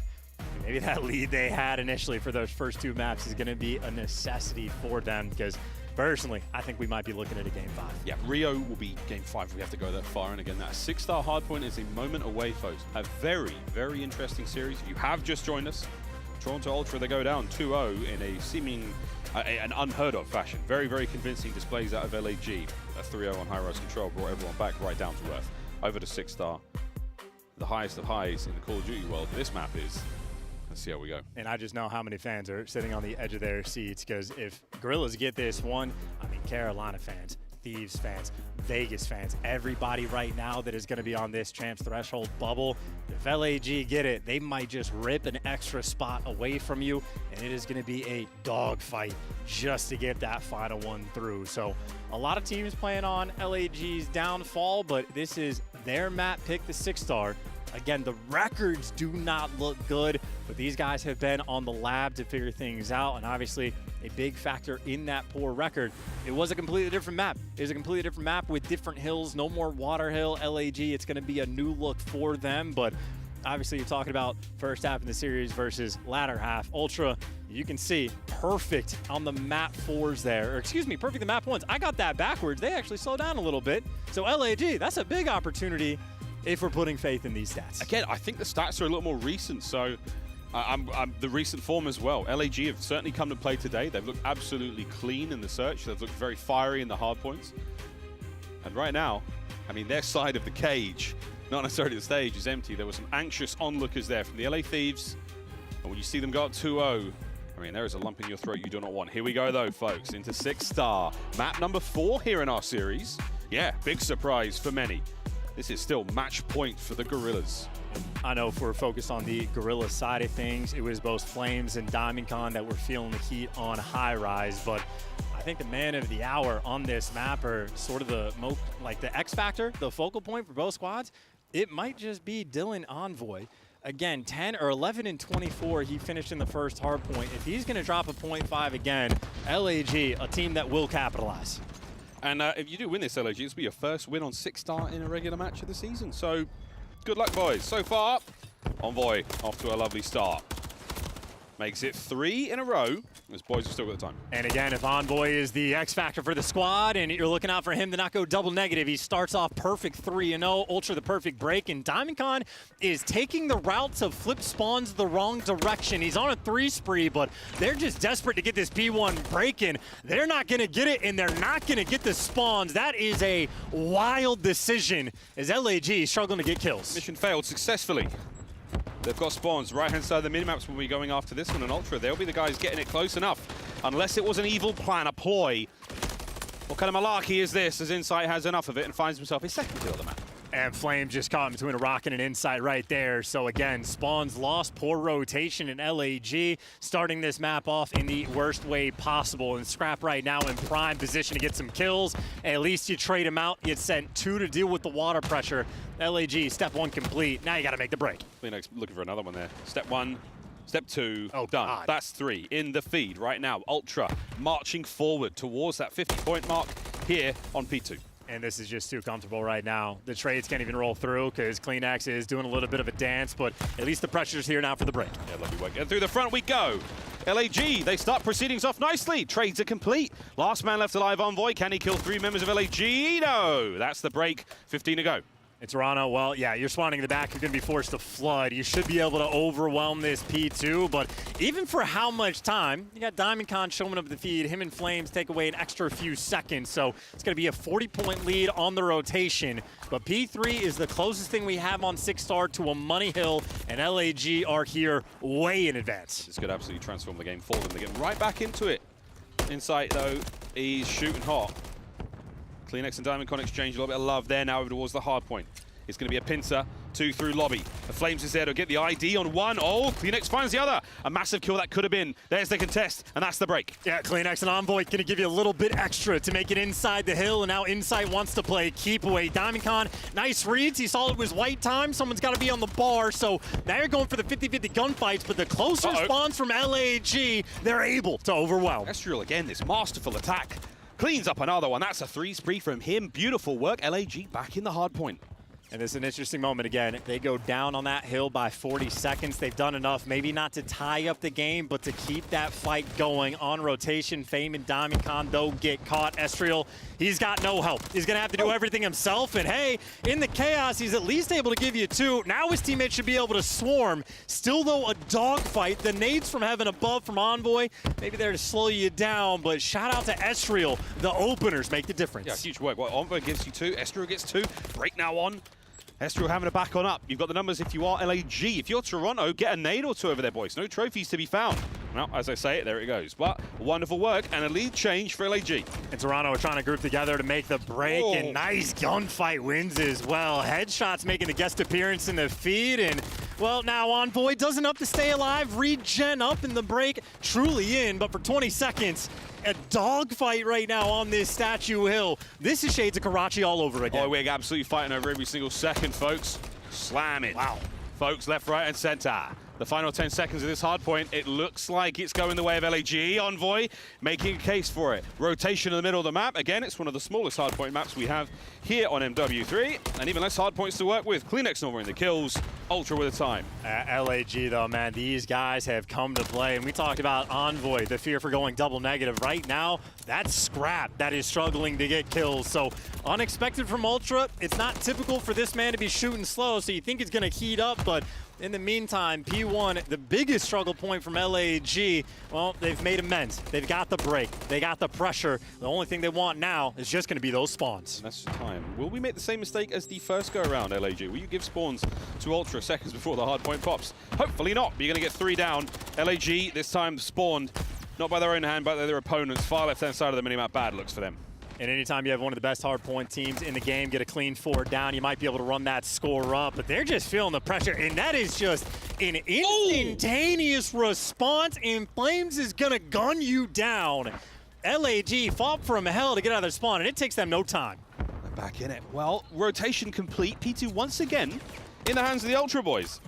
Maybe that lead they had initially for those first 2 maps is going to be a necessity for them because personally, I think we might be looking at a game 5.
Yeah, Rio will be game 5 if we have to go that far. And again, that 6-star hardpoint is a moment away, folks. A very, very interesting series. If you have just joined us, Toronto Ultra, they go down 2-0 in a seeming, an unheard of fashion. Very, very convincing displays out of LAG. A 3-0 on Highrise control brought everyone back right down to earth. Over to 6-star. The highest of highs in the Call of Duty world. This map is. Let's see how we go.
And I just know how many fans are sitting on the edge of their seats because if Gorillas get this one, I mean, Carolina fans, Thieves fans, Vegas fans, everybody right now that is going to be on this Champs Threshold bubble, if LAG get it, they might just rip an extra spot away from you, and it is going to be a dogfight just to get that final one through. So a lot of teams playing on LAG's downfall, but this is their map pick, the 6-star. Again, the records do not look good, but these guys have been on the lab to figure things out, and obviously a big factor in that poor record. It was a completely different map. It was a completely different map with different hills, no more water hill. LAG, it's going to be a new look for them, but obviously you're talking about first half of the series versus latter half. Ultra, you can see perfect on the map 4s there, or excuse me, perfect the map 1s. I got that backwards. They actually slowed down a little bit. So LAG, that's a big opportunity if we're putting faith in these stats.
Again, I think the stats are a little more recent, so I'm the recent form as well. LAG have certainly come to play today. They've looked absolutely clean in the search. They've looked very fiery in the hard points. And right now, I mean, their side of the cage, not necessarily the stage, is empty. There were some anxious onlookers there from the LA Thieves. And when you see them go up 2-0, I mean, there is a lump in your throat you do not want. Here we go, though, folks, into 6-star. Map number 4 here in our series. Yeah, big surprise for many. This is still match point for the Gorillas.
I know if we're focused on the Gorilla side of things, it was both Flames and DiamondCon that were feeling the heat on Highrise, but I think the man of the hour on this map, or sort of the X factor, the focal point for both squads, it might just be Dylan Envoy. Again, 10 or 11 and 24, he finished in the first hard point. If he's going to drop a 0.5 again, LAG, a team that will capitalize.
And if you do win this LAG, this will be your first win on 6-star in a regular match of the season. So good luck, boys. So far, Envoy off to a lovely start. Makes it 3 in a row, as boys are still got the time.
And again, if Envoy is the X factor for the squad and you're looking out for him to not go double negative, he starts off perfect 3-0, Ultra the perfect break, and DiamondCon is taking the route to flip spawns the wrong direction. He's on a 3 spree, but they're just desperate to get this P1 breaking. They're not going to get it, and they're not going to get the spawns. That is a wild decision as LAG struggling to get kills.
Mission failed successfully. They've got spawns. Right-hand side of the minimaps will be going after this one, and Ultra, they'll be the guys getting it close enough. Unless it was an evil plan, a ploy. What kind of malarkey is this, as Insight has enough of it and finds himself his second kill of the map?
And Flame just caught in between a rocket and an Insight right there. So again, spawns lost, poor rotation in LAG, starting this map off in the worst way possible. And Scrap right now in prime position to get some kills. At least you trade him out. You sent 2 to deal with the water pressure. LAG, step 1 complete. Now you got to make the break.
Phoenix looking for another one there. Step 1. Step 2, done.
God.
That's 3 in the feed right now. Ultra marching forward towards that 50-point mark. here on P2.
And this is just too comfortable right now. The trades can't even roll through because CleanX is doing a little bit of a dance, but at least the pressure's here now for the break.
Yeah, lovely work. And through the front we go. LAG, they start proceedings off nicely. Trades are complete. Last man left alive, Envoy. Can he kill 3 members of LAG? No. That's the break. 15 to go.
And Toronto, well, yeah, you're spawning in the back. You're going to be forced to flood. You should be able to overwhelm this P2, but even for how much time, you got DiamondCon showing up the feed. Him and Flames take away an extra few seconds, so it's going to be a 40-point lead on the rotation. But P3 is the closest thing we have on 6-star to a money hill, and LAG are here way in advance.
This could absolutely transform the game for them. They get right back into it. Insight, though, he's shooting hot. CleanX and DiamondCon exchange a little bit of love there now over towards the hard point. It's going to be a pincer, 2 through lobby. The Flames is there to get the ID on 1. Oh, CleanX finds the other. A massive kill that could have been. There's the contest, and that's the break.
Yeah, CleanX and Envoy going to give you a little bit extra to make it inside the hill, and now Insight wants to play keep away. DiamondCon, nice reads. He saw it was white time. Someone's got to be on the bar, so now you're going for the 50-50 gunfights, but the closer spawns from LAG, they're able to overwhelm.
Estriel again, this masterful attack. Cleans up another one. That's a 3 spree from him. Beautiful work. LAG back in the hard point.
And this is an interesting moment again. They go down on that hill by 40 seconds. They've done enough, maybe not to tie up the game, but to keep that fight going on rotation. Fame and DiamondCon, though, get caught. Estriel, he's got no help. He's going to have to do everything himself. And hey, in the chaos, he's at least able to give you 2. Now his teammates should be able to swarm. Still, though, a dogfight. The nades from heaven above from Envoy, maybe there to slow you down, but shout out to Estriel. The openers make the difference.
Yeah, huge work. Well, Envoy gives you 2. Estriel gets 2. Break now on. Estriel having a back on up. You've got the numbers if you are LAG. If you're Toronto, get a nade or 2 over there, boys. No trophies to be found. Well, as I say it, there it goes. But wonderful work and a lead change for LAG.
And Toronto are trying to group together to make the break, and nice gunfight wins as well. Headshots making the guest appearance in the feed, and well, now Envoy does enough to stay alive, regen up in the break, truly in, but for 20 seconds, a dogfight right now on this Statue Hill. This is shades of Karachi all over again.
Oh, we're absolutely fighting over every single second, folks. Slamming. Wow. Folks, left, right, and center. The final 10 seconds of this hard point, it looks like it's going the way of LAG. Envoy making a case for it. Rotation in the middle of the map. Again, it's one of the smallest hard point maps we have here on MW3, and even less hard points to work with. CleanX not in the kills, Ultra with the time.
LAG, though, man, these guys have come to play, and we talked about Envoy, the fear for going double negative. Right now, that's Scrap that is struggling to get kills, so unexpected from Ultra. It's not typical for this man to be shooting slow, so you think it's going to heat up, but in the meantime, P1, the biggest struggle point from LAG, well, they've made amends. They've got the break. They got the pressure. The only thing they want now is just going to be those spawns.
That's the time. Will we make the same mistake as the first go-around, LAG? Will you give spawns to Ultra seconds before the hard point pops? Hopefully not, but you're going to get 3 down. LAG, this time spawned, not by their own hand, but by their opponents. Far left-hand side of the minimap, bad looks for them.
And anytime you have one of the best hardpoint teams in the game, get a clean 4 down, you might be able to run that score up, but they're just feeling the pressure, and that is just an instantaneous response, and Flames is gonna gun you down. LAG fought from hell to get out of their spawn, and it takes them no time.
They're back in it. Well, rotation complete. P2 once again in the hands of the Ultra boys.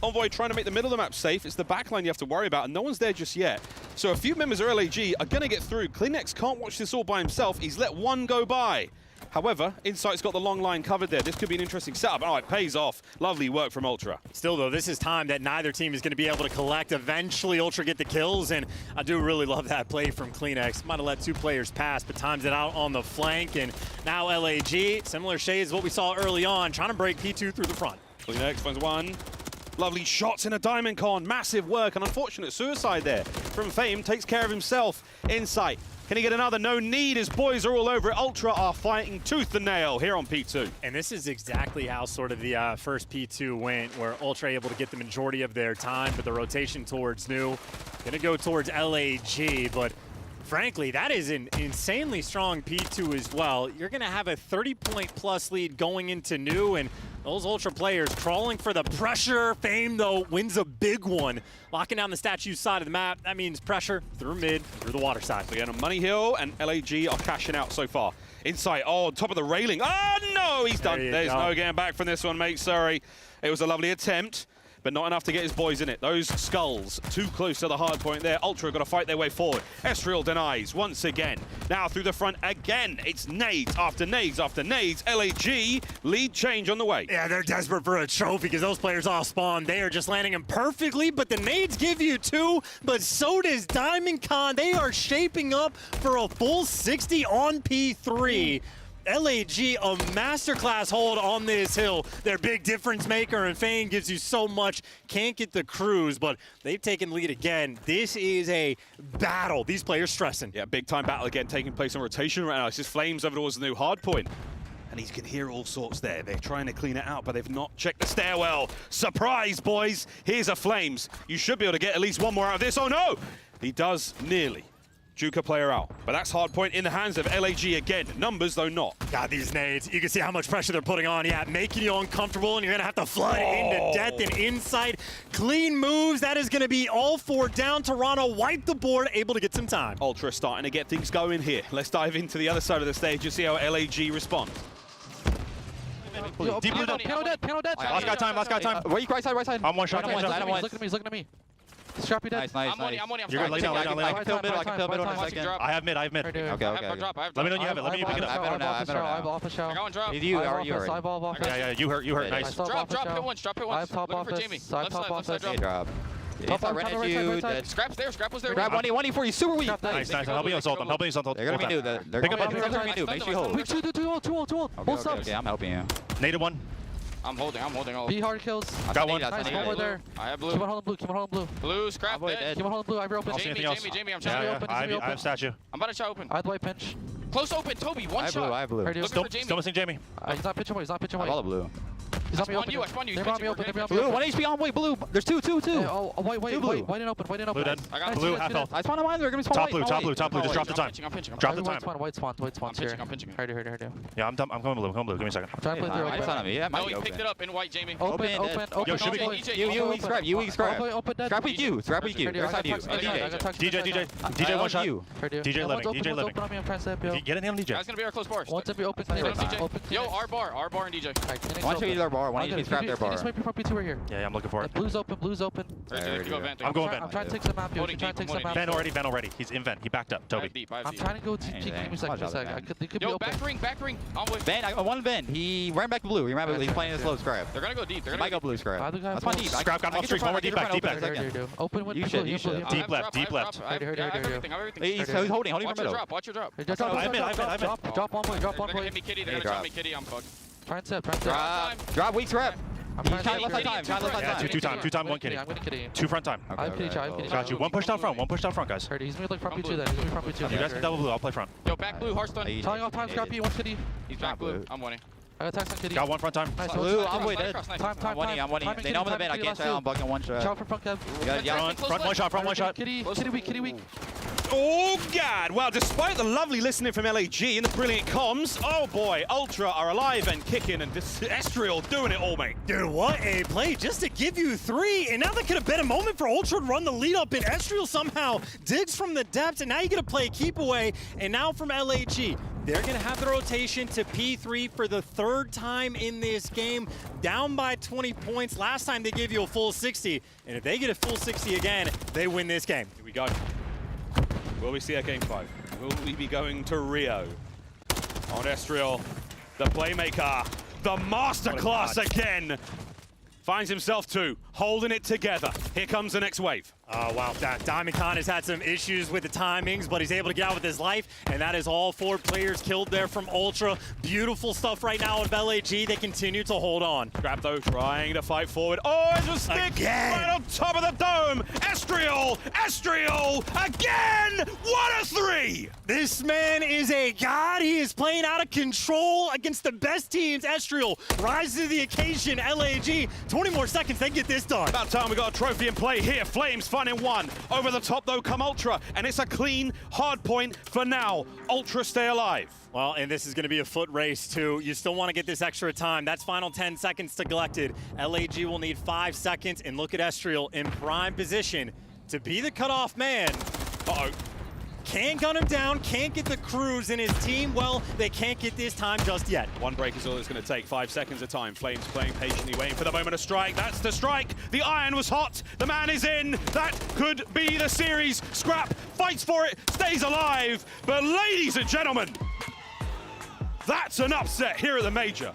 Envoy trying to make the middle of the map safe. It's the backline you have to worry about, and no one's there just yet. So a few members of LAG are going to get through. CleanX can't watch this all by himself. He's let 1 go by. However, Insight's got the long line covered there. This could be an interesting setup. Oh, it pays off. Lovely work from Ultra.
Still, though, this is time that neither team is going to be able to collect. Eventually, Ultra get the kills, and I do really love that play from CleanX. Might have let 2 players pass, but times it out on the flank, and now LAG, similar shades as what we saw early on, trying to break P2 through the front.
CleanX finds 1. Lovely shots in a DiamondCon. Massive work. An unfortunate suicide there from Fame. Takes care of himself. Insight. Can he get another? No need. His boys are all over it. Ultra are fighting tooth and nail here on P2.
And this is exactly how sort of the first P2 went, where Ultra able to get the majority of their time, but the rotation towards New. Going to go towards LAG, but frankly, that is an insanely strong P2 as well. You're going to have a 30-point-plus lead going into New, and those Ultra players crawling for the pressure. Fame, though, wins a big one. Locking down the Statue's side of the map. That means pressure through mid, through the water side.
Again, on Money Hill, and LAG are cashing out so far. Insight, on top of the railing. Oh, no, he's done. There's no getting back from this one, mate. Sorry. It was a lovely attempt. but not enough to get his boys in it. Those skulls too close to the hard point there. Ultra got to fight their way forward. Estriel denies once again. Now through the front again. It's nades after nades after nades. LAG lead change on the way.
Yeah, they're desperate for a trophy because those players all spawn. They are just landing them perfectly, but the nades give you 2, but so does Diamond Con. They are shaping up for a full 60 on P3. LAG, a masterclass hold on this hill. Their big difference maker, and Fane gives you so much. Can't get the cruise, but they've taken lead again. This is a battle. These players stressing.
Yeah, big time battle again taking place on rotation right now. It's just Flames over towards the new hard point. And he can hear all sorts there. They're trying to clean it out, but they've not checked the stairwell. Surprise, boys. Here's a Flames. You should be able to get at least one more out of this. Oh, no! He does nearly. Juke a player out. But that's hard point in the hands of LAG again. Numbers, though, not.
God, these nades. You can see how much pressure they're putting on. Yeah, making you uncomfortable, and you're going to have to flood into death and inside. Clean moves. That is going to be all 4 down. Toronto wipe the board, able to get some time.
Ultra starting to get things going here. Let's dive into the other side of the stage and see how LAG responds.
Deep blue dead.
Piano dead.
Last guy time.
Where you right side.
I'm one shot.
He's looking at me. Scrappy dead.
Nice.
I'm on.
You're good. Lay down.
I can fill mid in a second.
I have mid.
Okay.
Let me know you have it. Let me pick it up.
I have off a shell.
I got one drop.
You are.
Yeah, you hurt. Nice.
Drop hit once.
I have top
Looking for
office.
Jamie.
Side top office.
Drop.
Top right at you.
Scrap's there. Scrap was there.
Grab 1E for you. Super weak.
Nice. I'm helping you assault.
They're
gonna be new. They're
Pick
gonna
up.
be new. Make sure you hold. 2 ult. Both subs.
Okay, I'm helping you.
Nated one.
I'm holding all.
Be hard kills.
Got one.
Nice, one more there.
I have blue.
Keep on holding blue.
Blue, scrap dead.
Keep on holding blue. I open.
Jamie, I'm trying
Yeah,
to open.
I have statue.
I'm about to try open.
I have the white pinch.
Close open, Toby. One shot.
I have blue.
Looking for Jamie.
Still missing Jamie.
He's not pitching white.
I have all the blue.
He's on me open.
I spawn you.
They're on me open.
Blue,
1 HP on white, blue. There's two. White and open.
Blue dead. Blue half health.
I spawn on mine. They're gonna spawn
Top blue. Just drop the time. Drop the time.
White spawn here.
I'm pinching.
Heard you.
Yeah, I'm coming blue. Give me a second.
I'm trying to play through open.
No, he picked it up in white, Jamie.
Open.
Yo, should we?
You weak scrap.
Open dead.
Scrap weak you. There's side you.
DJ one shot. DJ living.
Open on me. I'm trying to set up, yo.
Get in on DJ.
That's gonna be our close bars.
One to be open.
Yo, R bar and DJ.
One to either bar. One to scrap their bar. This might be from P2 right here.
Yeah, I'm looking for it.
Blue's open.
I'm going vent.
I'm trying to take some map, yo.
Vent already. He's in vent. He backed up. Toby.
I'm trying to go to peek. Give me a second. They could be
Yo,
open.
back ring. I'm with.
Ben, I want Ben. He ran back to blue. He's playing this low scrap.
They're gonna go deep.
He might go blue scrap.
That's
fine deep.
Scrap got him off streak. One more deep back.
Open with
you should.
Deep left.
I have everything.
He's holding
Watch
from middle.
Watch your drop.
I'm in.
Drop one point.
They're gonna hit me kitty. They're gonna drop me kitty. I'm fucked.
Try and set.
Drop weak scrap.
I'm trying to
left side time.
Yeah, two time, one kitty.
I'm gonna kitty.
2 front time.
I have kitty.
Got you. One push down front, guys.
He's gonna be like front P2 then. He's gonna be front P2.
You guys can double blue. I'll play front.
Yo, back blue. Hearthstone.
Telling off time. Scrappy. One kitty.
He's back blue. I'm winning.
I got tax on kitty.
Got one front time.
Nice.
Blue, I'm way dead.
Time.
I'm winning. They know I'm in the bed. I can't tell. I'm bucking one shot.
Chow for front Kev.
Front one shot.
Kitty weak.
Oh, God. Well, despite the lovely listening from LAG and the brilliant comms, oh, boy, Ultra are alive and kicking, and this Estriel doing it all, mate.
Dude, what a play just to give you 3. And now that could have been a moment for Ultra to run the lead up, and Estriel somehow digs from the depths, and now you get to play a keep away. And now from LAG, they're going to have the rotation to P3 for the 3rd time in this game, down by 20 points. Last time they gave you a full 60, and if they get a full 60 again, they win this game.
Here we go. Will we see a Game 5? Will we be going to Rio? On Estriel, the playmaker, the masterclass again. Finds himself 2, holding it together. Here comes the next wave.
Oh, wow. Diamond Con has had some issues with the timings, but he's able to get out with his life, and that is all 4 players killed there from Ultra. Beautiful stuff right now of LAG. They continue to hold on.
Scrap, though, trying to fight forward. Oh, it's a stick right on top of the dome. Estriel again. What a 3!
This man is a god. He is playing out of control against the best teams. Estriel rises to the occasion. LAG, 20 more seconds, they get this done.
About time we got a trophy in play here. Flames finding 1. Over the top, though, come Ultra, and it's a clean hard point for now. Ultra stay alive.
Well, and this is going to be a foot race, too. You still want to get this extra time. That's final 10 seconds to collected. LAG will need 5 seconds, and look at Estriel in prime position to be the cutoff man.
Uh-oh.
can't gun him down, can't get the cruise in his team. Well, they can't get this time just yet.
One break is all it's going to take. 5 seconds of time. Flames playing patiently, waiting for the moment of strike. That's the strike. The iron was hot. The man is in. That could be the series. Scrap fights for it, stays alive. But ladies and gentlemen, that's an upset here at the Major.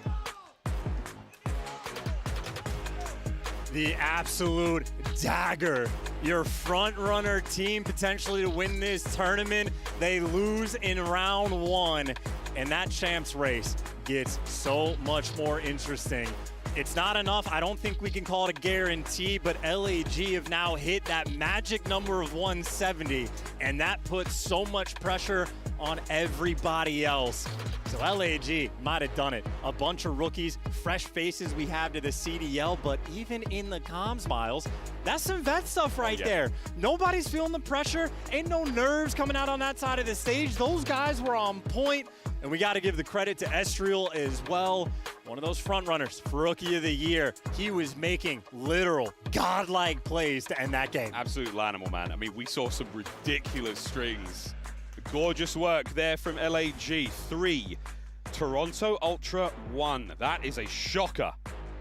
The absolute dagger. Your front runner team potentially to win this tournament. They lose in round 1, and that champs race gets so much more interesting. It's not enough. I don't think we can call it a guarantee, but LAG have now hit that magic number of 170, and that puts so much pressure on everybody else. So LAG might have done it. A bunch of rookies, fresh faces we have to the CDL, but even in the comms, Miles, that's some vet stuff right there. Nobody's feeling the pressure. Ain't no nerves coming out on that side of the stage. Those guys were on point, and we got to give the credit to Estriel as well. One of those front runners for Rookie of the Year. He was making literal godlike plays to end that game.
Absolute animal, man. I mean, we saw some ridiculous strings. Gorgeous work there from LAG. 3, Toronto Ultra 1. That is a shocker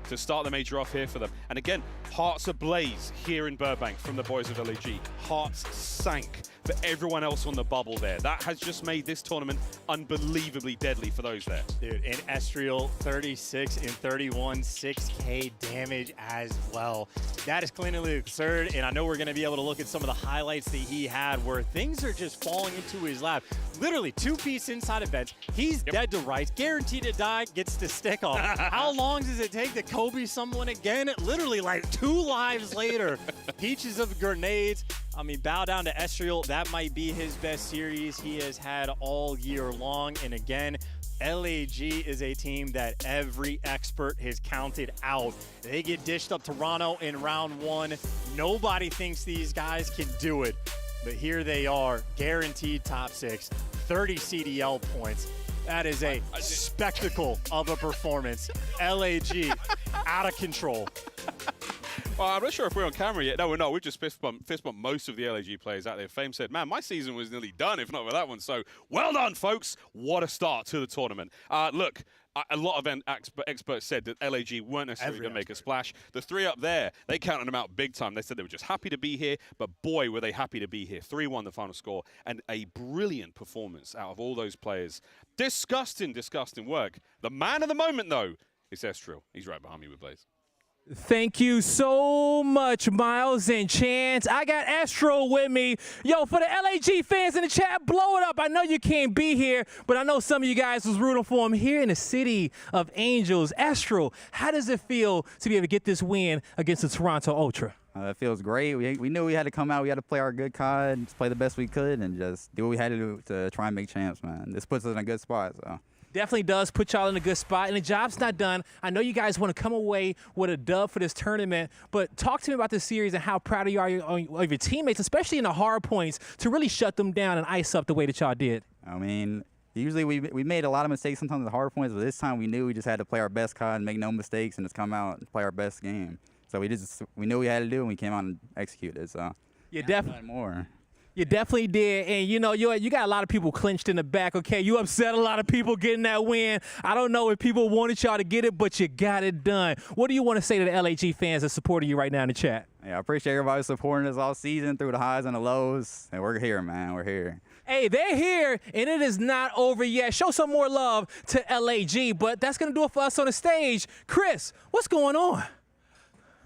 to start the Major off here for them. And again, hearts ablaze here in Burbank from the boys of LAG. Hearts sank for everyone else on the bubble there. That has just made this tournament unbelievably deadly for those there.
Dude, and Estriel, 36 and 31, 6K damage as well. That is clearly absurd, and I know we're going to be able to look at some of the highlights that he had where things are just falling into his lap. Literally, 2-piece inside events. He's dead to rights, guaranteed to die, gets to stick off. How long does it take to Kobe someone again? Literally, like 2 lives later. Peaches of grenades. I mean, bow down to Estriel. That might be his best series he has had all year long. And again, LAG is a team that every expert has counted out. They get dished up Toronto in round 1. Nobody thinks these guys can do it. But here they are, guaranteed top 6, 30 CDL points. That is a spectacle of a performance. LAG out of control.
Well, I'm not sure if we're on camera yet. No, we're not. We've just fist bumped most of the LAG players out there. Fame said, man, my season was nearly done, if not for that one. So well done, folks. What a start to the tournament. Look, a lot of experts said that LAG weren't necessarily going to make a splash. The 3 up there, they counted them out big time. They said they were just happy to be here, but boy, were they happy to be here. 3-1 the final score, and a brilliant performance out of all those players. Disgusting, disgusting work. The man of the moment, though, is Estriel. He's right behind me with Blaze.
Thank you so much, Miles and Chance. I got Estriel with me. Yo, for the LAG fans in the chat, blow it up. I know you can't be here, but I know some of you guys was rooting for him here in the City of Angels. Estriel, how does it feel to be able to get this win against the Toronto Ultra?
It feels great. We knew we had to come out. We had to play our good card, just play the best we could, and just do what we had to do to try and make champs, man. This puts us in a good spot, so.
Definitely does put y'all in a good spot, and the job's not done. I know you guys want to come away with a dub for this tournament, but talk to me about this series and how proud you are of your teammates, especially in the hard points, to really shut them down and ice up the way that y'all did.
I mean, usually we made a lot of mistakes sometimes in the hard points, but this time we knew we just had to play our best card and make no mistakes and just come out and play our best game. So we knew we had to do, and we came out and executed. So
you definitely
more.
You definitely did, and you know, you got a lot of people clinched in the back, okay? You upset a lot of people getting that win. I don't know if people wanted y'all to get it, but you got it done. What do you want to say to the LAG fans that supporting you right now in the chat?
Yeah, I appreciate everybody supporting us all season through the highs and the lows, and we're here, man. We're here.
Hey, they're here, and it is not over yet. Show some more love to LAG, but that's going to do it for us on the stage. Chris, what's going on?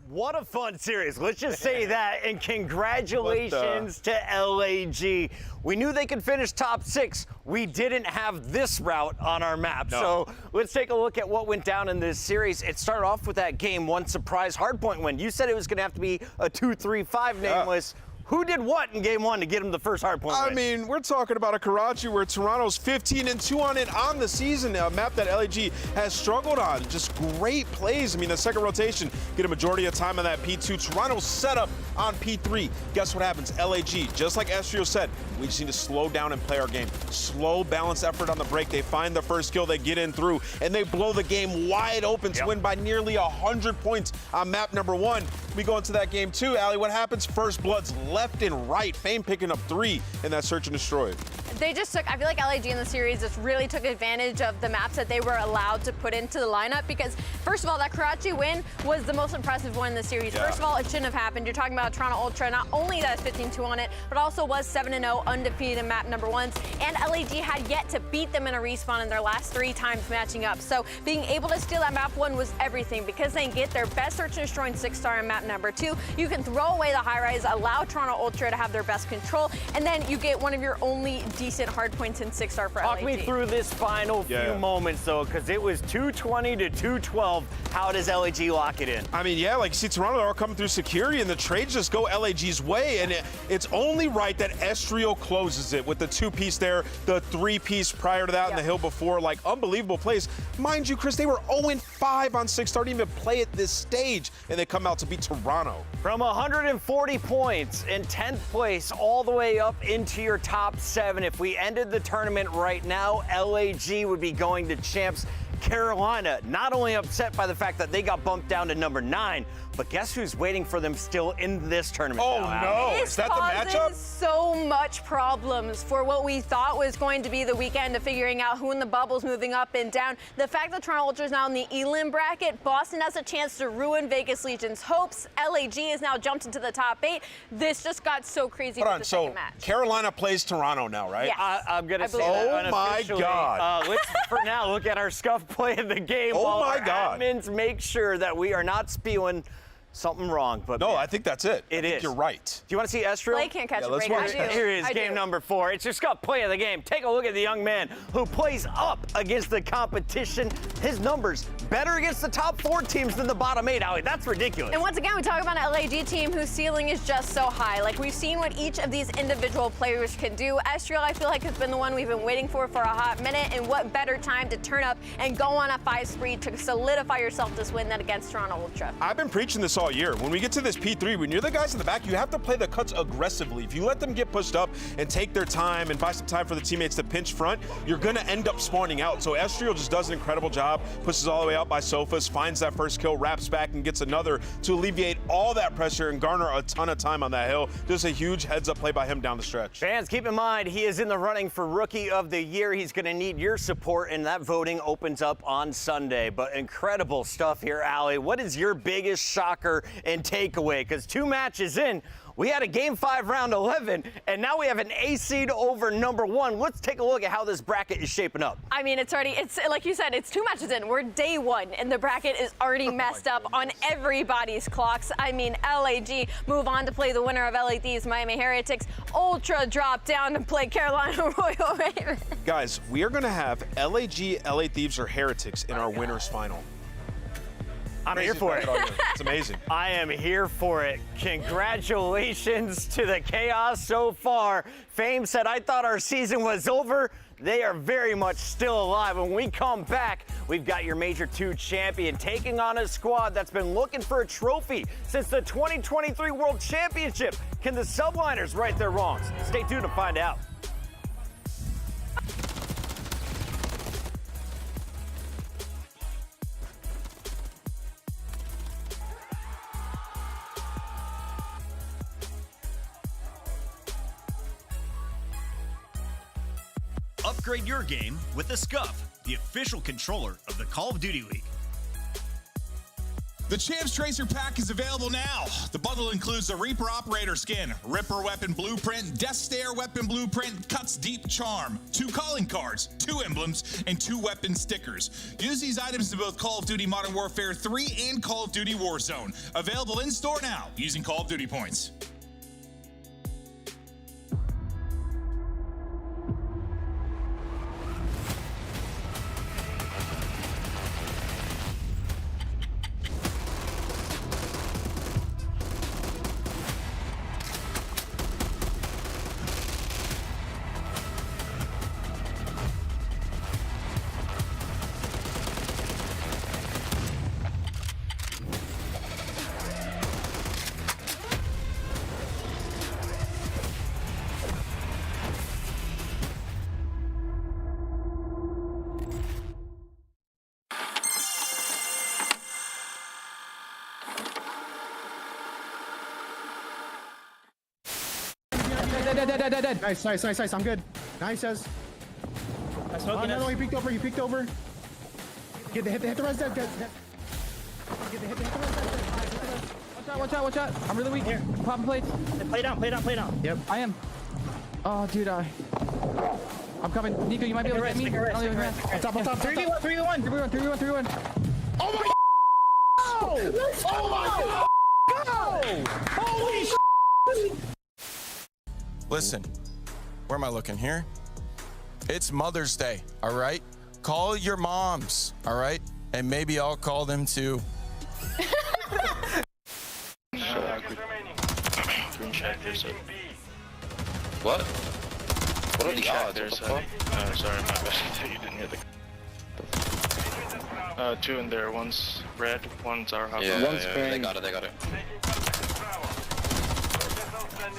What a fun series. Let's just say that. And congratulations to LAG. We knew they could finish top 6. We didn't have this route on our map.
No.
So let's take a look at what went down in this series. It started off with that game 1 surprise hardpoint win. You said it was going to have to be a 2-3-5 nameless. Who did what in game 1 to get him the first hardpoint win?
I mean, we're talking about a Karachi where Toronto's 15-2 on it on the season, a map that LAG has struggled on. Just great plays. I mean, the second rotation get a majority of time on that P2. Toronto's set up on P3. Guess what happens? LAG, just like Estriel said, we just need to slow down and play our game. Slow, balanced effort on the break. They find the first kill, they get in through, and they blow the game wide open to win by nearly 100 points on map number 1. I We go into that game too. Allie, what happens? First bloods left and right. Fame picking up 3 in that search and destroy.
They just took, I feel like LAG in the series just really took advantage of the maps that they were allowed to put into the lineup because, first of all, that Karachi win was the most impressive one in the series.
Yeah.
First of all, it shouldn't have happened. You're talking about Toronto Ultra, not only that is 15-2 on it, but also was 7-0 undefeated in map number 1s, and LAG had yet to beat them in a respawn in their last 3 times matching up. So being able to steal that map 1 was everything because they get their best search and destroy in 6-star in map number 2. You can throw away the Highrise, allow Toronto Ultra to have their best control, and then you get one of your only decent hard points in 6-star for LAG.
Talk me through this final few moments, though, because it was 220 to 212. How does LAG lock it in?
I mean, yeah, like, see, Toronto are coming through security, and the trades just go LAG's way, and it's only right that Estriel closes it with the 2-piece there, the 3-piece prior to that, and the hill before. Like, unbelievable plays. Mind you, Chris, they were 0-5 on 6-star, didn't even play at this stage, and they come out to beat Toronto.
From 140 points in 10th place all the way up into your top 7. If we ended the tournament right now, LAG would be going to champs. Carolina, not only upset by the fact that they got bumped down to number 9, but guess who's waiting for them still in this tournament?
Oh, no. Is that the matchup?
So much problems for what we thought was going to be the weekend of figuring out who in the bubble's moving up and down. The fact that Toronto Ultra is now in the Elim bracket, Boston has a chance to ruin Vegas Legion's hopes. LAG is now jumped into the top 8. This just got so crazy with the second match.
Carolina plays Toronto now, right?
Yes.
I'm going to say that
Oh, my God.
Let's, for now, look at our scuff play of the game.
Oh,
while
my
our
God.
admins make sure that we are not spewing something wrong. But
no, I think that's it.
It is.
You're right.
Do you want to see Estriel?
Blake can't catch a
let's
break.
watch
I do.
Here is
I
game
do.
number 4. It's your scuff play of the game. Take a look at the young man who plays up against the competition. His numbers better against the top 4 teams than the bottom 8, Allie. That's ridiculous.
And once again, we talk about an LAG team whose ceiling is just so high. Like, we've seen what each of these individual players can do. Estriel, I feel like, has been the one we've been waiting for a hot minute, and what better time to turn up and go on a 5 spree to solidify yourself this win than against Toronto Ultra.
I've been preaching this all year. When we get to this P3, when you're the guys in the back, you have to play the cuts aggressively. If you let them get pushed up and take their time and buy some time for the teammates to pinch front, you're going to end up spawning out. So Estriel just does an incredible job, pushes all the way out by Sofas, finds that first kill, wraps back and gets another to alleviate all that pressure and garner a ton of time on that hill. Just a huge heads-up play by him down the stretch.
Fans, keep in mind, he is in the running for Rookie of the Year. He's going to need your support, and that voting opens up on Sunday. But incredible stuff here, Allie. What is your biggest shocker and takeaway? Because 2 matches in, we had a Game 5 round 11, and now we have an A seed over number 1. Let's take a look at how this bracket is shaping up.
I mean, it's like you said, it's 2 matches in. We're day 1, and the bracket is already messed up on everybody's clocks. I mean, LAG move on to play the winner of LA Thieves, Miami Heretics. Ultra drop down to play Carolina Royal Ravens.
Guys, we are going to have LAG, LA Thieves, or Heretics in our winners final.
I'm here for it.
It's amazing.
I am here for it. Congratulations to the chaos so far. Fame said, I thought our season was over. They are very much still alive. When we come back, we've got your Major 2 champion taking on a squad that's been looking for a trophy since the 2023 World Championship. Can the Subliners right their wrongs? Stay tuned to find out.
Upgrade your game with the Scuff, the official controller of the Call of Duty League.
The Champs Tracer Pack is available now. The bundle includes the Reaper Operator skin, Ripper Weapon Blueprint, Death Stare Weapon Blueprint, Cuts Deep Charm, 2 calling cards, 2 emblems, and 2 weapon stickers. Use these items in both Call of Duty Modern Warfare 3 and Call of Duty Warzone. Available in store now using Call of Duty points.
Dead. Nice. I'm good. Nice, says. Another one, he peeked over. Hit the res dead. Hit the res dead.
Watch out. I'm really weak. Here. Popping plates.
Play down.
Yep. I am. Oh, dude, I'm coming. Nico, you might be able to get me.
On top.
3v1.
Oh my! Oh my! Go! Holy shit!
Listen, where am I looking here? It's Mother's Day, all right? Call your moms, all right? And maybe I'll call them too.
What? What are the odds? What the fuck? Sorry, my bad. You didn't hear the... two in there. One's red, one's our house. Yeah, one's green. They got it.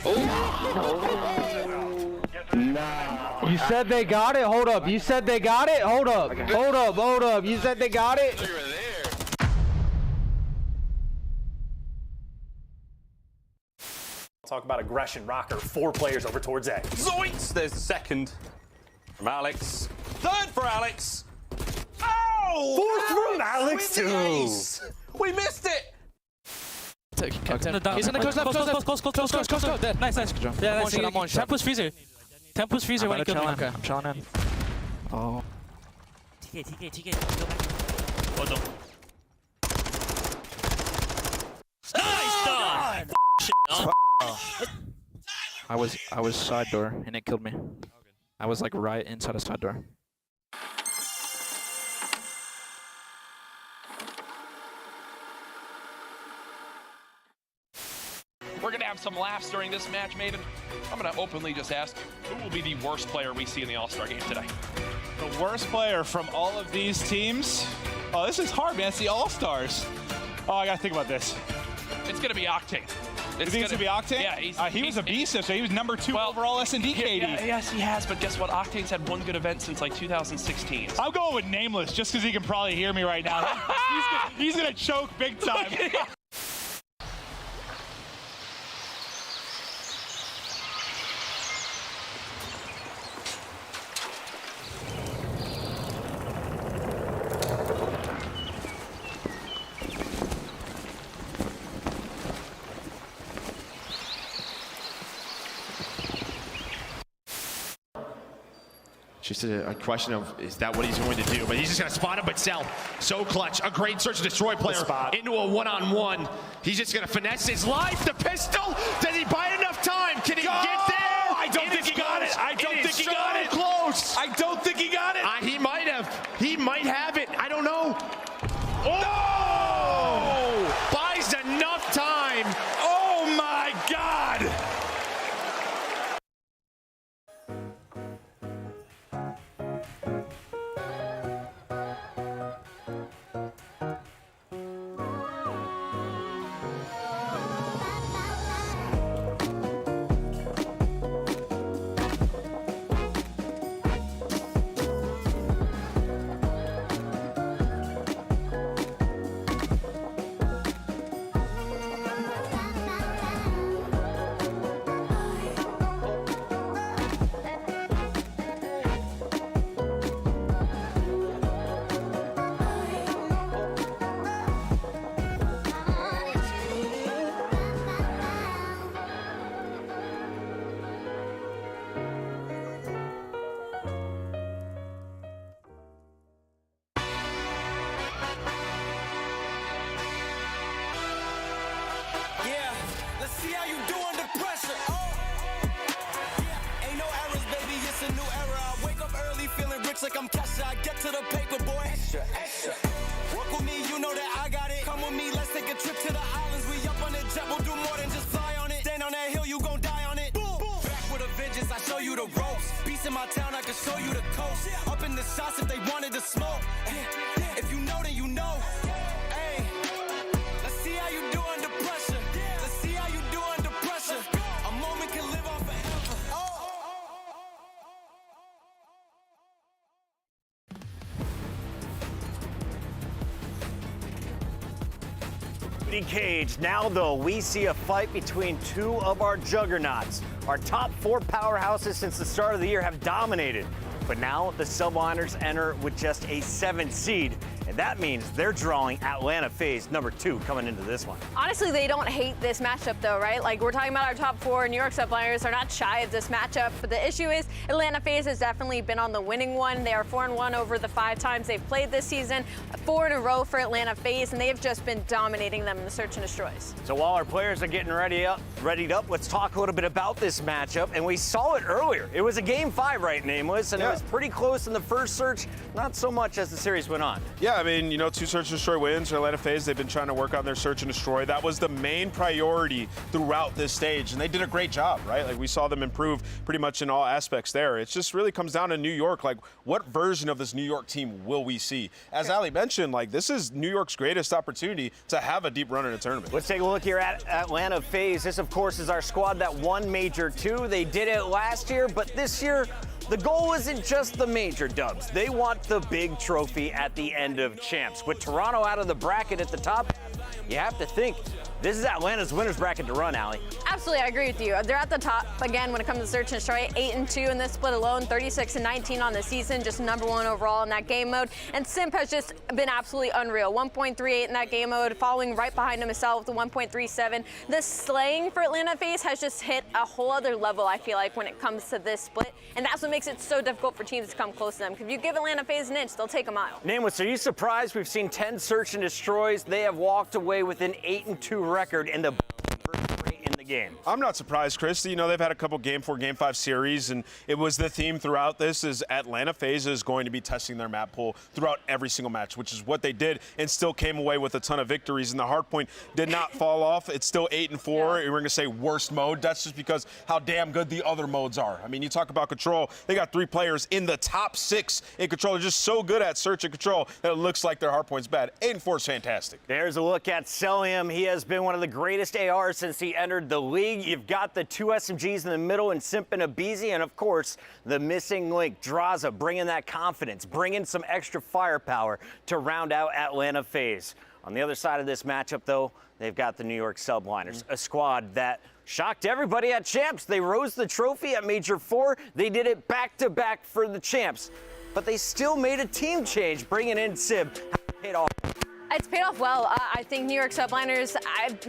Oh!
Nah. You said they got it? Hold up. You said they got it? Hold up. Hold up. You said they got it?
Talk about aggression. Rocker, 4 players over towards A.
Zoinks! There's the second from Alex. Third for Alex. Oh!
Fourth from Alex, too.
We missed it.
He's gonna close left. Dead. Nice. Good job. Yeah, nice. I'm on shot. Tempus freezer when he killed me. Okay. I'm chilling in. Oh.
TK. Go back.
Hold on.
I was side door and it killed me. I was like right inside a side door.
We're going to have some laughs during this match, Maven. I'm going to openly just ask, who will be the worst player we see in the All-Star game today?
The worst player from all of these teams? Oh, this is hard, man. It's the All-Stars. Oh, I got to think about this.
It's going to be Octane.
You think it's going to be Octane?
Yeah.
He was a beast, so he was number 2 overall SND KD.
Yes, he has, but guess what? Octane's had one good event since like 2016.
I'm going with Nameless, just because he can probably hear me right now. He's going to choke big time.
Just a question of, is that what he's going to do? But he's just going to spot him, but Cell, so clutch. A great search and destroy player into a one-on-one. He's just going to finesse his life. The pistol, does he buy enough time? Can he get there?
I don't think he got it. I don't think he got it.
Close.
I don't think he got it.
He might have. He might have it. I don't know.
Oh!
No! Buys enough time.
Oh my God!
See how you do under pressure. Ain't no errors, baby. It's a new era. I wake up early, feeling rich like I'm Kesha. I get to the paper, boy. Extra. Work with me, you know that I got it. Come with me, let's take a trip to the islands. We up on the jet, we'll do more than just fly on it. Stand on that hill, you gon' die on it. Boom. Back with a vengeance, I show you the ropes. Peace in my town, I can show you the coast. Up in the shots if they wanted to smoke. If you know, then you know. Hey, let's see how you do under pressure. A moment can live on forever.
empty cage. Now, though, we see a fight between two of our juggernauts. Our top 4 powerhouses since the start of the year have dominated. But now the Subliners enter with just a 7 seed. And that means they're drawing Atlanta FaZe #2 coming into this one.
Honestly, they don't hate this matchup though, right? Like, we're talking about our top 4 New York Subliners are not shy of this matchup. But the issue is Atlanta FaZe has definitely been on the winning one. They are 4-1 over the 5 times they've played this season. 4 in a row for Atlanta FaZe, and they have just been dominating them in the search and destroys.
So while our players are getting readied up, let's talk a little bit about this matchup. And we saw it earlier. It was a game 5, right, Nameless? And it was pretty close in the first search, not so much as the series went on.
Yeah, I mean, you know, 2 search and destroy wins for Atlanta FaZe. They've been trying to work on their search and destroy. That was the main priority throughout this stage, and they did a great job, right? Like, we saw them improve pretty much in all aspects there. It just really comes down to New York. Like, what version of this New York team will we see? As Ali mentioned, like, this is New York's greatest opportunity to have a deep run in a tournament.
Let's take a look here at Atlanta FaZe. This, of course, is our squad that won Major 2. They did it last year, but this year, the goal isn't just the major dubs. They want the big trophy at the end of champs. With Toronto out of the bracket at the top, you have to think this is Atlanta's winners bracket to run, Allie.
Absolutely, I agree with you. They're at the top again when it comes to search and destroy. 8-2 in this split alone, 36-19 on the season, just #1 overall in that game mode. And Simp has just been absolutely unreal. 1.38 in that game mode, following right behind himself with 1.37. The slaying for Atlanta FaZe has just hit a whole other level, I feel like, when it comes to this split. And that's what makes it so difficult for teams to come close to them. Because if you give Atlanta FaZe an inch, they'll take a mile.
Nameless, are you surprised we've seen 10 search and destroys? They have walked away with an 8-2 record in the first 3 in the game.
I'm not surprised, Chris. You know, they've had a couple Game 4, Game 5 series, and it was the theme throughout this is Atlanta FaZe is going to be testing their map pool throughout every single match, which is what they did, and still came away with a ton of victories. And the hard point did not fall off. It's still 8-4. And we're going to say worst mode. That's just because how damn good the other modes are. I mean, you talk about control. They got 3 players in the top 6 in control. They're just so good at search and control that it looks like their hard point's bad. 8-4 is fantastic.
There's a look at Celium. He has been one of the greatest ARs since he entered the league. You've got the 2 SMGs in the middle and Simp and Abizi, and of course, the missing link, Draza, bringing that confidence, bringing some extra firepower to round out Atlanta FaZe. On the other side of this matchup, though, they've got the New York Subliners, a squad that shocked everybody at champs. They rose the trophy at Major 4. They did it back-to-back for the champs, but they still made a team change, bringing in Sib. Paid off.
It's paid off well. I think New York Subliners,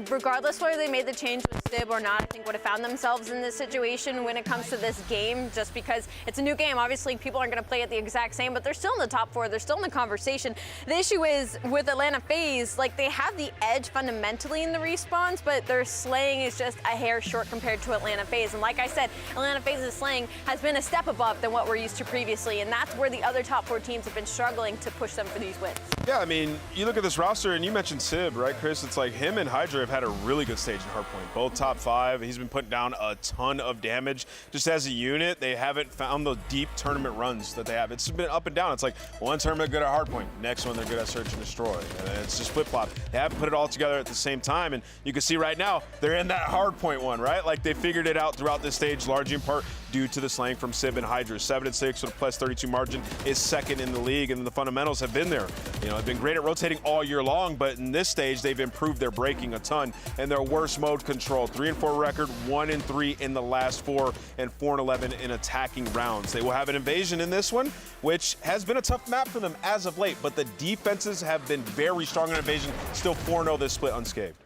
regardless whether they made the change with Sib or not, I think would have found themselves in this situation when it comes to this game, just because it's a new game. Obviously, people aren't going to play it the exact same, but they're still in the top 4. They're still in the conversation. The issue is with Atlanta FaZe, like, they have the edge fundamentally in the respawns, but their slaying is just a hair short compared to Atlanta FaZe. And like I said, Atlanta FaZe's slaying has been a step above than what we're used to previously, and that's where the other top 4 teams have been struggling to push them for these wins.
Yeah, I mean, you look at this roster, and you mentioned Sib, right, Chris? It's like him and Hydra have had a really good stage in hardpoint, both top 5. He's been putting down a ton of damage. Just as a unit, they haven't found the deep tournament runs that they have. It's been up and down. It's like one tournament good at hardpoint, next one they're good at search and destroy. And it's just flip-flop. They haven't put it all together at the same time, and you can see right now, they're in that hardpoint one, right? Like, they figured it out throughout this stage, largely in part due to the slaying from Sib and Hydra. 7-6 with a +32 margin is second in the league, and the fundamentals have been there. You know, they've been great at rotating all year long, but in this stage, they've improved their breaking a ton, and their worst mode control. 3-4 record, 1-3 in the last 4, and 4-11 in attacking rounds. They will have an invasion in this one, which has been a tough map for them as of late, but the defenses have been very strong in invasion, still 4-0 this split unscathed.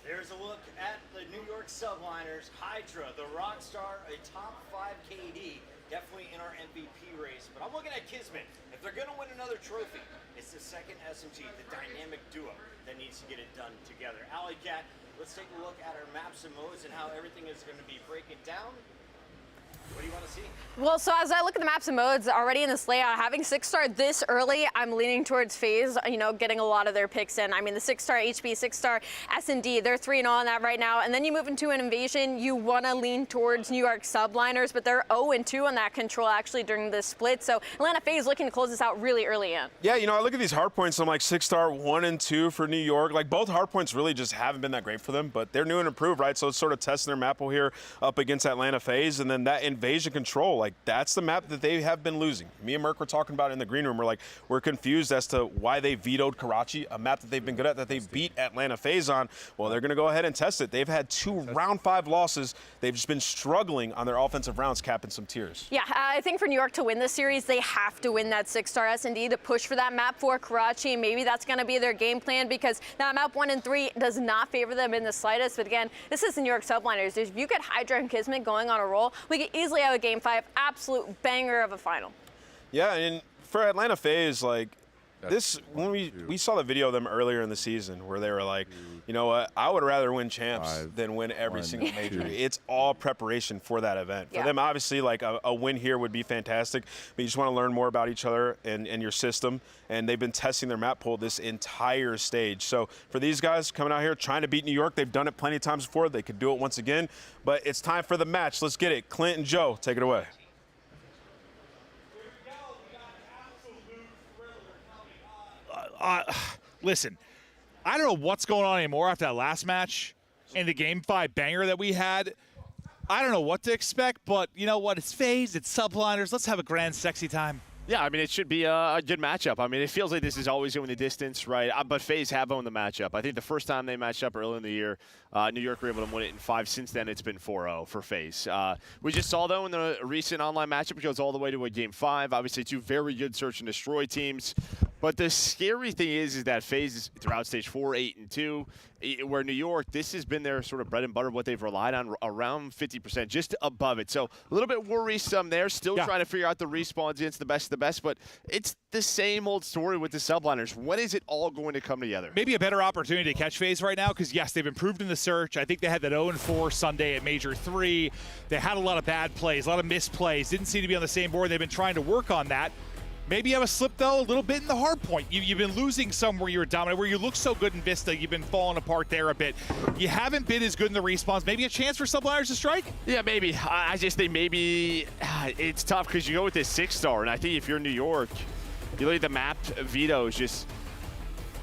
There's a look at the New York Subliners. Hydra, the Rockstar, a top 5 KD, definitely in our MVP race. But I'm looking at Kismet. If they're going to win another trophy, it's the second SMG, the dynamic duo that needs to get it done together. Alley Cat, let's take a look at our maps and modes and how everything is going to be breaking down. What do you want to see?
Well, so as I look at the maps and modes already in this layout, having 6-star this early, I'm leaning towards FaZe, you know, getting a lot of their picks in. I mean, the 6-star HP, 6-star SND, they're 3-0 on that right now. And then you move into an invasion, you want to lean towards New York Subliners, but they're 0-2 on that control actually during this split. So Atlanta FaZe looking to close this out really early in.
Yeah, you know, I look at these hard points, I'm like 6-star, 1-2 for New York. Like, both hard points really just haven't been that great for them, but they're new and improved, right? So it's sort of testing their map here up against Atlanta FaZe, and then that invasion invasion control. Like, that's the map that they have been losing. Me and Merc were talking about it in the green room. We're like, we're confused as to why they vetoed Karachi, a map that they've been good at, that they beat Atlanta FaZe on. Well, they're going to go ahead and test it. They've had 2 round 5 losses. They've just been struggling on their offensive rounds, capping some tiers.
Yeah, I think for New York to win this series, they have to win that 6-star S&D to push for that map for Karachi. Maybe that's going to be their game plan, because that map 1 and 3 does not favor them in the slightest. But again, this is the New York Subliners. If you get Hydra and Kismet going on a roll, we could easily have a Game 5 absolute banger of a final.
Yeah, and for Atlanta FaZe, like, when we saw the video of them earlier in the season where they were like, you know what, I would rather win champs than win every single major. It's all preparation for that event. For them, obviously, like a win here would be fantastic, but you just want to learn more about each other and your system, and they've been testing their map pool this entire stage. So for these guys coming out here trying to beat New York, they've done it plenty of times before. They could do it once again, but it's time for the match. Let's get it. Clint and Joe, take it away.
Listen, I don't know what's going on anymore after that last match and the Game 5 banger that we had. I don't know what to expect, but you know what? It's FaZe, it's Subliners. Let's have a grand, sexy time.
Yeah, I mean, it should be a good matchup. I mean, it feels like this is always going the distance, right? But FaZe have owned the matchup. I think the first time they matched up early in the year, New York were able to win it in 5. Since then, it's been 4-0 for FaZe. We just saw, though, in the recent online matchup, it goes all the way to a Game 5. Obviously, 2 very good search and destroy teams. But the scary thing is that FaZe is throughout stage 4, 8, and 2, where New York, this has been their sort of bread and butter, what they've relied on, around 50%, just above it. So a little bit worrisome there, still trying to figure out the respawns against the best of the best, but it's the same old story with the Subliners. When is it all going to come together?
Maybe a better opportunity to catch FaZe right now, because yes, they've improved in the search. I think they had that 0-4 Sunday at Major 3. They had a lot of bad plays, a lot of misplays, didn't seem to be on the same board. They've been trying to work on that. Maybe you have a slip, though, a little bit in the hard point. You've been losing some where you were dominant, where you look so good in Vista. You've been falling apart there a bit. You haven't been as good in the respawns. Maybe a chance for Subliners to strike?
Yeah, maybe. I just think maybe it's tough because you go with this 6-star, and I think if you're New York, you look at the map vetoes, just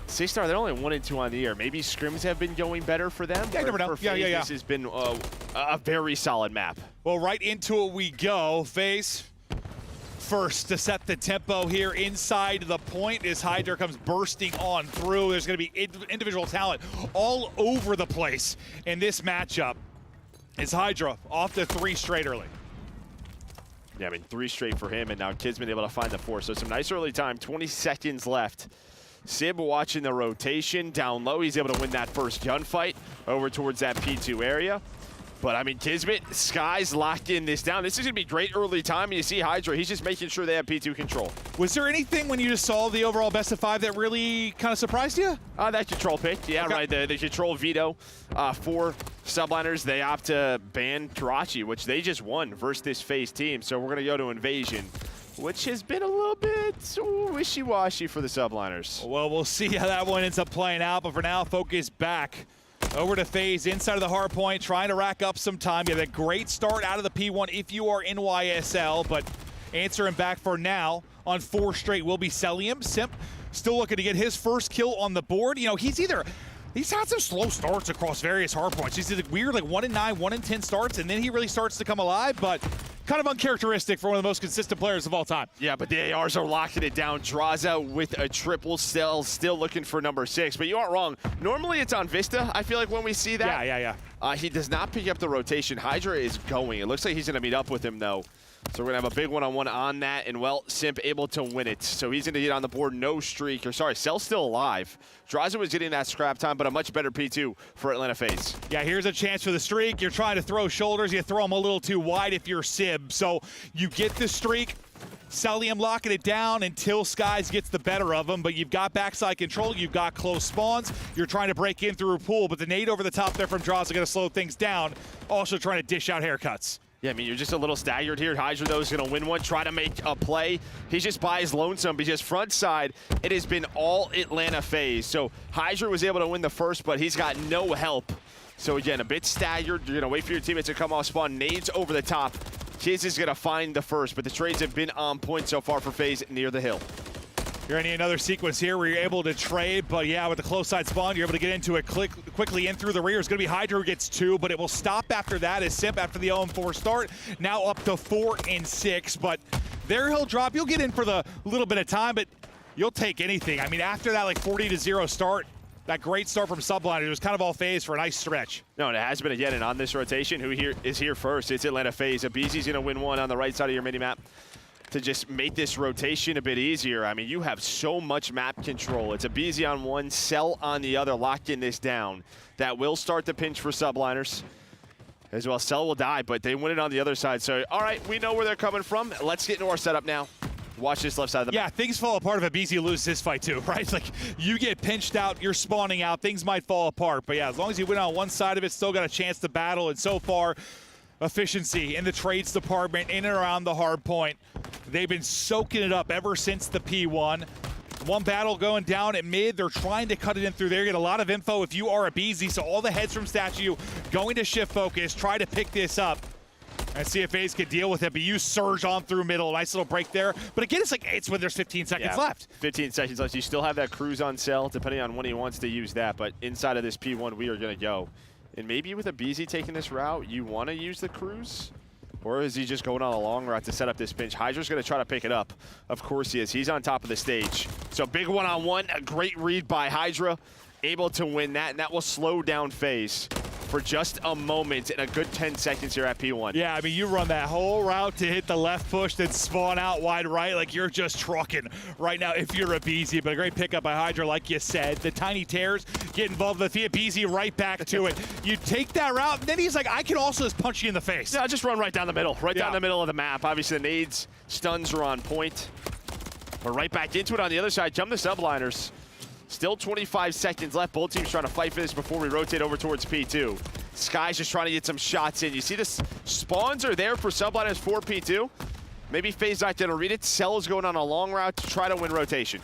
6-star, they're only 1 and 2 on the year. Maybe scrims have been going better for them.
Yeah, you never know.
This has been a very solid map.
Well, right into it we go. FaZe first to set the tempo here inside the point as Hydra comes bursting on through. There's going to be individual talent all over the place in this matchup. As Hydra off to 3 straight early.
Yeah, I mean, 3 straight for him, and now Kid's been able to find the 4. So some nice early time, 20 seconds left. Sib watching the rotation down low. He's able to win that first gunfight over towards that P2 area. But, I mean, Kismet, Sky's locking this down. This is going to be great early time. And you see Hydra, he's just making sure they have P2 control.
Was there anything when you just saw the overall best of 5 that really kind of surprised you?
That control pick. Yeah, right. The control veto for Subliners. They opt to ban Karachi, which they just won versus this FaZe team. So we're going to go to Invasion, which has been a little bit wishy-washy for the Subliners.
Well, we'll see how that one ends up playing out. But for now, focus back over to FaZe inside of the hard point, trying to rack up some time. You had a great start out of the P1 if you are NYSL, but answering back for now on 4 straight will be Celium. Simp still looking to get his first kill on the board. You know, he's had some slow starts across various hard points. He's weird, like 1 in 9, 1 in 10 starts, and then he really starts to come alive, but kind of uncharacteristic for one of the most consistent players of all time.
Yeah, but the ARs are locking it down. Draza with a triple still looking for number 6. But you aren't wrong. Normally it's on Vista, I feel like, when we see that.
Yeah.
He does not pick up the rotation. Hydra is going. It looks like he's going to meet up with him, though. So we're going to have a big one-on-one on that, and, well, Simp able to win it. So he's going to get on the board, no streak. Or, sorry, Cell's still alive. Draza was getting that scrap time, but a much better P2 for Atlanta FaZe.
Yeah, here's a chance for the streak. You're trying to throw shoulders. You throw them a little too wide if you're Sib. So you get the streak. Celium locking it down until Skies gets the better of him, but you've got backside control, you've got close spawns, you're trying to break in through a pool, but the nade over the top there from Draza going to slow things down, also trying to dish out haircuts.
Yeah, I mean, you're just a little staggered here. Hydra, though, is going to win one, try to make a play. He's just by his lonesome because front side, it has been all Atlanta FaZe. So Hydra was able to win the first, but he's got no help. So again, a bit staggered. You're going to wait for your teammates to come off spawn. Nades over the top. Kiz is going to find the first, but the trades have been on point so far for FaZe near the hill.
You're gonna need another sequence here where you're able to trade, but yeah, with the close side spawn, you're able to get into it quickly in through the rear. It's gonna be Hydra who gets 2, but it will stop after that as Simp after the 0-4 start, now up to 4 and 6, but there he'll drop. You'll get in for the little bit of time, but you'll take anything. I mean, after that like 40-0 start, that great start from Subliner, it was kind of all phase for a nice stretch.
No, and it has been again, and on this rotation, who is here first? It's Atlanta FaZe. Abizi's gonna win one on the right side of your mini-map to just make this rotation a bit easier. I mean, you have so much map control. It's Abizi on one, Cell on the other, locking this down. That will start the pinch for Subliners. As well, Cell will die, but they win it on the other side. So, all right, we know where they're coming from. Let's get into our setup now. Watch this left side of the map.
Yeah, things fall apart if Abizi loses this fight too, right? Like, you get pinched out, you're spawning out, things might fall apart. But yeah, as long as you win on one side of it, still got a chance to battle. And so far, efficiency in the trades department, in and around the hard point. They've been soaking it up ever since the P1. One battle going down at mid. They're trying to cut it in through there. Get a lot of info if you are Abizi. So all the heads from Statue going to shift focus, try to pick this up and see if FaZe can deal with it. But you surge on through middle. Nice little break there. But again, it's when there's 15 seconds left.
15 seconds left. You still have that cruise on Cell, depending on when he wants to use that. But inside of this P1, we are going to go. And maybe with Abizi taking this route, you want to use the cruise? Or is he just going on a long route to set up this pinch? Hydra's going to try to pick it up. Of course he is. He's on top of the stage. So big one-on-one, a great read by Hydra. Able to win that, and that will slow down FaZe for just a moment in a good 10 seconds here at P1.
Yeah, I mean, you run that whole route to hit the left push, then spawn out wide right, like you're just trucking right now if you're Abizi. But a great pickup by Hydra, like you said. The tiny tears get involved with the Abizi right back to it. You take that route, and then he's like, I can also just punch you in the face.
Yeah, just run right down the middle, down the middle of the map. Obviously, the nades, stuns are on point. We're right back into it on the other side. Jump the Subliners. Still 25 seconds left. Both teams trying to fight for this before we rotate over towards P2. Sky's just trying to get some shots in. You see the spawns are there for Subliners for P2. Maybe FaZe not going to read it. Cell is going on a long route to try to win rotation.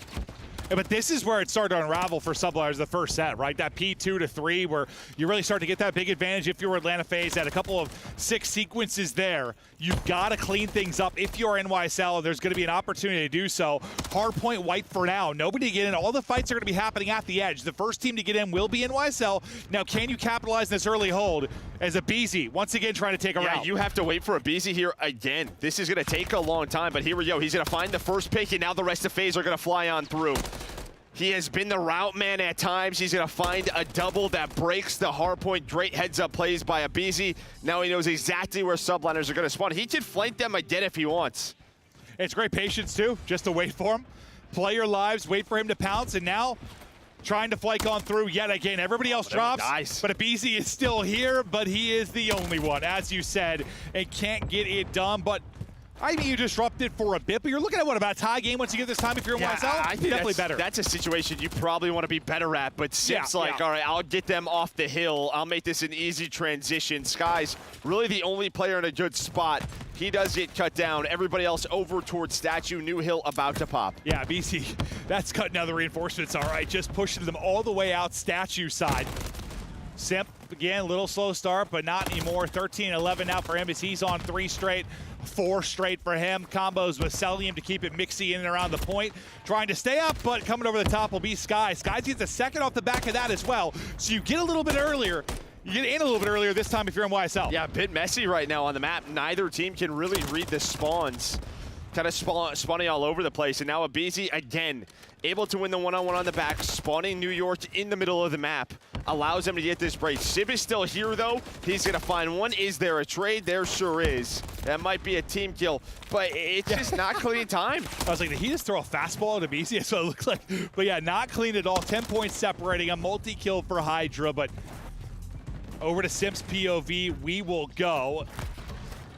Yeah, but this is where it started to unravel for Subliners the first set, right? That P2 to 3 where you really start to get that big advantage if you're Atlanta FaZe. Had a couple of 6 sequences there. You've got to clean things up. If you're NYSL, there's going to be an opportunity to do so. Hardpoint white for now. Nobody to get in. All the fights are going to be happening at the edge. The first team to get in will be NYSL. Now, can you capitalize this early hold as Abizi once again trying to take a route?
Yeah, you have to wait for Abizi here again. This is going to take a long time, but here we go. He's going to find the first pick, and now the rest of FaZe are going to fly on through. He has been the route man at times. He's going to find a double that breaks the hard point. Great heads-up plays by Abizi. Now he knows exactly where Subliners are going to spawn. He can flank them again if he wants.
It's great patience, too, just to wait for him. Play your lives, wait for him to pounce, and now trying to flake on through yet again. Everybody else drops, but Abizi is still here, but he is the only one, as you said, and can't get it done. But I think you disrupted for a bit, but you're looking at what, about a tie game once you get this time if you're in YSL?
I think
definitely better.
That's a situation you probably want to be better at, but Sim's all right, I'll get them off the hill. I'll make this an easy transition. Sky's really the only player in a good spot. He does get cut down. Everybody else over towards Statue. New Hill about to pop.
Yeah, BC, that's cutting out the reinforcements, all right. Just pushing them all the way out Statue side. Simp, again, a little slow start, but not anymore. 13-11 now for him as he's on 3 straight. 4 straight for him. Combos with Celium to keep it mixy in and around the point. Trying to stay up, but coming over the top will be Sky. Sky gets a second off the back of that as well. So you get a little bit earlier. You get in a little bit earlier this time if you're in YSL.
Yeah, a bit messy right now on the map. Neither team can really read the spawns. Kind of spawning all over the place. And now Abizi, again, able to win the one-on-one on the back. Spawning New York in the middle of the map. Allows him to get this break. Sib is still here, though. He's going to find one. Is there a trade? There sure is. That might be a team kill, but it's just not clean time.
I was like, did he just throw a fastball at Abizi? That's what it looked like. But yeah, not clean at all. 10 points separating. A multi-kill for Hydra, but over to Sim's POV, we will go.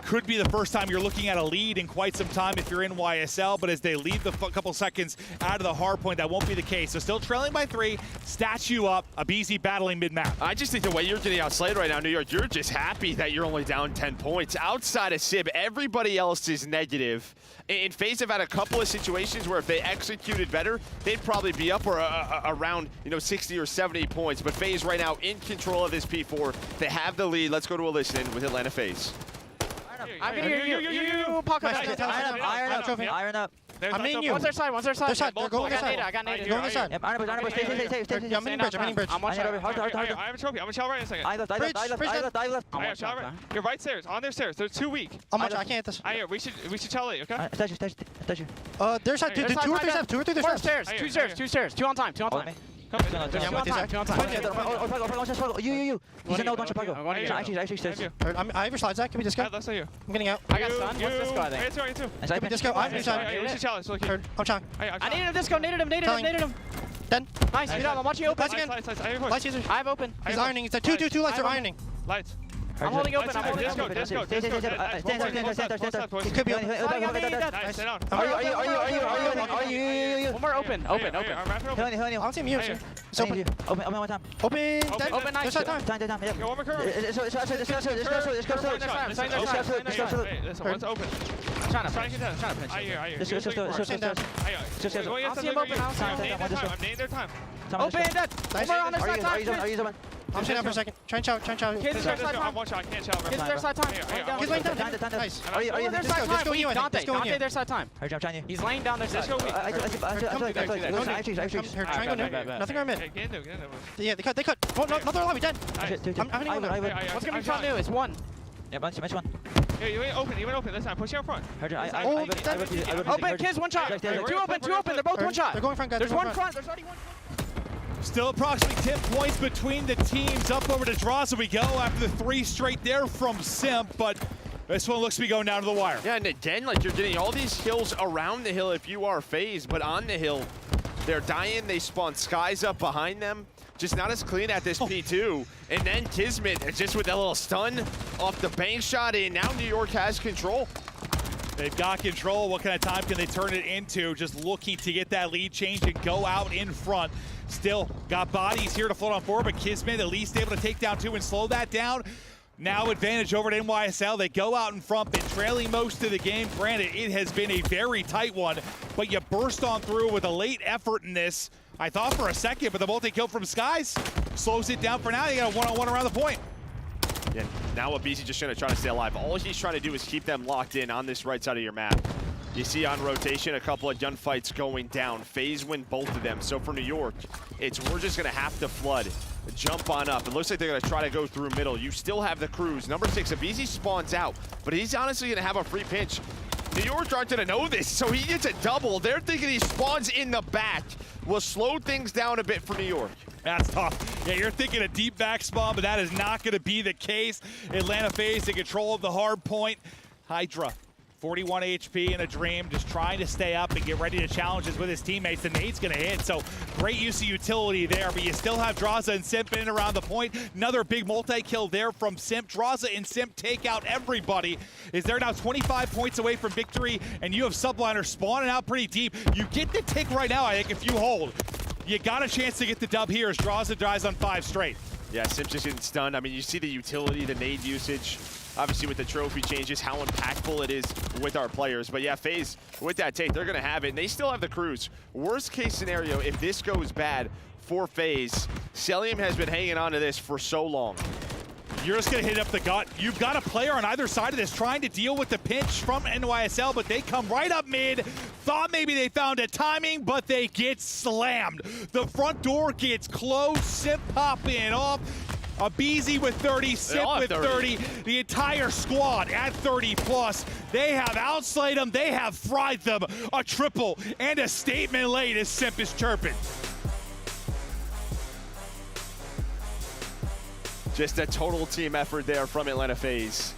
Could be the first time you're looking at a lead in quite some time if you're in YSL, but as they leave the couple seconds out of the hard point, that won't be the case. So still trailing by 3, Statue up, Abizi battling mid-map.
I just think the way you're getting outslayed right now, New York, you're just happy that you're only down 10 points. Outside of Sib, everybody else is negative. In FaZe have had a couple of situations where if they executed better, they'd probably be up or around 60 or 70 points. But FaZe right now in control of this P4. They have the lead. Let's go to a listen with Atlanta FaZe.
I can hear you.
Iron up.
I'm needing you.
One's their side.
Their side. They're going
I
their
got
side.
naded. I got naded.
Go on their side.
I'm
I'm in bridge.
I'm one shot.
I
have a trophy. I'm gonna shell right in a second.
I left.
I'm one shot.
You're right stairs. On their stairs. They're too weak.
I can't hit this.
We should tell it. Okay.
Their side. Two or three steps. 2 or 3
Four
steps.
stairs. 2 stairs. 2 on time. 2 on time.
Come in.
Yeah, I'm with you, Zach. 2 on time.
You. He's in bunch of Pago. I have your slide, Zach. Give me disco.
Let's say you.
I'm getting out.
I got stunned. What's disco, I think?
It's you too.
Give me disco. I'm inside.
We should tell it. So
I'm trying.
I needed him disco. Naded him.
Done.
Nice. I'm watching you open.
Lights again.
Lights,
Caesar.
I have open.
He's ironing. It's 2 lights are ironing.
Lights.
I'm holding open. I'm holding
Disco.
open.
Disco.
He could be open.
Nice. Sit down.
Are you? One more open. Open.
I don't see him here. It's open. Open.
Open. Nice.
There's time.
Yo, one more curve. One's open.
Trying to pinch.
I hear.
I'll see him open.
I'm naming their time.
Open. Dead. One more on their side.
I'm sitting down for a second. Try and chow.
Kids, their side time.
I can't tell.
Kids, their side time.
He's laying down. Nice.
Their side time.
Disco you.
Dante, their side time. He's laying down their side.
Triangle new. Nothing on mid. Yeah, they cut. Oh, no, another lobby, dead. I'm hitting one.
What's going to be fun new is one.
Yeah, match one. Yeah, you went open this time. Push you out front.
Open, kids, one shot. Two open. They're both one shot.
They're going front, guys.
There's one front. There's already one.
Still approximately 10 points between the teams. Up over to Droz we go after the 3 straight there from Simp, but this one looks to be going down to the wire.
Yeah, and again, like you're getting all these kills around the hill if you are FaZe, but on the hill, they're dying. They spawn skies up behind them. Just not as clean at this P2. And then Kismet, just with that little stun off the bank shot in. Now New York has control.
They've got control. What kind of time can they turn it into? Just looking to get that lead change and go out in front. Still got bodies here to float on forward, but Kismet at least able to take down 2 and slow that down. Now advantage over to NYSL. They go out in front. Been trailing most of the game. Granted, it has been a very tight one, but you burst on through with a late effort in this. I thought for a second, but the multi-kill from Skies slows it down for now. You got a one-on-one around the point.
Yeah, now Abizi just gonna try to stay alive. All he's trying to do is keep them locked in on this right side of your map. You see on rotation a couple of gunfights going down. FaZe win both of them. So for New York, we're just gonna have to flood, jump on up. It looks like they're gonna try to go through middle. You still have the crews. Number 6, Abizi spawns out, but he's honestly gonna have a free pinch. New York aren't gonna know this, so he gets a double. They're thinking he spawns in the back. Will slow things down a bit for New York.
That's tough. Yeah, you're thinking a deep back spawn, but that is not going to be the case. Atlanta FaZe in control of the hard point. Hydra, 41 HP in a dream, just trying to stay up and get ready to challenges with his teammates. The nade's going to hit, so great use of utility there, but you still have Draza and Simp in and around the point. Another big multi-kill there from Simp. Draza and Simp take out everybody. They're now 25 points away from victory, and you have Subliner spawning out pretty deep. You get the tick right now, I think, if you hold. You got a chance to get the dub here as Draza dies on 5 straight.
Yeah, Simp just getting stunned. I mean, you see the utility, the nade usage. Obviously, with the trophy changes, how impactful it is with our players. But yeah, FaZe, with that take, they're going to have it. And they still have the crews. Worst case scenario, if this goes bad for FaZe, Celium has been hanging on to this for so long.
You're just going to hit up the gut. You've got a player on either side of this trying to deal with the pinch from NYSL, but they come right up mid. Thought maybe they found a timing, but they get slammed. The front door gets closed. Simp pop in off. Abizi with 30, Simp with 30. The entire squad at 30 plus. They have outslayed them. They have fried them. A triple and a statement late as Simp is chirping.
Just a total team effort there from Atlanta FaZe.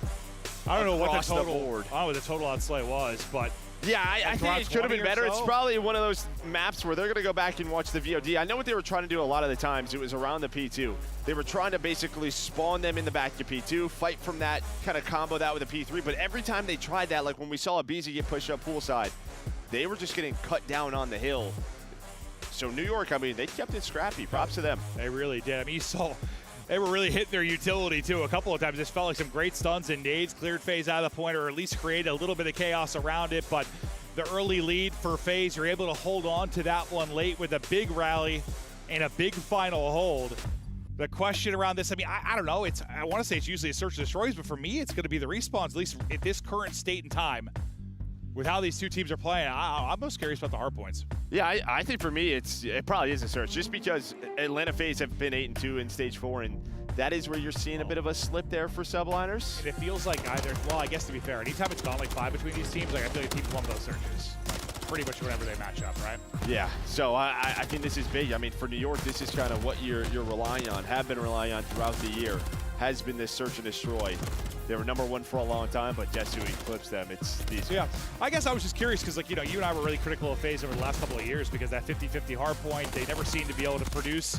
I don't know what the
Across
total.
the board.
I don't know what the total outslay was, but
yeah, I think it could have been better.
So.
It's probably one of those maps where they're going to go back and watch the VOD. I know what they were trying to do a lot of the times. It was around the P2. They were trying to basically spawn them in the back of P2, fight from that, kind of combo that with a P3. But every time they tried that, like when we saw Abizi get pushed up poolside, they were just getting cut down on the hill. So New York, I mean, they kept it scrappy. Props to them.
They really did. I mean, you saw they were really hitting their utility, too. A couple of times, this felt like some great stuns and nades, cleared FaZe out of the point, or at least created a little bit of chaos around it. But the early lead for FaZe, you're able to hold on to that one late with a big rally and a big final hold. The question around this, I mean, I don't know. I want to say it's usually a search and destroys, but for me, it's going to be the respawns, at least at this current state and time. with how these two teams are playing, I'm most curious about the hard points.
Yeah, I think for me, it probably is a search, just because Atlanta FaZe have been 8-2 in stage 4, and that is where you're seeing a bit of a slip there for subliners.
And it feels like either, well, I guess to be fair, anytime it's gone like 5 between these teams, like I feel like teams won those searches. Pretty much whenever they match up, right?
Yeah, so I think this is big. I mean, for New York, this is kind of what you're relying on, have been relying on throughout the year, has been this search and destroy. They were #1 for a long time, but guess who eclipsed them? It's these.
Yeah, I guess I was just curious because, like, you know, you and I were really critical of FaZe over the last couple of years because that 50-50 hard point, they never seemed to be able to produce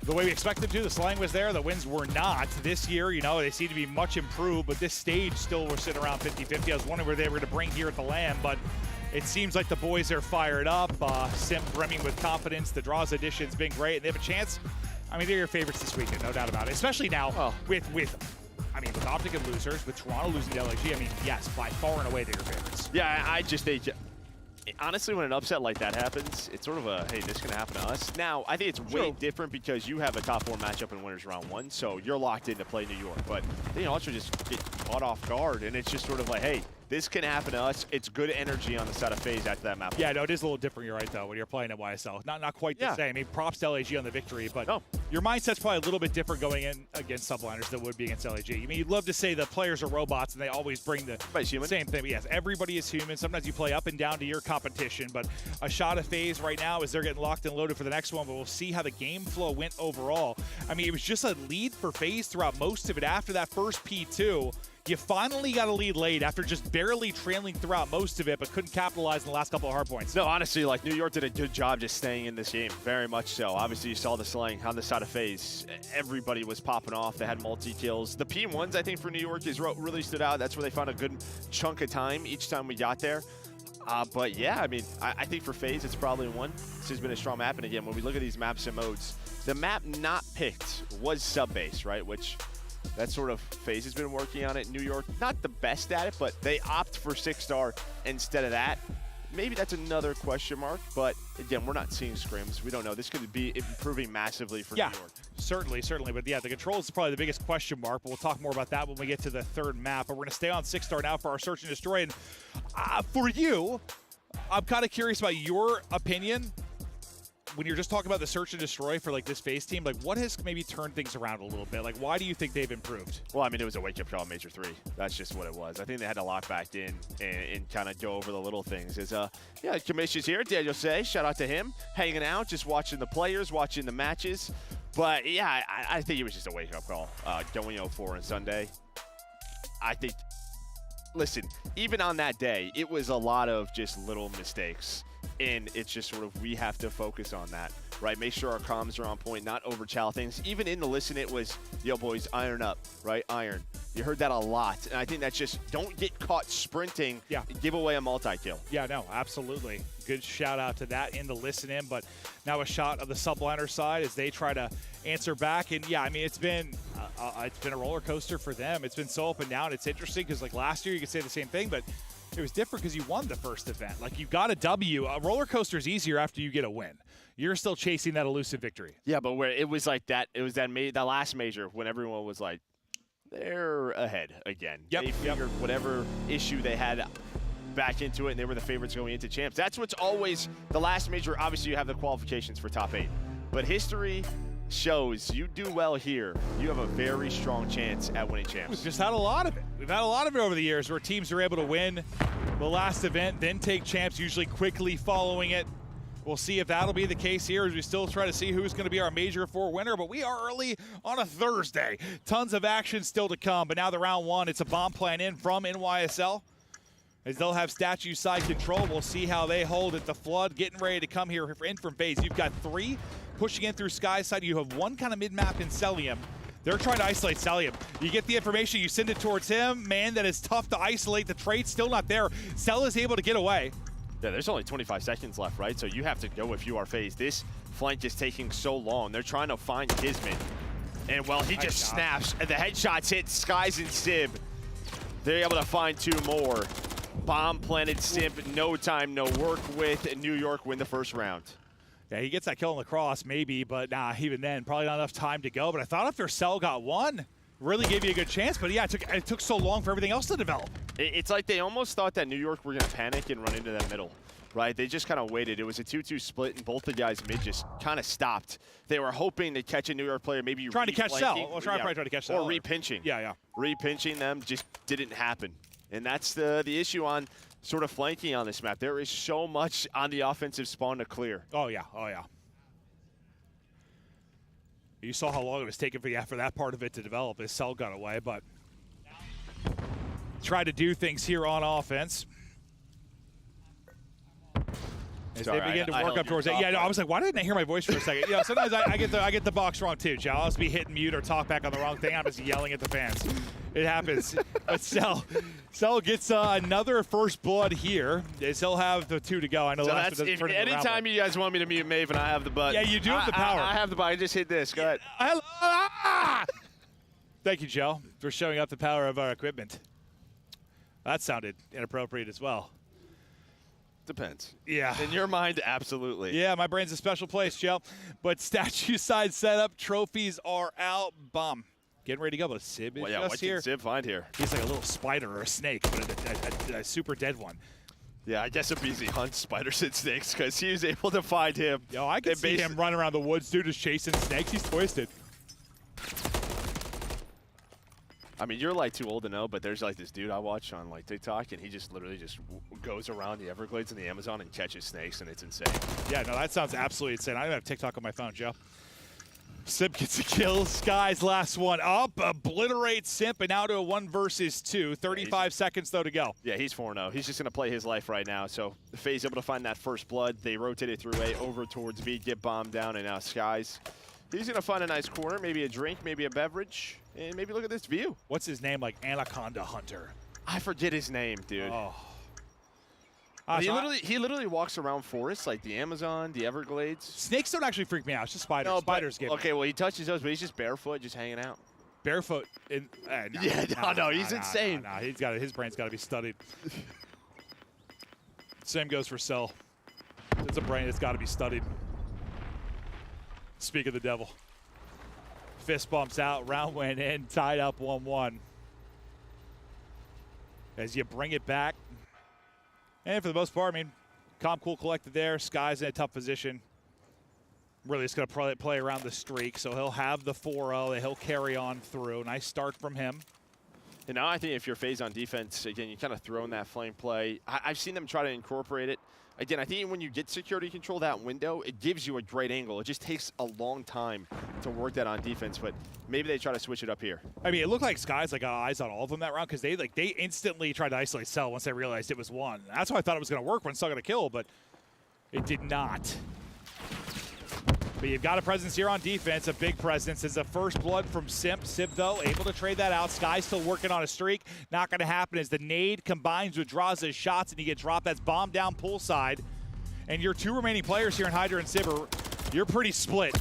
the way we expected them to. The slang was there, the wins were not. This year, you know, they seem to be much improved, but this stage still was sitting around 50-50. I was wondering where they were going to bring here at the LAN, but it seems like the boys are fired up. Sim brimming with confidence. The draws edition's been great, and they have a chance. I mean, they're your favorites this weekend, no doubt about it. Especially now with Optic and losers, with Toronto losing to LAG. I mean, yes, by far and away they're your favorites.
Yeah, honestly, when an upset like that happens, it's sort of a, hey, this can happen to us. Now, I think it's way different because you have a top 4 matchup in winners round 1, so you're locked in to play New York. But they also just get caught off guard, and it's just sort of like, hey, this can happen to us. It's good energy on the side of FaZe after that map.
Yeah, no, it is a little different, you're right, though, when you're playing at YSL. Not quite the same. I mean, props to LAG on the victory, but your mindset's probably a little bit different going in against subliners than would be against LAG. I mean, you'd love to say the players are robots and they always bring the same thing. But yes, everybody is human. Sometimes you play up and down to your competition, but a shot of FaZe right now is they're getting locked and loaded for the next one, but we'll see how the game flow went overall. I mean, it was just a lead for FaZe throughout most of it. After that first P2, you finally got a lead late after just barely trailing throughout most of it, but couldn't capitalize in the last couple of hard points.
No, honestly, like, New York did a good job just staying in this game, very much so. Obviously, you saw the slang on the side of FaZe. Everybody was popping off. They had multi-kills. The P1s, I think, for New York is what really stood out. That's where they found a good chunk of time each time we got there. But yeah, I mean, I think for FaZe, it's probably one. This has been a strong map. And again, when we look at these maps and modes, the map not picked was sub-base, right? Which that sort of FaZe has been working on it. New York, not the best at it, but they opt for 6-star instead of that. Maybe that's another question mark, but again, we're not seeing scrims. We don't know. This could be improving massively for New York.
Certainly. But yeah, the controls is probably the biggest question mark, but we'll talk more about that when we get to the third map. But we're going to stay on 6-star now for our search and destroy. And for you, I'm kind of curious about your opinion when you're just talking about the search and destroy for, like, this FaZe team. Like, what has maybe turned things around a little bit? Like, why do you think they've improved?
Well, I mean, it was a wake-up call Major 3. That's just what it was. I think they had to lock back in and kind of go over the little things. Yeah, Commission's here, Daniel Say, shout out to him, hanging out, just watching the players, watching the matches. But yeah, I think it was just a wake-up call going 0-4 on Sunday. I think, listen, even on that day, it was a lot of just little mistakes. And it's just sort of, we have to focus on that, right? Make sure our comms are on point, not overchow things. Even in the listen, it was, yo, boys, iron up, right? Iron. You heard that a lot. And I think that's just, don't get caught sprinting and give away a multi-kill.
Yeah, no, absolutely. Good shout out to that in the listen in. But now a shot of the subliner side as they try to answer back. And yeah, I mean, it's been a roller coaster for them. It's been so up and down. It's interesting because, like, last year you could say the same thing, but it was different because you won the first event. Like, you got a W. A roller coaster is easier after you get a win. You're still chasing that elusive victory.
Yeah, but where it was like that, it was that last major when everyone was like, they're ahead again. They figured whatever issue they had back into it, and they were the favorites going into champs. That's what's always the last major. Obviously, you have the qualifications for top 8, but history shows you do well here, you have a very strong chance at winning champs.
We've just had a lot of it. We've had a lot of it over the years where teams are able to win the last event, then take champs, usually quickly following it. We'll see if that'll be the case here as we still try to see who's going to be our Major 4 winner, but we are early on a Thursday. Tons of action still to come, but now the round 1, it's a bomb plan in from NYSL. As they'll have statue side control. We'll see how they hold it. The Flood getting ready to come here in from FaZe. You've got 3 pushing in through Sky side. You have 1 kind of mid-map in Celium. They're trying to isolate Celium. You get the information, you send it towards him. Man, that is tough to isolate. The trade's still not there. Cell is able to get away.
Yeah, there's only 25 seconds left, right? So you have to go if you are FaZe. This flank is taking so long. They're trying to find Kismet. And, well, he just snaps. And the headshots hit Skies and Sib. They're able to find 2 more. Bomb planted Simp, no time, no work with, and New York win the first round.
Yeah, he gets that kill on the cross, maybe, but nah, even then, probably not enough time to go. But I thought after Cell got 1, really gave you a good chance, but yeah, it took so long for everything else to develop.
It's like they almost thought that New York were going to panic and run into that middle, right? They just kind of waited. It was a 2-2 split, and both the guys mid just kind of stopped. They were hoping to catch a New York player, maybe
trying to catch Cell. Well, probably trying to catch Cell.
Or repinching.
Yeah.
Repinching them just didn't happen. And that's the issue on sort of flanking on this map. There is so much on the offensive spawn to clear.
Oh, yeah. You saw how long it was taking for that part of it to develop as Cell got away, but try to do things here on offense. As they begin to work up towards it. Yeah, no, I was like, why didn't I hear my voice for a second? Yeah, sometimes I get the box wrong too, Joe. I'll just be hitting mute or talk back on the wrong thing. I'm just yelling at the fans. It happens. But Cell gets another first blood here, as he'll have the 2 to go. I know
so that's anytime you guys want me to mute Maven, I have the button.
Yeah, you do have the power.
I have the button. I just hit this. Go ahead.
Thank you, Joe, for showing up the power of our equipment. That sounded inappropriate as well.
Depends.
Yeah.
In your mind, absolutely.
Yeah, my brain's a special place, Joe. But statue side setup, trophies are out. Bum. Getting ready to go, but Sib is
what
here.
can Sib find here?
He's like a little spider or a snake, but a super dead one.
Yeah, I guess a BZ hunts spiders and snakes because he was able to find him.
Yo, I can see him run around the woods, dude, just chasing snakes. He's twisted.
I mean, you're like too old to know, but there's like this dude I watch on like TikTok, and he just literally just goes around the Everglades and the Amazon and catches snakes, and it's insane.
Yeah, no, that sounds absolutely insane. I don't have TikTok on my phone, Joe. Simp gets a kill. Sky's last one up. Obliterates Simp, and now to a 1 versus 2. 35 seconds, though, to go.
Yeah, he's 4-0. He's just going to play his life right now. So FaZe able to find that first blood. They rotated through A over towards B, get bombed down, and now Sky's. He's going to find a nice corner, maybe a drink, maybe a beverage, and maybe look at this view.
What's his name, like Anaconda Hunter?
I forget his name, dude.
Oh.
He literally walks around forests like the Amazon, the Everglades.
Snakes don't actually freak me out. It's just spiders.
No,
spiders give
okay, well, he touches those, but he's just barefoot, just hanging out.
Barefoot? He's
insane.
Nah, his brain's got to be studied. Same goes for Cell. It's a brain that's got to be studied. Speak of the devil. Fist bumps out, round went in, tied up 1-1. As you bring it back. And for the most part, I mean, calm, cool, collected there. Sky's in a tough position. Really just going to play around the streak, so he'll have the 4-0 that he'll carry on through. Nice start from him.
And now I think if you're FaZe on defense, again, you kind of throw in that flame play. I've seen them try to incorporate it. Again, I think when you get security control that window, it gives you a great angle. It just takes a long time to work that on defense, but maybe they try to switch it up here.
I mean, it looked like Sky's got eyes on all of them that round because they instantly tried to isolate Cell once they realized it was one. That's why I thought it was going to work when Cell got a kill, but it did not. But you've got a presence here on defense, a big presence. It's a first blood from Simp. Simp, though, able to trade that out. Sky still working on a streak. Not going to happen as the nade combines with Draza's shots, and you get dropped. That's bomb down poolside. And your 2 remaining players here in Hydra and Sibber, you're pretty split.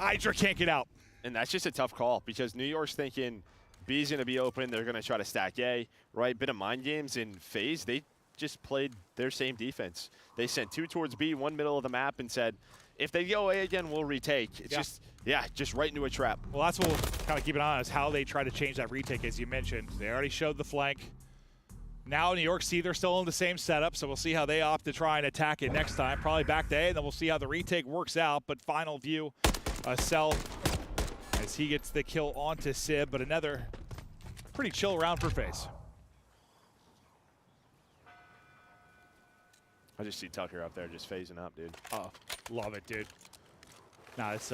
Hydra can't get out.
And that's just a tough call because New York's thinking B's going to be open. They're going to try to stack A, right? Bit of mind games in FaZe. They just played their same defense. They sent 2 towards B, 1 middle of the map, and said, if they go A again, we'll retake. It's just right into a trap.
Well, that's what we'll kind of keep an eye on is how they try to change that retake, as you mentioned. They already showed the flank. Now New York, they're still in the same setup, so we'll see how they opt to try and attack it next time. Probably back to A, and then we'll see how the retake works out. But final view, Cell, as he gets the kill onto Sib, but another pretty chill round for FaZe.
I just see Tucker up there just phasing up, dude.
Oh, love it, dude. Nah, it's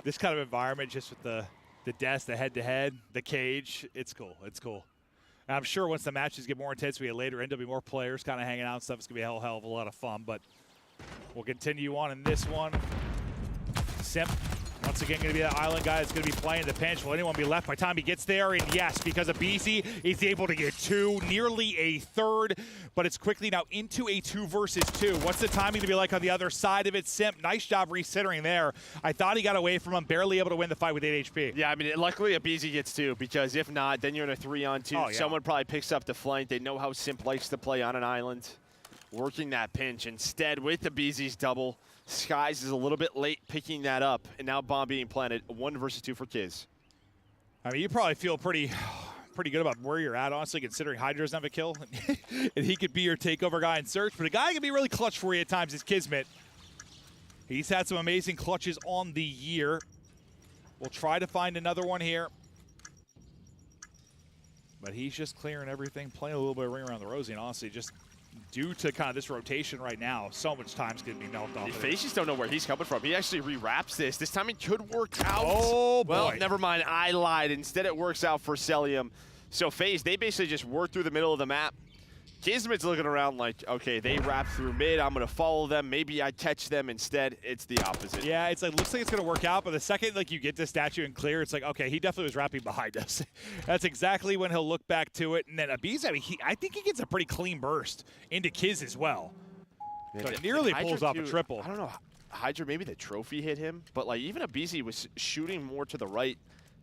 this kind of environment, just with the desk, the head-to-head, the cage. It's cool. It's cool. And I'm sure once the matches get more intense, we get later in, there'll be more players kind of hanging out and stuff. It's gonna be a hell of a lot of fun. But we'll continue on in this one. Simp, once again, going to be that island guy that's going to be playing the pinch. Will anyone be left by the time he gets there? And yes, because of BZ, he's able to get 2, nearly a third, but it's quickly now into a 2 versus 2. What's the timing to be like on the other side of it? Simp, nice job recentering there. I thought he got away from him, barely able to win the fight with 8 HP.
Yeah, I mean, luckily a BZ gets 2, because if not, then you're in a 3-on-2.
Oh, yeah.
Someone probably picks up the flank. They know how Simp likes to play on an island, working that pinch. Instead, with the BZ's double, Skies is a little bit late picking that up, and now bomb being planted. 1 versus 2 for Kiz.
I mean, you probably feel pretty good about where you're at, honestly, considering Hydra doesn't have a kill. And he could be your takeover guy in search. But a guy can be really clutch for you at times is Kismet. He's had some amazing clutches on the year. We'll try to find another one here. But he's just clearing everything, playing a little bit of ring around the rosy, and honestly, just due to kind of this rotation right now, so much time's going to be melted off.
FaZe just don't know where he's coming from. He actually rewraps this. This time it could work out.
Oh, boy.
Well, never mind. I lied. Instead, it works out for Celium. So FaZe, they basically just work through the middle of the map. Kismet's looking around like, okay, they wrap through mid. I'm going to follow them. Maybe I catch them instead. It's the opposite.
Yeah, it's like, looks like it's going to work out, but the second like you get this statue and clear, it's like, okay, he definitely was wrapping behind us. That's exactly when he'll look back to it. And then Abiz, I mean, I think he gets a pretty clean burst into Kiz as well. So it nearly pulls off a triple.
I don't know. Hydra, maybe the trophy hit him, but like even Abizi was shooting more to the right,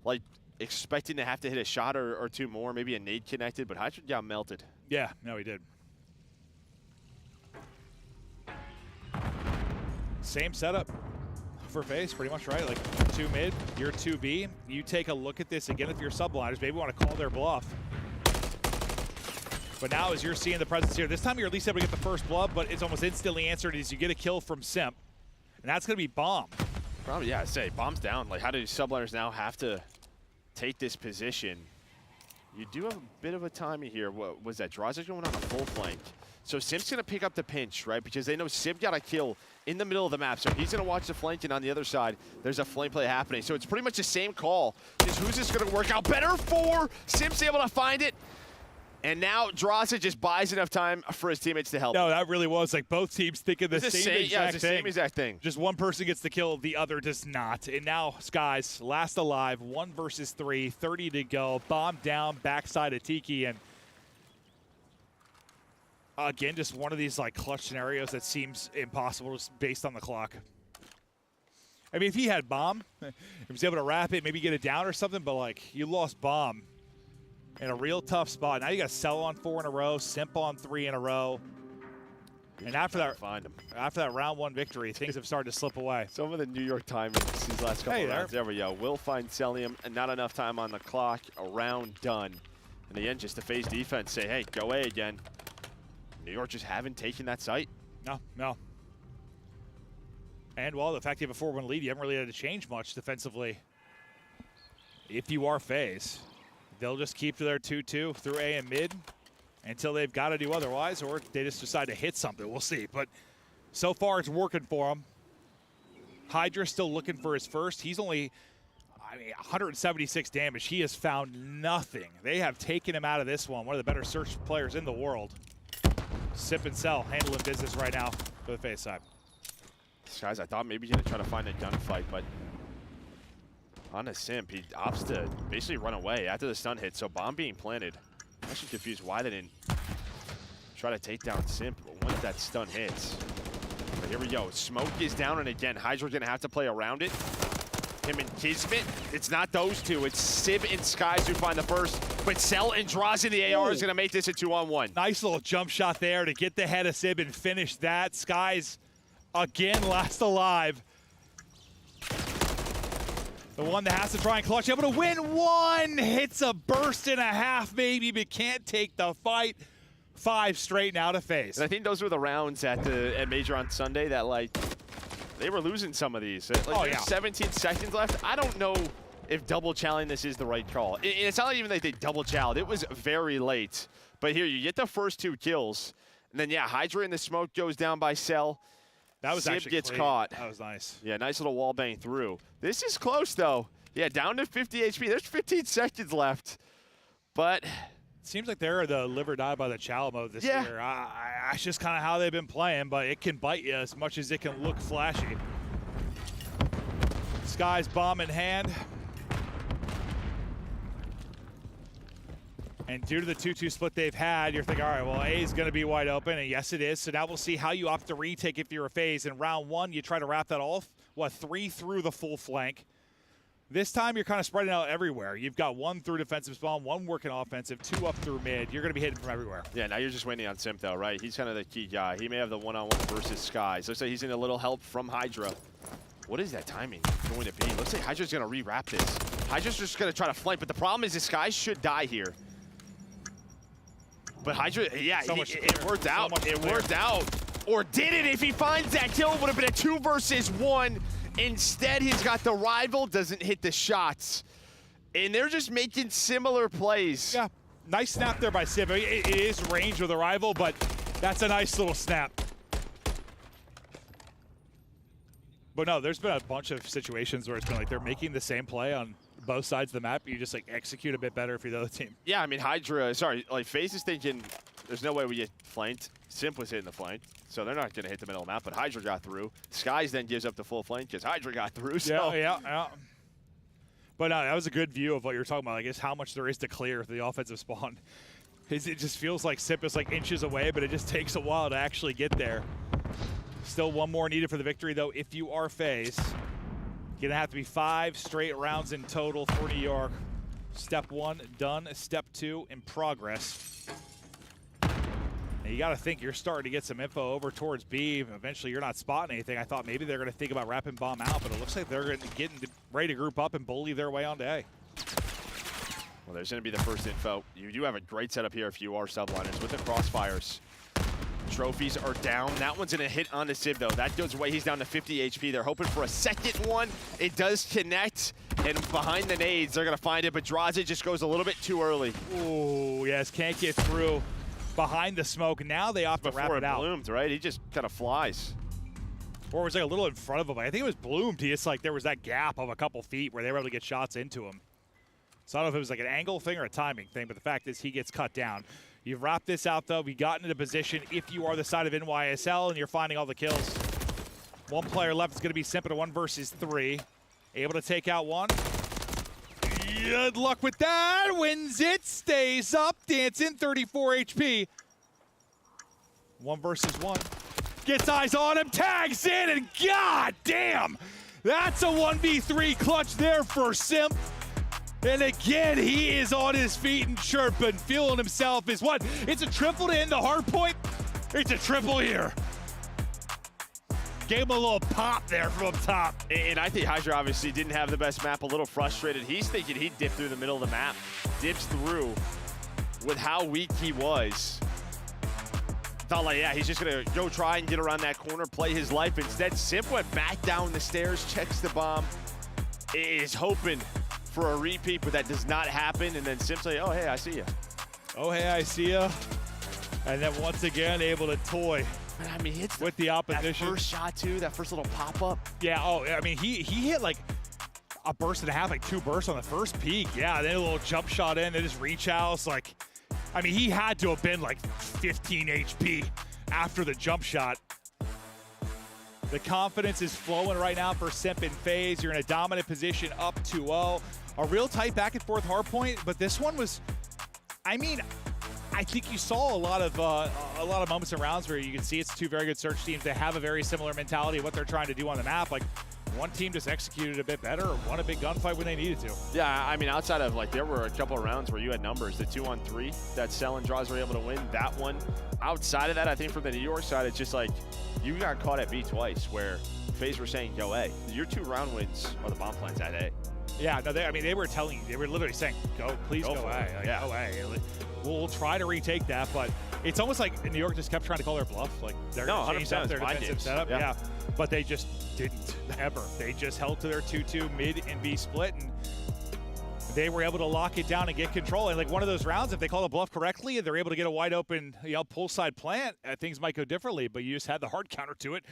like expecting to have to hit a shot or two more, maybe a nade connected, but Hydra got melted.
Yeah, no, he did. Same setup for FaZe, pretty much, right? Like 2 mid, you're 2B. You take a look at this again if you're subliners, maybe want to call their bluff. But now as you're seeing the presence here, this time you're at least able to get the first blood, but it's almost instantly answered as you get a kill from Simp. And that's going to be Bomb.
Probably, yeah, I say, Bomb's down. Like, how do subliners now have to take this position? You do have a bit of a timing here. What was that? Drazic going on a full flank. So Simp's going to pick up the pinch, right? Because they know Sim got a kill in the middle of the map. So he's going to watch the flank, and on the other side, there's a flank play happening. So it's pretty much the same call. Just who's this going to work out better for? Sim's able to find it. And now Drazic just buys enough time for his teammates to help.
No, that really was like both teams thinking the
same exact thing.
Just one person gets the kill, the other does not. And now Skies last alive, 1 versus 3, 30 to go. Bomb down, backside of Tiki, and again, just one of these like clutch scenarios that seems impossible just based on the clock. I mean, if he had Bomb, he was able to wrap it, maybe get it down or something, but like you lost Bomb in a real tough spot. Now you got Cell on 4 in a row, Simp on 3 in a row. And after that round 1 victory, things have started to slip away.
Some of the New York timings these last couple of rounds. There we go. Will find Celium, and not enough time on the clock. A round done. In the end, just the FaZe defense say, hey, go A again. New York just haven't taken that site.
No. And, well, the fact you have a 4-1 lead, you haven't really had to change much defensively. If you are FaZe, they'll just keep to their 2-2 through A and mid until they've got to do otherwise, or they just decide to hit something. We'll see. But so far, it's working for them. Hydra's still looking for his first. He's only, 176 damage. He has found nothing. They have taken him out of this one. One of the better search players in the world. Sip and Cell handling business right now for the FaZe side.
Guys, I thought maybe he's going to try to find a gunfight, but on a Simp, he opts to basically run away after the stun hit, so Bomb being planted. I'm actually confused why they didn't try to take down Simp once that stun hits. But here we go. Smoke is down, and again, Hydra's going to have to play around it. Him and Kismet, it's not those two. It's Sib and Skies who find the first. But Cell and Drazi, the AR, is going to make this a 2-on-1.
Nice little jump shot there to get the head of Sib and finish that. Skies, again, last alive. The one that has to try and clutch, able to win one. Hits a burst and a half maybe, but can't take the fight. 5 straight now to FaZe.
And I think those were the rounds at Major on Sunday that, like, they were losing some of these. Like, there's 17 seconds left. I don't know if double challenging this is the right call. It's not even like they double challenged. It was very late. But here, you get the first 2 kills. And then, yeah, Hydra in the smoke goes down by Cell.
That was
Sib
actually
gets
clean.
caught.
That was nice.
Yeah, nice little wall bang through. This is close, though. Yeah, down to 50 HP. There's 15 seconds left. But
seems like they're the live or die by the chow mode this year. That's just kind of how they've been playing, but it can bite you as much as it can look flashy. Sky's bomb in hand. And due to the 2-2 split they've had, you're thinking, all right, well, A is going to be wide open, and yes, it is. So now we'll see how you opt to retake if you're a FaZe. In round 1, you try to wrap that off, 3 through the full flank. This time, you're kind of spreading out everywhere. You've got 1 through defensive spawn, 1 working offensive, 2 up through mid. You're going to be hitting from everywhere.
Yeah, now you're just waiting on Simp, though, right? He's kind of the key guy. He may have the one-on-one versus Skies. Looks like he's in a little help from Hydra. What is that timing going to be? Looks like Hydra's going to re-wrap this. Hydra's just going to try to flank, but the problem is this guy should die here. But Hydra, yeah, it worked out. It worked out. Or did it? If he finds that kill, it would have been a 2 versus 1. Instead, he's got the rival, doesn't hit the shots. And they're just making similar plays.
Yeah, nice snap there by Civ. It is range with a rival, but that's a nice little snap. But no, there's been a bunch of situations where it's been like they're making the same play on both sides of the map. You just like execute a bit better if you're the other team.
Yeah, I mean, FaZe is thinking there's no way we get flanked. Simp was hitting the flank, so they're not going to hit the middle of the map, but Hydra got through. Skies then gives up the full flank because Hydra got through. So.
Yeah. But no, that was a good view of what you're talking about, I guess, how much there is to clear for the offensive spawn. It just feels like Simp is like inches away, but it just takes a while to actually get there. Still one more needed for the victory, though, if you are FaZe. Going to have to be 5 straight rounds in total for New York. Step 1 done, step 2 in progress. And you got to think you're starting to get some info over towards B. Eventually, you're not spotting anything. I thought maybe they're going to think about wrapping bomb out, but it looks like they're getting ready to group up and bully their way onto A.
Well, there's going to be the first info. You do have a great setup here if you are subliners with the crossfires. Trophies are down. That one's going to hit on the Civ, though. That goes away. He's down to 50 HP. They're hoping for a second one. It does connect, and behind the nades, they're going to find it, but Draza just goes a little bit too early.
Ooh, yes, can't get through behind the smoke. Now they opt to wrap it out.
Bloomed, right? He just kind of flies.
Or it was like a little in front of him. I think it was bloomed. He just like there was that gap of a couple feet where they were able to get shots into him. So I don't know if it was like an angle thing or a timing thing, but the fact is he gets cut down. You've wrapped this out, though. We got into position if you are the side of NYSL and you're finding all the kills. One player left is going to be Simp at a 1 versus 3. Able to take out one. Good luck with that. Wins it. Stays up. Dancing. 34 HP. 1 versus 1. Gets eyes on him. Tags in. And god damn. That's a 1v3 clutch there for Simp. And again, he is on his feet and chirping, feeling himself is what? It's a triple to end the hard point. It's a triple here. Gave him a little pop there from up top.
And I think Hydra obviously didn't have the best map, a little frustrated. He's thinking he'd dip through the middle of the map. Dips through with how weak he was. Thought like, yeah, he's just gonna go try and get around that corner, play his life. Instead, Simp went back down the stairs, checks the bomb, is hoping for a repeat, but that does not happen. And then simply, oh, hey, I see you.
Oh, hey, I see you. And then once again, able to toy.
And I mean, hits
with the opposition.
That first shot, too, that first little pop-up.
Yeah, oh, I mean, he hit like a burst and a half, like 2 bursts on the first peak. Yeah, then a little jump shot in, then his reach outs. Like, I mean, he had to have been like 15 HP after the jump shot. The confidence is flowing right now for Simp and FaZe. You're in a dominant position, up 2-0. A real tight back and forth hard point, but this one was, I mean, I think you saw a lot of moments and rounds where you can see it's 2 very good search teams. They have a very similar mentality of what they're trying to do on the map. Like, one team just executed a bit better or won a big gunfight when they needed to.
Yeah, I mean, outside of, like, there were a couple of rounds where you had numbers. The 2-on-3 that Cell and Draws were able to win, that one. Outside of that, I think from the New York side, it's just like, you got caught at B twice where FaZe were saying, go A. Your 2 round wins are the bomb plants at A.
Yeah, no, I mean, they were telling you, they were literally saying, please go A. Like,
yeah.
Go A. We'll try to retake that, but it's almost like New York just kept trying to call their bluff. Like, they're going to change up their defensive setup. Yeah. But they just didn't, ever. They just held to their 2-2 mid and B split, and they were able to lock it down and get control. And like one of those rounds, if they call the bluff correctly and they're able to get a wide open, pull side plant, things might go differently, but you just had the hard counter to it.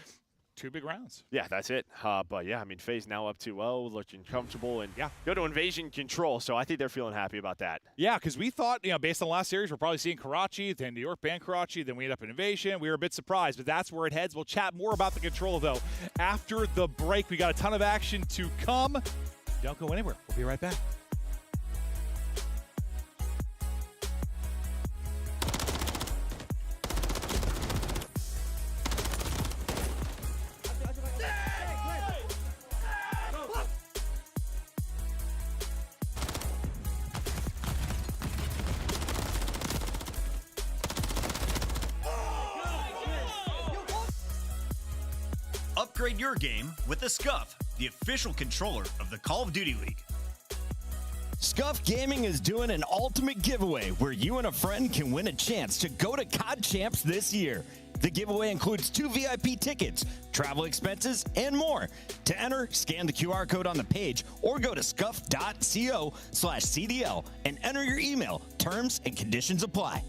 2 big rounds.
Yeah, that's it. But yeah, I mean, FaZe now up 2-0, looking comfortable, and go to invasion control. So I think they're feeling happy about that.
Yeah, because we thought, based on the last series, we're probably seeing Karachi, then New York banned Karachi, then we end up in invasion. We were a bit surprised, but that's where it heads. We'll chat more about the control, though, after the break. We got a ton of action to come. Don't go anywhere. We'll be right back.
Upgrade your game with the Scuff, the official controller of the Call of Duty League.
Scuff Gaming is doing an ultimate giveaway where you and a friend can win a chance to go to COD Champs this year. The giveaway includes 2 VIP tickets, travel expenses, and more. To enter, scan the QR code on the page or go to scuff.co/CDL and enter your email. Terms and conditions apply.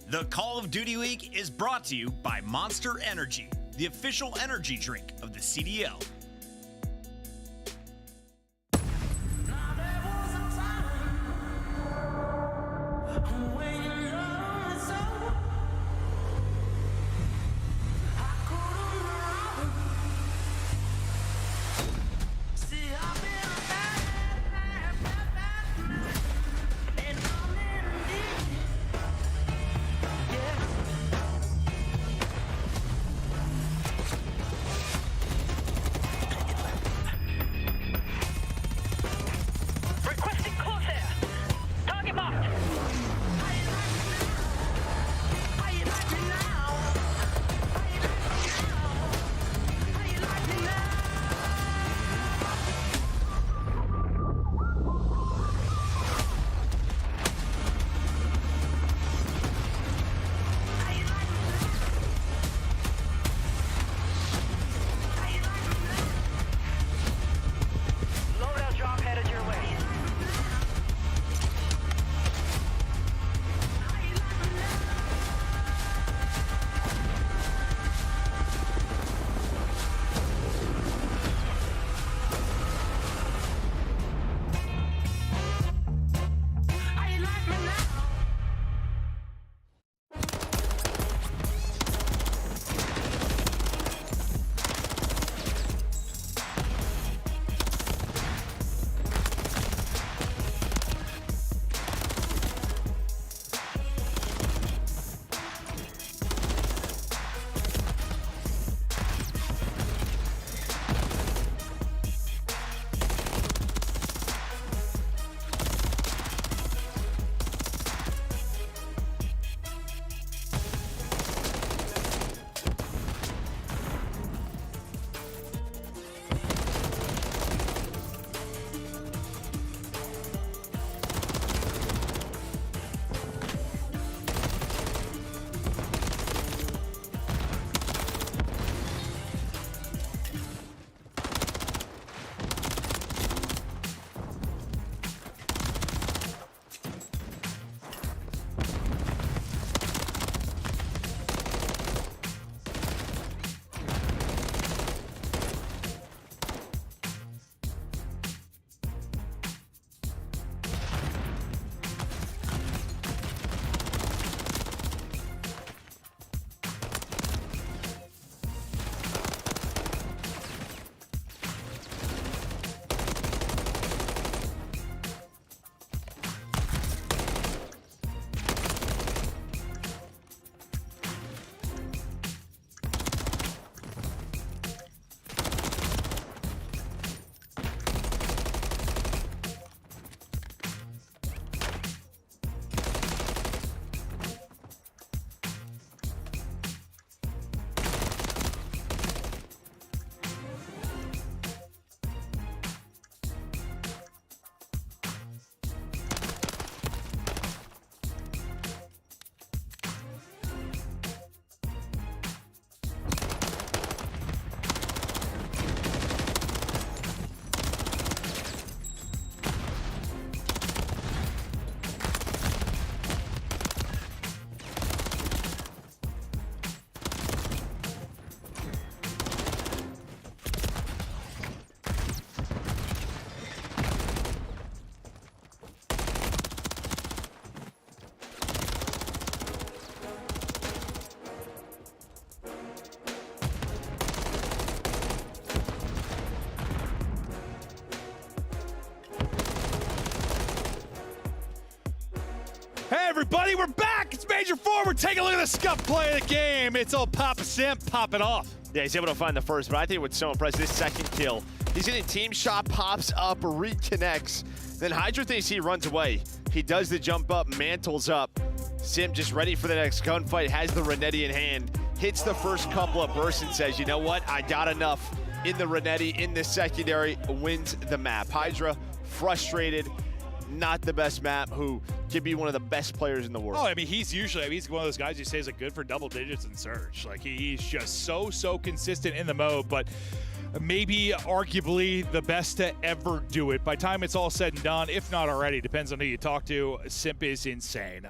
The Call of Duty Week is brought to you by Monster Energy, the official energy drink of the CDL.
Hey everybody, we're back! It's Major 4. We're taking a look at the Scuff play of the game. It's old Papa Simp popping off.
Yeah, he's able to find the first, but I think what's so impressive, this second kill. He's getting team shot, pops up, reconnects. Then Hydra thinks he runs away. He does the jump up, mantles up. Simp just ready for the next gunfight, has the Renetti in hand, hits the first couple of bursts and says, you know what, I got enough in the Renetti, in the secondary, wins the map. Hydra frustrated, not the best map, who could be one of the best players in the world.
Oh, I mean, he's usually, he's one of those guys who says like good for double digits in Surge. Like he's just so consistent in the mode, but maybe arguably the best to ever do it. By the time it's all said and done, if not already, depends on who you talk to, Simp is insane.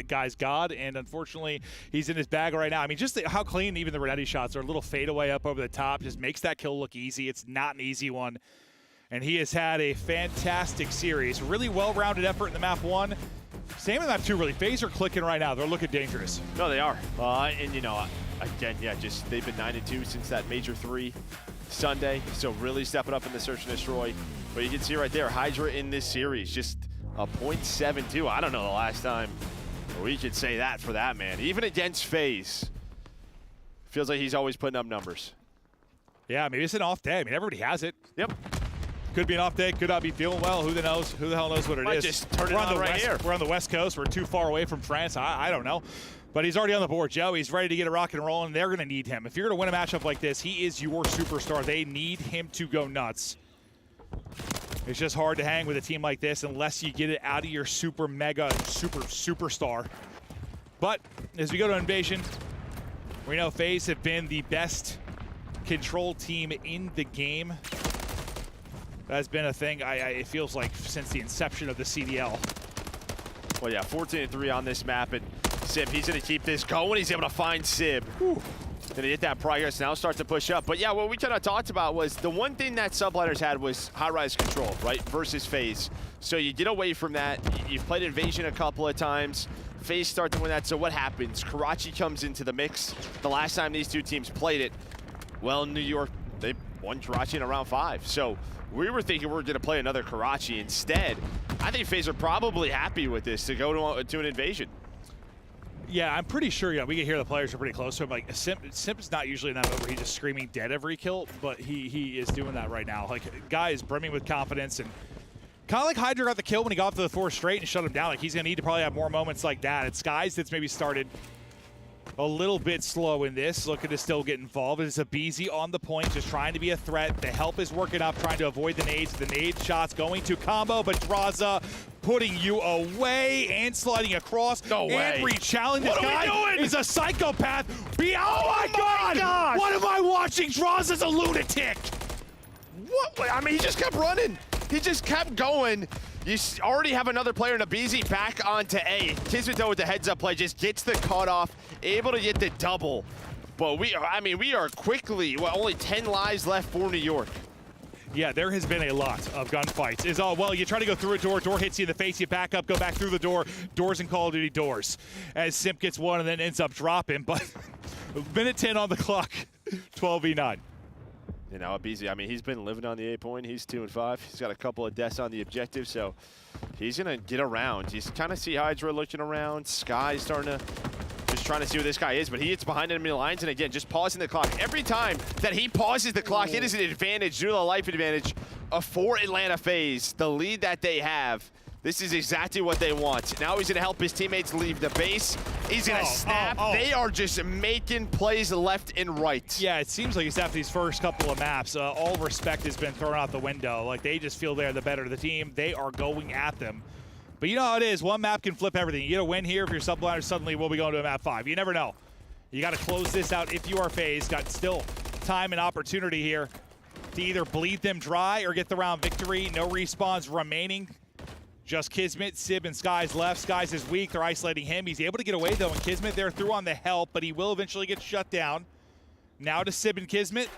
Guy's God, and unfortunately, he's in his bag right now. I mean, just how clean even the Renetti shots are. A little fadeaway up over the top just makes that kill look easy. It's not an easy one. And he has had a fantastic series. Really well-rounded effort in the map 1. Same in map 2, really. FaZe are clicking right now. They're looking dangerous.
No, they are. And, you know, again, yeah, just they've been 9-2 since that Major 3 Sunday. So really stepping up in the search and destroy. But you can see right there, Hydra in this series, just a .72. I don't know the last time we could say that for that man. Even against FaZe, feels like he's always putting up numbers.
Yeah, maybe it's an off day. I mean, everybody has it.
Yep. Could
be an off day, could not be feeling well. Who the hell knows what it
Might
is.
Just turn it on right here.
We're on the West Coast. We're too far away from France. I don't know. But he's already on the board, Joe. He's ready to get a rock and roll, and they're going to need him. If you're going to win a matchup like this, he is your superstar. They need him to go nuts. It's just hard to hang with a team like this unless you get it out of your super mega superstar. But as we go to Invasion, we know FaZe have been the best control team in the game. That's been a thing, it feels like, since the inception of the CDL.
Well, yeah, 14-3 on this map, and Sib, he's going to keep this going. He's able to find Sib. Going to get that progress now, start to push up. But yeah, what we kind of talked about was the one thing that Subliners had was high-rise control, right, versus FaZe. So you get away from that. You've played Invasion a couple of times. FaZe start to win that, so what happens? Karachi comes into the mix. The last time these two teams played it, well, New York, they won Karachi in round 5. So we were thinking we were going to play another Karachi. Instead, I think FaZe are probably happy with this to go to an Invasion.
Yeah, I'm pretty sure, we can hear the players are pretty close to him. Like, Simp's not usually in that mode where he's just screaming dead every kill, but he is doing that right now. Like, guy is brimming with confidence, and kind of like Hydra got the kill when he got off to the 4 straight and shut him down. Like, he's going to need to probably have more moments like that. It's Skies that's maybe started a little bit slow in this, looking to still get involved. It's a Beezy on the point, just trying to be a threat. The help is working up, trying to avoid the nades. The nade shots going to combo, but Draza putting you away and sliding across.
No way.
And re-challenge. This guy is a psychopath.
Oh my gosh!
What am I watching? Draza's a lunatic.
What? I mean, he just kept running. He just kept going. You already have another player in a BZ back onto A. Kismet, though, with the heads-up play, just gets the cutoff, able to get the double. But we are quickly, only 10 lives left for New York.
Yeah, there has been a lot of gunfights. Is all, well, you try to go through a door, door hits you in the face, you back up, go back through the door, doors in Call of Duty doors. As Simp gets one and then ends up dropping, but minute 10 on the clock, 12v9.
You know, BZ, I mean, he's been living on the 8 point. He's 2-5. He's got a couple of deaths on the objective, so he's going to get around. You kind of see Hydra looking around. Sky starting to just trying to see where this guy is, but he gets behind enemy lines, and again, just pausing the clock. Every time that he pauses the clock, it is an advantage, due to the life advantage for Atlanta FaZe. The lead that they have, this is exactly what they want. Now he's going to help his teammates leave the base. He's going to snap. They are just making plays left and right.
Yeah, it seems like it's after these first couple of maps, all respect has been thrown out the window. Like, they just feel they're the better of the team. They are going at them. But you know how it is. One map can flip everything. You get a win here if you're Subliners, suddenly we'll be going to a map 5. You never know. You got to close this out if you are FaZe. Got still time and opportunity here to either bleed them dry or get the round victory. No respawns remaining. Just Kismet, Sib, and Skies left. Skies is weak. They're isolating him. He's able to get away, though, and Kismet there through on the help, but he will eventually get shut down. Now to Sib and Kismet.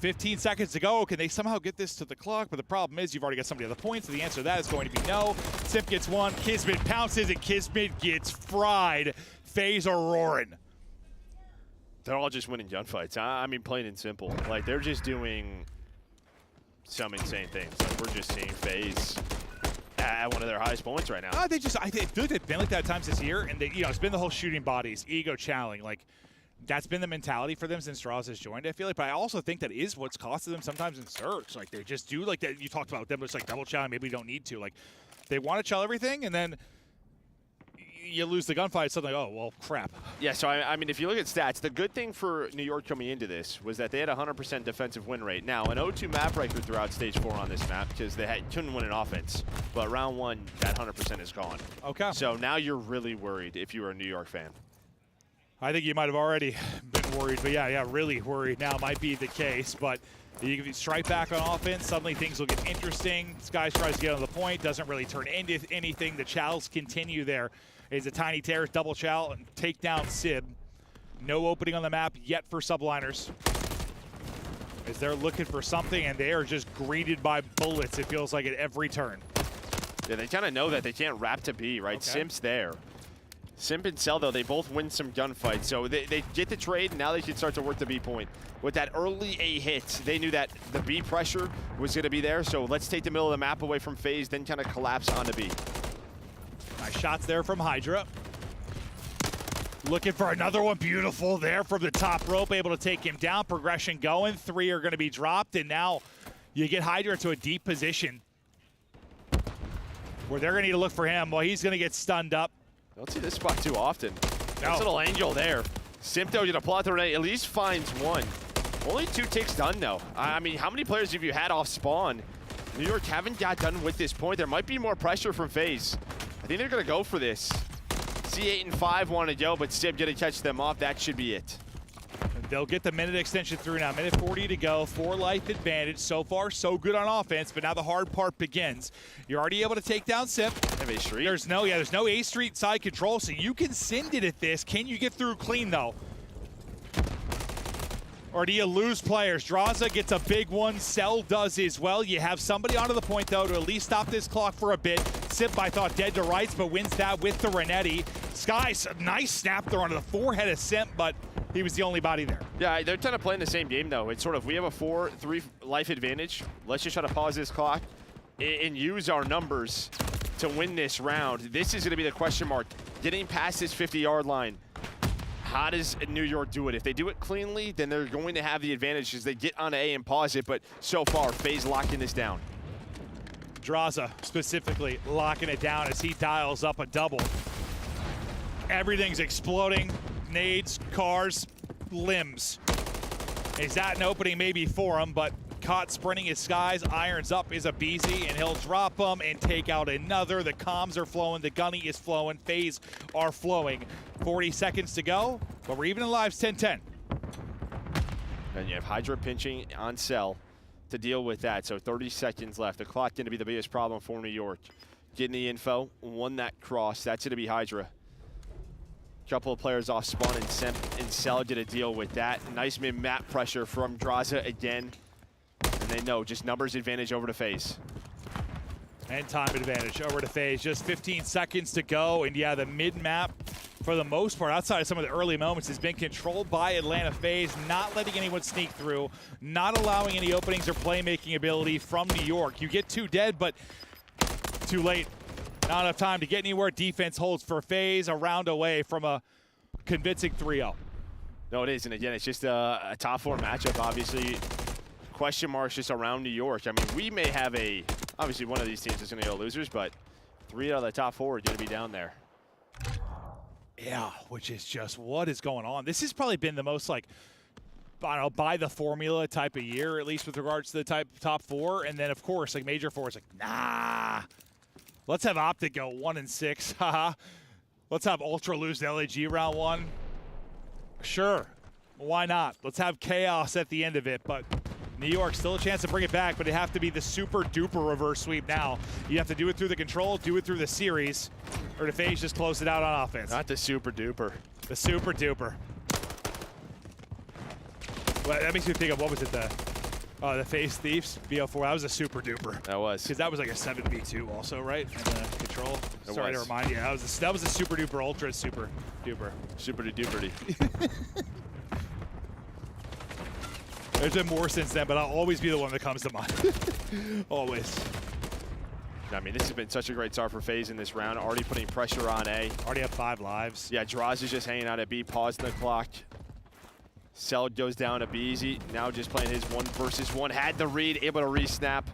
15 seconds to go. Can they somehow get this to the clock? But the problem is you've already got somebody at the point, so the answer to that is going to be no. Sib gets one. Kismet pounces, and Kismet gets fried. FaZe are roaring.
They're all just winning gunfights. I mean, plain and simple. Like, they're just doing some insane things. Like, we're just seeing FaZe at one of their highest points right now.
I feel like they've been like that at times this year, and it's been the whole shooting bodies, ego channeling. Like, that's been the mentality for them since Draws has joined, I feel like. But I also think that is what's costed them sometimes in Surge. Like, they just do, like, that. You talked about them, it's like double challenge, maybe we don't need to. Like, they want to chell everything, and then
you lose the gunfight, it's suddenly, oh, well, crap.
Yeah, so I mean, if you look at stats, the good thing for New York coming into this was that they had a 100% defensive win rate. Now, an 0-2 map breaker throughout Stage 4 on this map because they couldn't win an offense. But round 1, that 100% is gone.
Okay.
So now you're really worried if you were a New York fan.
I think you might have already been worried, but yeah, really worried now might be the case. But you can strike back on offense, suddenly things will get interesting. Skies tries to get on the point, doesn't really turn into anything. The chows continue there. It's a tiny terrace, double chow, and take down Sib. No opening on the map yet for subliners. As they're looking for something, and they are just greeted by bullets, it feels like, at every turn.
Yeah, they kind of know that they can't wrap to B, right? Okay. Simp's there. Simp and Cell, though, they both win some gunfights. So they get the trade, and now they can start to work the B point. With that early A hit, they knew that the B pressure was going to be there. So let's take the middle of the map away from FaZe, then kind of collapse onto B.
Nice shots there from Hydra. Looking for another one. Beautiful there from the top rope, able to take him down. Progression going. 3 are going to be dropped, and now you get Hydra to a deep position where they're going to need to look for him. Well, he's going to get stunned up.
Don't see this spot too often. Nice little angel there. Simpto going to pull out the grenade, at least finds one. Only 2 ticks done, though. I mean, how many players have you had off spawn? New York haven't got done with this point. There might be more pressure from FaZe. I think they're going to go for this. C8 and 5 want to go, but Sib going to catch them off. That should be it.
They'll get the minute extension through now. Minute 40 to go. 4 life advantage. So far, so good on offense, but now the hard part begins. You're already able to take down Sip.
Have A Street.
There's no A Street side control, so you can send it at this. Can you get through clean, though? Or do you lose players? Draza gets a big one. Cell does as well. You have somebody onto the point, though, to at least stop this clock for a bit. Sip, I thought, dead to rights, but wins that with the Renetti. Skies, a nice snap throw onto the forehead of Simp, but he was the only body there.
Yeah, they're kind of playing the same game, though. It's sort of, we have a 4-3 life advantage. Let's just try to pause this clock and use our numbers to win this round. This is going to be the question mark. Getting past this 50-yard line. How does New York do it? If they do it cleanly, then they're going to have the advantage as they get on A and pause it, but so far, FaZe locking this down.
Draza specifically locking it down as he dials up a double. Everything's exploding. Nades, cars, limbs. Is that an opening maybe for him, but caught sprinting his Skies, irons up is a BZ, and he'll drop them and take out another. The comms are flowing, the gunny is flowing, FaZe are flowing. 40 seconds to go, but we're even in lives 10-10.
And you have Hydra pinching on Cell to deal with that, so 30 seconds left. The clock going to be the biggest problem for New York. Getting the info, won that cross, that's going to be Hydra. Couple of players off spawn, and Simp and Cell did a deal with that. Nice mid-map pressure from Draza again. And they know, just numbers advantage over to FaZe.
And time advantage over to FaZe. Just 15 seconds to go. And yeah, the mid-map, for the most part, outside of some of the early moments, has been controlled by Atlanta FaZe, not letting anyone sneak through, not allowing any openings or playmaking ability from New York. You get 2 dead, but too late. Not enough time to get anywhere. Defense holds for FaZe, a round away from a convincing 3-0.
No, it is. And again, it's just a top 4 matchup, obviously. Question marks just around New York. I mean, we may have obviously one of these teams is going to go losers, but 3 out of the top 4 are going to be down there.
Yeah, which is just what is going on. This has probably been the most, like, I don't know, by the formula type of year, at least with regards to the top 4. And then, of course, like, Major 4 is like, nah. Let's have Optic go 1-6. Haha. Let's have Ultra lose the LAG round 1. Sure. Why not? Let's have chaos at the end of it. But New York still a chance to bring it back, but it'd have to be the super duper reverse sweep now. You have to do it through the control, do it through the series, or the FaZe just close it out on offense.
Not the super duper.
The super duper. Well, that makes me think of, what was it, the FaZe Thieves BO4. That was a super duper.
That was.
Because that was like a 7v2 also, right? And the control. Sorry to remind you. That was a super duper ultra super duper.
Super duper.
There's been more since then, but I'll always be the one that comes to mind. Always.
I mean, this has been such a great start for FaZe in this round. Already putting pressure on A.
Already have 5 lives.
Yeah, Draz is just hanging out at B, pausing the clock. Cell goes down to BZ. Now just playing his 1 versus 1. Had the read, able to re-snap.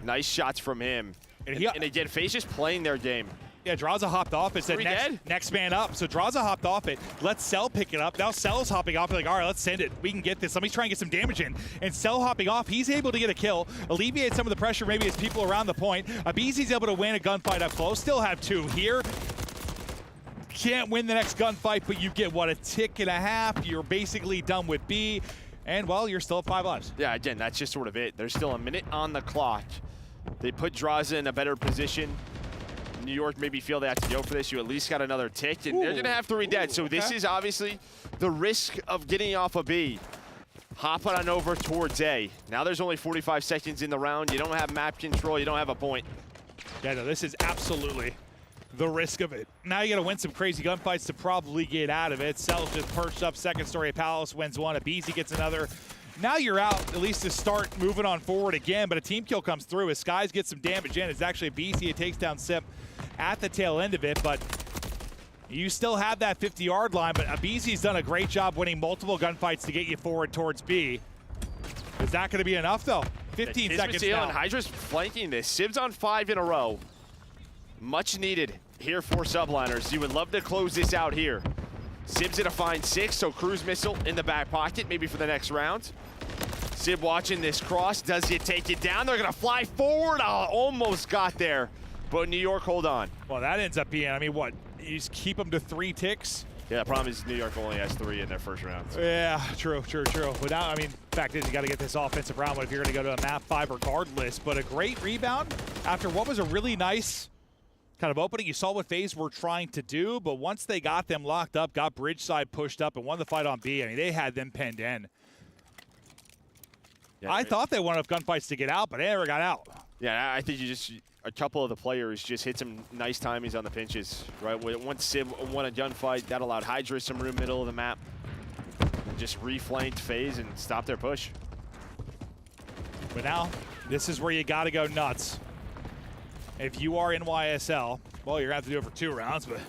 Nice shots from him. And again, FaZe just playing their game.
Yeah, Draza hopped off. It said
dead?
next man up. So Draza hopped off it. Let Cell pick it up. Now Cell's hopping off. Like, all right, let's send it. We can get this. Somebody's trying to get some damage in. And Cell hopping off. He's able to get a kill, alleviate some of the pressure, maybe his people around the point. Abizi's able to win a gunfight up close. Still have 2 here. Can't win the next gunfight, but you get, what, a tick and a half. You're basically done with B. And, well, you're still at 5 lives.
Yeah, again, that's just sort of it. There's still a minute on the clock. They put Draza in a better position. New York maybe feel they have to go for this. You at least got another tick, and they're going to have 3 dead. So this is obviously the risk of getting off a B. Hop on over towards A. Now there's only 45 seconds in the round. You don't have map control. You don't have a point.
Yeah, no, this is absolutely the risk of it. Now you got to win some crazy gunfights to probably get out of it. Cell's just perched up. Second story Palace wins 1. Abizi gets another. Now you're out, at least to start moving on forward again, but a team kill comes through as Skies gets some damage in. It's actually Abizi. It takes down Sip at the tail end of it, but you still have that 50-yard line, but Abizi's done a great job winning multiple gunfights to get you forward towards B. Is that going to be enough, though? 15 seconds now.
Hydra's flanking this. Sib's on 5 in a row. Much needed here for subliners. You would love to close this out here. Sib's gonna find 6, so cruise missile in the back pocket, maybe for the next round. Sib watching this cross. Does he take it down? They're gonna fly forward. Oh, almost got there, but New York hold on.
Well, that ends up being, I mean, what? You just keep them to 3 ticks?
Yeah, the problem is New York only has 3 in their first round. So.
Yeah, true. But now, I mean, fact is you got to get this offensive round if you're going to go to a map 5 regardless. But a great rebound after what was a really nice kind of opening. You saw what FaZe were trying to do, but once they got them locked up, got bridge side pushed up, and won the fight on B, I mean, they had them penned in. Yeah, I thought they won enough gunfights to get out, but they never got out.
Yeah, I think a couple of the players just hit some nice timings on the pinches, right? Once Sib won a gunfight, that allowed Hydra some room middle of the map. And just reflanked FaZe and stopped their push.
But now, this is where you got to go nuts. If you are NYSL, well, you're going to have to do it for 2 rounds, but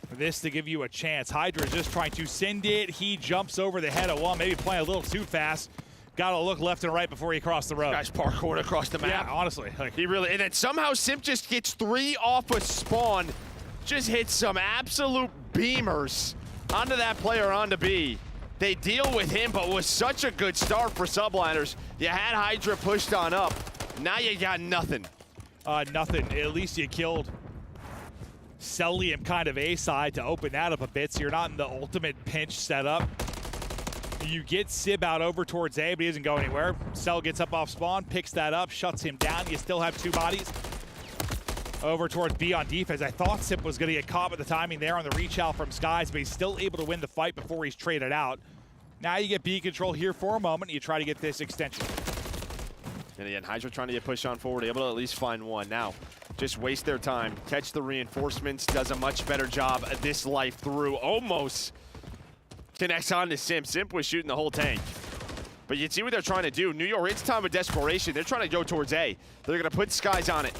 for this to give you a chance. Hydra is just trying to send it. He jumps over the head of one, maybe playing a little too fast. Got to look left and right before he crossed the road.
This guy's parkoured across the map.
Yeah, honestly.
He really, and then somehow Simp just gets 3 off a spawn. Just hits some absolute beamers onto that player onto B. They deal with him, but was such a good start for subliners. You had Hydra pushed on up. Now you got nothing.
Nothing. At least you killed Cellium kind of A side to open that up a bit, so you're not in the ultimate pinch setup. You get Sib out over towards A, but he doesn't go anywhere. Cell gets up off spawn, picks that up, shuts him down. You still have 2 bodies. Over towards B on defense. I thought Sib was going to get caught with the timing there on the reach out from Skies, but he's still able to win the fight before he's traded out. Now you get B control here for a moment, and you try to get this extension.
And again, Hydra trying to get pushed on forward, able to at least find 1. Now, just waste their time. Catch the reinforcements, does a much better job of this life through. Almost connects on to Simp. Simp was shooting the whole tank. But you see what they're trying to do. New York, it's time of desperation. They're trying to go towards A. They're going to put Skies on it.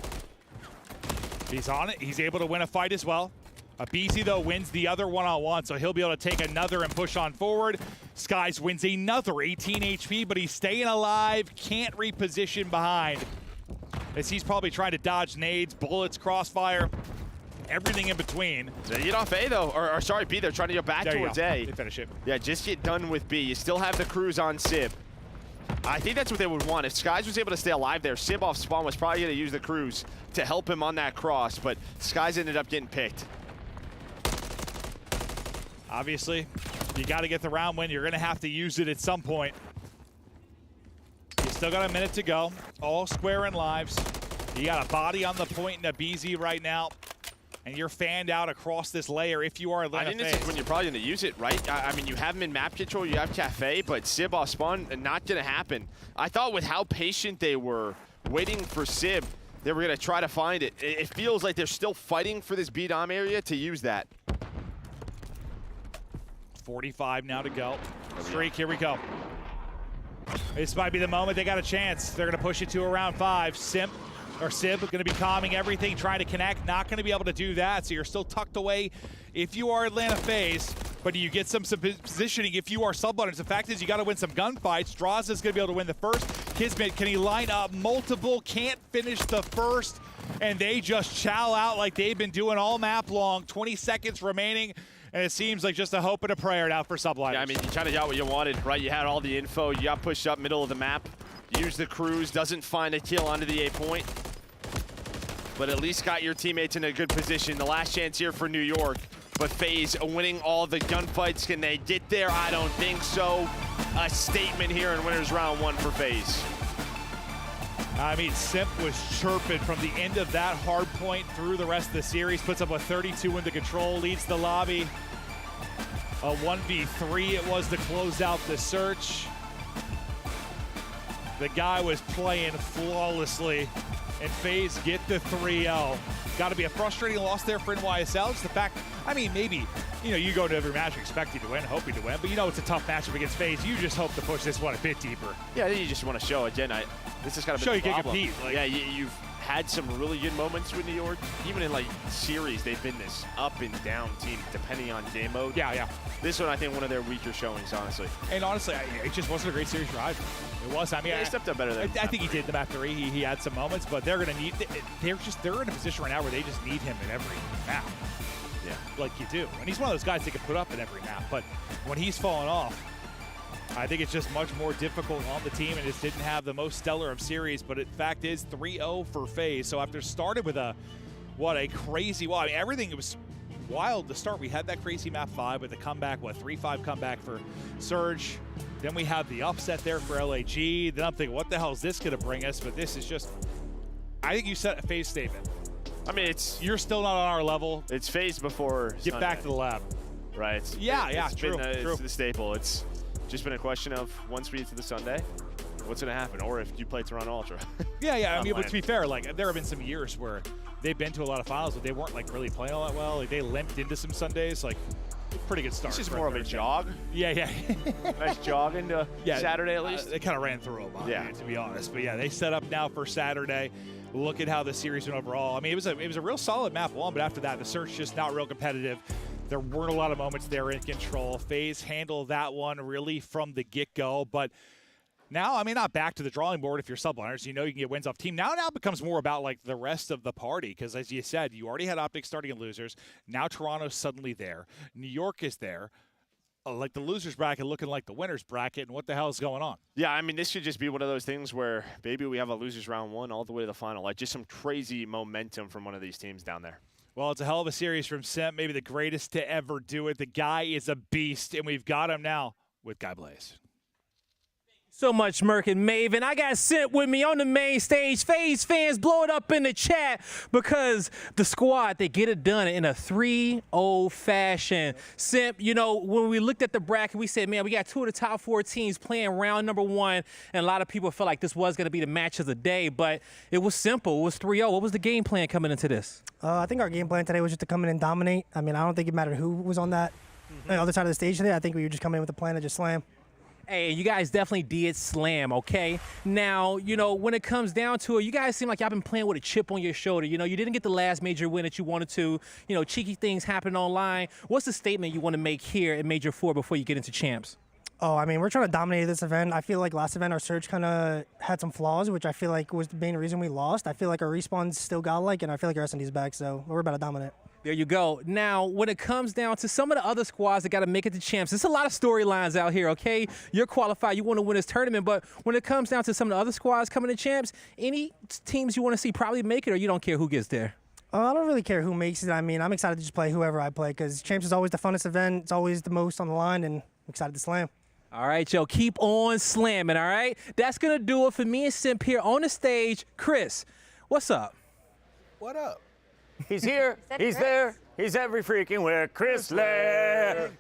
He's on it. He's able to win a fight as well. Abizi, though, wins the other one-on-one, so he'll be able to take another and push on forward. Skies wins another 18 HP, but he's staying alive, can't reposition behind. As he's probably trying to dodge nades, bullets, crossfire, everything in between.
They get off A, though. Or sorry, B. They're trying to go back towards A.
They finish it.
Yeah, just get done with B. You still have the cruise on Sib. I think that's what they would want. If Skies was able to stay alive there, Sib off spawn was probably going to use the cruise to help him on that cross, but Skies ended up getting picked.
Obviously, you got to get the round win. You're going to have to use it at some point. You still got a minute to go. All square in lives. You got a body on the point in Abizi right now. And you're fanned out across this layer if you are Atlanta.
I think this is when you're probably going to use it, right? I mean, you have him in map control, you have Cafe, but Sib off spawn, not going to happen. I thought with how patient they were waiting for Sib, they were going to try to find it. It feels like they're still fighting for this B-Dom area to use that.
45 now to go. Streak, here we go. This might be the moment they got a chance. They're going to push it to around 5. Sib going to be calming everything, trying to connect. Not going to be able to do that, so you're still tucked away if you are Atlanta FaZe. But you get some positioning if you are subliners. The fact is you got to win some gunfights. Draza is going to be able to win the first. Kismet, can he line up multiple? Can't finish the first. and they just chow out like they've been doing all map long. 20 seconds remaining, and it seems like just a hope and a prayer now for Subliners.
Yeah, I mean, you kind of got what you wanted, right? You had all the info. You got pushed up middle of the map. Use the cruise, doesn't find a kill onto the A point, but at least got your teammates in a good position. The last chance here for New York, but FaZe winning all the gunfights. Can they get there? I don't think so. A statement here in winners round 1 for FaZe.
I mean, Simp was chirping from the end of that hard point through the rest of the series, puts up a 32 into control, leads the lobby. A 1v3 it was to close out the search. The guy was playing flawlessly, and FaZe get the 3-0. Got to be a frustrating loss there for NYSL. Just the fact, I mean, maybe, you know, you go to every match expecting to win, hoping to win, but you know it's a tough matchup against FaZe. You just hope to push this one a bit deeper.
Yeah, I think you just want to show again. This is kind of
show
a
you can
problem.
compete. Like,
yeah, you've had some really good moments with New York. Even in like series, they've been this up and down team depending on game mode.
Yeah.
This one, I think, one of their weaker showings, honestly.
And honestly, it just wasn't a great series for Highrise. It was. I mean,
yeah, he stepped up better than
I think he did the map 3. He had some moments, but they're gonna need. They're in a position right now where they just need him in every map.
Yeah,
like you do. And he's one of those guys that can put up in every map. But when he's fallen off, I think it's just much more difficult on the team, and just didn't have the most stellar of series. But in fact is 3-0 for FaZe. So after started with a crazy, well, I mean, everything was wild to start. We had that crazy map 5 with the comeback, 3-5 comeback for Surge. Then we have the upset there for LAG. Then I'm thinking, what the hell is this going to bring us? But this is just, I think you set a FaZe statement.
I mean,
you're still not on our level.
It's FaZe before
Get
Sunday.
back to the lab.
Right.
Yeah,
true.
True.
It's the staple. It's just been a question of once we get to the Sunday, what's going to happen? Or if you play Toronto Ultra.
Yeah. I mean, but to be fair, like there have been some years where they've been to a lot of finals, but they weren't like really playing all that well. Like they limped into some Sundays. Like pretty good start.
This is more of a jog.
Yeah.
Nice jog into Saturday at least.
They kind of ran through them,
yeah,
to be honest. But yeah, they set up now for Saturday. Look at how the series went overall. I mean, it was a real solid map 1, but after that, the search just not real competitive. There weren't a lot of moments there in control. FaZe handled that one really from the get-go, but now, I mean, not back to the drawing board if you're Subliners. You know you can get wins off team. Now it becomes more about, like, the rest of the party because, as you said, you already had Optic starting in losers. Now Toronto's suddenly there. New York is there. Like the losers bracket looking like the winners bracket, and what the hell is going on?
Yeah, I mean, this should just be one of those things where maybe we have a losers round 1 all the way to the final. Like, just some crazy momentum from one of these teams down there.
Well, it's a hell of a series from Simp, maybe the greatest to ever do it. The guy is a beast, and we've got him now with Guy Blaze.
So much, Merc and Maven. I got Simp with me on the main stage. FaZe fans, blow it up in the chat because the squad, they get it done in a 3-0 fashion. Simp, you know, when we looked at the bracket, we said, man, we got 2 of the top 4 teams playing round number 1, and a lot of people felt like this was going to be the match of the day, but it was simple. It was 3-0. What was the game plan coming into this?
I think our game plan today was just to come in and dominate. I mean, I don't think it mattered who was on that other side of the stage today. I think we were just coming in with a plan to just slam.
Hey, you guys definitely did slam, okay? Now, you know, when it comes down to it, you guys seem like y'all been playing with a chip on your shoulder. You know, you didn't get the last major win that you wanted to. You know, cheeky things happen online. What's the statement you want to make here at Major 4 before you get into champs?
Oh, I mean, we're trying to dominate this event. I feel like last event our search kind of had some flaws, which I feel like was the main reason we lost. I feel like our respawn's still godlike, and I feel like our SND's back, so we're about to dominate.
There you go. Now, when it comes down to some of the other squads that got to make it to champs, there's a lot of storylines out here, okay? You're qualified. You want to win this tournament, but when it comes down to some of the other squads coming to champs, any teams you want to see probably make it, or you don't care who gets there?
I don't really care who makes it. I mean, I'm excited to just play whoever I play because champs is always the funnest event. It's always the most on the line, and I'm excited to slam.
All right, yo, keep on slamming, all right? That's going to do it for me and Simp here on the stage. Chris, what's up?
What up? He's here. He's there. He's every freaking where. Chris Lair.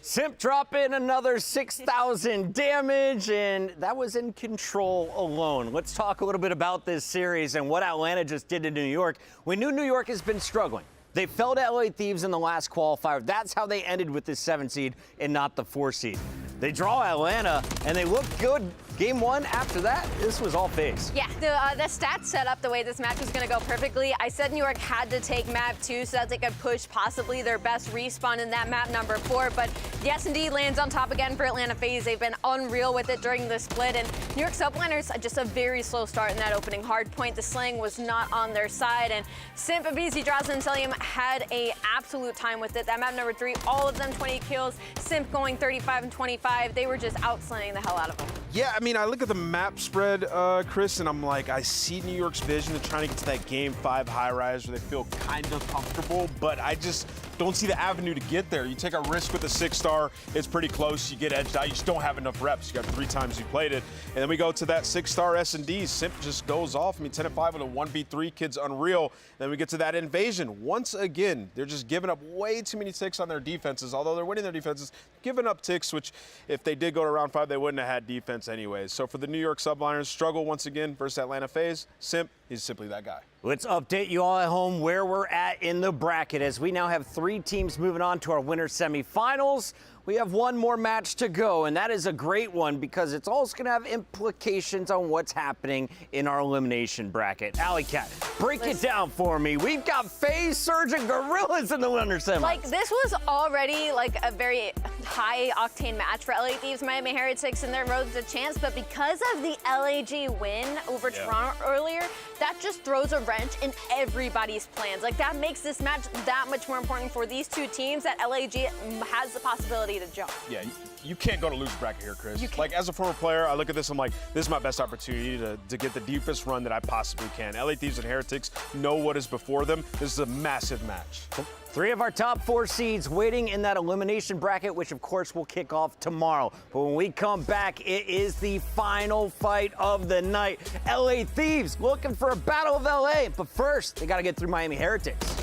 Simp dropping another 6,000 damage, and that was in control alone. Let's talk a little bit about this series and what Atlanta just did to New York. We knew New York has been struggling. They fell to LA Thieves in the last qualifier. That's how they ended with this 7 seed and not the 4 seed. They draw Atlanta, and they look good. Game 1, after that, this was all FaZe.
Yeah, the stats set up the way this match was going to go perfectly. I said New York had to take map 2 so that they could push possibly their best respawn in that map number 4, but The S&D lands on top again for Atlanta FaZe. They've been unreal with it during the split, and New York Subliners just a very slow start in that opening hard point. The sling was not on their side, and Simp, BZ, Drazen, and Celium had a absolute time with it. That map number 3, all of them 20 kills. Simp going 35 and 25. They were just outslaying the hell out of them.
Yeah, I mean, I look at the map spread, Chris, and I'm like, I see New York's vision of trying to get to that Game 5 high-rise where they feel kind of comfortable, but I just don't see the avenue to get there. You take a risk with a 6-star, it's pretty close, you get edged out, you just don't have enough reps. You got 3 times you played it. And then we go to that 6-star S&D, Simp just goes off. I mean, 10 and 5 with a 1v3, kid's unreal. Then we get to that invasion. Once again, they're just giving up way too many ticks on their defenses. Although they're winning their defenses, giving up ticks, which if they did go to round 5, they wouldn't have had defense anyways. So for the New York Subliners, struggle once again versus Atlanta FaZe. Simp, he's simply that guy.
Let's update you all at home where we're at in the bracket as we now have 3 teams moving on to our winter semifinals. We have one more match to go, and that is a great one because it's also going to have implications on what's happening in our elimination bracket. Alley Cat, break it down for me. We've got FaZe, Surge, and Gorillas in the winter semis.
Like, this was already like a very high-octane match for LA Thieves, Miami Heretics, and their road to chance, but because of the LAG win over Toronto earlier, that just throws a wrench in everybody's plans. Like, that makes this match that much more important for these 2 teams that LAG has the possibility to jump.
Yeah, you can't go to lose bracket here, Chris. Like, as a former player, I look at this, I'm like, this is my best opportunity to get the deepest run that I possibly can. LA Thieves and Heretics know what is before them. This is a massive match.
3 of our top 4 seeds waiting in that elimination bracket, which of course will kick off tomorrow. But when we come back, it is the final fight of the night. LA Thieves looking for a battle of LA, but first, they got to get through Miami Heretics.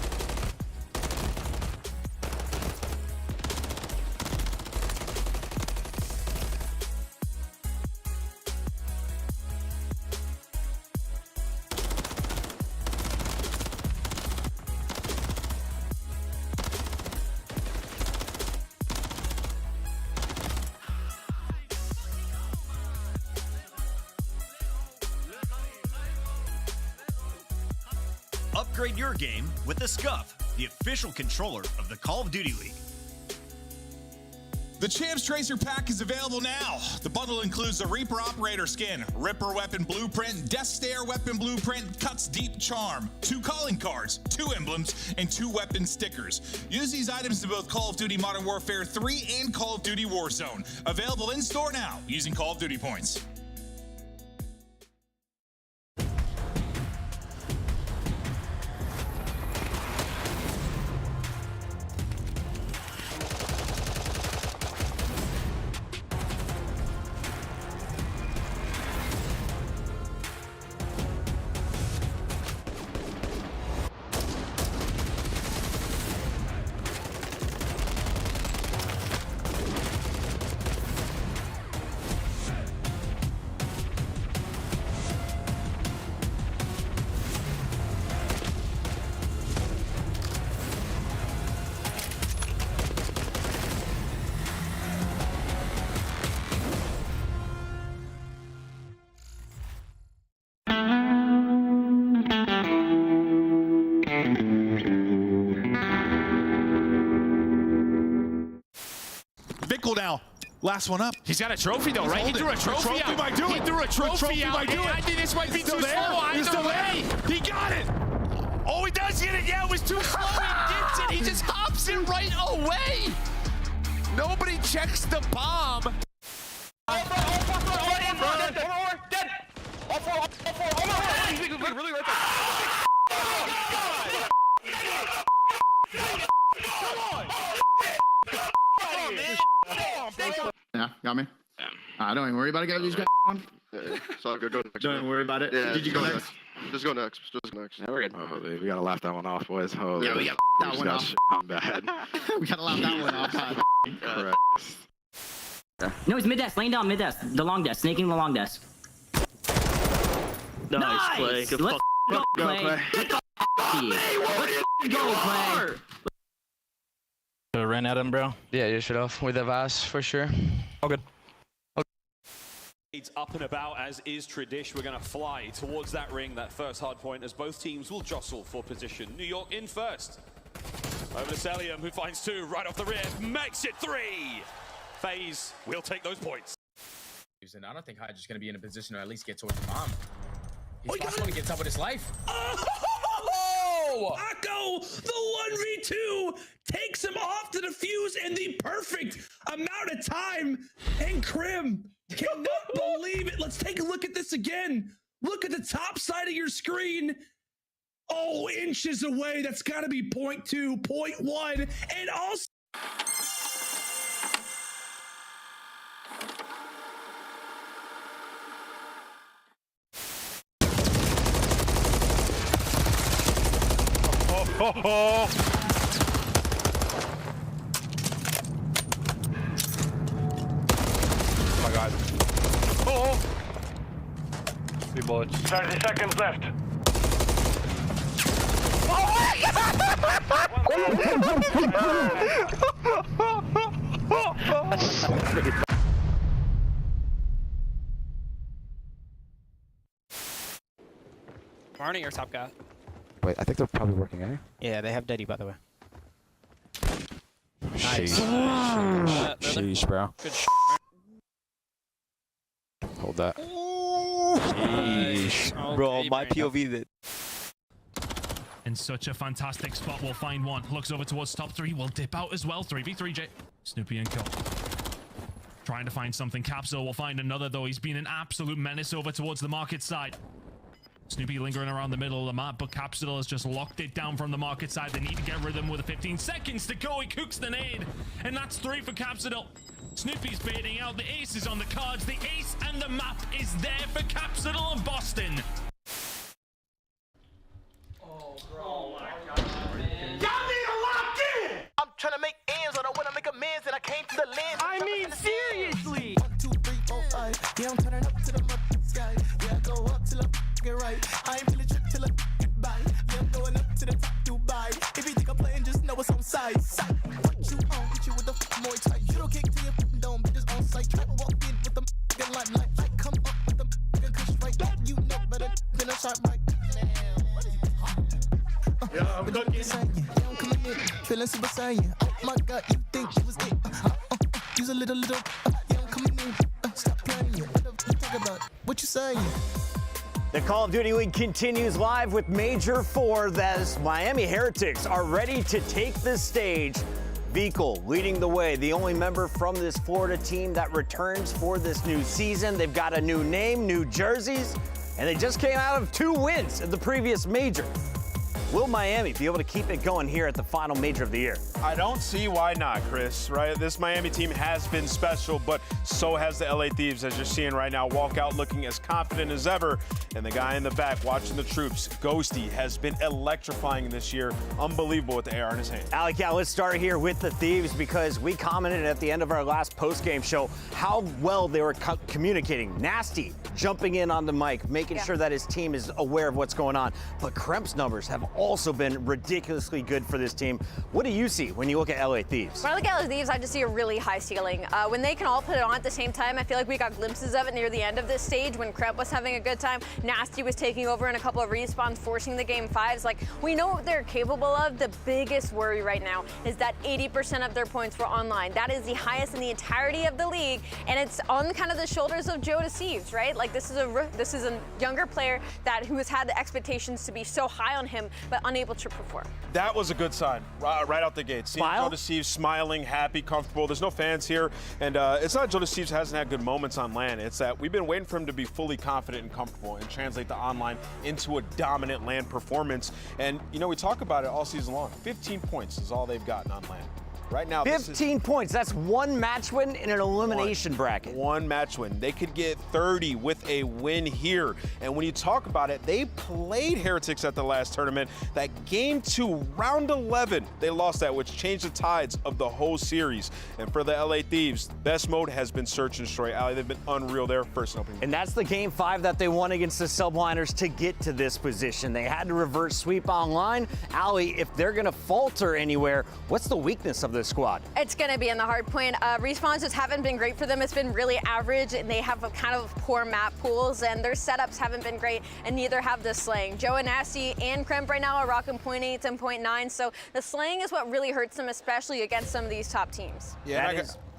Upgrade your game with the Scuff, the official controller of the Call of Duty League.
The Champs Tracer Pack is available now. The bundle includes the Reaper Operator Skin, Ripper Weapon Blueprint, Death Stare Weapon Blueprint, Cuts Deep Charm, 2 calling cards, 2 emblems, and 2 weapon stickers. Use these items in both Call of Duty Modern Warfare 3 and Call of Duty Warzone. Available in store now using Call of Duty points. Now, last one up.
He's got a trophy though, right? He threw a trophy out. He threw a trophy out. I think this might be too slow. Either way, he got it. Oh, he does get it. Yeah, it was too slow. He gets it. He just hops it right away. Nobody checks the bomb.
Yeah, got me. Don't even worry about it. Got these guys on.
So go next.
Don't worry about it.
Yeah,
Did you go next?
Just go next. Just go next.
Yeah, we're good.
Oh, we gotta laugh that one off, boys. Oh,
yeah, we got that one off.
I'm bad.
We gotta laugh that one off.
Correct.
No, he's mid desk, laying down mid desk, the long desk, snaking the long desk.
Nice, Clay. Good
Let's go, Clay. Let's go, Clay.
So ran at him, bro.
Yeah, you should have with the Vaz for sure.
All good.
It's up and about, as is tradition. We're going to fly towards that ring, that first hard point, as both teams will jostle for position. New York in first. Over to Celium, who finds 2 right off the rip, makes it 3. FaZe will take those points.
And I don't think Hydra's is going to be in a position to at least get towards the bomb. He's going to get up with his life.
Oh! Akko, the 1v2, takes him off to the fuse in the perfect amount of time. And Krim cannot believe it. Let's take a look at this again. Look at the top side of your screen. Oh, inches away. That's got to be 0.2, 0.1. And also...
Oh my God. Oh! 3 bullets. 30 seconds left.
Marnie, your top guy.
Wait, I think they're probably working, eh?
Yeah, they have Deddy, by the way.
Sheesh. Sheesh, bro.
Good
Hold that.
Sheesh.
Bro, my POV that.
In such a fantastic spot, we'll find one. Looks over towards top 3, will dip out as well. 3v3, J. Snoopy and Kill. Trying to find something. Capsule will find another, though. He's been an absolute menace over towards the market side. Snoopy lingering around the middle of the map, but Capsule has just locked it down from the market side. They need to get rhythm with 15 seconds to go. He cooks the nade, and that's 3 for Capsule. Snoopy's baiting out. The ace is on the cards. The ace and the map is there for Capsule and Boston.
I'm trying to make ends, I don't want to make amends, and I came to the lens. I mean, seriously. 1, 2, 3, 4, 5. Yeah, I'm turning up to the sky. Yeah, I go up till I get right. I ain't really trip till I get by. Yeah, I'm going up to the top, Dubai. If you think I'm playing, just know it's on side. What you on? Hit you with the more tight. You don't kick till you don't, bitches on sight. Try to walk in with the limelight. I come up with the kush right. You know better than a shot right. What is it? Yeah, I'm cooking. I'm coming in, feeling super saiyan. Oh my God, you think you was it? Use a little. Yeah, I'm coming in. Stop playing. What the talk about? What you saying?
The Call of Duty League continues live with Major 4 as Miami Heretics are ready to take the stage. Vikal leading the way, the only member from this Florida team that returns for this new season. They've got a new name, new jerseys, and they just came out of 2 wins at the previous major. Will Miami be able to keep it going here at the final major of the year?
I don't see why not, Chris, right? This Miami team has been special, but so has the LA Thieves, as you're seeing right now, walk out looking as confident as ever. And the guy in the back watching the troops, Ghosty, has been electrifying this year. Unbelievable with the AR in his hand.
Alec, yeah, let's start here with the Thieves because we commented at the end of our last post-game show how well they were communicating. Nasty jumping in on the mic, making sure that his team is aware of what's going on. But Kremp's numbers have also been ridiculously good for this team. What do you see when you look at LA Thieves?
When I look at LA Thieves, I just see a really high ceiling. When they can all put it on at the same time, I feel like we got glimpses of it near the end of this stage when Kremp was having a good time. Nasty was taking over in a couple of respawns, forcing the game 5s. Like, we know what they're capable of. The biggest worry right now is that 80% of their points were online. That is the highest in the entirety of the league, and it's on kind of the shoulders of Joe Deceives, right? Like, this is a younger player who has had the expectations to be so high on him, but unable to perform.
That was a good sign right out the gate. Seeing
Smile?
Joe Deceives smiling, happy, comfortable. There's no fans here, and it's not Joe Deceives hasn't had good moments on LAN. It's that we've been waiting for him to be fully confident and comfortable and translate the online into a dominant LAN performance. And, you know, we talk about it all season long. 15 points is all they've gotten on LAN. Right now,
15 points. That's 1 match win in an elimination bracket.
1 match win. They could get 30 with a win here. And when you talk about it, they played Heretics at the last tournament. That game 2, round 11, they lost that, which changed the tides of the whole series. And for the LA Thieves, best mode has been search and destroy. Ali, they've been unreal there first opening.
And that's the game 5 that they won against the Subliners to get to this position. They had to reverse sweep online. Ali, if they're going to falter anywhere, what's the weakness of this squad?
It's going to be in the hard point. Respawns just haven't been great for them. It's been really average, and they have a kind of poor map pools, and their setups haven't been great, and neither have the slaying. Joe and Nasty and Kremp right now are rocking 0.8 and 0.9, so the slaying is what really hurts them, especially against some of these top teams.
Yeah,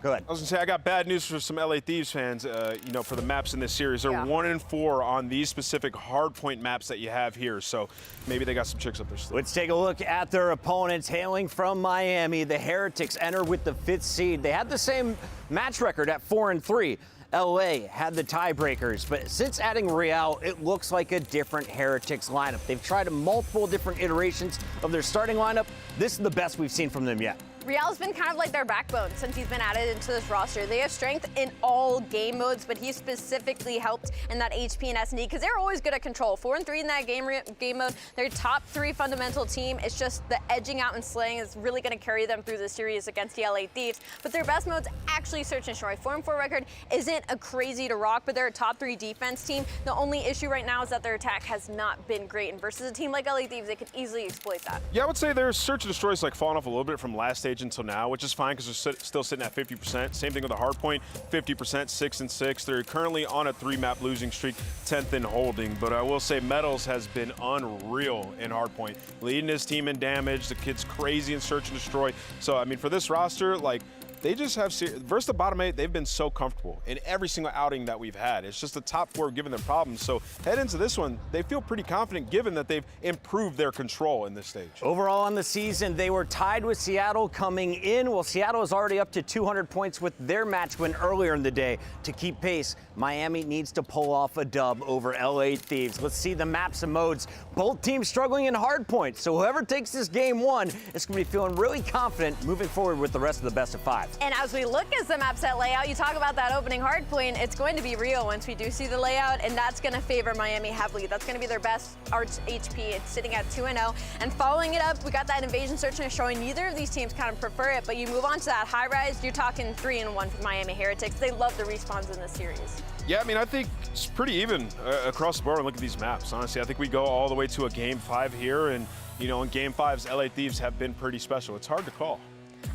go ahead.
I was gonna say I got bad news for some LA Thieves fans. You know, for the maps in this series, they're 1-4 on these specific hardpoint maps that you have here. So maybe they got some tricks up their sleeve.
Let's take a look at their opponents hailing from Miami. The Heretics enter with the 5th seed. They had the same match record at 4-3. LA had the tiebreakers, but since adding Real, it looks like a different Heretics lineup. They've tried multiple different iterations of their starting lineup. This is the best we've seen from them yet.
Real's been kind of like their backbone since he's been added into this roster. They have strength in all game modes, but he specifically helped in that HP and SND because they're always good at control. 4-3 in that game mode. Their top 3 fundamental team. It's just the edging out and slaying is really going to carry them through the series against the LA Thieves. But their best mode's actually Search and Destroy. 4-4 record isn't a crazy to rock, but they're a top 3 defense team. The only issue right now is that their attack has not been great. And versus a team like LA Thieves, they could easily exploit that.
Yeah, I would say their Search and Destroy is like falling off a little bit from last stage until now, which is fine because they're still sitting at 50%. Same thing with the hardpoint, 50%, 6-6. They're currently on a 3-map losing streak, 10th in holding. But I will say Metals has been unreal in hardpoint, leading his team in damage. The kid's crazy in Search and Destroy. So I mean, for this roster, like, they just have, versus the bottom 8, they've been so comfortable in every single outing that we've had. It's just the top 4 giving them problems. So head into this one, they feel pretty confident given that they've improved their control in this stage.
Overall on the season, they were tied with Seattle coming in. Well, Seattle is already up to 200 points with their match win earlier in the day. To keep pace, Miami needs to pull off a dub over LA Thieves. Let's see the maps and modes. Both teams struggling in hardpoint. So whoever takes this game 1 is going to be feeling really confident moving forward with the rest of the best of 5.
And as we look at the map set layout, you talk about that opening hard point, it's going to be Rio once we do see the layout, and that's going to favor Miami heavily. That's going to be their best arch HP. It's sitting at 2-0. And following it up, we got that invasion search and showing neither of these teams kind of prefer it, but you move on to that Highrise, you're talking 3-1 for Miami Heretics. They love the respawns in this series.
Yeah, I mean, I think it's pretty even across the board when look at these maps. Honestly, I think we go all the way to a Game 5 here, and, you know, in Game 5s, LA Thieves have been pretty special. It's hard to call.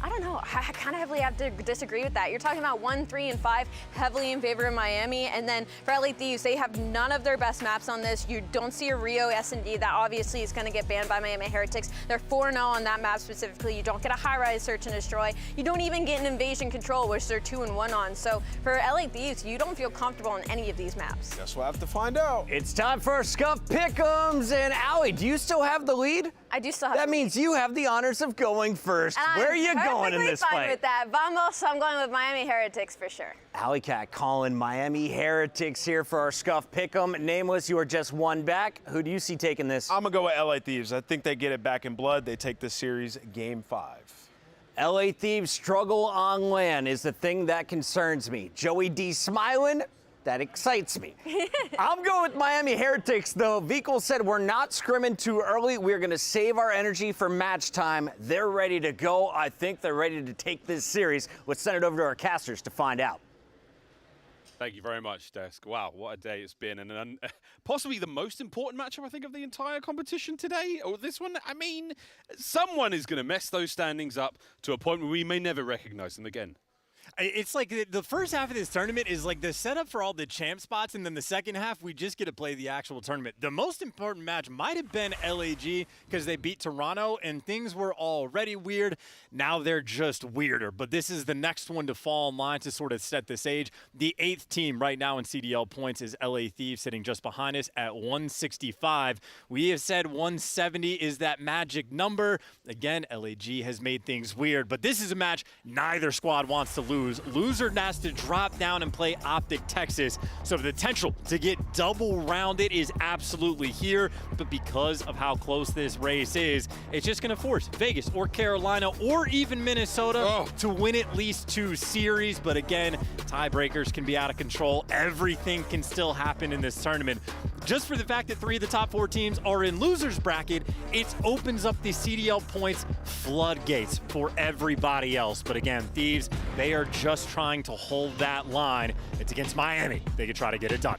I don't know. I kind of heavily have to disagree with that. You're talking about 1, 3, and 5 heavily in favor of Miami, and then for LA Thieves, they have none of their best maps on this. You don't see a Rio SND that obviously is going to get banned by Miami Heretics. They're 4-0 on that map specifically. You don't get a Highrise Search and Destroy. You don't even get an Invasion Control, which they're 2-1 on. So for LA Thieves, you don't feel comfortable on any of these maps.
Guess we'll have to find out.
It's time for our Scuff Pick'ems, and Allie, do you still have the lead?
I do still have
That means you have the honors of going first. Where are you going in this
fine
fight?
with that. Vamos, so I'm going with Miami Heretics for sure.
Alley Cat calling Miami Heretics here for our Scuff Pick'em. Nameless, you are just 1 back. Who do you see taking this?
I'm going to go with LA Thieves. I think they get it back in blood. They take this series Game 5.
LA Thieves struggle on land is the thing that concerns me. Joey D smiling. That excites me. I'm going with Miami Heretics, though. Vikal said we're not scrimming too early. We're going to save our energy for match time. They're ready to go. I think they're ready to take this series. Let's send it over to our casters to find out.
Thank you very much, Desk. Wow, what a day it's been. And possibly the most important matchup, I think, of the entire competition today. Or this one, I mean, someone is going to mess those standings up to a point where we may never recognize them again.
It's like the first half of this tournament is like the setup for all the champ spots, and then the second half, we just get to play the actual tournament. The most important match might have been LAG because they beat Toronto, and things were already weird. Now they're just weirder, but this is the next one to fall in line to sort of set the stage. The 8th team right now in CDL points is LA Thieves, sitting just behind us at 165. We have said 170 is that magic number. Again, LAG has made things weird, but this is a match neither squad wants to lose. Loser has to drop down and play Optic Texas. So the potential to get double rounded is absolutely here. But because of how close this race is, it's just going to force Vegas or Carolina or even Minnesota to win at least 2 series. But again, tiebreakers can be out of control. Everything can still happen in this tournament. Just for the fact that 3 of the top 4 teams are in losers bracket, it opens up the CDL points floodgates for everybody else. But again, Thieves, they are just trying to hold that line. It's against Miami. They could try to get it done.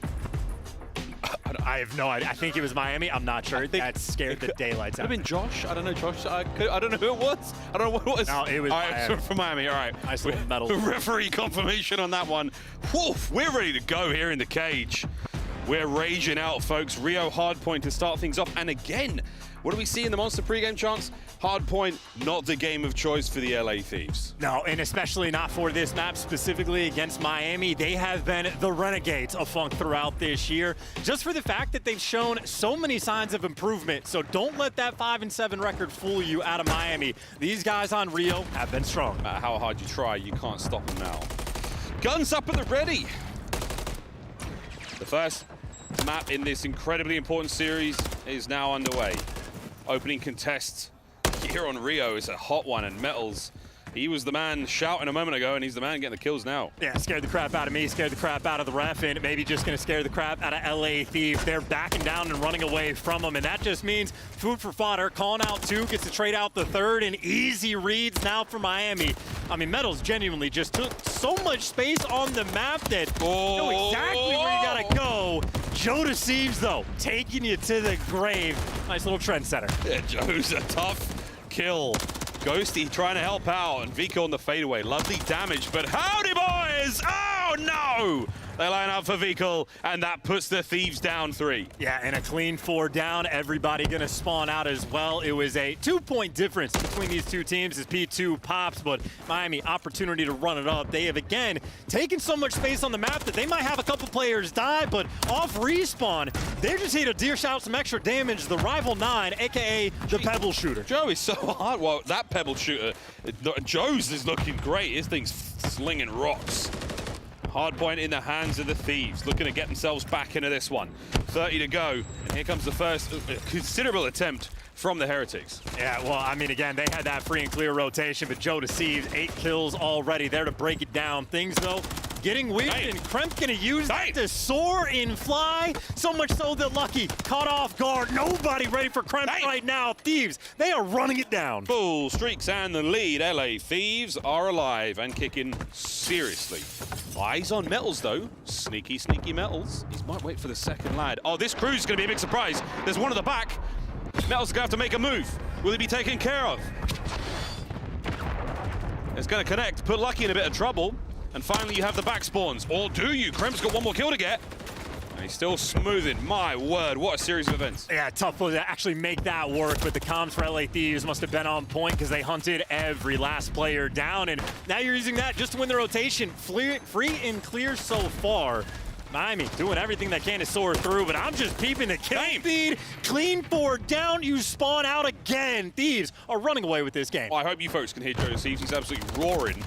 I have no idea. I think it was Miami. I'm not sure. That scared the daylights out.
Could have been Josh. I don't know, Josh. I don't know who it was. I don't know what it was.
No, it was Miami.
From Miami. All right.
Nice little medal.
Referee confirmation on that one. Woof, we're ready to go here in the cage. We're raging out, folks. Rio Hardpoint to start things off. And again, what do we see in the Monster pregame chants? Hardpoint, not the game of choice for the LA Thieves.
No, and especially not for this map, specifically against Miami. They have been the renegades of Funk throughout this year, just for the fact that they've shown so many signs of improvement. So don't let that 5-7 record fool you out of Miami. These guys on Rio have been strong.
No matter how hard you try, you can't stop them now. Guns up at the ready. The first map in this incredibly important series is now underway. Opening contest here on Rio is a hot one, and Metals, he was the man shouting a moment ago, and he's the man getting the kills now.
Yeah, scared the crap out of me, scared the crap out of the ref, and maybe just going to scare the crap out of LA Thieves. They're backing down and running away from them, and that just means food for fodder. Calling out 2, gets to trade out the 3rd, and easy reads now for Miami. I mean, Metals genuinely just took so much space on the map that you know exactly where you got to go. Joe Deceives, though, taking you to the grave. Nice little trendsetter.
Yeah, Joe's a tough kill. Ghosty trying to help out, and Vico on the fadeaway. Lovely damage, but howdy, boys! Oh, no! They line up for Vico, and that puts the Thieves down 3.
Yeah, and a clean 4 down. Everybody going to spawn out as well. It was a 2-point difference between these two teams as P2 pops, but Miami, opportunity to run it up. They have, again, taken so much space on the map that they might have a couple players die, but off respawn, they're just here to dish out some extra damage. The Rival 9, a.k.a. the Pebble Shooter.
Joe is so hard. Well, that Pebble Shooter, Joe's is looking great. His thing's slinging rocks. Hardpoint in the hands of the Thieves, looking to get themselves back into this one. 30 to go, and here comes the first considerable attempt from the Heretics.
Yeah, well, I mean, again, they had that free and clear rotation, but Joe Deceives, 8 kills already there to break it down. Things, though, getting weird, and Kremp's gonna use that to soar and fly, so much so that Lucky caught off guard. Nobody ready for Kremp right now. Thieves, they are running it down.
Full streaks and the lead. LA Thieves are alive and kicking seriously. Eyes on Metals, though. Sneaky, sneaky Metals. He might wait for the second lad. Oh, this crew's gonna be a big surprise. There's one at the back. Metals is gonna have to make a move. Will he be taken care of? It's gonna connect, put Lucky in a bit of trouble. And finally, you have the back spawns. Or do you? Kremp's got one more kill to get. And he's still smoothing. My word, what a series of events.
Yeah, tough to actually make that work, but the comms for LA Thieves must have been on point because they hunted every last player down, and now you're using that just to win the rotation. Free and clear so far. Miami doing everything they can to soar through, but I'm just peeping the kill feed. Clean 4 down, you spawn out again. Thieves are running away with this game.
I hope you folks can hear Joe Deceives. He's absolutely roaring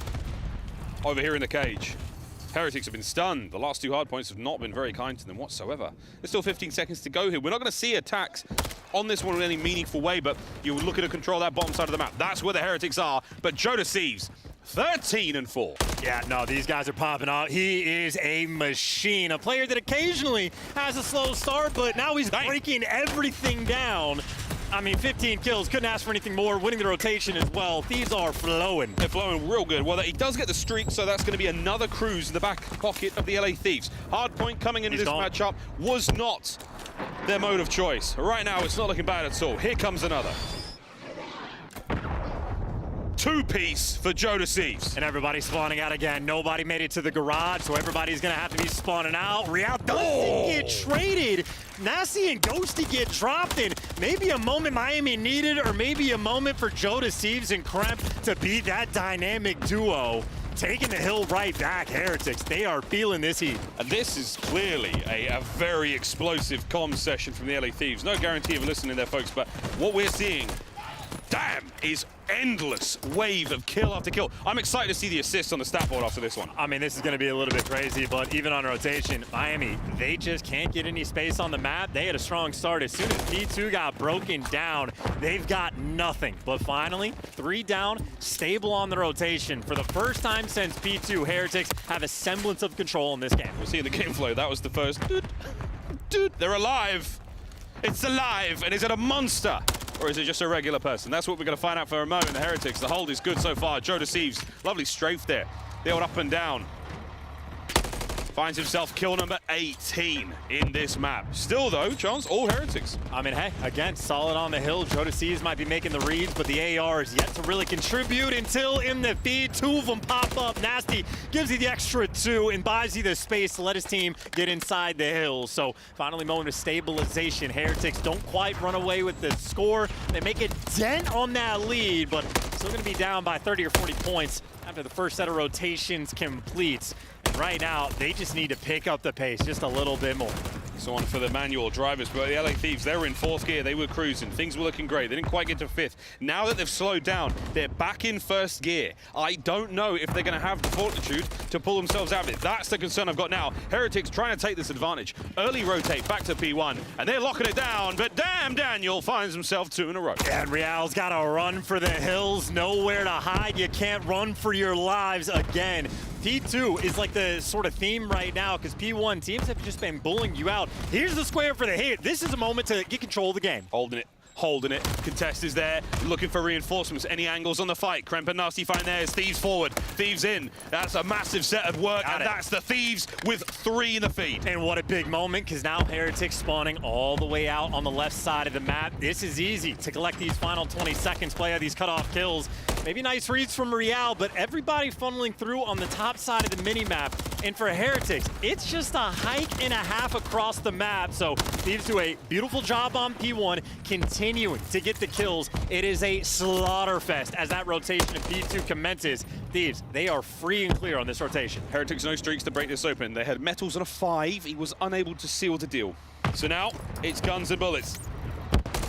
over here in the cage. Heretics have been stunned. The last 2 hardpoints have not been very kind to them whatsoever. There's still 15 seconds to go here. We're not going to see attacks on this one in any meaningful way, but you're looking to control that bottom side of the map. That's where the Heretics are. But Joe Deceives, 13-4.
Yeah, no, these guys are popping off. He is a machine. A player that occasionally has a slow start, but now he's breaking everything down. I mean, 15 kills, couldn't ask for anything more, winning the rotation as well. Thieves are flowing.
They're flowing real good. Well, he does get the streak, so that's going to be another cruise in the back pocket of the LA Thieves. Hardpoint coming into this matchup was not their mode of choice. Right now, it's not looking bad at all. Here comes another. 2-piece for Joe Deceives.
And everybody's spawning out again. Nobody made it to the garage, so everybody's going to have to be spawning out. Real doesn't get traded. Nasty and Ghosty get dropped in. Maybe a moment Miami needed, or maybe a moment for Joe Deceives and Kremp to be that dynamic duo. Taking the hill right back, Heretics. They are feeling this heat.
And this is clearly a very explosive comm session from the LA Thieves. No guarantee of listening there, folks, but what we're seeing, damn, is endless wave of kill after kill. I'm excited to see the assists on the stat board after this one.
I mean, this is going to be a little bit crazy, but even on rotation, Miami, they just can't get any space on the map. They had a strong start. As soon as P2 got broken down, they've got nothing. But finally, 3 down, stable on the rotation. For the first time since P2, Heretics have a semblance of control in this game.
We'll see in the game flow. That was the first. Dude, they're alive. It's alive. And is it a monster? Or is it just a regular person? That's what we're going to find out for a moment. The Heretics, the hold is good so far. Joe Deceives, lovely strafe there. They hold up and down. finds himself kill number 18 in this map. Still though, Chance, all Heretics.
I mean, hey, again, solid on the hill. Jodeci's might be making the reads, but the AR is yet to really contribute until in the feed. 2 of them pop up. Nasty gives you the extra 2 and buys you the space to let his team get inside the hill. So finally moment of stabilization. Heretics don't quite run away with the score. They make a dent on that lead, but still going to be down by 30 or 40 points after the first set of rotations completes. And right now, they just need to pick up the pace just a little bit more.
So on for the manual drivers, but the LA Thieves, they were in 4th gear, they were cruising, things were looking great, they didn't quite get to 5th. Now that they've slowed down, they're back in 1st gear. I don't know if they're gonna have the fortitude to pull themselves out of it. That's the concern I've got now. Heretics trying to take this advantage. Early rotate back to P1, and they're locking it down, but damn, Daniel finds himself 2 in a row.
And Real's gotta run for the hills, nowhere to hide. You can't run for your lives again. P2 is like the sort of theme right now because P1 teams have just been bullying you out. Here's the square for the hit. This is a moment to get control of the game.
Holding it. Contest is there, looking for reinforcements. Any angles on the fight. Kremp and Nasty find theirs. Thieves forward. Thieves in. That's a massive set of work, and that's the Thieves with 3 in the feed.
And what a big moment, because now Heretics spawning all the way out on the left side of the map. This is easy to collect these final 20 seconds, play out these cutoff kills. Maybe nice reads from Real, but everybody funneling through on the top side of the mini-map. And for Heretics, it's just a hike and a half across the map. So Thieves do a beautiful job on P1, continuing to get the kills. It is a slaughter fest as that rotation of P2 commences. Thieves, they are free and clear on this rotation.
Heretics no streaks to break this open. They had metals on a 5. He was unable to seal the deal. So now it's guns and bullets.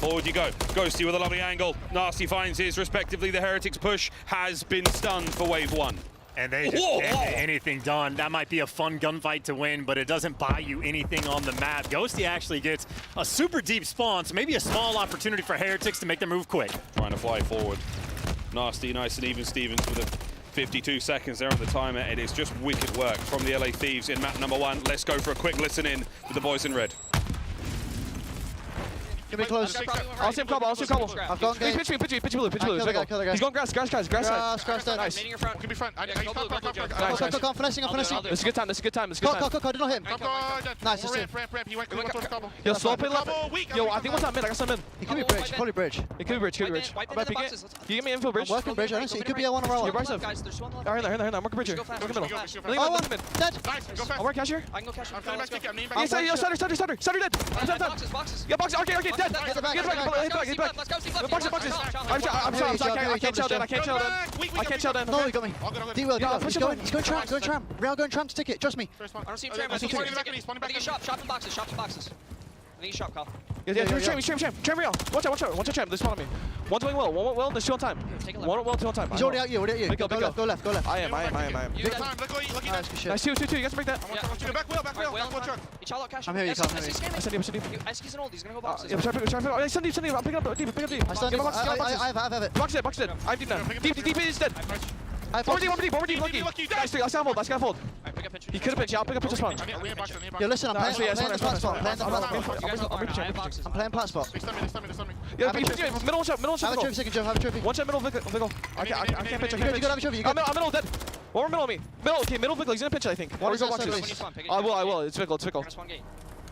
Forward you go. Ghosty with a lovely angle. Nasty finds his, respectively. The Heretics push has been stunned for wave 1.
And they just can't get anything done. That might be a fun gunfight to win, but it doesn't buy you anything on the map. Ghosty actually gets a super deep spawn, so maybe a small opportunity for Heretics to make their move quick.
Trying to fly forward. Nasty, nice and even Stevens with a 52 seconds there on the timer. It is just wicked work from the LA Thieves in map number 1. Let's go for a quick listen in with the boys in red.
Give me close.
I'll see him couple.
I've gone game.
Pitch blue. He's going grass side.
Grass dead.
Nice.
Can be front.
I'm finessing.
This is a good time.
Go, did not hit him. Nice, that's it.
Ramp. He went couple.
Yo, slow play left. Yo, I think what's that mid? I got some mid.
He could be bridge. Probably bridge.
It could be bridge. I might peek it. Can you give me info bridge?
I'm working bridge. I don't see. He could be a one roll.
You're right side. Here. I'm working bridge here. Go middle.
Oh, one. Dead.
I'll work cashier.
I'm going to catch him.
Yo, starter dead.
Boxes.
Yeah, box. Okay, dead. Get back. Boxes. I can't chill then.
No, he got me. D-Will, he's going tram. Real going tram to ticket. Trust me.
I don't see him tram. I think he's shop in boxes. I think he's shop, Kyle.
Yeah, tram Real. Watch out, tram. They spawn on me. One's going well, there's 2 on time. One well, 2 on time.
He's already out you.
Go
left.
I am.
Good time. Lucky that.
Nice, 2. You guys break that.
Back wheel. Truck.
I'm here, you come.
I send deep. He's an old. He's gonna go boxes.
Yeah, try. Send deep. I'm picking up deep.
I have it.
Box dead. I'm deep now. Deep is dead. One more deep, lucky. Nice, I got fold. He could have pitched. I'll pick up pitch spawn.
Yo, listen, I'm playing the plat spot. I'm playing plat spot.
Yeah, middle shot.
Have a trophy, have a trophy.
One shot middle, Vickle. I can't pitch.
You gotta have a trophy.
I'm middle dead. One more middle on me. Middle Vickle. He's gonna pinch, I think. One go boxes. I will. It's Vickle.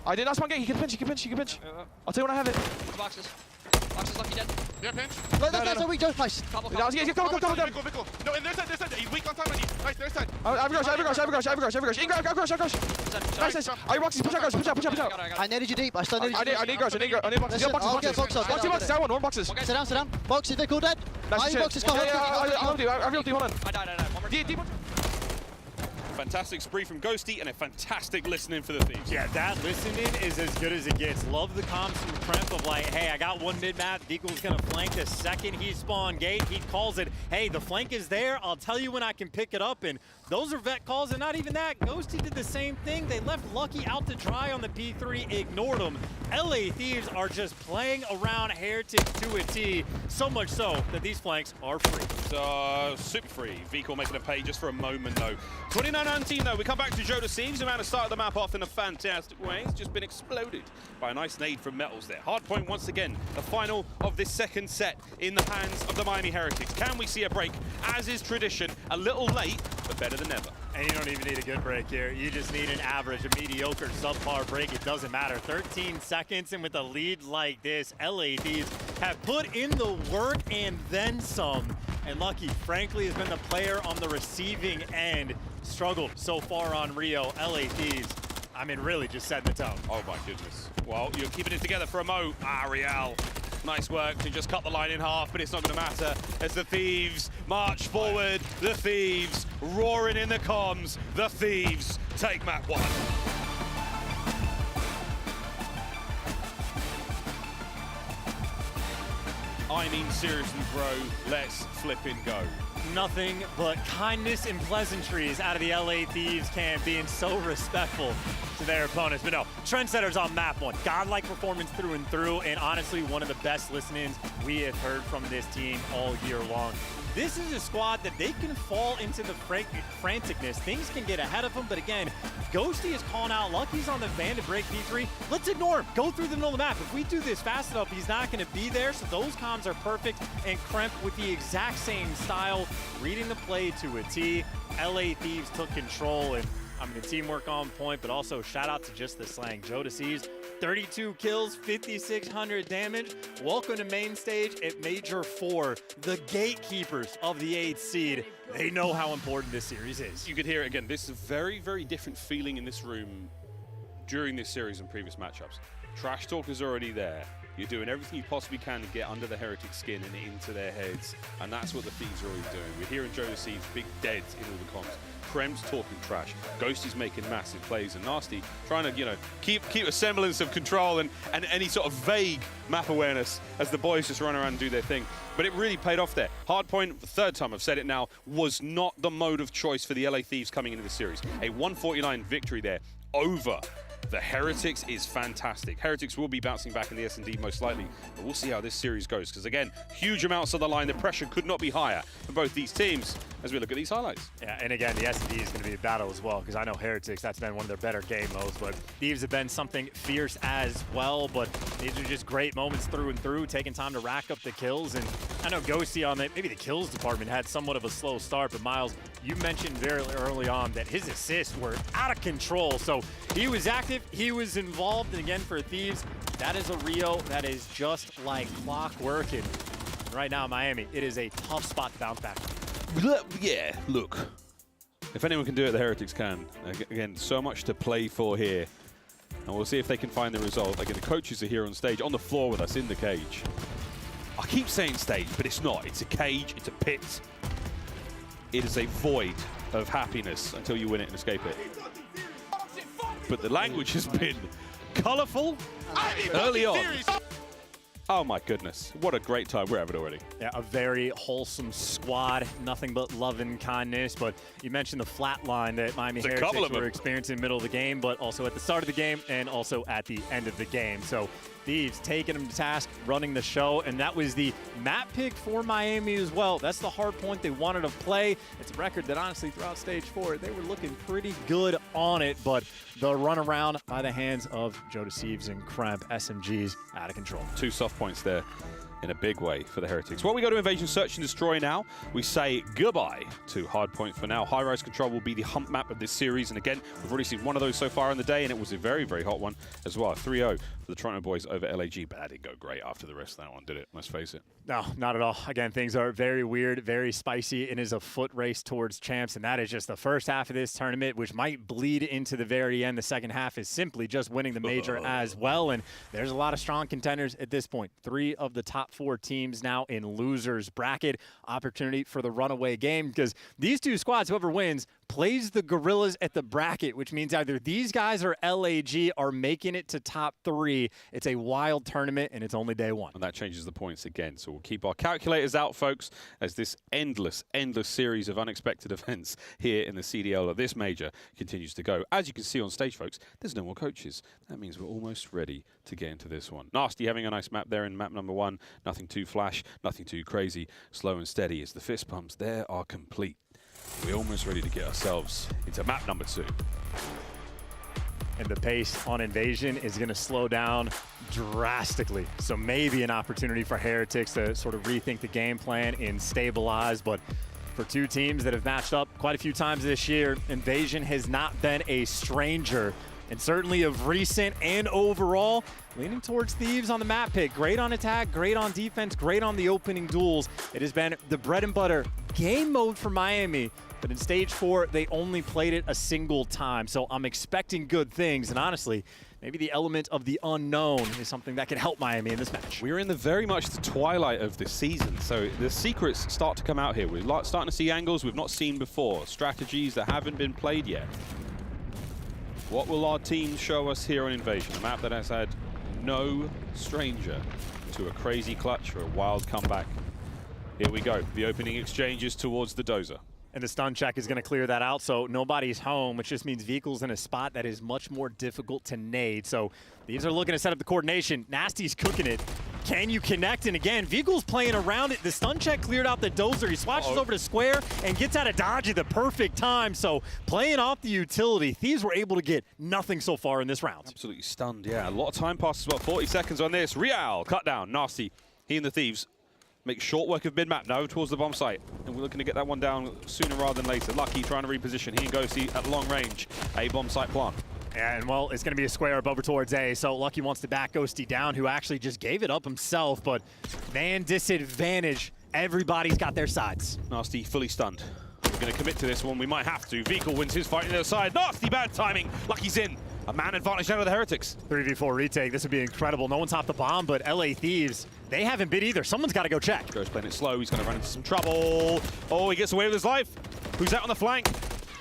I did not spawn gate. He can pinch. I'll tell you when I have it.
Boxes, lucky dead.
Yeah, pinch.
That's a weak dose, nice.
Come.
No, and there's side. He's weak on time. Nice, there's side.
I have rush. In grass. Nice. I boxes. Push out.
I needed you deep. I still needed you.
I need boxes.
I'll get boxes.
Boxes. I want one boxes.
Sit down. Boxes, Vickle dead. Boxes, come on.
I real deep. Hold on.
I died. One more.
Deep.
Fantastic spree from Ghosty and a fantastic listening for the Thieves.
Yeah, that listening is as good as it gets. Love the comms from Kremp of like, hey, I got one mid-map. Deagle's going to flank the second he spawn gate. He calls it, hey, the flank is there. I'll tell you when I can pick it up. And those are vet calls, and not even that. Ghosty did the same thing. They left Lucky out to dry on the P3, ignored him. LA Thieves are just playing around Heretics to a T, so much so that these flanks are free.
Super free. Vico making a pay just for a moment, though. 29-19, though. We come back to Joe Deceives, who managed to start the map off in a fantastic way. He's just been exploded by a nice nade from Metals there. Hardpoint once again, the final of this second set in the hands of the Miami Heretics. Can we see a break? As is tradition, a little late, but better than never.
And you don't even need a good break here. You just need an average, a mediocre, subpar break. It doesn't matter. 13 seconds, and with a lead like this, LA Thieves have put in the work and then some. And Lucky, frankly, has been the player on the receiving end. Struggled so far on Rio. LA Thieves, I mean, really just setting the tone.
Oh, my goodness. Well, you're keeping it together for a mo. Real. Nice work to just cut the line in half, but it's not going to matter as the Thieves march forward. The Thieves roaring in the comms. The Thieves take map 1. I mean, seriously, bro, let's flip and go.
Nothing but kindness and pleasantries out of the LA Thieves camp, being so respectful to their opponents. But no, trendsetters on map 1. Godlike performance through and through, and honestly, one of the best listenings we have heard from this team all year long. This is a squad that they can fall into the franticness. Things can get ahead of them, but again, Ghosty is calling out Lucky's on the van to break P3. Let's ignore him. Go through the middle of the map. If we do this fast enough, he's not going to be there, so those comms are perfect. And Kremp with the exact same style, reading the play to a T. LA Thieves took control, and I mean, teamwork on point, but also shout out to just the slang. Joe Deceives, 32 kills, 5,600 damage. Welcome to main stage at Major 4, the gatekeepers of the 8th seed. They know how important this series is.
You could hear it again. This is a very, very different feeling in this room during this series and previous matchups. Trash talk is already there. You're doing everything you possibly can to get under the Heretic skin and into their heads, and that's what the Thieves are already doing. We're hearing Joe Deceives, big deads in all the comms. Krem's talking trash. Ghosty's making massive plays, and Nasty trying to, you know, keep a semblance of control and any sort of vague map awareness as the boys just run around and do their thing. But it really paid off there. Hardpoint, the third time I've said it now, was not the mode of choice for the LA Thieves coming into the series. A 149 victory there over the Heretics is fantastic. Heretics will be bouncing back in the SND most likely, but we'll see how this series goes, because again, huge amounts on the line. The pressure could not be higher for both these teams as we look at these highlights.
Yeah, and again, the SND is going to be a battle as well, because I know Heretics, that's been one of their better game modes, but Thieves have been something fierce as well, but these are just great moments through and through, taking time to rack up the kills. And I know Ghosty on maybe the kills department had somewhat of a slow start, but Miles, you mentioned very early on that his assists were out of control, so he was active, he was involved, and again for Thieves, that is a Rio that is just like clockwork. And right now, Miami, it is a tough spot to bounce back.
Yeah, look, if anyone can do it, the Heretics can. Again, so much to play for here, and we'll see if they can find the result. Again, the coaches are here on stage, on the floor with us in the cage. I keep saying stage, but it's not. It's a cage, it's a pit. It is a void of happiness until you win it and escape it. But the language has been colourful early on. Oh my goodness, what a great time we're having already.
Yeah, a very wholesome squad, nothing but love and kindness. But you mentioned the flat line that Miami Heretics were experiencing in the middle of the game, but also at the start of the game and also at the end of the game. So Thieves taking them to task, running the show, and that was the map pick for Miami as well. That's the hard point they wanted to play. It's a record that honestly throughout stage 4, they were looking pretty good on it, but the runaround by the hands of Joe Deceives and Kremp, SMGs out of control.
2 soft points there in a big way for the Heretics. Well, we go to Invasion Search and Destroy now. We say goodbye to Hardpoint for now. Highrise Control will be the hump map of this series, and again, we've already seen one of those so far in the day, and it was a very, very hot one as well. 3-0 for the Toronto boys over LAG, but that didn't go great after the rest of that one, did it? Let's face it.
No, not at all. Again, things are very weird, very spicy. It is a foot race towards champs, and that is just the first half of this tournament, which might bleed into the very end. The second half is simply just winning the major as well, and there's a lot of strong contenders at this point. 3 of the top 4 teams now in losers bracket. Opportunity for the runaway game, because these 2 squads, whoever wins, plays the Gorillas at the bracket, which means either these guys or LAG are making it to top 3. It's a wild tournament, and it's only day 1.
And that changes the points again. So we'll keep our calculators out, folks, as this endless series of unexpected events here in the CDL of this major continues to go. As you can see on stage, folks, there's no more coaches. That means we're almost ready to get into this one. Nasty having a nice map there in map number 1. Nothing too flash, nothing too crazy. Slow and steady as the fist pumps there are complete. We're almost ready to get ourselves into map number 2.
And the pace on Invasion is going to slow down drastically. So maybe an opportunity for Heretics to sort of rethink the game plan and stabilize. But for two teams that have matched up quite a few times this year, Invasion has not been a stranger. And certainly of recent and overall, leaning towards Thieves on the map pick. Great on attack, great on defense, great on the opening duels. It has been the bread and butter game mode for Miami. But in stage 4, they only played it a single time. So I'm expecting good things. And honestly, maybe the element of the unknown is something that can help Miami in this match.
We're in the very much the twilight of the season. So the secrets start to come out here. We're starting to see angles we've not seen before. Strategies that haven't been played yet. What will our team show us here on Invasion? A map that has had no stranger to a crazy clutch or a wild comeback. Here we go. The opening exchanges towards the dozer.
And the stun check is going to clear that out, so nobody's home, which just means Vehicle's in a spot that is much more difficult to nade. So these are looking to set up the coordination. Nasty's cooking it. Can you connect? And again, Vehicle's playing around it. The stun check cleared out the dozer. He swatches over to Square and gets out of dodge at the perfect time. So playing off the utility, Thieves were able to get nothing so far in this round.
Absolutely stunned, yeah. A lot of time passes, well, 40 seconds on this. Real, cut down, Nasty. He and the Thieves make short work of mid-map now towards the bomb site. And we're looking to get that one down sooner rather than later. Lucky trying to reposition. He and Ghosty at long range. A bomb site plant.
And, well, it's going to be a square up over towards A, so Lucky wants to back Ghosty down, who actually just gave it up himself, but man, disadvantage. Everybody's got their sides.
Nasty fully stunned. We're going to commit to this one. We might have to. Vehicle wins his fight on the other side. Nasty bad timing. Lucky's in. A man advantage down to the Heretics.
3v4 retake. This would be incredible. No one's off the bomb, but LA Thieves, they haven't bit either. Someone's got to go check.
Joe's playing it slow. He's going to run into some trouble. Oh, he gets away with his life. Who's out on the flank?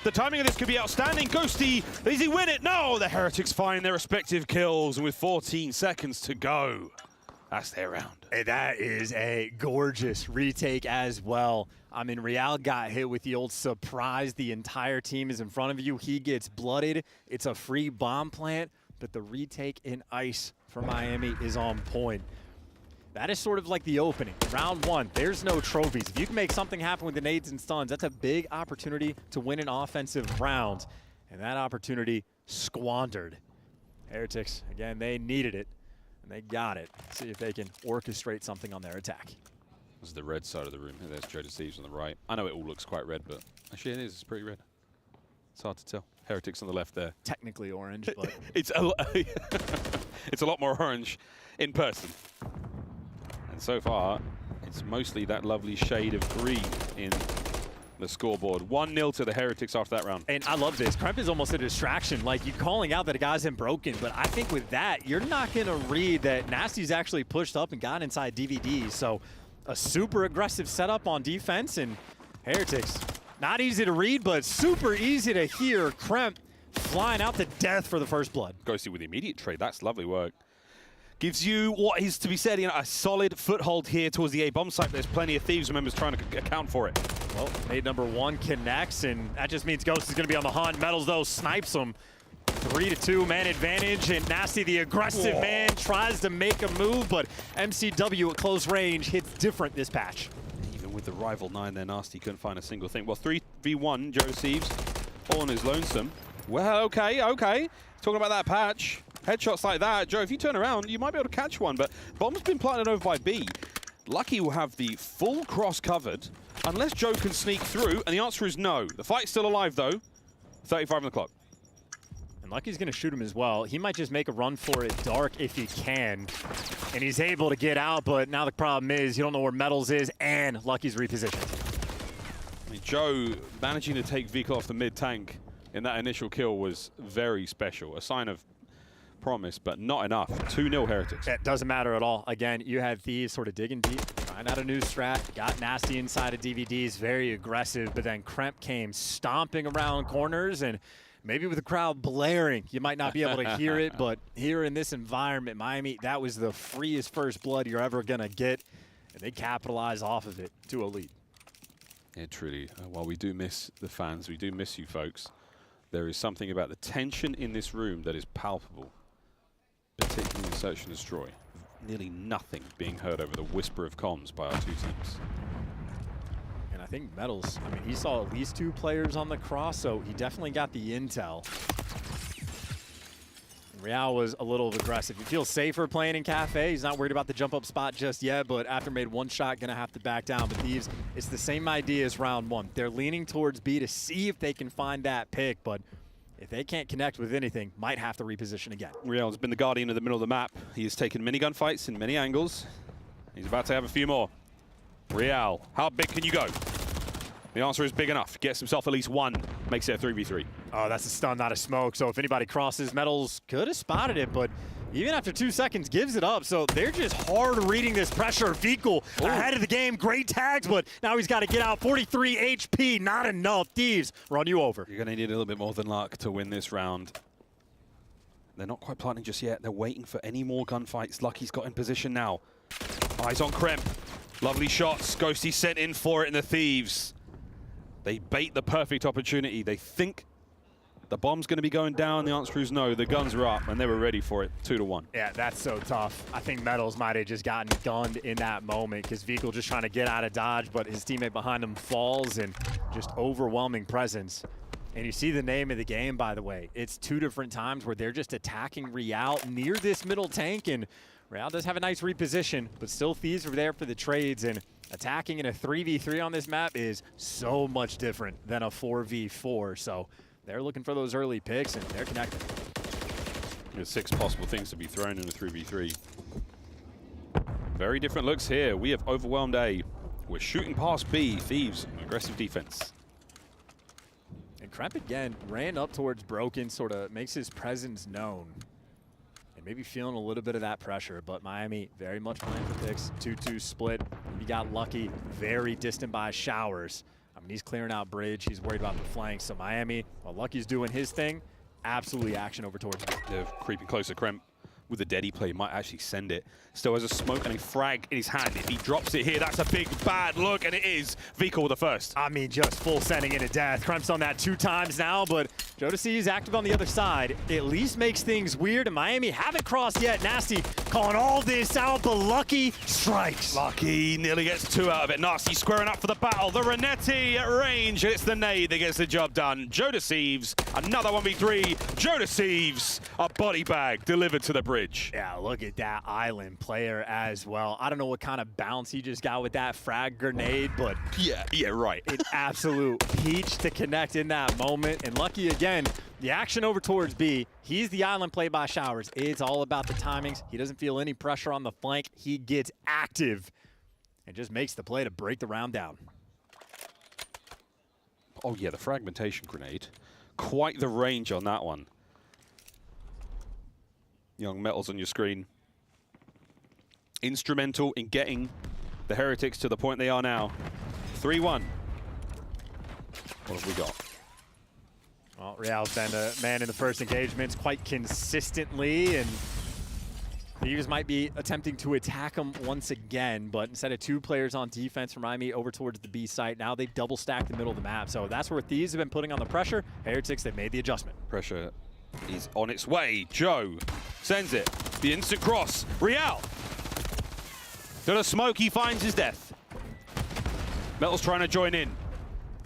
The timing of this could be outstanding. Ghosty, does he win it? No, the Heretics find their respective kills, and with 14 seconds to go, that's their round.
Hey, that is a gorgeous retake as well. I mean, Real got hit with the old surprise. The entire team is in front of you. He gets blooded. It's a free bomb plant, but the retake in ice for Miami is on point. That is sort of like the opening. Round 1, there's no trophies. If you can make something happen with the nades and stuns, that's a big opportunity to win an offensive round. And that opportunity squandered. Heretics, again, they needed it, and they got it. Let's see if they can orchestrate something on their attack.
This is the red side of the room. There's Joe Deceives on the right. I know it all looks quite red, but actually it is. It's pretty red. It's hard to tell. Heretics on the left there.
Technically orange, but
it's a lot more orange in person. And so far, it's mostly that lovely shade of green in the scoreboard. 1-0 to the Heretics after that round.
And I love this. Kremp is almost a distraction. Like, you're calling out that a guy's been broken, but I think with that, you're not going to read that Nasty's actually pushed up and got inside DVD. So a super aggressive setup on defense, and Heretics, not easy to read, but super easy to hear. Kremp flying out to death for the first blood.
Ghosty with the immediate trade. That's lovely work. Gives you what is to be said, you know, a solid foothold here towards the A bomb site. There's plenty of Thieves members trying to account for it.
Well, nade number 1 connects, and that just means Ghost is going to be on the hunt. Metals, though, snipes him. 3-2 man advantage, and Nasty, the aggressive man, tries to make a move, but MCW at close range hits different this patch.
Even with the rival 9 there, Nasty couldn't find a single thing. Well, 3v1, Joe Thieves, all on his lonesome. Well, okay. Talking about that patch. Headshots like that, Joe, if you turn around, you might be able to catch one, but bomb's been planted over by B. Lucky will have the full cross covered, unless Joe can sneak through, and the answer is no. The fight's still alive, though. 35 on the clock.
And Lucky's going to shoot him as well. He might just make a run for it dark if he can. And he's able to get out, but now the problem is you don't know where Metals is, and Lucky's repositioned.
I mean, Joe managing to take Vehicle off the mid-tank in that initial kill was very special. A sign of promise, but not enough. 2-0 Heretics.
It doesn't matter at all. Again, you had Thieves sort of digging deep, Trying out a new strat, got nasty inside of DVDs, very aggressive, but then Kremp came stomping around corners, and maybe with the crowd blaring, you might not be able to hear it, but here in this environment, Miami, that was the freest first blood you're ever gonna get, and they capitalize off of it to a lead.
Yeah, truly. While we do miss the fans, we do miss you folks, there is something about the tension in this room that is palpable, particularly in Search and Destroy. Nearly nothing being heard over the whisper of comms by our two teams.
And I think Metals, I mean, he saw at least 2 players on the cross, so he definitely got the intel. Real was a little aggressive. He feels safer playing in Cafe. He's not worried about the jump up spot just yet, but after made 1 shot, gonna have to back down. But Thieves, it's the same idea as round 1. They're leaning towards B to see if they can find that pick, but if they can't connect with anything, might have to reposition again.
Real's been the guardian of the middle of the map. He has taken minigun fights in many angles. He's about to have a few more. Real, how big can you go? The answer is big enough. Gets himself at least 1, makes it a 3v3.
Oh, that's a stun, not a smoke. So if anybody crosses, Metals could have spotted it, but even after 2 seconds, gives it up. So they're just hard reading this pressure. Veekel ahead of the game, great tags, but now he's got to get out. 43 HP, not enough. Thieves run you over.
You're going to need a little bit more than luck to win this round. They're not quite planting just yet. They're waiting for any more gunfights. Lucky's got in position now. Eyes on Kremp. Lovely shots. Ghosty sent in for it in the Thieves. They bait the perfect opportunity. They think the bomb's going to be going down. The answer is no. The guns are up, and they were ready for it. 2-1.
Yeah, that's so tough. I think Metals might have just gotten gunned in that moment because Veekel just trying to get out of dodge, but his teammate behind him falls, and just overwhelming presence. And you see the name of the game, by the way. It's 2 different times where they're just attacking Real near this middle tank, and Real does have a nice reposition, but still Thieves are there for the trades, and attacking in a 3v3 on this map is so much different than a 4v4. So they're looking for those early picks, and they're connected.
There's 6 possible things to be thrown in a 3v3. Very different looks here. We have overwhelmed A. We're shooting past B. Thieves, aggressive defense.
And Kremp again ran up towards Broken, sort of makes his presence known. Maybe feeling a little bit of that pressure, but Miami very much playing for picks. 2-2 split. He got lucky, very distant by Showers. I mean, he's clearing out bridge. He's worried about the flanks. So Miami, while Lucky's doing his thing, absolutely action over towards him.
They're creeping closer. Kremp with the deady play might actually send it. Still has a smoke and a frag in his hand. If he drops it here, that's a big bad look, and it is Veekel with the first.
I mean, just full sending into death. Kremp's on that 2 times now, but Jodeci is active on the other side. At least makes things weird, and Miami haven't crossed yet. Nasty calling all this out, but Lucky strikes.
Lucky nearly gets 2 out of it. Nasty squaring up for the battle. The Renetti at range, and it's the nade that gets the job done. Jodeci, another 1v3. Jodeci, a body bag delivered to the bridge.
Yeah, look at that island player as well. I don't know what kind of bounce he just got with that frag grenade, but
yeah, right.
An absolute peach to connect in that moment. And Lucky again, the action over towards B. He's the island play by Showers. It's all about the timings. He doesn't feel any pressure on the flank. He gets active and just makes the play to break the round down.
Oh yeah, the fragmentation grenade. Quite the range on that one. Young Metals on your screen. Instrumental in getting the Heretics to the point they are now. 3-1. What have we got?
Well, Real's been a man in the first engagements quite consistently, and Thieves might be attempting to attack him once again, but instead of 2 players on defense from Miami over towards the B site, now they've double stacked the middle of the map. So that's where Thieves have been putting on the pressure. Heretics, they've made the adjustment.
Pressure is on its way. Joe sends it. The instant cross. Real. To the smoke, he finds his death. Metals trying to join in.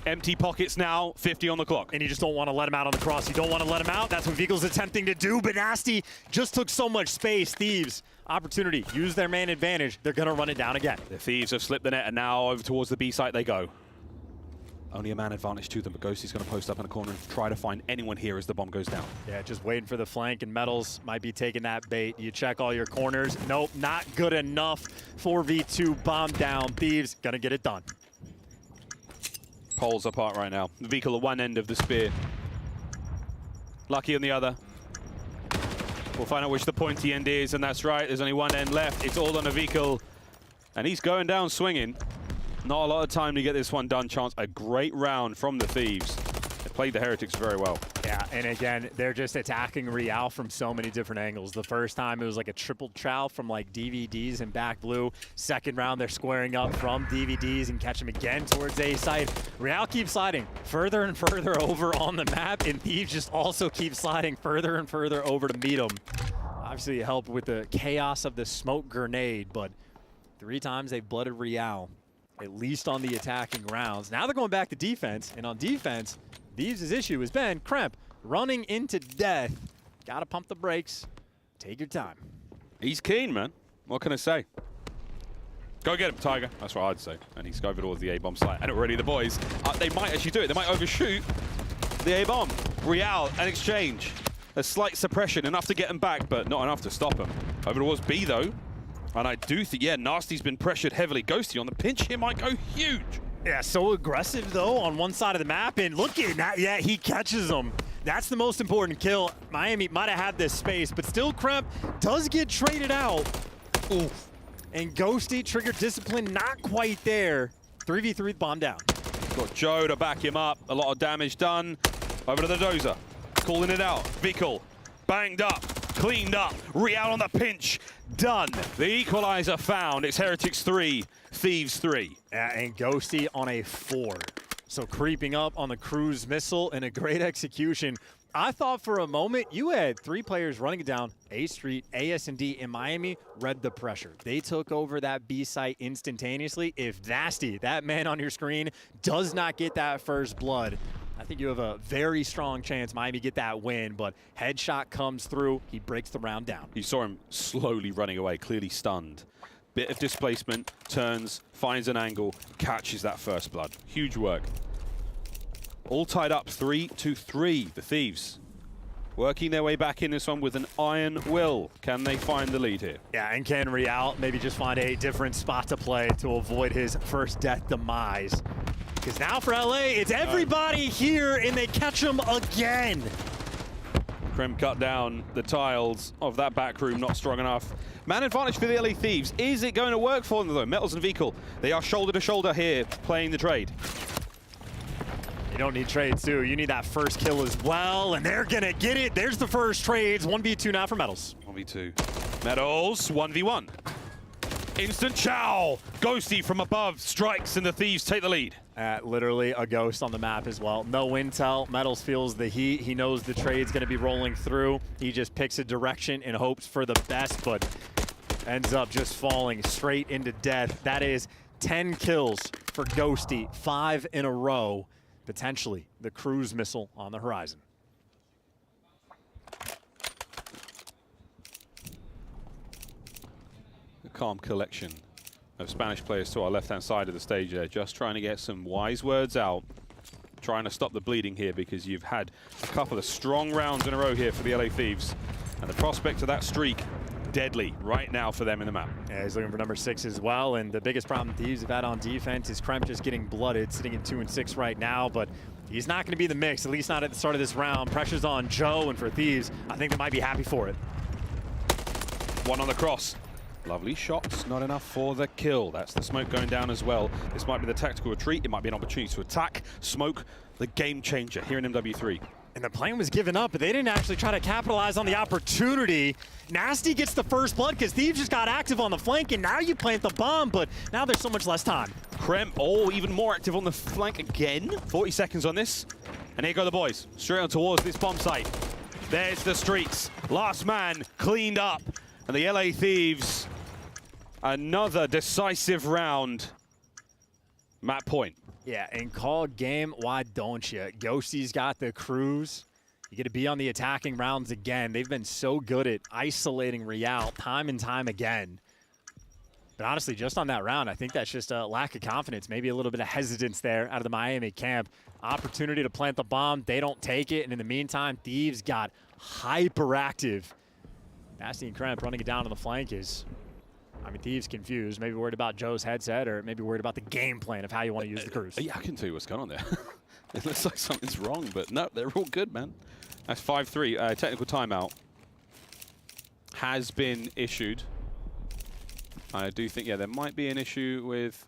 Empty pockets now, 50 on the clock.
And you just don't want to let him out on the cross. You don't want to let him out. That's what Veekel's attempting to do, but Nasty just took so much space. Thieves, opportunity, use their man advantage. They're going to run it down again.
The Thieves have slipped the net, and now over towards the B site they go. Only a man advantage to them, but Ghosty's going to post up in a corner and try to find anyone here as the bomb goes down.
Yeah, just waiting for the flank, and Metals might be taking that bait. You check all your corners. Nope, not good enough. 4v2 bomb down. Thieves going to get it done.
Poles apart right now. Veekel at one end of the spear. Lucky on the other. We'll find out which the pointy end is, and that's right. There's only one end left. It's all on a Veekel. And he's going down swinging. Not a lot of time to get this one done, Chance. A great round from the Thieves. They played the Heretics very well.
Yeah, and again, they're just attacking Real from so many different angles. The first time it was like a triple chow from like DVDs and back blue. Second round, they're squaring up from DVDs and catch them again towards A side. Real keeps sliding further and further over on the map, and Thieves just also keep sliding further and further over to meet them. Obviously, it helped with the chaos of the smoke grenade, but 3 times they've blooded Real, at least on the attacking rounds. Now they're going back to defense, and on defense, Thieves' issue has been Kremp running into death. Gotta pump the brakes. Take your time.
He's keen, man. What can I say? Go get him, Tiger. That's what I'd say. And he's over towards the A-bomb site. And already the boys, they might actually do it. They might overshoot the A-bomb. Real, an exchange. A slight suppression, enough to get him back, but not enough to stop him. Over towards B, though. And I do think, yeah, Nasty's been pressured heavily. Ghosty on the pinch here might go huge.
Yeah, so aggressive, though, on one side of the map. And look at that. Yeah, he catches him. That's the most important kill. Miami might have had this space, but still Kremp does get traded out. Oof. And Ghosty, trigger discipline, not quite there. 3v3 bomb down.
Got Joe to back him up. A lot of damage done. Over to the Dozer. Calling it out. Vickle. Banged up. Cleaned up. Real on the pinch. Done. The equalizer found. It's Heretics 3, Thieves 3.
And Ghosty on a 4. So creeping up on the cruise missile and a great execution. I thought for a moment you had 3 players running it down. A Street, AS&D in Miami read the pressure. They took over that B site instantaneously. If Nasty, that man on your screen, does not get that first blood, I think you have a very strong chance Miami get that win, but headshot comes through. He breaks the round down.
You saw him slowly running away, clearly stunned. Bit of displacement, turns, finds an angle, catches that first blood. Huge work. All tied up 3-3, the Thieves. Working their way back in this one with an iron will. Can they find the lead here?
Yeah, and can Real maybe just find a different spot to play to avoid his first death demise? Because now for LA, it's everybody here, and they catch him again.
Krem cut down the tiles of that back room, not strong enough. Man advantage for the LA Thieves. Is it going to work for them, though? Metals and Vickle, they are shoulder to shoulder here, playing the trade.
You don't need trades, too. You need that first kill as well, and they're going to get it. There's the first trades. 1v2 now for Metals.
1v2. Metals, 1v1. Instant chow! Ghosty from above strikes, and the Thieves take the lead.
Literally a ghost on the map as well. No intel. Metals feels the heat. He knows the trade's going to be rolling through. He just picks a direction and hopes for the best, but ends up just falling straight into death. That is 10 kills for Ghosty, 5 in a row. Potentially the cruise missile on the horizon.
A calm collection of Spanish players to our left-hand side of the stage there, just trying to get some wise words out, trying to stop the bleeding here, because you've had a couple of strong rounds in a row here for the LA Thieves, and the prospect of that streak deadly right now for them in the map.
Yeah, he's looking for number 6 as well, and the biggest problem Thieves have had on defense is Kremp just getting blooded, sitting in 2 and 6 right now, but he's not going to be the mix, at least not at the start of this round. Pressure's on Joe, and for Thieves, I think they might be happy for it.
One on the cross. Lovely shots, not enough for the kill. That's the smoke going down as well. This might be the tactical retreat. It might be an opportunity to attack. Smoke, the game changer here in MW3.
And the plan was given up, but they didn't actually try to capitalize on the opportunity. Nasty gets the first blood because Thieves just got active on the flank, and now you plant the bomb, but now there's so much less time.
Krem, oh, even more active on the flank again. 40 seconds on this. And here go the boys, straight on towards this bomb site. There's the streets. Last man cleaned up. And the LA Thieves, another decisive round. Map point.
Yeah, and call game, why don't you? Ghosty's got the cruise. You get to be on the attacking rounds again. They've been so good at isolating Real time and time again. But honestly, just on that round, I think that's just a lack of confidence, maybe a little bit of hesitance there out of the Miami camp. Opportunity to plant the bomb, they don't take it, and in the meantime, Thieves got hyperactive. Nasty and Kremp running it down on the flank is, I mean, Thieves confused, maybe worried about Joe's headset, or maybe worried about the game plan of how you want to use the cruise.
Yeah, I can tell you what's going on there. It looks like something's wrong, but no, they're all good, man. That's 5-3. Technical timeout has been issued. I do think, yeah, there might be an issue with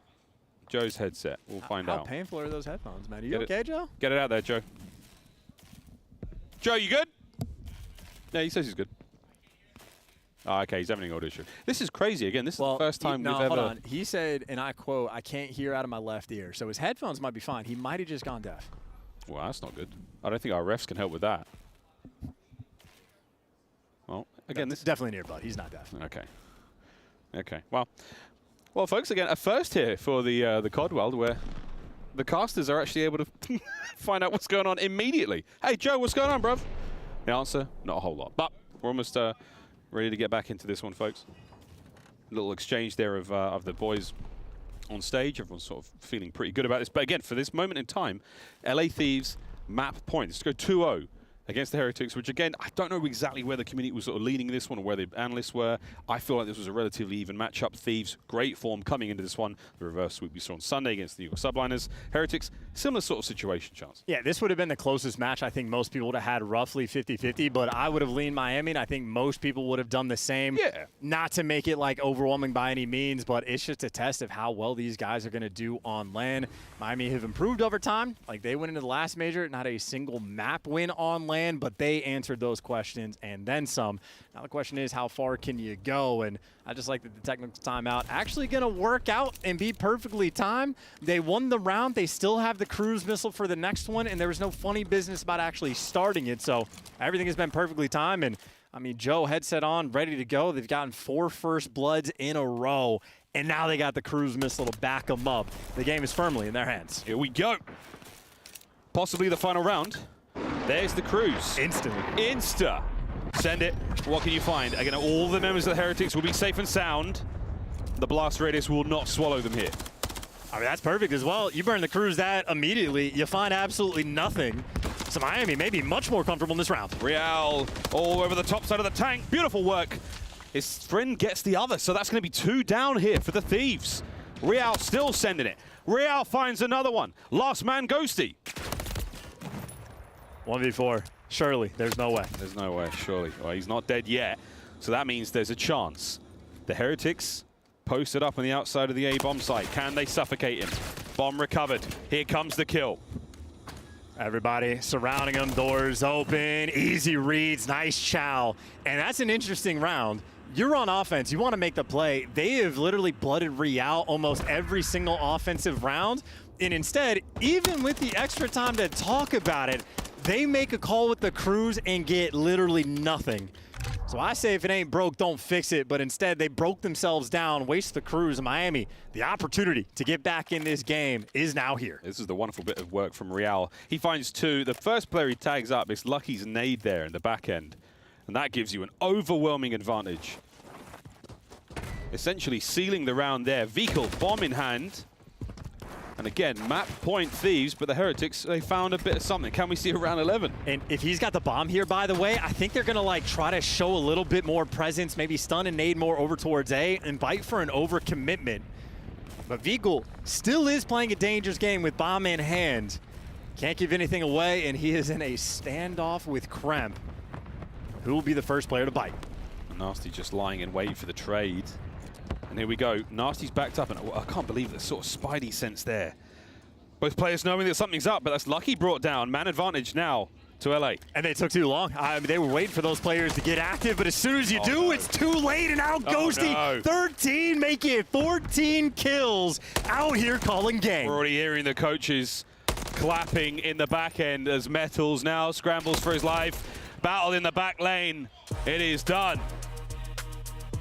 Joe's headset. We'll find
How
out.
painful are those headphones, man? Are you okay, Joe?
Get it out there, Joe. Joe, you good? Yeah, he says he's good. Oh, okay, he's having an audio issue. This is crazy. Again, this is the first time we've ever...
hold on. He said, and I quote, "I can't hear out of my left ear." So his headphones might be fine. He might have just gone deaf.
Well, that's not good. I don't think our refs can help with that. Well, again, this is
definitely an earbud. He's not deaf.
Okay. Okay. Well, folks, again, a first here for the COD world, where the casters are actually able to find out what's going on immediately. Hey, Joe, what's going on, bruv? The answer, not a whole lot. But we're almost ready to get back into this one, folks. A little exchange there of the boys on stage. Everyone's sort of feeling pretty good about this. But again, for this moment in time, LA Thieves map points. Let's go 2-0 against the Heretics, which again, I don't know exactly where the community was sort of leaning this one or where the analysts were. I feel like this was a relatively even matchup. Thieves, great form coming into this one. The reverse sweep we saw on Sunday against the New York Subliners. Heretics, similar sort of situation, Chance.
Yeah, this would have been the closest match I think most people would have had, roughly 50-50, but I would have leaned Miami, and I think most people would have done the same.
Yeah.
Not to make it like overwhelming by any means, but it's just a test of how well these guys are going to do on land. Miami have improved over time. Like, they went into the last major, not a single map win on land, but they answered those questions and then some. Now the question is, how far can you go? And I just like that the technical timeout actually going to work out and be perfectly timed. They won the round. They still have the cruise missile for the next one, and there was no funny business about actually starting it. So everything has been perfectly timed. And I mean, Joe, headset on, ready to go. They've gotten 4 first bloods in a row, and now they got the cruise missile to back them up. The game is firmly in their hands.
Here we go. Possibly the final round. There's the cruise.
Instantly.
Insta. Send it. What can you find? Again, all the members of the Heretics will be safe and sound. The blast radius will not swallow them here.
I mean, that's perfect as well. You burn the cruise that immediately. You find absolutely nothing. So Miami may be much more comfortable in this round.
Real all over the top side of the tank. Beautiful work. His friend gets the other, so that's going to be 2 down here for the Thieves. Real still sending it. Real finds another one. Last man, Ghosty.
1v4. Surely, there's no way.
There's no way, surely. Well, he's not dead yet, so that means there's a chance. The Heretics posted up on the outside of the A-bomb site. Can they suffocate him? Bomb recovered. Here comes the kill.
Everybody surrounding him, doors open, easy reads, nice chow. And that's an interesting round. You're on offense, you want to make the play. They have literally blooded Real almost every single offensive round. And instead, even with the extra time to talk about it, they make a call with the cruise and get literally nothing. So I say if it ain't broke, don't fix it. But instead, they broke themselves down, waste the cruise. Miami, the opportunity to get back in this game is now here.
This is the wonderful bit of work from Real. He finds 2. The first player he tags up is Lucky's nade there in the back end. And that gives you an overwhelming advantage. Essentially sealing the round there. Vehicle, bomb in hand. And again, map point Thieves, but the Heretics, they found a bit of something. Can we see a round 11?
And if he's got the bomb here, by the way, I think they're going to like try to show a little bit more presence, maybe stun and nade more over towards A, and fight for an overcommitment. But Vigil still is playing a dangerous game with bomb in hand. Can't give anything away, and he is in a standoff with Kremp. Who will be the first player to bite?
Nasty just lying in wait for the trade. And here we go. Nasty's backed up, and I can't believe the sort of spidey sense there. Both players knowing that something's up, but that's Lucky brought down. Man advantage now to LA.
And they took too long. I mean, they were waiting for those players to get active, but as soon as you do, it's too late, and now Ghosty, 13, make it 14 kills out here calling game.
We're already hearing the coaches clapping in the back end as Metals now scrambles for his life. Battle in the back lane. It is done.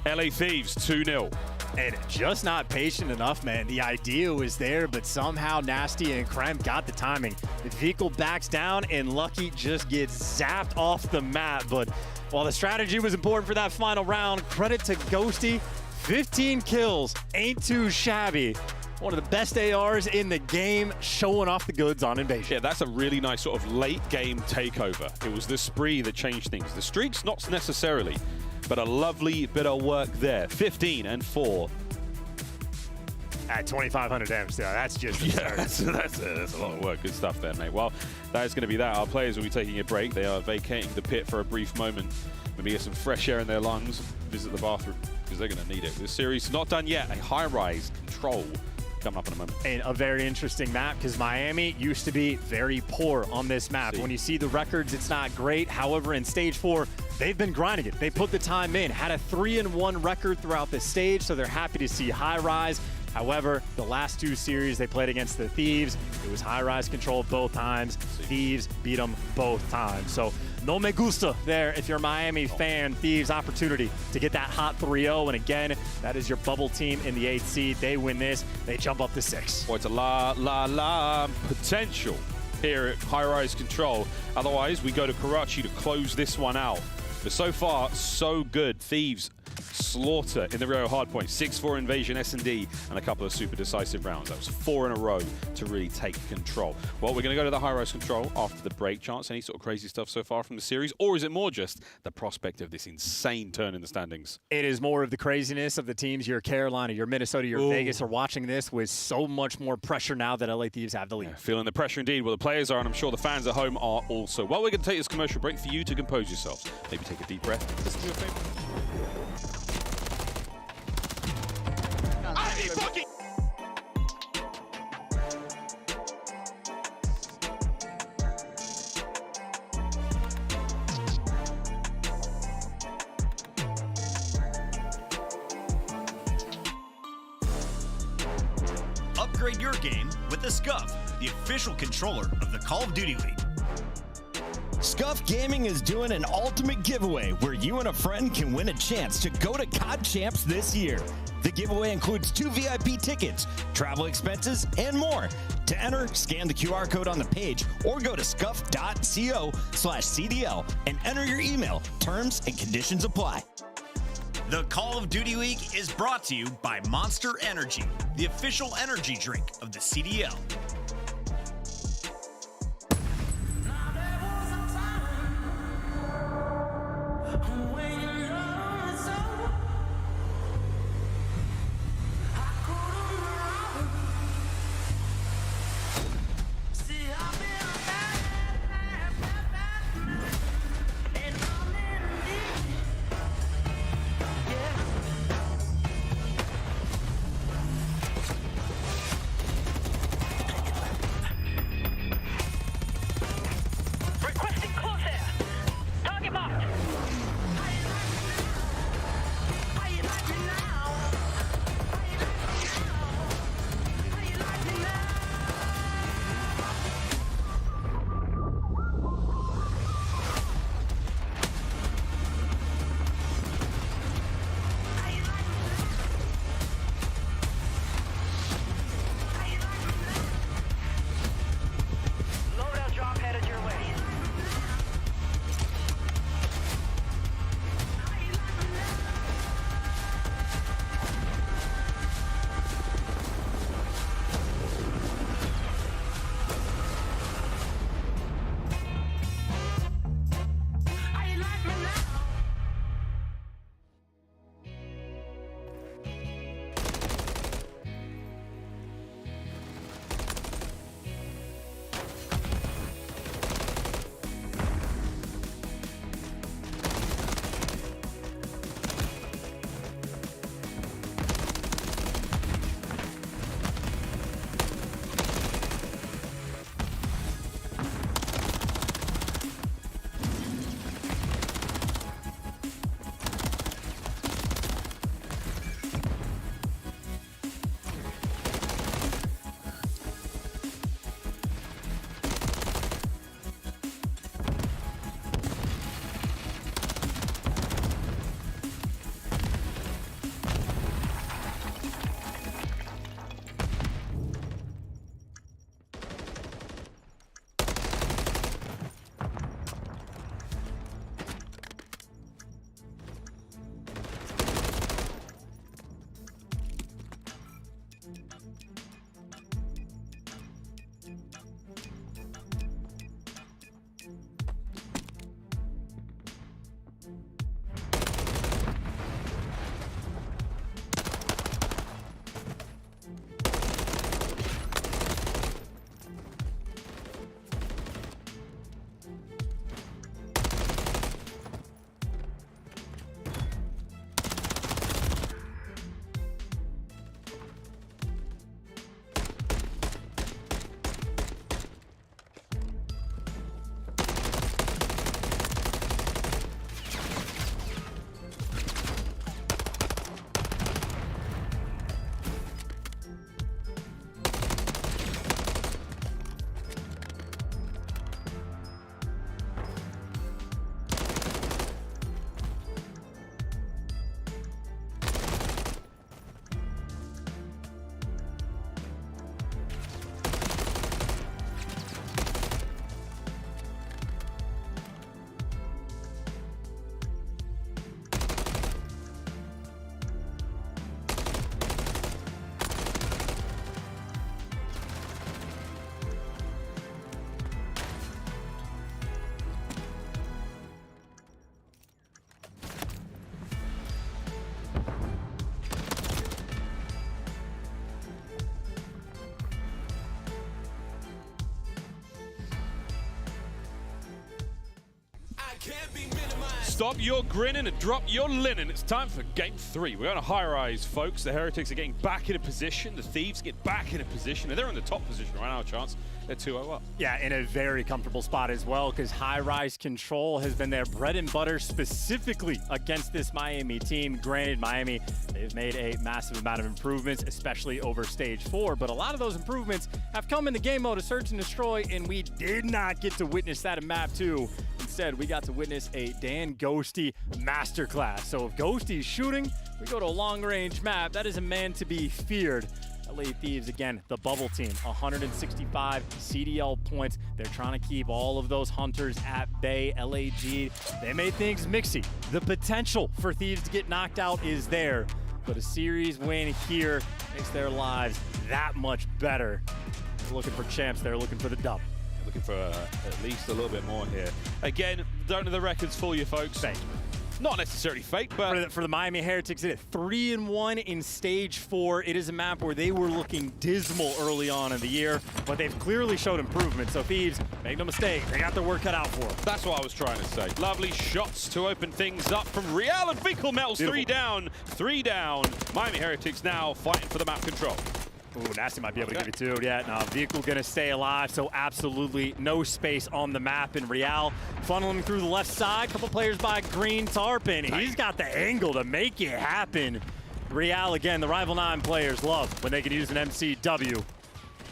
LA Thieves 2-0.
And just not patient enough, man. The idea was there, but somehow Nasty and Kremp got the timing. The vehicle backs down, and Lucky just gets zapped off the map. But while the strategy was important for that final round, credit to Ghosty. 15 kills, ain't too shabby. One of the best ARs in the game, showing off the goods on Invasion.
Yeah, that's a really nice sort of late game takeover. It was the spree that changed things. The streaks, not necessarily, but a lovely bit of work there. 15 and 4.
At 2,500 damage, that's just
that's a lot of work. Good stuff there, mate. Well, that is going to be that. Our players will be taking a break. They are vacating the pit for a brief moment. Maybe get some fresh air in their lungs, visit the bathroom. because they're going to need it. This series is not done yet. A high-rise control coming up in a moment.
And a very interesting map because Miami used to be very poor on this map. When you see the records, it's not great. However, in stage 4, they've been grinding it. They put the time in, had a 3-1 record throughout the stage, so they're happy to see Highrise. However, the last 2 series they played against the Thieves, it was Highrise control both times. Thieves beat them both times. So no me gusta there if you're a Miami fan. Thieves opportunity to get that hot 3-0. And again, that is your bubble team in the 8th seed. They win this, they jump up to 6.
Boy, it's a la potential here at Highrise Control. Otherwise, we go to Karachi to close this one out. But so far, so good. Thieves slaughter in the Rio hardpoint. 6-4 invasion S&D and a couple of super decisive rounds. That was 4 in a row to really take control. Well, we're going to go to the Highrise Control after the break. Chance, any sort of crazy stuff so far from the series? Or is it more just the prospect of this insane turn in the standings?
It is more of the craziness of the teams. Your Carolina, your Minnesota, your Vegas are watching this with so much more pressure now that LA Thieves have the lead.
Yeah, feeling the pressure indeed. Well, the players are, and I'm sure the fans at home are also. Well, we're going to take this commercial break for you to compose yourselves. Maybe take a deep breath. Listen to your favorite.
Upgrade your game with the Scuff, the official controller of the Call of Duty League.
Scuff Gaming is doing an ultimate giveaway where you and a friend can win a chance to go to COD Champs this year. The giveaway includes 2 VIP tickets, travel expenses, and more. To enter, scan the QR code on the page or go to scuff.co/CDL and enter your email. Terms and conditions apply.
The Call of Duty Week is brought to you by Monster Energy, the official energy drink of the CDL.
Stop your grinning and drop your linen. It's time for game 3. We're on a Highrise, folks. The Heretics are getting back in a position. The Thieves get back in a position. And they're in the top position right now, Chance. They're 2-0 up.
Yeah, in a very comfortable spot as well, because Highrise control has been their bread and butter specifically against this Miami team. Granted, Miami, they've made a massive amount of improvements, especially over stage 4, but a lot of those improvements have come in the game mode of Search and Destroy, and we did not get to witness that in map 2. Instead, we got to witness a Dan Ghosty masterclass. So if Ghosty's shooting, we go to a long-range map. That is a man to be feared. LA Thieves, again, the bubble team, 165 CDL points. They're trying to keep all of those hunters at bay. LAG, they made things mixy. The potential for Thieves to get knocked out is there, but a series win here makes their lives that much better. They're looking for champs. They're looking for the dub.
Looking for at least a little bit more here. Again, don't let the records fool you, folks.
Fake.
Not necessarily fake, but
for the Miami Heretics, it 3-1 in stage 4. It is a map where they were looking dismal early on in the year, but they've clearly showed improvement. So Thieves, make no mistake, they got their work cut out for them.
That's what I was trying to say. Lovely shots to open things up from Real and Vickle Metals.
Beautiful.
3 down. Miami Heretics now fighting for the map control.
Ooh, Nasty might be able to give it 2. Yeah, no, Vehicle gonna stay alive, so absolutely no space on the map. And Real funneling through the left side. Couple players by Green Tarpon. He's got the angle to make it happen. Real, again, the Rival 9 players love when they can use an MCW.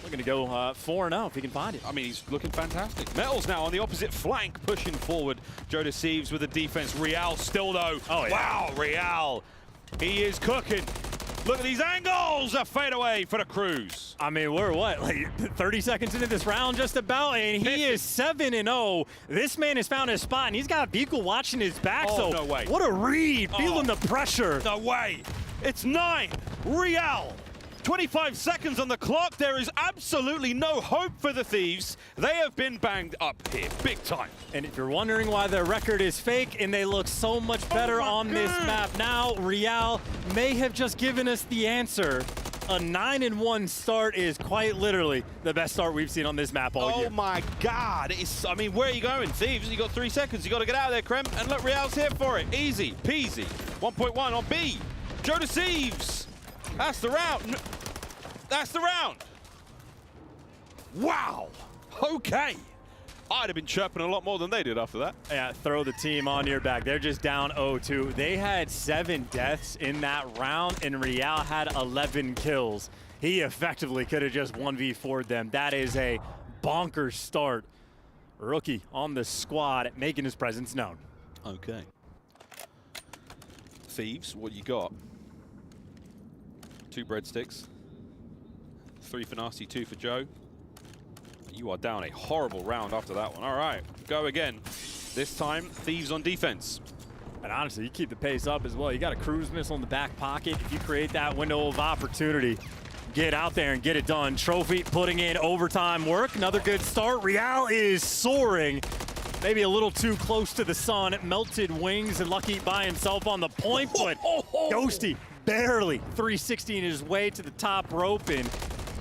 We're gonna go 4-0 if he can find it.
I mean, he's looking fantastic. Metals now on the opposite flank, pushing forward. Joe Deceives with the defense. Real still though.
Oh, yeah.
Wow, Real. He is cooking. Look at these angles! A fadeaway for the Cruise.
I mean, we're what, like 30 seconds into this round just about, and he is 7-0. This man has found his spot, and he's got a vehicle watching his back, so
no way.
What a read, feeling the pressure.
No way. It's 9. Real. 25 seconds on the clock. There is absolutely no hope for the Thieves. They have been banged up here, big time.
And if you're wondering why their record is fake and they look so much better on this map now, Real may have just given us the answer. A 9-1 start is quite literally the best start we've seen on this map all year.
Oh my God. I mean, where are you going, Thieves? You got 3 seconds. You got to get out of there, Krem. And look, Real's here for it. Easy peasy. 1.1 on B. Joe Deceives. That's the round. That's the round. Wow. Okay. I'd have been chirping a lot more than they did after that.
Yeah, throw the team on your back. They're just down 0-2. They had 7 deaths in that round, and Real had 11 kills. He effectively could have just 1v4'd them. That is a bonkers start. Rookie on the squad, making his presence known.
Okay. Thieves, what you got? 2 breadsticks. 3 for Nasty, 2 for Joe. You are down a horrible round after that one. All right, go again. This time, Thieves on defense.
And honestly, you keep the pace up as well. You got a cruise missile in the back pocket. If you create that window of opportunity, get out there and get it done. Trophy putting in overtime work. Another good start. Real is soaring. Maybe a little too close to the sun. Melted wings and Lucky by himself on the point, but Ghosty barely 360 his way to the top rope, and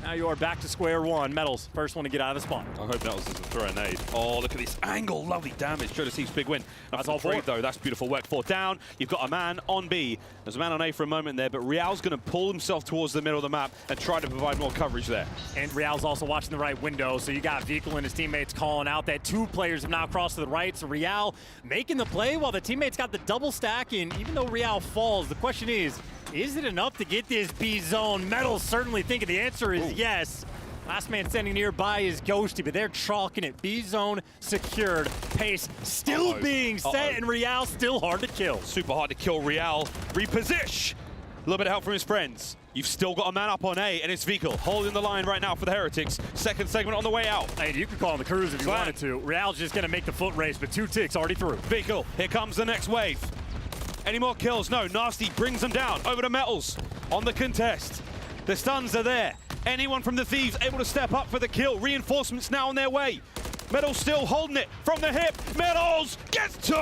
now you are back to square one. Metals, first one to get out of the spawn.
I hope Metals doesn't throw a nade. Oh, look at this angle. Lovely damage. Joe Deceives big win.
That's all for it,
though. That's beautiful work. 4 down. You've got a man on B. There's a man on A for a moment there, but Real's going to pull himself towards the middle of the map and try to provide more coverage there.
And Real's also watching the right window, so you got Vehicle and his teammates calling out that 2 players have now crossed to the right. So Real making the play while the teammates got the double stack, and even though Real falls, the question is it enough to get this B zone? Metals certainly thinking the answer is yes. Last man standing nearby is Ghosty, but they're chalking it. B zone secured. Pace still being set, and Real still hard to kill.
Super hard to kill. Real reposition. A little bit of help from his friends. You've still got a man up on A, and it's Vehicle holding the line right now for the Heretics. Second segment on the way out.
Hey, you could call on the Cruise if you wanted to. Real's just going to make the foot race, but 2 ticks already through.
Vehicle, here comes the next wave. Any more kills? No. Nasty brings them down. Over to Metals on the contest. The stuns are there. Anyone from the Thieves able to step up for the kill. Reinforcements now on their way. Metals still holding it from the hip. Metals gets 2.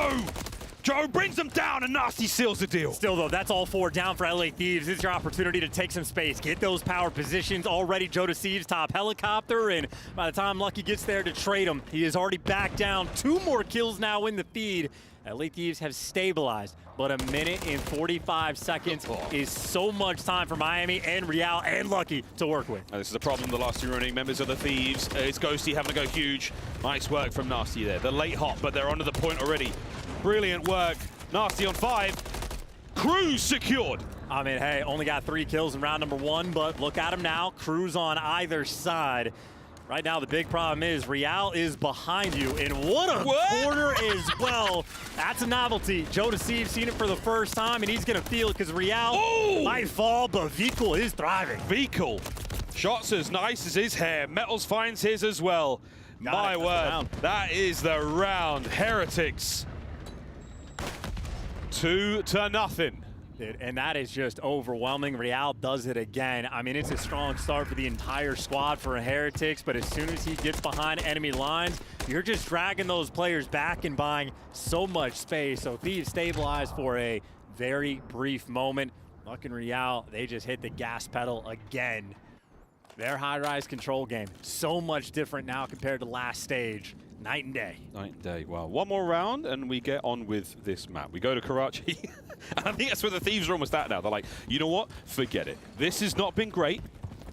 Joe brings them down, and Nasty seals the deal.
Still, though, that's all 4 down for LA Thieves. This is your opportunity to take some space, get those power positions. Already Joe Deceives top helicopter, and by the time Lucky gets there to trade him, he is already back down. 2 more kills now in the feed. LA Thieves have stabilized, but a minute and 45 seconds is so much time for Miami and Real and Lucky to work with.
This is a problem the last 2 remaining members of the Thieves. It's Ghosty having to go huge. Nice work from Nasty there. The late hop, but they're onto the point already. Brilliant work. Nasty on 5. Cruz secured.
I mean, hey, only got 3 kills in round number 1, but look at him now. Cruz on either side. Right now, the big problem is Real is behind you, and what a corner as well. That's a novelty. Joe Deceives seen it for the first time, and he's going to feel it because Real might fall, but Vikul is thriving.
Vikul. Shots as nice as his hair. Metals finds his as well. My word, that is the round. Heretics. 2-0.
Dude, and that is just overwhelming. Real does it again. I mean, it's a strong start for the entire squad for Heretics, but as soon as he gets behind enemy lines, you're just dragging those players back and buying so much space. So Thieves stabilized for a very brief moment. Luck and Real, they just hit the gas pedal again. Their high-rise control game, so much different now compared to last stage. Night and day.
Night and day. Well, 1 more round and we get on with this map. We go to Karachi. And I think that's where the Thieves are almost at now. They're like, you know what? Forget it. This has not been great.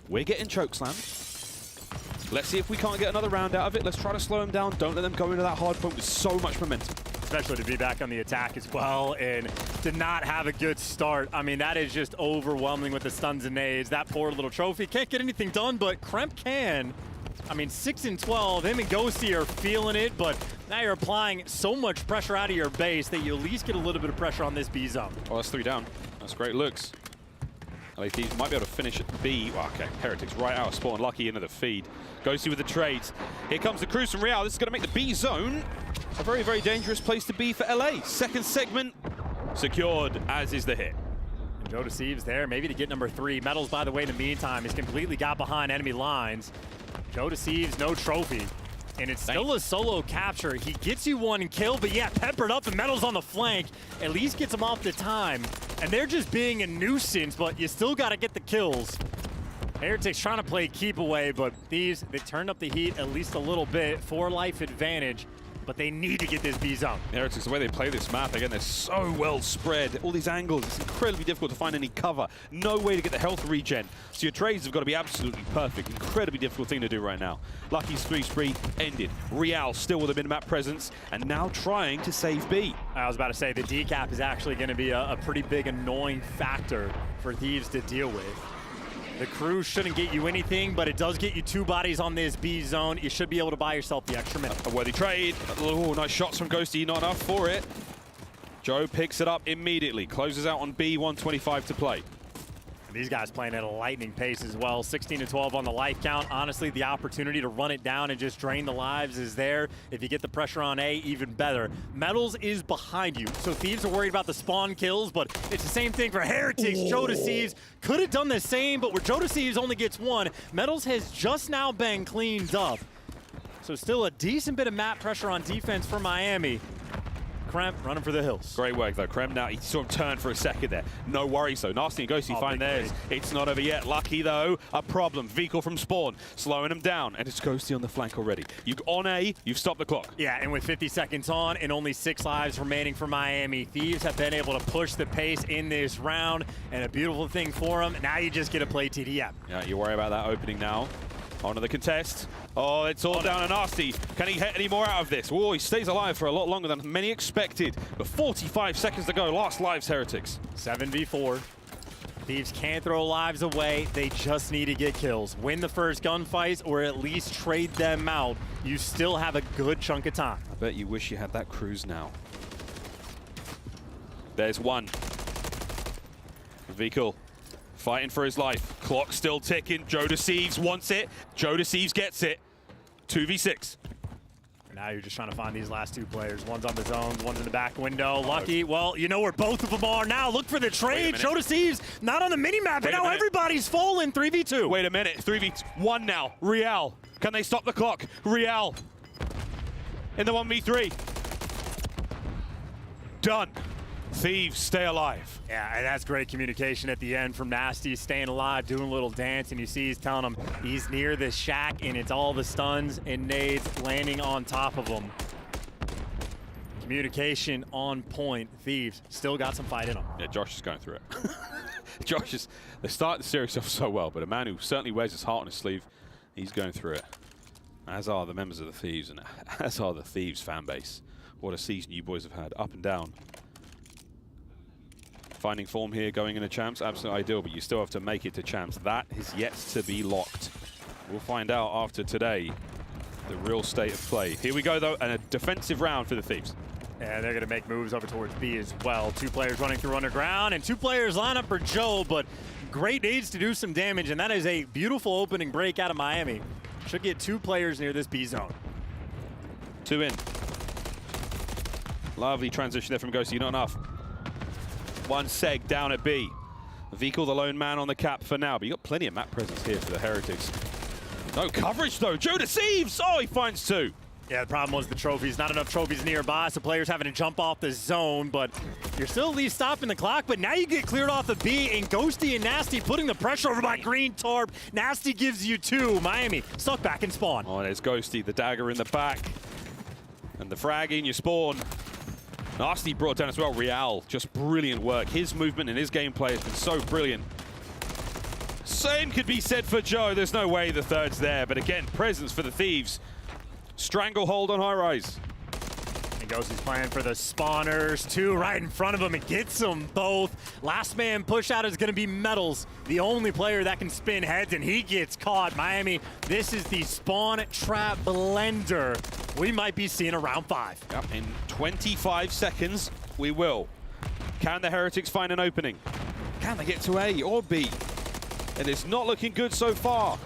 We're getting chokeslammed. Let's see if we can't get another round out of it. Let's try to slow them down. Don't let them go into that hard point with so much momentum.
Especially to be back on the attack as well and to not have a good start. I mean, that is just overwhelming with the stuns and nades. That poor little trophy can't get anything done, but Kremp can. I mean, 6 and 12, him and Ghosty are feeling it, but now you're applying so much pressure out of your base that you at least get a little bit of pressure on this B zone.
Oh, that's 3 down. That's great looks. LA Thieves might be able to finish at B. Well, okay, Heretics right out of spawn. Lucky into the feed. Ghosty with the trades. Here comes the Cruz from Real. This is going to make the B zone a very, very dangerous place to be for LA. Second segment secured, as is the hit.
And Joe Deceives there, maybe to get number 3. Metals, by the way, in the meantime, he's completely got behind enemy lines. Joe Deceives, no trophy. And it's still a solo capture. He gets you 1 kill, but yeah, peppered up and Metals on the flank. At least gets him off the time. And they're just being a nuisance, but you still got to get the kills. Heretics trying to play keep away, but Thieves, they turned up the heat at least a little bit. 4 life advantage, but they need to get this B zone.
Heretics, the way they play this map, again, they're so well spread. All these angles, it's incredibly difficult to find any cover. No way to get the health regen. So your trades have got to be absolutely perfect. Incredibly difficult thing to do right now. Lucky's 3 spree ended. Real still with a mid-map presence, and now trying to save B.
I was about to say, the decap is actually going to be a pretty big annoying factor for Thieves to deal with. The Cruz shouldn't get you anything, but it does get you 2 bodies on this B zone. You should be able to buy yourself the extra minute.
A worthy trade. Oh, nice shots from Ghosty, not enough for it. Joe picks it up immediately, closes out on B, 125 to play.
These guys playing at a lightning pace as well. 16 to 12 on the life count. Honestly, the opportunity to run it down and just drain the lives is there. If you get the pressure on A, even better. Metals is behind you, so Thieves are worried about the spawn kills, but it's the same thing for Heretics. Joe Deceives could have done the same, but where Joe Deceives only gets 1, Metals has just now been cleaned up. So still a decent bit of map pressure on defense for Miami. Kremp running for the hills.
Great work though, Kremp. Now he sort of turned for a second there. No worries though. Nasty and Ghosty find theirs. It's not over yet. Lucky though, a problem. Vikul from spawn, slowing him down, and it's Ghosty on the flank already. You on A, you've stopped the clock.
Yeah, and with 50 seconds on and only 6 lives remaining for Miami, Thieves have been able to push the pace in this round, and a beautiful thing for them. Now you just get to play TDM.
Yeah, you worry about that opening now. Onto the contest. Oh, it's all down to Nasty. Can he hit any more out of this? Oh, he stays alive for a lot longer than many expected. But 45 seconds to go. Last lives, Heretics.
7v4. Thieves can't throw lives away. They just need to get kills. Win the first gunfights or at least trade them out. You still have a good chunk of time.
I bet you wish you had that Cruz now. There's 1. Vikul. Fighting for his life. Clock still ticking. Joe Deceives wants it. Joe Deceives gets it. 2v6.
Now you're just trying to find these last 2 players. One's on the zone, one's in the back window. Lucky, well, you know where both of them are now. Look for the trade. Joe Deceives not on the mini-map, but now everybody's falling. 3v2.
Wait a minute. 3v1 now. Real. Can they stop the clock? Real. In the 1v3. done. Thieves stay alive.
Yeah, and that's great communication at the end from Nasty, staying alive, doing a little dance, and you see he's telling him he's near the shack, and it's all the stuns and nades landing on top of him. Communication on point. Thieves still got some fight in them.
Yeah, Josh is going through it. Josh is, they start the series off so well, but a man who certainly wears his heart on his sleeve, he's going through it. As are the members of the Thieves, and as are the Thieves fan base. What a season you boys have had, up and down. Finding form here, going into champs, absolutely ideal, but you still have to make it to champs. That is yet to be locked. We'll find out after today the real state of play. Here we go, though, and a defensive round for the Thieves.
Yeah, they're going to make moves over towards B as well. 2 players running through underground, and 2 players line up for Joe, but great nades to do some damage, and that is a beautiful opening break out of Miami. Should get 2 players near this B zone.
2 in. Lovely transition there from Ghosty, not enough. 1 seg down at B. Vikal the lone man on the cap for now, but you got plenty of map presence here for the Heretics. No coverage though, Joe deceives! Oh, he finds 2.
Yeah, the problem was the trophies. Not enough trophies nearby, so players having to jump off the zone, but you're still at least stopping the clock, but now you get cleared off the B, and Ghosty and Nasty putting the pressure over by Green Tarp. Nasty gives you 2. Miami stuck back in spawn.
Oh, there's Ghosty, the dagger in the back. And the frag in your spawn. Nasty brought down as well. Real, just brilliant work. His movement and his gameplay has been so brilliant. Same could be said for Joe. There's no way the third's there, but again, presence for the Thieves. Stranglehold on Highrise.
And Ghosty's playing for the spawners. 2 right in front of him and gets them both. Last man push out is going to be Metals, the only player that can spin heads, and he gets caught. Miami, this is the spawn trap blender. We might be seeing a round 5.
Yep, in 25 seconds, we will. Can the Heretics find an opening? Can they get to A or B? And it's not looking good so far.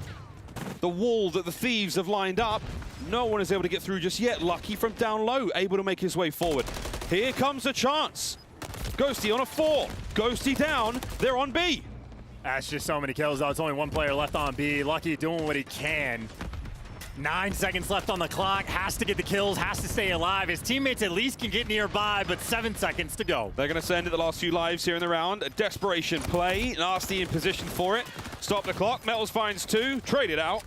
The wall that the Thieves have lined up, no one is able to get through just yet. Lucky from down low, able to make his way forward. Here comes a chance. Ghosty on a 4. Ghosty down, they're on B.
That's just so many kills, though. It's only 1 player left on B. Lucky doing what he can. 9 seconds left on the clock, has to get the kills, has to stay alive. His teammates at least can get nearby, but 7 seconds to go.
They're going to send it the last few lives here in the round. A desperation play, Nasty in position for it. Stop the clock, Metals finds 2, trade it out.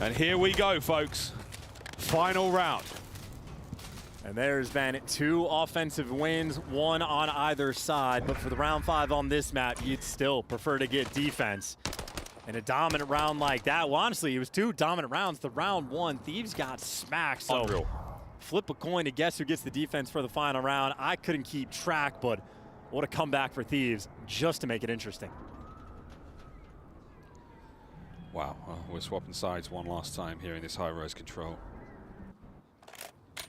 And here we go, folks. Final round.
And there's been 2 offensive wins, 1 on either side. But for the round 5 on this map, you'd still prefer to get defense. In a dominant round like that, well, honestly, it was 2 dominant rounds. The round 1, Thieves got smacked. So
unreal.
Flip a coin to guess who gets the defense for the final round. I couldn't keep track, but what a comeback for Thieves just to make it interesting.
Wow, well, we're swapping sides one last time here in this Highrise control.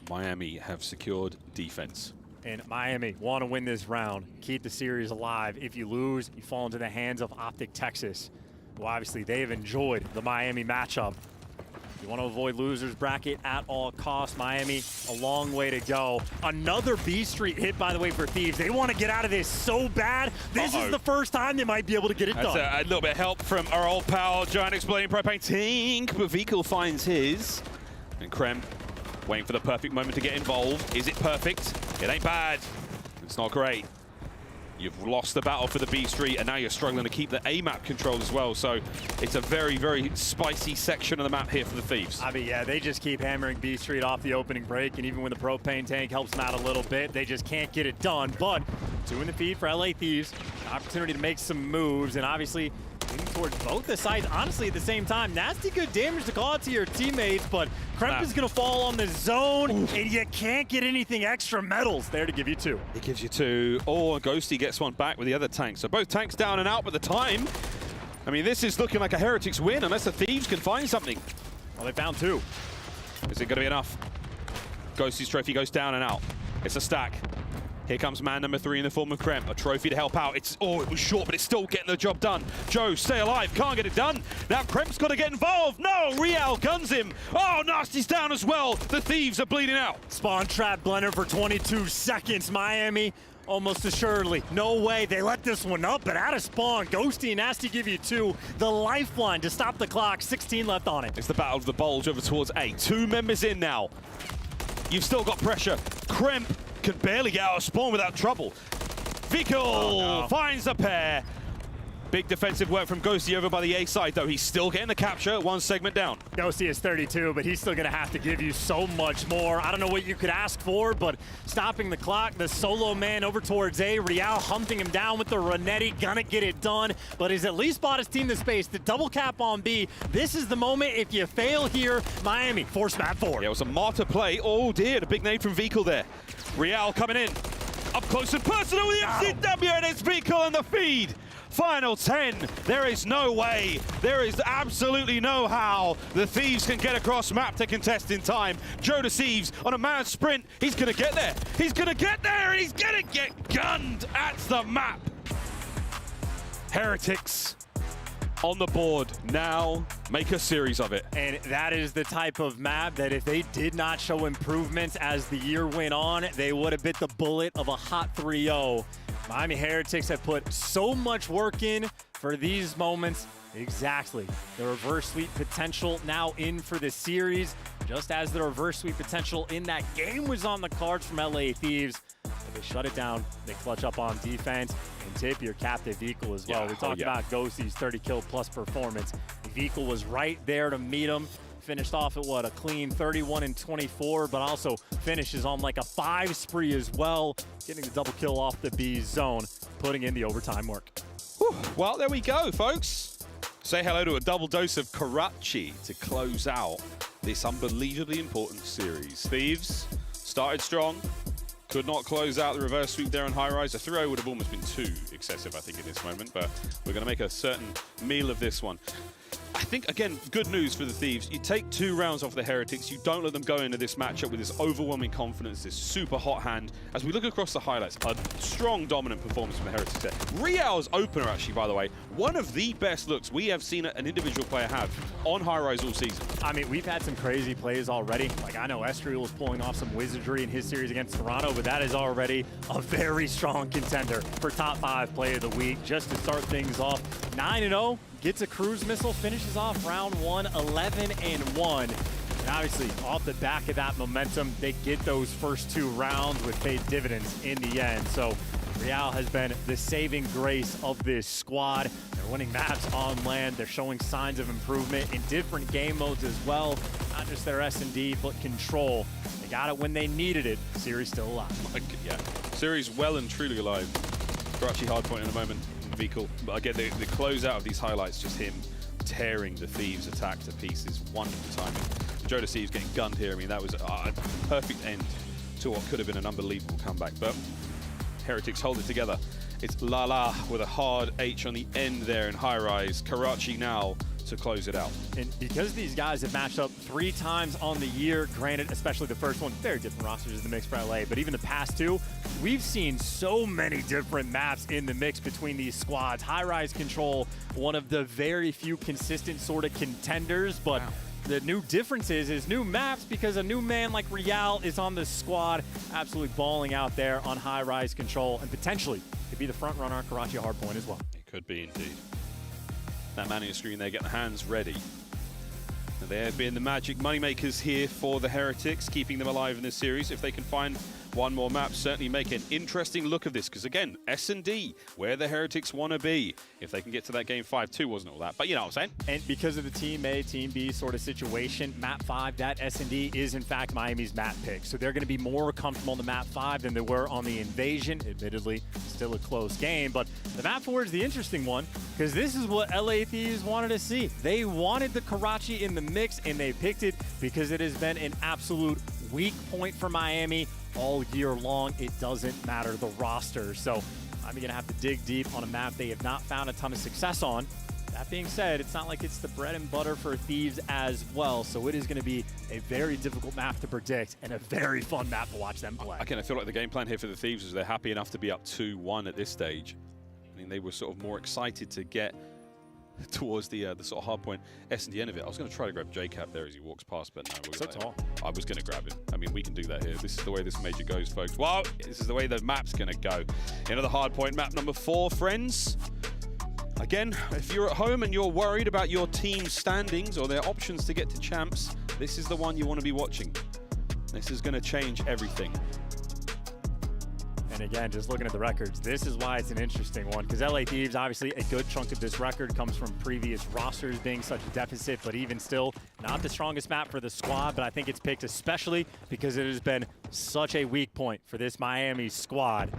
Miami have secured defense.
And Miami want to win this round, keep the series alive. If you lose, you fall into the hands of Optic Texas. Well, obviously, they've enjoyed the Miami matchup. You want to avoid losers bracket at all costs. Miami, a long way to go. Another B Street hit, by the way, for Thieves. They want to get out of this so bad. This is the first time they might be able to get it done.
A little bit of help from our old pal, Giant Exploding Propane Tink, but Vikal finds his. And Krem waiting for the perfect moment to get involved. Is it perfect? It ain't bad. It's not great. You've lost the battle for the B Street, and now you're struggling to keep the A map control as well. So it's a very, very spicy section of the map here for the Thieves.
I mean, yeah, they just keep hammering B Street off the opening break, and even when the propane tank helps them out a little bit, they just can't get it done. But 2 in the feed for LA Thieves, an opportunity to make some moves, and obviously leaning towards both the sides, honestly, at the same time. Nasty good damage to call out to your teammates, but Kremp is going to fall on the zone, and you can't get anything extra. Metals there to give you 2.
It gives you 2. Oh, Ghosty gets one back with the other tank. So both tanks down and out by the time. I mean, this is looking like a Heretics win unless the Thieves can find something.
Well, they found 2.
Is it going to be enough? Ghosty's trophy goes down and out. It's a stack. Here comes man number 3 in the form of Krem. A trophy to help out. It was short, but it's still getting the job done. Joe, stay alive. Can't get it done. Now Krem's got to get involved. No, Real guns him. Oh, Nasty's down as well. The Thieves are bleeding out.
Spawn trap blender for 22 seconds. Miami, almost assuredly. No way. They let this one up, but out of spawn. Ghosty and Nasty give you 2. The lifeline to stop the clock. 16 left on it.
It's the battle of the bulge over towards A. 2 members in now. You've still got pressure. Kremp can barely get out of spawn without trouble. Vikul finds a pair. Big defensive work from Ghosty over by the A side, though. He's still getting the capture, one segment down.
Ghosty is 32, but he's still going to have to give you so much more. I don't know what you could ask for, but stopping the clock, the solo man over towards A, Real hunting him down with the Renetti, gonna get it done, but he's at least bought his team the space. The double cap on B, this is the moment. If you fail here, Miami, force map forward.
Yeah, it was a martyr play. Oh dear, the big nade from Vikul there. Real coming in. Up close and personal with the FCW, and it's Vikul in the feed. Final 10, there is no way, there is absolutely no how the Thieves can get across map to contest in time. Joe Deceives on a mad sprint, he's gonna get there. He's gonna get there and he's gonna get gunned at the map. Heretics on the board, now make a series of it.
And that is the type of map that if they did not show improvements as the year went on, they would have bit the bullet of a hot 3-0. Miami Heretics have put so much work in for these moments. Exactly. The reverse sweep potential now in for the series, just as the reverse sweep potential in that game was on the cards from LA Thieves. But they shut it down. They clutch up on defense and tip your captive Vikul as well. We talked about Ghosty's 30 kill plus performance. Vikul was right there to meet him. Finished off at what, a clean 31-24, but also finishes on like a 5 spree as well, getting the double kill off the B zone, putting in the overtime work.
Whew. Well, there we go, folks. Say hello to a double dose of Karachi to close out this unbelievably important series. Thieves started strong, could not close out the reverse sweep there on Highrise. A 3-0 would have almost been too excessive, I think, in this moment, but we're going to make a certain meal of this one. I think, again, good news for the Thieves. You take 2 rounds off the Heretics. You don't let them go into this matchup with this overwhelming confidence, this super hot hand. As we look across the highlights, a strong, dominant performance from the Heretics there. Real's opener, actually, by the way, one of the best looks we have seen an individual player have on Highrise all season.
I mean, we've had some crazy plays already. Like, I know Estriel was pulling off some wizardry in his series against Toronto, but that is already a very strong contender for top 5 play of the week. Just to start things off, 9-0. Gets a cruise missile, finishes off round 1, 11-1. And obviously, off the back of that momentum, they get those first 2 rounds with paid dividends in the end. So Real has been the saving grace of this squad. They're winning maps on land. They're showing signs of improvement in different game modes as well. Not just their S&D, but control. They got it when they needed it. Series still alive.
Yeah, series well and truly alive. Karachi hardpoint in a moment. Vikul. But again, the closeout of these highlights, just him tearing the Thieves' attack to pieces. Wonderful timing. Joe Deceives getting gunned here. I mean, that was a perfect end to what could have been an unbelievable comeback. But Heretics hold it together. It's Lala with a hard H on the end there in Highrise. Karachi now to close it out.
And because these guys have matched up 3 times on the year, granted, especially the first one, very different rosters in the mix for LA, but even the past 2, we've seen so many different maps in the mix between these squads. Highrise Control, one of the very few consistent sort of contenders, but the new difference is new maps because a new man like Real is on the squad, absolutely balling out there on Highrise Control, and potentially could be the front runner on Karachi Hardpoint as well.
It could be indeed. That man in the screen there getting the hands ready. And they have been the magic moneymakers here for the Heretics, keeping them alive in this series. If they can find one more map, certainly make an interesting look of this. Because again, S&D, where the Heretics want to be. If they can get to that game 5-2, wasn't all that. But you know what I'm saying?
And because of the Team A, Team B sort of situation, map 5, that S&D is in fact Miami's map pick. So they're going to be more comfortable on the map 5 than they were on the Invasion. Admittedly, still a close game. But the map 4 is the interesting one because this is what LA Thieves wanted to see. They wanted the Karachi in the mix and they picked it because it has been an absolute weak point for Miami all year long. It doesn't matter the roster. So I'm going to have to dig deep on a map they have not found a ton of success on. That being said, it's not like it's the bread and butter for Thieves as well. So it is going to be a very difficult map to predict and a very fun map to watch them play.
Again, I feel like the game plan here for the Thieves is they're happy enough to be up 2-1 at this stage. I mean, they were sort of more excited to get towards the sort of hard point S&D end of it. I was going to try to grab JCap there as he walks past, but no.
So tall.
I was going to grab him. I mean, we can do that here. This is the way this major goes, folks. Well, this is the way the map's going to go. Into the hard point, map number 4, friends. Again, if you're at home and you're worried about your team's standings or their options to get to champs, this is the one you want to be watching. This is going to change everything.
And again, just looking at the records, this is why it's an interesting one, because LA Thieves, obviously a good chunk of this record comes from previous rosters being such a deficit, but even still, not the strongest map for the squad, but I think it's picked especially because it has been such a weak point for this Miami squad.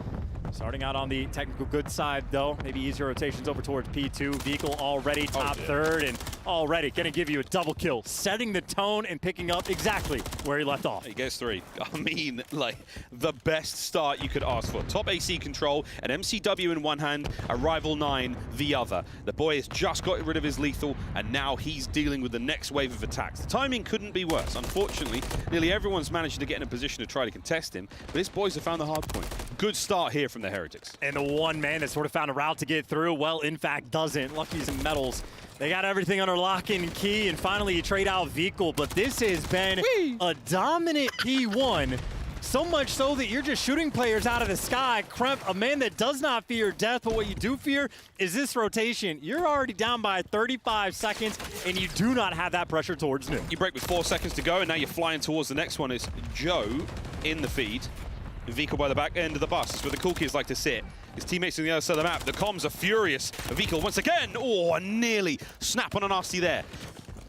Starting out on the technical good side, though, maybe easier rotations over towards P2. Vehicle already top third and already going to give you a double kill, setting the tone and picking up exactly where he left off.
He gets 3. I mean, like, the best start you could ask for. Top AC control, an MCW in one hand, a Rival 9 the other. The boy has just got rid of his lethal, and now he's dealing with the next wave of attacks. The timing couldn't be worse. Unfortunately, nearly everyone's managed to get in a position to try to contest him, but his boys have found the hard point. Good start here from the Heretics.
And the one man that sort of found a route to get through, well, in fact, doesn't. Lucky's and Metals, they got everything under lock and key, and finally you trade out Vehicle, but this has been a dominant P1. So much so that you're just shooting players out of the sky. Kremp, a man that does not fear death, but what you do fear is this rotation. You're already down by 35 seconds, and you do not have that pressure towards New.
You break with 4 seconds to go, and now you're flying towards the next one. It's Joe in the feed. Vehicle by the back end of the bus. It's where the cool kids like to sit. His teammates on the other side of the map. The comms are furious. Vehicle once again. Oh, nearly snap on a nasty there.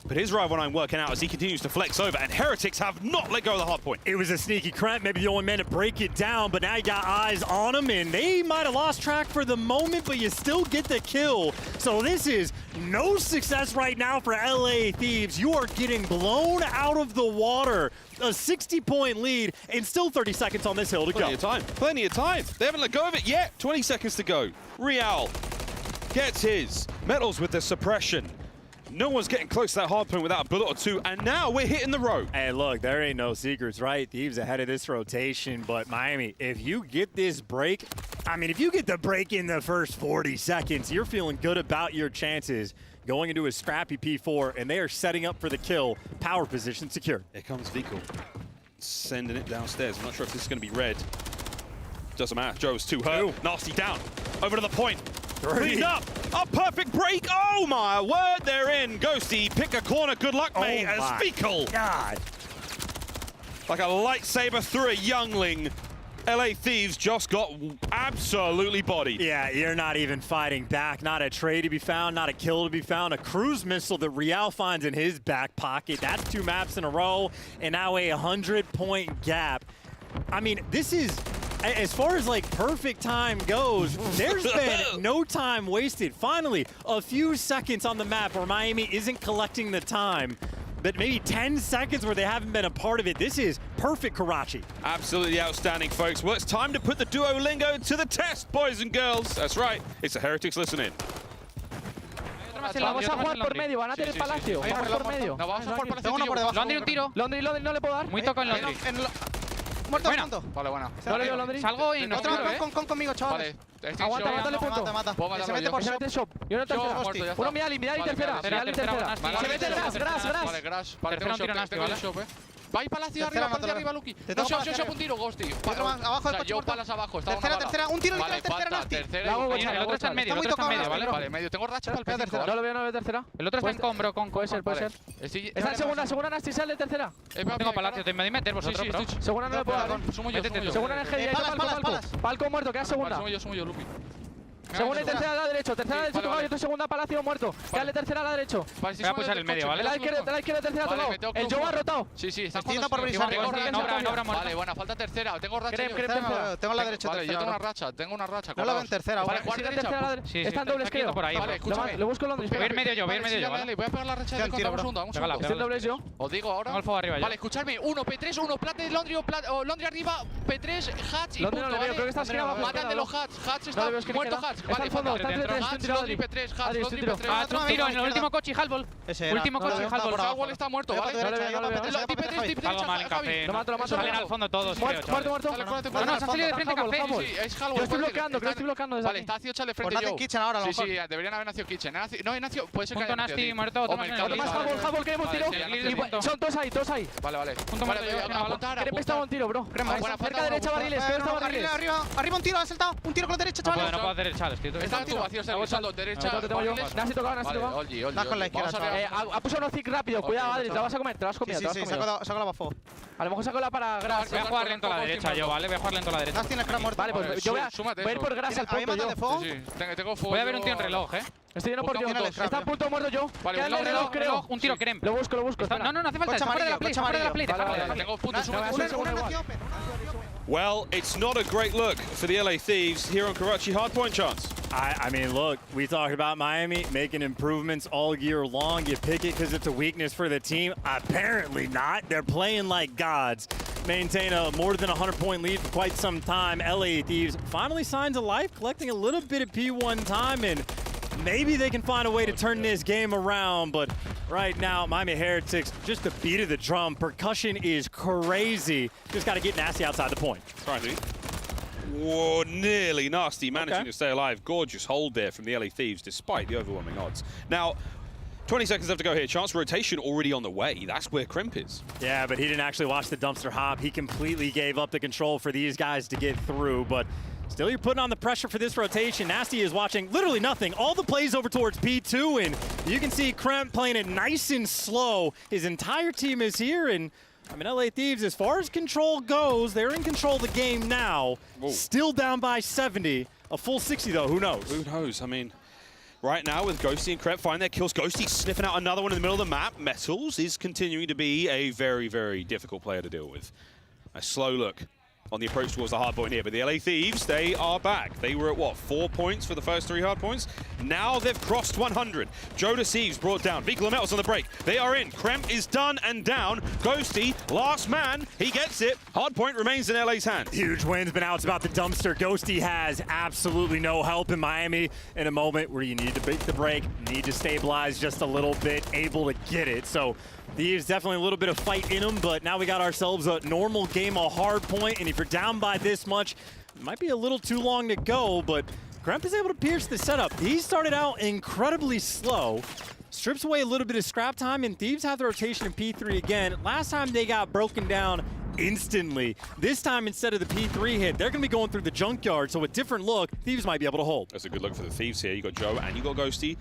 But his Rival 9 working out as he continues to flex over, and Heretics have not let go of the hard point.
It was a sneaky Kremp, maybe the only man to break it down, but now you got eyes on him, and they might have lost track for the moment, but you still get the kill. So this is no success right now for LA Thieves. You are getting blown out of the water. A 60-point lead, and still 30 seconds on this hill to go.
Plenty of time. Plenty of time. They haven't let go of it yet. 20 seconds to go. Real gets his. Metals with the suppression. No one's getting close to that hard point without a bullet or two, and now we're hitting the road.
Hey, look, there ain't no secrets, right? Thieves ahead of this rotation, but Miami, if you get this break, I mean, if you get the break in the first 40 seconds, you're feeling good about your chances going into a scrappy P4, and they are setting up for the kill. Power position secured.
Here comes Vehicle, sending it downstairs. I'm not sure if this is going to be red. Doesn't matter. Joe's too hurt. Nasty down. Over to the point. Cleaned up. A perfect break. Oh my word, they're in. Ghosty, pick a corner. Good luck, mate. As Vehicle.
God.
Like a lightsaber through a youngling. LA Thieves just got absolutely bodied.
Yeah, you're not even fighting back. Not a trade to be found, not a kill to be found. A cruise missile that Real finds in his back pocket. That's 2 maps in a row, and now a 100-point gap. I mean, this is, as far as like perfect time goes, there's been no time wasted. Finally, a few seconds on the map where Miami isn't collecting the time, but maybe 10 seconds where they haven't been a part of it. This is perfect Karachi.
Absolutely outstanding, folks. Well, it's time to put the Duolingo to the test, boys and girls. That's right. It's the Heretics listening.
Vamos a jugar por medio, van a tener palacio. Vamos por medio.
No, vamos a jugar palacio.
Tengo uno por debajo.
Laundry, un tiro.
Laundry, no le puedo dar.
Muy tocado en Laundry.
Muerto,
Buena.
muerto.
Vale, buena.
No le veo Laundry.
Salgo y no
Otro
tiro,
conmigo, chavales.
Vale.
Aguanta, mátale punto.
Mata.
Puedo
Se mete por shop.
shop. Y uno tercera. Uno Miali tercera. Miali tercera. Se mete Gras.
Vale, Gras. Vale,
Tercera, un tiro nasty,
tengo el
¿vale?
shop, Va ahí palacio arriba, palacio arriba, Lucky. No, shop, un tiro, Ghosty.
Otro más, abajo del coche.
Yo palas abajo.
Tercera. Un tiro
Vale,
tercera,
falta,
nasty.
tercera.
El otro está en medio, ¿vale?
Vale, medio. Tengo racha para el P5.
No lo veo tercera.
El otro está en combro con...
Puede ser. Está en segunda Nasty, sale tercera.
Tengo palacio, te me meter vosotros, bro.
Segunda no le puedo dar.
Sumo yo.
Segunda en el heavy, Palco muerto, queda segunda.
Sumo yo, Lupi.
Segunda y tercera a la derecha, tocado, yo estoy segunda palacio muerto. Dale tercera a la derecha.
Voy a pulsar el medio, ¿vale?
La izquierda tercera tocado. El Joe ha rotado.
Sí, está
yendo por brisar.
Vale, buena, falta tercera. Tengo racha.
Tengo la derecha.
Vale, yo tengo una racha.
No la ven tercera.
Vale, jugar derecha.
Está en dobles, creo.
Vale, escúchame.
Lo busco en Londres.
Voy a ir medio yo, ¿vale?
Voy a pegar la racha de contra un segundo.
Estoy en dobles yo.
Os digo ahora.
Tengo el fuego arriba ya.
Vale, escuchadme. 1 P3, 1 plate de Laundry arriba, P3, Hatch y punto, ¿vale?
Creo que está esquina abajo.
Matan de los Hatch. Hatch está muerto, Hatch.
Está al fondo, está entre tres.
Laundry P3, Hatch, Laundry P3.
Un tiro en el último coche y Halbol. Último coche y Halbol.
Halbol está muerto, ¿vale? Tip 3,
Algo mal en café.
Lo mato.
Salen al fondo todos, creo, chaval.
Muerto.
No, se han salido de frente café.
Sí, es Halbol.
Yo estoy bloqueando desde
Vale,
aquí.
está hacia de frente
Pues
yo.
nacen kitchen ahora, a lo
Sí,
mejor.
deberían haber nacido kitchen. No, Ignacio, puede ser que
Punto
haya nacido,
nasty,
tío.
muerto, otro
O
más en el
Mercado.
otro.
Habol, que hemos tirado. Son todos ahí.
Vale.
Punto muerto yo, una bala.
Crep está un tiro, bro. Cerca derecha barriles,
Arriba un tiro, ha saltado. Un tiro con la derecha,
No
chavales.
puedo hacer el chal, estoy
Está tú vacío, saldo derecha.
Te tengo yo. Nasty tocado.
Das con la izquierda, chaval.
Ha puesto unos zic rápido. Cuidado, Adri, te la vas a comer.
Sí, saco la fuego.
A lo mejor saco la para Gras.
Voy a jugar lento a la derecha yo, ¿vale? Voy a jugar lento a la derecha.
Nas tiene el crack muerto.
Vale, pues yo voy a ir por Gras al punto yo.
Tengo fuego. Voy a ver un tío en reloj,
Estoy yendo por yo. Está a punto muerto yo.
Vale,
Queda en el reloj, creo.
Un tiro creme.
Lo busco.
No, no hace falta. Está fuera de la play, está fuera de la play.
Tengo puntos.
Well, it's not a great look for the LA Thieves here on Karachi Hardpoint, Chance.
I mean, look, we talked about Miami making improvements all year long. You pick it because it's a weakness for the team. Apparently not. They're playing like gods. Maintain a more than 100-point lead for quite some time. LA Thieves finally signs of life, collecting a little bit of P1 time, and maybe they can find a way to turn this game around. But right now, Miami Heretics, just the beat of the drum. Percussion is crazy. Just got to get nasty outside the point.
Sorry, dude. Whoa, nearly nasty, managing to stay alive. Gorgeous hold there from the LA Thieves, despite the overwhelming odds. Now, 20 seconds left to go here. Chance rotation already on the way. That's where Crimp is.
Yeah, but he didn't actually watch the dumpster hop. He completely gave up the control for these guys to get through, but still you're putting on the pressure for this rotation. Nasty is watching literally nothing. All the plays over towards P2, and you can see Crimp playing it nice and slow. His entire team is here, and I mean, LA Thieves, as far as control goes, they're in control of the game now. Whoa. Still down by 70. A full 60, though. Who knows?
Who knows? I mean, right now with Ghosty and Crep find their kills. Ghosty sniffing out another one in the middle of the map. Metals is continuing to be a very, very difficult player to deal with. A slow look on the approach towards the hard point here, but the LA Thieves, they are back. They were at, what, 4 points for the first 3 hard points? Now they've crossed 100. Joe Deceives brought down. Vehicle and Metals on the break. They are in. Kremp is done and down. Ghosty, last man, he gets it. Hard point remains in LA's hands.
Huge wins, but now it's about the dumpster. Ghosty has absolutely no help in Miami in a moment where you need to break the break, need to stabilize just a little bit, able to get it. So Thieves definitely a little bit of fight in them, but now we got ourselves a normal game, a hard point, and if you're down by this much, it might be a little too long to go, but Grump is able to pierce the setup. He started out incredibly slow, strips away a little bit of scrap time, and Thieves have the rotation in P3 again. Last time they got broken down instantly. This time, instead of the P3 hit, they're going to be going through the junkyard, so a different look, Thieves might be able to hold.
That's a good look for the Thieves here. You got Joe and you got Ghosty.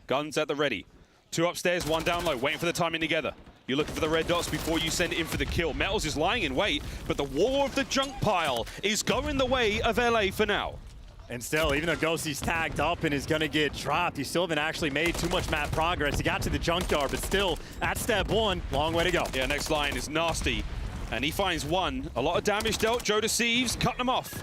Guns at the ready. 2 upstairs, 1 down low, waiting for the timing together. You're looking for the red dots before you send it in for the kill. Metals is lying in wait, but the war of the junk pile is going the way of LA for now.
And still, even though Ghosty's tagged up and is going to get dropped, he still haven't actually made too much map progress. He got to the junkyard, but still, at step 1, long way to go.
Yeah, next line is Nasty, and he finds 1. A lot of damage dealt. Joe Deceives, cutting them off.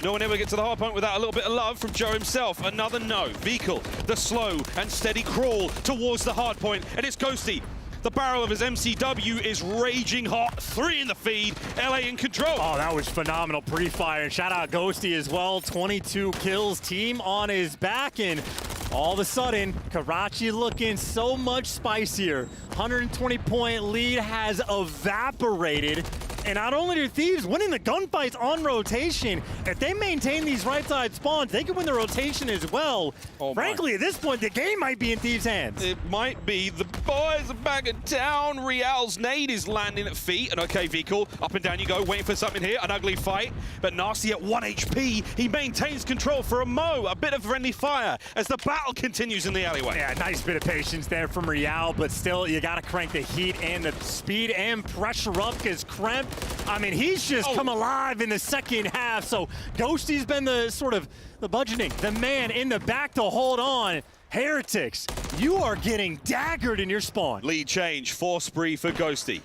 No one ever gets to the hard point without a little bit of love from Joe himself. Another no. Vehicle, the slow and steady crawl towards the hard point, and it's Ghosty. The barrel of his MCW is raging hot. 3 in the feed. LA in control.
Oh, that was phenomenal pre-fire. And shout out Ghosty as well. 22 kills, team on his back. And all of a sudden, Karachi looking so much spicier. 120-point lead has evaporated. And not only are Thieves winning the gunfights on rotation, if they maintain these right side spawns, they can win the rotation as well. Oh, frankly, at this point, the game might be in Thieves' hands.
It might be. The boys are back in town. Real's nade is landing at feet. And okay, Vehicle, up and down you go, waiting for something here. An ugly fight, but Nasty at 1 HP. He maintains control for a Mo. A bit of friendly fire as the battle continues in the alleyway.
Yeah, nice bit of patience there from Real, but still, you got to crank the heat and the speed and pressure up because Kremp, I mean, he's just come alive in the second half. So Ghosty's been the sort of the budgeting, the man in the back to hold on. Heretics, you are getting daggered in your spawn.
Lead change, 4 spree for Ghosty.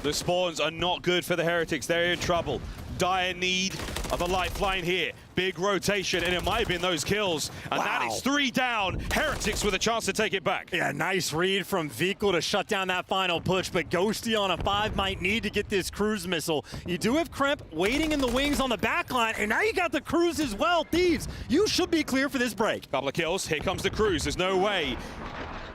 The spawns are not good for the Heretics. They're in trouble. Dire need of a lifeline here. Big rotation, and it might have been those kills. And that is 3 down. Heretics with a chance to take it back.
Yeah, nice read from Vehicle to shut down that final push, but Ghosty on a 5 might need to get this cruise missile. You do have Kremp waiting in the wings on the back line, and now you got the cruise as well. Thieves, you should be clear for this break.
Couple of kills. Here comes the cruise. There's no way.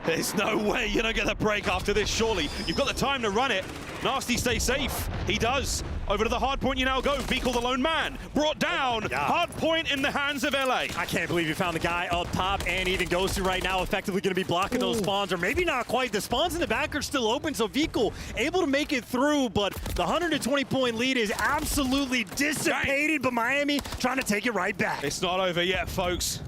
There's no way you're going to get the break after this, surely. You've got the time to run it. Nasty stay safe. He does. Over to the hard point you now go. Vehicle the lone man. Brought down. Hard point in the hands of LA.
I can't believe you found the guy up top, and even Ghosty right now effectively going to be blocking those spawns, or maybe not quite. The spawns in the back are still open, so Vehicle able to make it through, but the 120-point lead is absolutely dissipated, but Miami trying to take it right back.
It's not over yet, folks.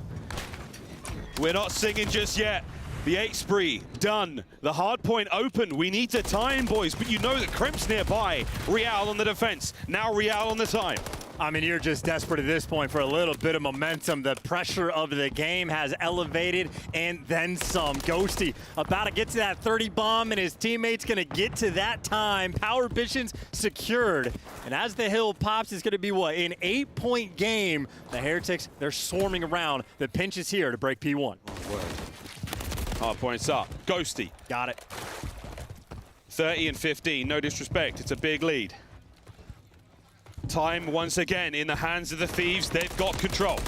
We're not singing just yet. The 8 spree, done. The hard point open. We need to time, boys, but you know that Kremp's nearby. Real on the defense. Now Real on the time.
I mean, you're just desperate at this point for a little bit of momentum. The pressure of the game has elevated and then some. Ghosty about to get to that 30 bomb, and his teammate's going to get to that time. Power vision's secured. And as the hill pops, it's going to be, what, an 8-point game. The Heretics, they're swarming around. The pinch is here to break P1.
Oh, word. Hard points up. Ghosty.
Got it.
30 and 15, no disrespect. It's a big lead. Time once again in the hands of the Thieves. They've got control.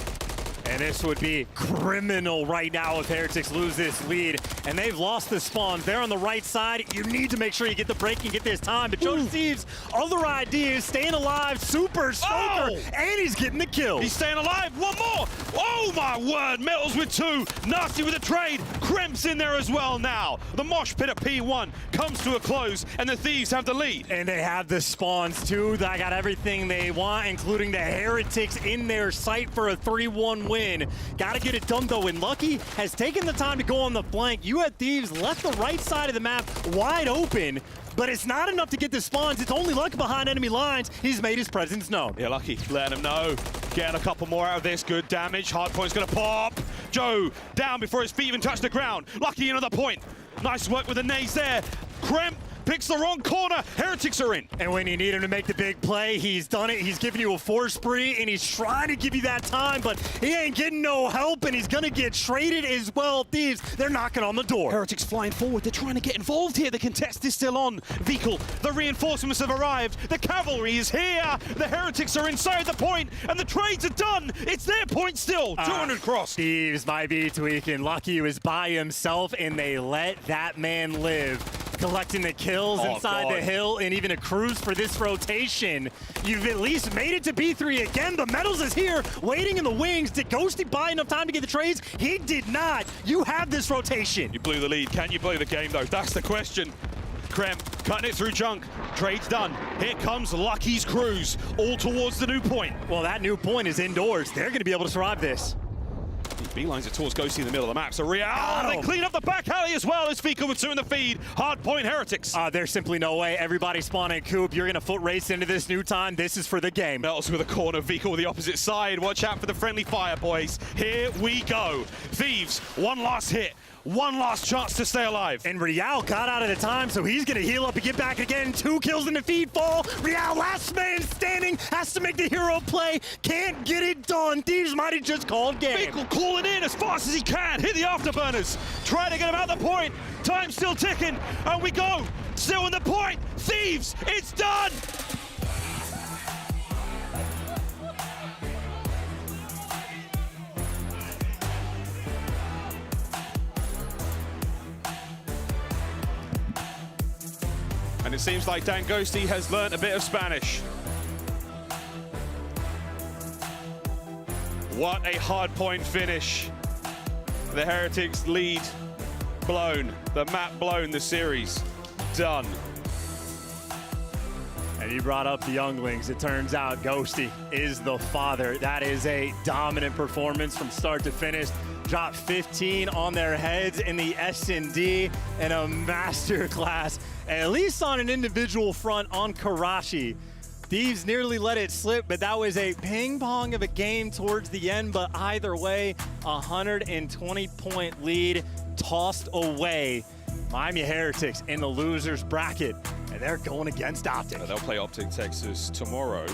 And this would be criminal right now if Heretics lose this lead. And they've lost the spawns. They're on the right side. You need to make sure you get the break and get this time. But Joe Thieves' other idea is staying alive. Super Stoker. And he's getting the kill.
He's staying alive. One more. Oh, my word. Metals with 2. Nasty with a trade. Kremp's in there as well now. The mosh pit at P1 comes to a close, and the Thieves have the lead.
And they have the spawns, too. They got everything they want, including the Heretics in their sight for a 3-1 win. Got to get it done, though, and Lucky has taken the time to go on the flank. You had Thieves left the right side of the map wide open, but it's not enough to get the spawns. It's only Lucky behind enemy lines. He's made his presence known.
Yeah, Lucky letting him know. Getting a couple more out of this. Good damage. Hardpoint's going to pop. Joe down before his feet even touch the ground. Lucky another point. Nice work with the nades there. Kremp picks the wrong corner. Heretics are in.
And when you need him to make the big play, he's done it. He's giving you a 4 spree, and he's trying to give you that time, but he ain't getting no help, and he's going to get traded as well. Thieves, they're knocking on the door.
Heretics flying forward. They're trying to get involved here. The contest is still on. Vehicle, the reinforcements have arrived. The cavalry is here. The Heretics are inside the point, and the trades are done. It's their point still. 200 cross.
Thieves might be tweaking. Lucky was by himself, and they let that man live. Collecting the kills inside the hill and even a cruise for this rotation. You've at least made it to B3 again. The Metals is here, waiting in the wings. Did Ghosty buy enough time to get the trades? He did not. You have this rotation.
You blew the lead. Can you play the game, though? That's the question. Krem cutting it through junk. Trade's done. Here comes Lucky's cruise, all towards the new point.
Well, that new point is indoors. They're going to be able to survive this.
He beelines it towards Ghosty in the middle of the map. So Real, they clean up the back alley as well as Fika with 2 in the feed. Hard point Heretics.
There's simply no way. Everybody spawning Coop. You're going to foot race into this new time. This is for the game.
Metals with a corner. Vika with the opposite side. Watch out for the friendly fire, boys. Here we go. Thieves, one last hit. One last chance to stay alive.
And Real got out of the time, so he's going to heal up and get back again. 2 kills in the feed fall. Real, last man standing, has to make the hero play. Can't get it done. Thieves might have just called game.
Fickle calling in as fast as he can. Hit the afterburners. Try to get him out the point. Time still ticking. And we go. Still in the point. Thieves, it's done. And it seems like Dan Ghosty has learned a bit of Spanish. What a hard point finish. The Heretics lead blown. The map blown, the series done.
And you brought up the younglings. It turns out Ghosty is the father. That is a dominant performance from start to finish. Dropped 15 on their heads in the SND and a master class, at least on an individual front on Karachi. Thieves nearly let it slip, but that was a ping pong of a game towards the end. But either way, 120-point lead tossed away. Miami Heretics in the losers bracket, and they're going against Optic.
They'll play Optic Texas tomorrow.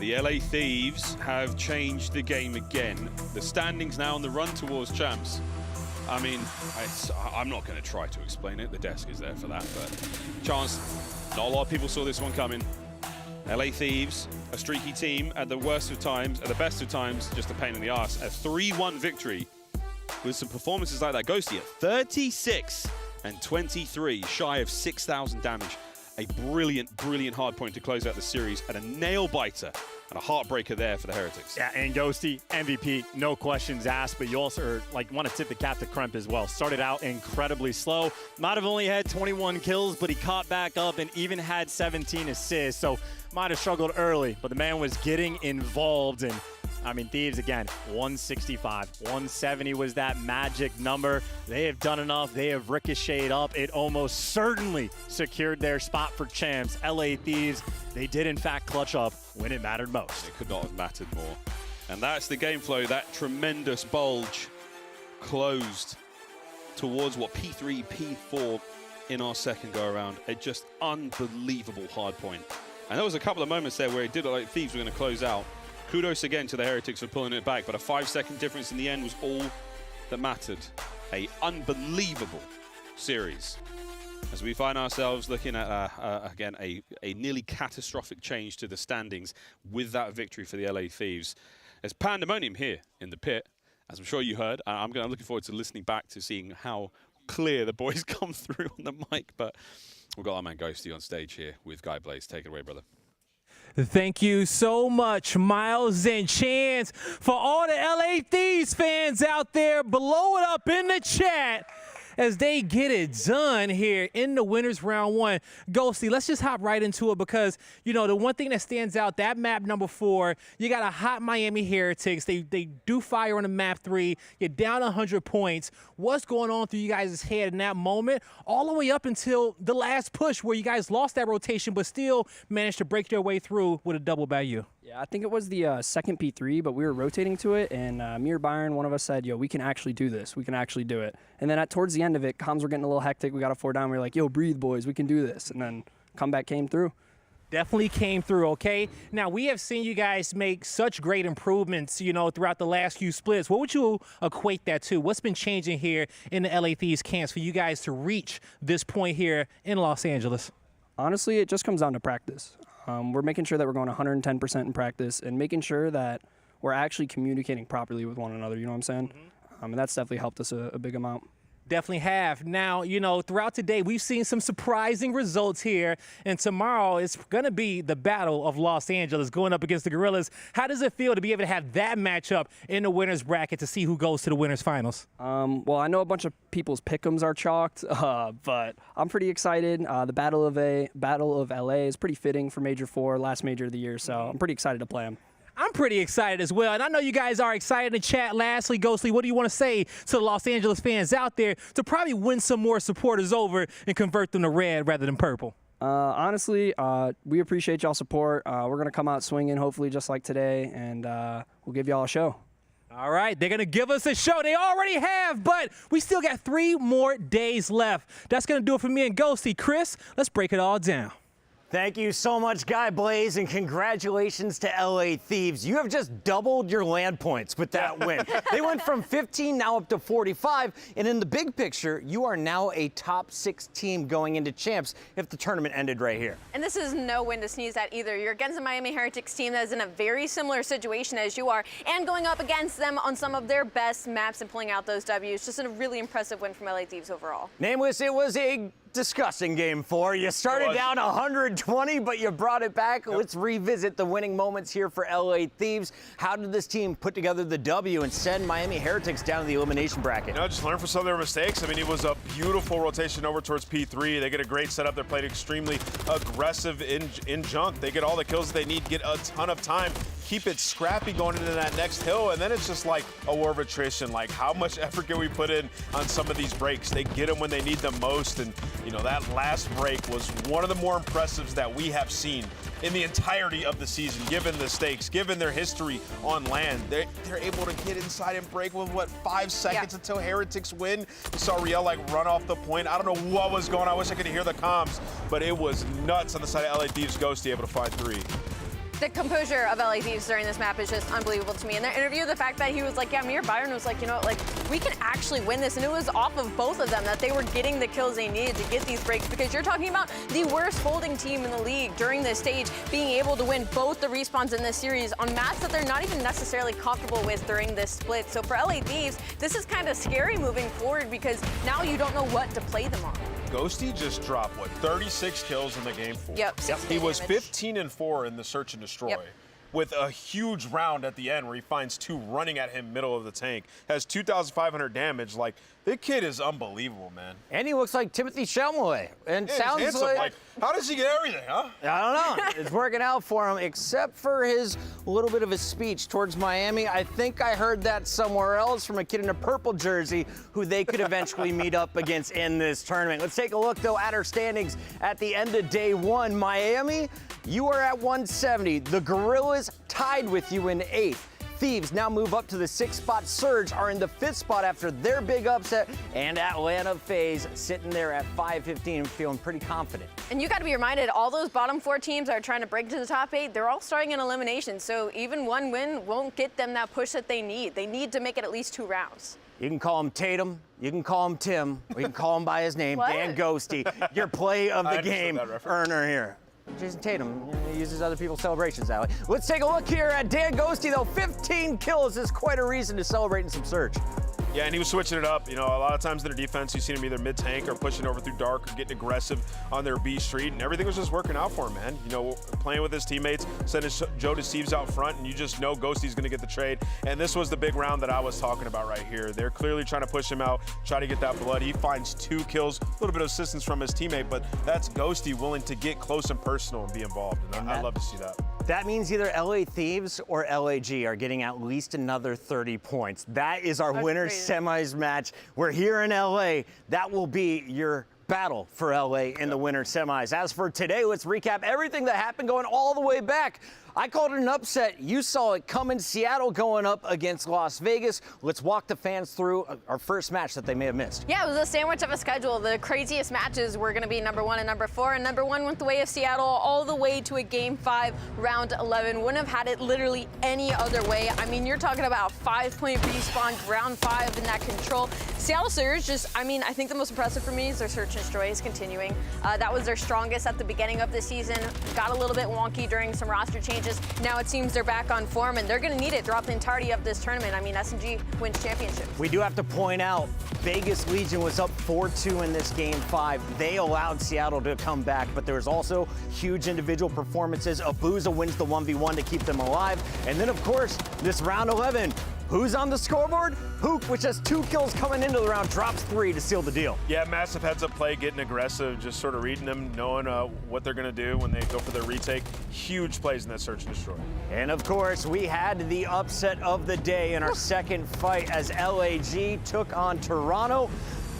The LA Thieves have changed the game again. The standings now on the run towards champs. I mean, I'm not going to try to explain it. The desk is there for that, but chance, not a lot of people saw this one coming. LA Thieves, a streaky team at the worst of times, at the best of times, just a pain in the ass. A 3-1 victory with some performances like that. Ghosty at 36 and 23, shy of 6,000 damage. A brilliant, brilliant hard point to close out the series, and a nail-biter and a heartbreaker there for the Heretics.
Yeah, and Ghosty, MVP, no questions asked, but you also want to tip the cap to Kremp as well. Started out incredibly slow. Might have only had 21 kills, but he caught back up and even had 17 assists, so might have struggled early, but the man was getting involved, and I mean, Thieves, again, 165, 170 was that magic number. They have done enough. They have ricocheted up. It almost certainly secured their spot for champs. LA Thieves, they did, in fact, clutch up when it mattered most.
It could not have mattered more. And that's the game flow. That tremendous bulge closed towards what, P3, P4 in our second go-around. A just unbelievable hard point. And there was a couple of moments there where it did look like Thieves were going to close out. Kudos again to the Heretics for pulling it back, but a 5-second difference in the end was all that mattered. A unbelievable series. As we find ourselves looking at, again, a nearly catastrophic change to the standings with that victory for the LA Thieves. There's pandemonium here in the pit, as I'm sure you heard. I'm looking forward to listening back to seeing how clear the boys come through on the mic, but we've got our man Ghosty on stage here with Guy Blaze. Take it away, brother.
Thank you so much, Miles and Chance. For all the LA Thieves fans out there, blow it up in the chat as they get it done here in the winners round one. Ghosty, let's just hop right into it because, you know, the one thing that stands out, that map number 4, you got a hot Miami Heretics. They do fire on the map 3. You're down 100 points. What's going on through you guys' head in that moment all the way up until the last push where you guys lost that rotation but still managed to break your way through with a double by you?
Yeah, I think it was the second P3, but we were rotating to it, and me or Byron, one of us said, yo, we can actually do this. We can actually do it. And then towards the end of it, comms were getting a little hectic. We got a 4 down. We were like, yo, breathe, boys. We can do this. And then comeback came through.
Definitely came through, okay? Now, we have seen you guys make such great improvements, you know, throughout the last few splits. What would you equate that to? What's been changing here in the LA Thieves camps for you guys to reach this point here in Los Angeles?
Honestly, it just comes down to practice. We're making sure that we're going 110% in practice and making sure that we're actually communicating properly with one another, you know what I'm saying? And that's definitely helped us a big amount.
Definitely have. Now, you know, throughout today, we've seen some surprising results here, and tomorrow it's going to be the Battle of Los Angeles going up against the Gorillas. How does it feel to be able to have that matchup in the winner's bracket to see who goes to the winner's finals?
Well, I know a bunch of people's pick'ems are chalked, but I'm pretty excited. The Battle of LA is pretty fitting for Major 4, last major of the year, so I'm pretty excited to play them.
I'm pretty excited as well, and I know you guys are excited in chat. Lastly, Ghostly, what do you want to say to the Los Angeles fans out there to probably win some more supporters over and convert them to red rather than purple?
Honestly, we appreciate y'all support. We're going to come out swinging, hopefully just like today, and we'll give y'all a show.
All right, they're going to give us a show. They already have, but we still got 3 more days left. That's going to do it for me and Ghosty. Chris, let's break it all down.
Thank you so much, Guy Blaze, and congratulations to LA Thieves. You have just doubled your land points with that win. They went from 15 now up to 45, and in the big picture, you are now a top 6 team going into champs if the tournament ended right here.
And this is no win to sneeze at either. You're against the Miami Heretics team that is in a very similar situation as you are, and going up against them on some of their best maps and pulling out those W's. Just a really impressive win from LA Thieves overall.
Nameless, it was a disgusting game 4. You started down 120, but you brought it back. Yep. Let's revisit the winning moments here for LA Thieves. How did this team put together the W and send Miami Heretics down to the elimination bracket?
You know, just learn from some of their mistakes. I mean, it was a beautiful rotation over towards P3. They get a great setup. They're played extremely aggressive in junk. They get all the kills they need, get a ton of time, keep it scrappy going into that next hill, and then it's just like a war of attrition. Like, how much effort can we put in on some of these breaks? They get them when they need them most, and you know, that last break was one of the more impressives that we have seen in the entirety of the season, given the stakes, given their history on land. They're able to get inside and break with, what, 5 seconds until Heretics win? You saw Riel, like, run off the point. I don't know what was going on. I wish I could hear the comms, but it was nuts on the side of LA Thieves. Ghosty able to find 3.
The composure of LA Thieves during this map is just unbelievable to me. In their interview, the fact that he was like, yeah, me or Byron was like, you know, like, we can actually win this. And it was off of both of them that they were getting the kills they needed to get these breaks, because you're talking about the worst holding team in the league during this stage being able to win both the respawns in this series on maps that they're not even necessarily comfortable with during this split. So for LA Thieves, this is kind of scary moving forward because now you don't know what to play them on.
Ghosty just dropped, what, 36 kills in the game 4?
Yep.
He was 15-4 in the search and destroy.
Yep.
with a huge round at the end where he finds 2 running at him middle of the tank. Has 2,500 damage. Like, the kid is unbelievable, man.
And he looks like Timothy Chalamet. And
Yeah,
sounds
he's handsome.
like
how does he get everything, huh?
I don't know. It's working out for him, except for his little bit of a speech towards Miami. I think I heard that somewhere else from a kid in a purple jersey who they could eventually meet up against in this tournament. Let's take a look, though, at our standings at the end of day 1. Miami, you are at 170. The Gorillas tied with you in 8th. Thieves now move up to the 6th spot. Surge are in the 5th spot after their big upset. And Atlanta FaZe sitting there at 515, feeling pretty confident.
And you got to be reminded, all those bottom 4 teams that are trying to break to the top 8, they're all starting in elimination. So even one win won't get them that push that they need. They need to make it at least 2 rounds.
You can call him Tatum, you can call him Tim, or you can call him by his name,
What?
Dan Ghosty, your play of the game earner here. Jason Tatum uses other people's celebrations that way. Let's take a look here at Dan Ghosty, though. 15 kills is quite a reason to celebrate in some Surge.
Yeah, and he was switching it up. You know, a lot of times in their defense, you've seen him either mid-tank or pushing over through dark or getting aggressive on their B street, and everything was just working out for him, man. You know, playing with his teammates, sending Joe DeSteves out front, and you just know Ghosty's going to get the trade. And this was the big round that I was talking about right here. They're clearly trying to push him out, try to get that blood. He finds 2 kills, a little bit of assistance from his teammate, but that's Ghosty willing to get close and personal and be involved, and I love to see that.
That means either LA Thieves or LAG are getting at least another 30 points. That is our winner semis match. We're here in LA. That will be your battle for LA in the winter semis. As for today, let's recap everything that happened going all the way back. I called it an upset. You saw it coming. Seattle going up against Las Vegas. Let's walk the fans through our first match that they may have missed.
Yeah, it was a sandwich of a schedule. The craziest matches were going to be number 1 and number 4, and number 1 went the way of Seattle all the way to a Game 5, round 11. Wouldn't have had it literally any other way. I mean, you're talking about 5-point respawn, round 5 in that control. Seattle Surge just, I mean, I think the most impressive for me is their search and destroy is continuing. That was their strongest at the beginning of the season. Got a little bit wonky during some roster changes. Now it seems they're back on form, and they're going to need it throughout the entirety of this tournament. I mean, SNG wins championships.
We do have to point out, Vegas Legion was up 4-2 in this Game 5. They allowed Seattle to come back, but there was also huge individual performances. Abuza wins the 1v1 to keep them alive. And then, of course, this round 11, who's on the scoreboard? Hook, which has 2 kills coming into the round, drops 3 to seal the deal.
Yeah, massive heads-up play, getting aggressive, just sort of reading them, knowing what they're going to do when they go for their retake. Huge plays in that search and destroy.
And, of course, we had the upset of the day in our second fight as LAG took on Toronto.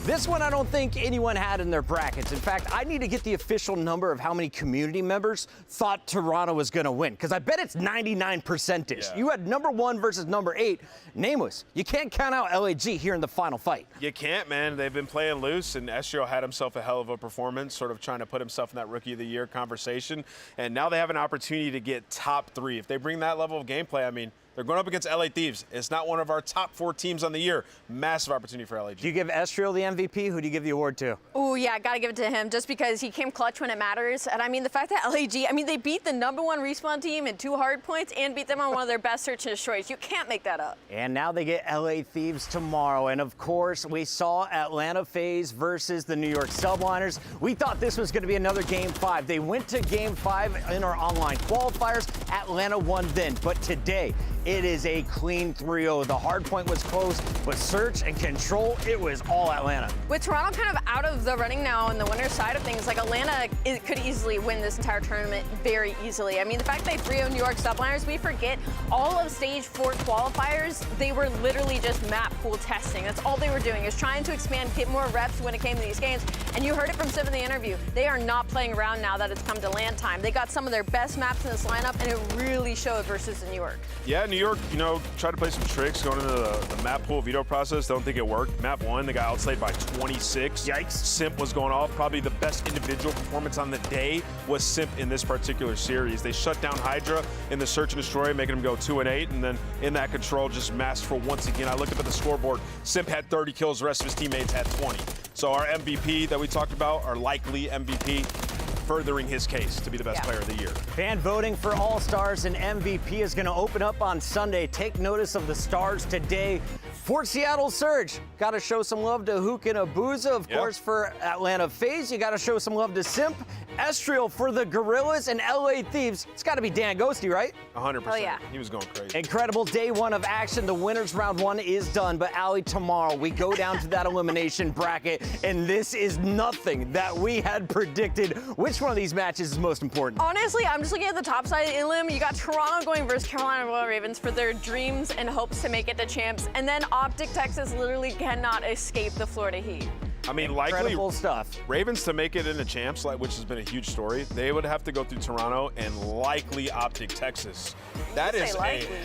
This one I don't think anyone had in their brackets. In fact, I need to get the official number of how many community members thought Toronto was going to win, because I bet it's 99%-ish. Yeah. You had number 1 versus number 8, nameless. You can't count out LAG here in the final fight.
You can't, man. They've been playing loose, and Estrio had himself a hell of a performance, sort of trying to put himself in that Rookie of the Year conversation. And now they have an opportunity to get top 3. If they bring that level of gameplay, I mean, they're going up against LA Thieves. It's not one of our top 4 teams on the year. Massive opportunity for LAG.
Do you give Estrio the MVP? Who do you give the award to?
Oh, yeah, got to give it to him just because he came clutch when it matters. And I mean, the fact that LAG, I mean, they beat the number 1 respawn team in 2 hard points and beat them on one of their best search and destroys. You can't make that up.
And now they get LA Thieves tomorrow. And of course, we saw Atlanta FaZe versus the New York Subliners. We thought this was going to be another Game 5. They went to Game 5 in our online qualifiers. Atlanta won then. But today, it is a clean 3-0. The hard point was close, but search and control, it was all Atlanta.
With Toronto kind of out of the running now on the winner's side of things, like Atlanta could easily win this entire tournament very easily. I mean, the fact they 3-0 New York Subliners, we forget all of stage 4 qualifiers, they were literally just map pool testing. That's all they were doing, is trying to expand, get more reps when it came to these games. And you heard it from Sim in the interview. They are not playing around now that it's come to land time. They got some of their best maps in this lineup, and it really showed versus New York.
Yeah, New York, you know, tried to play some tricks going into the map pool veto process. Don't think it worked. Map 1, they got outslayed by 26. Yikes. Simp was going off. Probably the best individual performance on the day was Simp in this particular series. They shut down Hydra in the search and destroy, making him go 2-8, and then in that control, just masterful once again. I looked up at the scoreboard. Simp had 30 kills. The rest of his teammates had 20. So our MVP that we talked about, our likely MVP, furthering his case to be the best player of the year.
Fan voting for All-Stars and MVP is going to open up on Sunday. Take notice of the stars today. For Seattle Surge, got to show some love to Hook and Abuza. Of course, for Atlanta FaZe, you got to show some love to Simp. Estriel for the Gorillas and LA Thieves. It's got to be Dan Ghosty, right?
100%.
Oh, yeah.
He was going crazy.
Incredible day one of action. The winners round one is done, but Allie, tomorrow we go down to that elimination bracket, and this is nothing that we had predicted. Which one of these matches is most important?
Honestly, I'm just looking at the top side of the limb. You got Toronto going versus Carolina Royal Ravens for their dreams and hopes to make it to champs, and then Optic Texas literally cannot escape the Florida Heat.
I mean,
Incredible
likely
stuff.
Ravens to make it into champs, which has been a huge story, they would have to go through Toronto and likely Optic Texas. That is a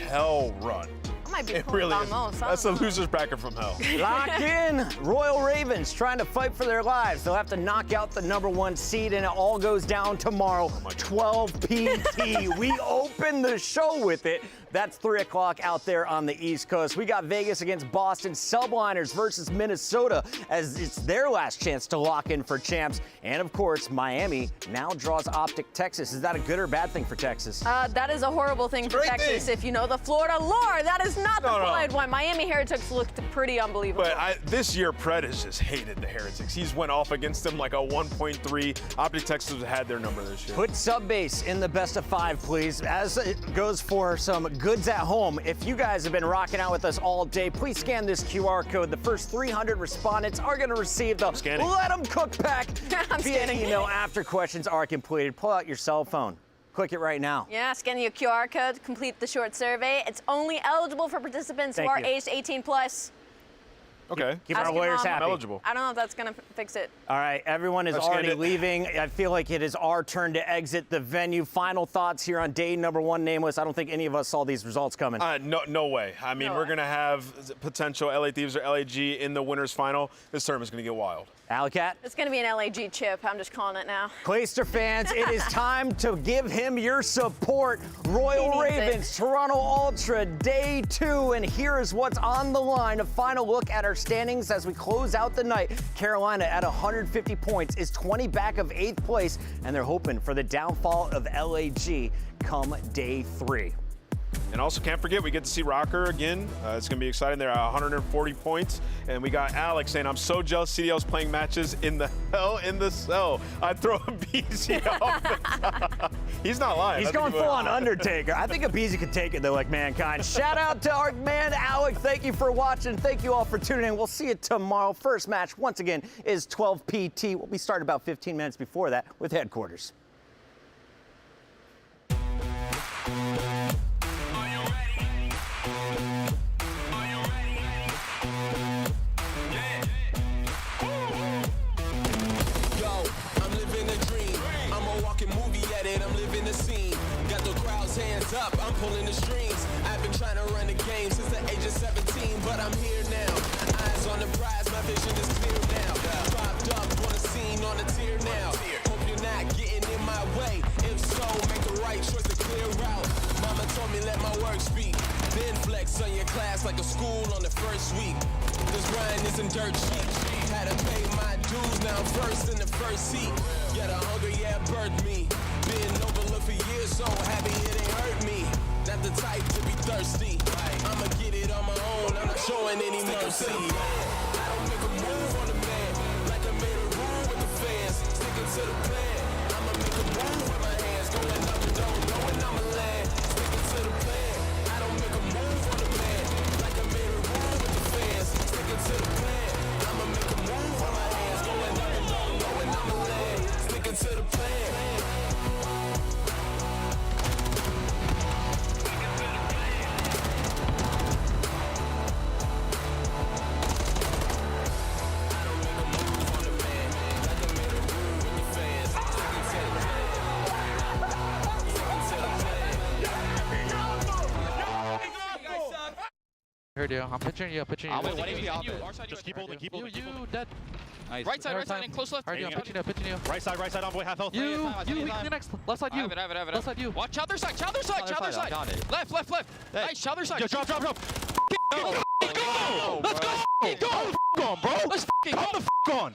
hell run.
I might be
It
pulling
really
on
is.
most.
That's a loser's bracket from hell.
Lock in. Royal Ravens trying to fight for their lives. They'll have to knock out the #1 seed, and it all goes down tomorrow, 12 PT. We open the show with it. That's 3 o'clock out there on the East Coast. We got Vegas against Boston, Subliners versus Minnesota, as it's their last chance to lock in for champs. And of course, Miami now draws Optic Texas. Is that a good or bad thing for Texas?
That is a horrible thing for Texas. If you know the Florida lore, that is not the point. Why Miami Heretics looked pretty unbelievable.
But this year, Pred has just hated the Heretics. He's went off against them like a 1.3. Optic Texas had their number this year.
Put Subbase in the best of 5, please. As it goes for some goods at home, if you guys have been rocking out with us all day, please scan this QR code. The first 300 respondents are going to receive the Let Them Cook pack via email after questions are completed. Pull out your cell phone. Click it right now.
Yeah, scan your QR code, complete the short survey. It's only eligible for participants who are aged 18 plus.
Okay.
Keep our lawyers happy.
Eligible.
I don't know if that's going to fix it.
All right, everyone is already leaving. I feel like it is our turn to exit the venue. Final thoughts here on day #1, Nameless. I don't think any of us saw these results coming.
No way. I mean, we're going to have potential LA Thieves or LAG in the winners final. This tournament's going to get wild.
Alley-Cat?
It's going to be an LAG chip. I'm just calling it now.
Clayster fans, it is time to give him your support. Royal Ravens, Toronto Ultra, day 2, and here is what's on the line. A final look at our standings as we close out the night. Carolina at 150 points is 20 back of 8th place, and they're hoping for the downfall of LAG come day 3.
And also, can't forget, we get to see Rocker again. It's going to be exciting. They're at 140 points. And we got Alex saying, I'm so jealous CDL's playing matches in the hell in the cell. I'd throw a BZ off the top. He's not lying.
He's going full on Undertaker. I think a BZ could take it, though, like Mankind. Shout out to our man, Alex. Thank you for watching. Thank you all for tuning in. We'll see you tomorrow. First match, once again, is 12 PT. We'll be starting about 15 minutes before that with headquarters.
I'm living the scene. Got the crowd's hands up, I'm pulling the strings. I've been trying to run the game since the age of 17, but I'm here now. Eyes on the prize, my vision is clear now. Popped up on the scene, on the tier now. Hope you're not getting in my way. If so, make the right choice to clear out. Mama told me let my work speak. Then flex on your class like a school on the first week. This grind isn't dirt cheap. Had to pay my dues, now I'm first in the first seat. Yeah, the hunger, yeah, birthed me. Been overlooked for years, so happy it ain't hurt me. Not the type to be thirsty. I'ma get it on my own, I'm not showing any mercy. I don't make a move on the man, like I made a rule with the fans. Sticking to the plan, I'ma make a move with my hands. Going up and down, knowing I'ma land. Sticking to the plan, I don't make a move on the man, like I made a rule with the fans. Sticking to the plan, I'ma make a move with my hands. Going up and down, knowing I'ma land. Sticking to the plan.
Heard you. I'm pitching you. I'm pitching you.
Wait, what do you
Just keep holding. Keep holding. You dead.
Nice. Right side, and close left.
Heard you. I'm pitching you. I'm pitching you.
Right side, envoy, half health.
You the next. Left side, you.
I have it.
Left side, you.
Watch other side. Left. Nice, other side.
Drop.
Go. Let's go. Go.
Go, bro.
Let's go.
Come the on.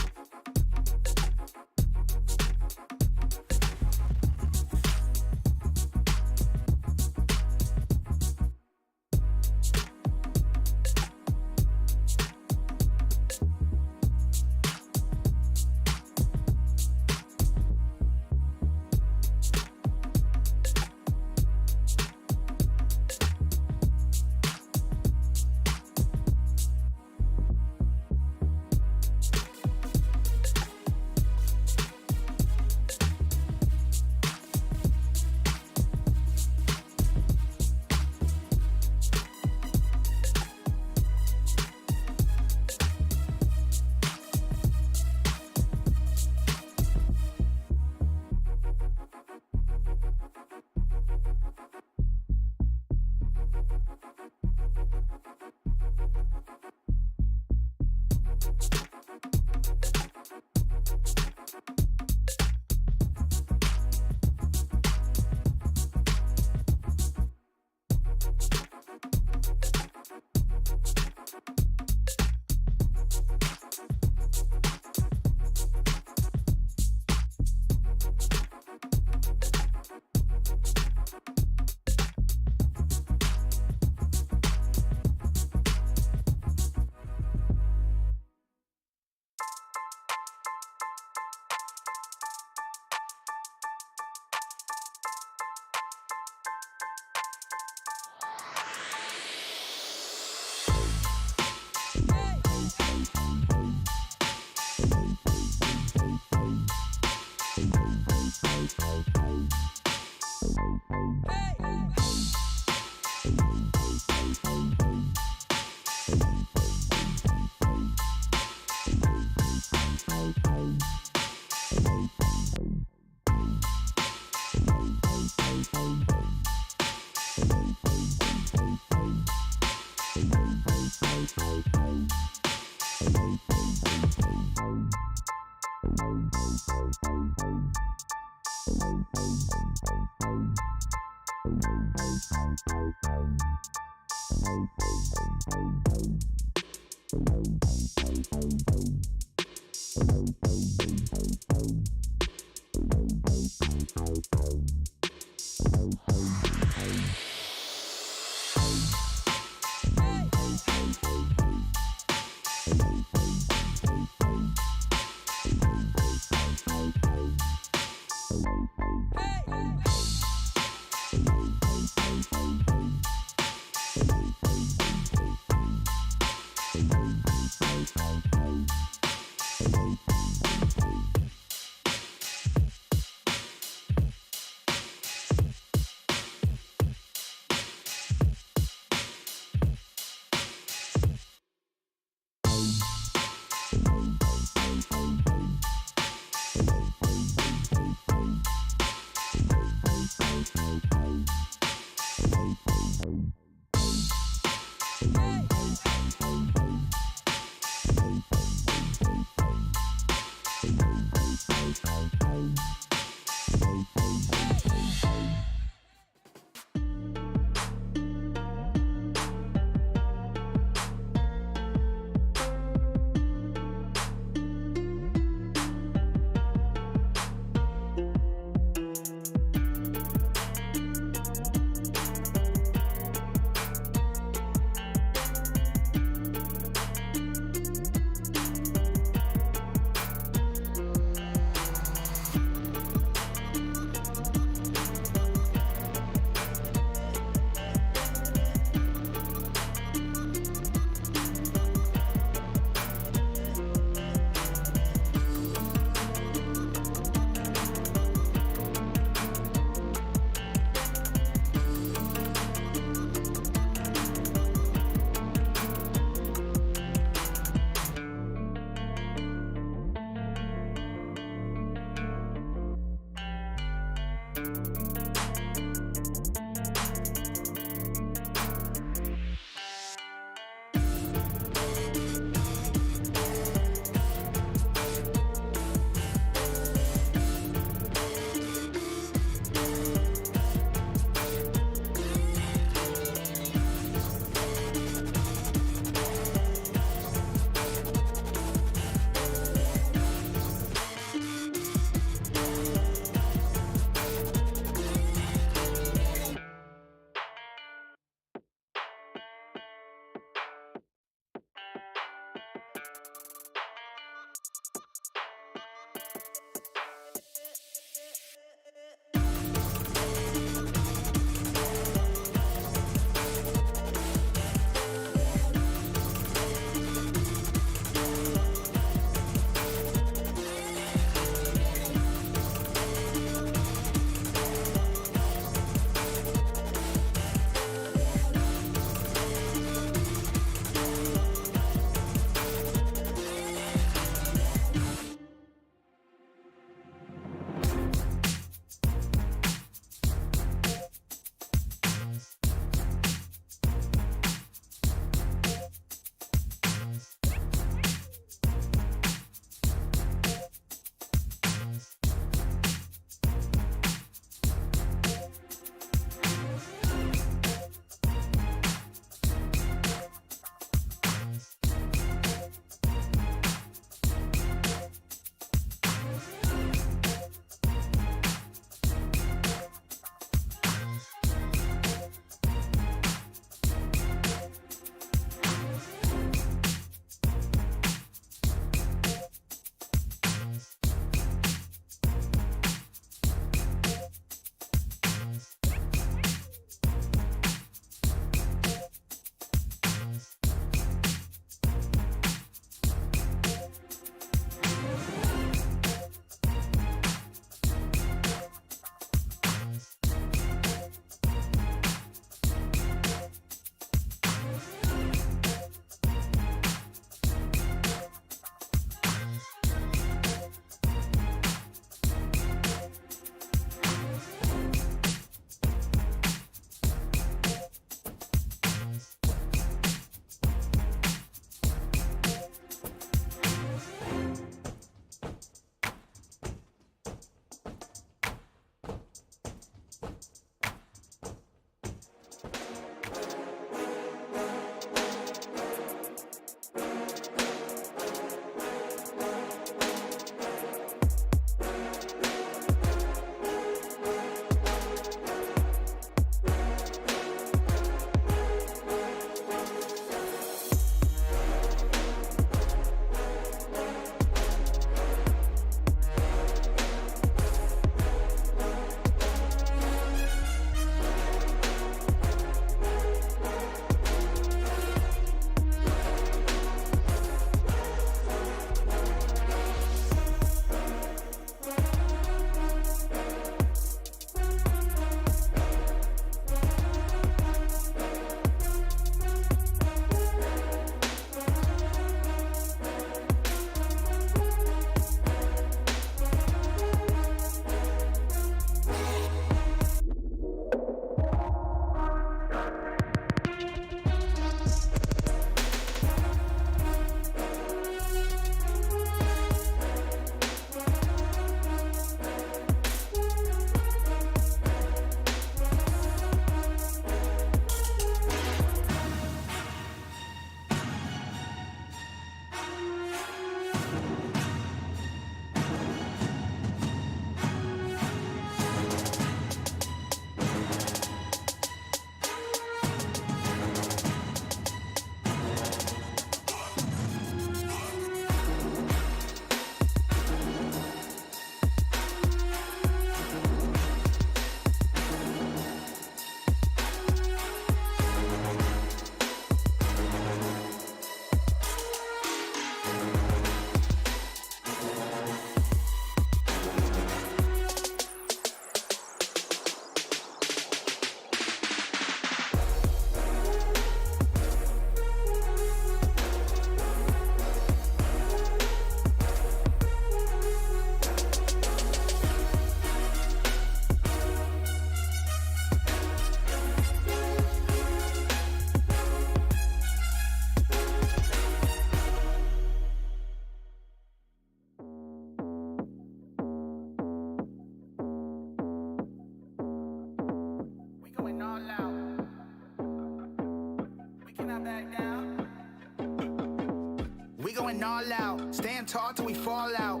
going all out. Stand tall till we fall out.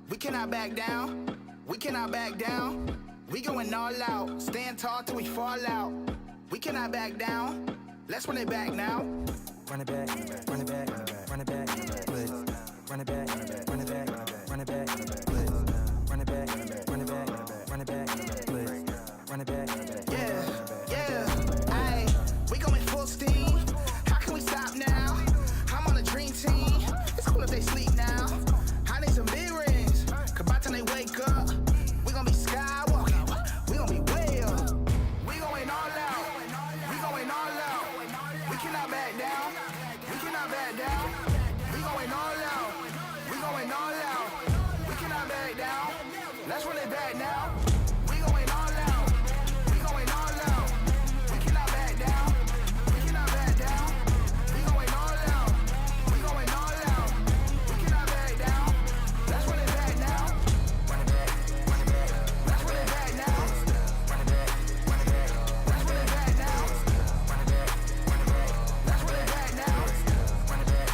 We cannot back down. We cannot back down. We going all out. Stand tall till we fall out. We cannot back down. Let's run it back now.
Run it back, run it back, run it back, blitz. Run it back, run it back, run it back, blitz. Run it back, run it back, run it back, blitz. Run it back.
Yeah, yeah. Aye, we going full steam. How can we stop now? I'm on a dream team. It's cool if they sleep now. I need some big rings. Cause by the time they wake up, we gonna be skywalking. We gonna be way up. We going all out. We going all out. We cannot back down. We cannot back down. We going all out. We going all out. We cannot back down. Let's run it back now. We going all out. We going all out. We cannot back down. We cannot back down. We going all out. We going all out. We cannot back down. Let's run it back now. Run it back. Run it back. Let's run it back now. Run it back. Run it back. Let's run it back now. Run it back. Run it back. Let's run it back now. Run it back.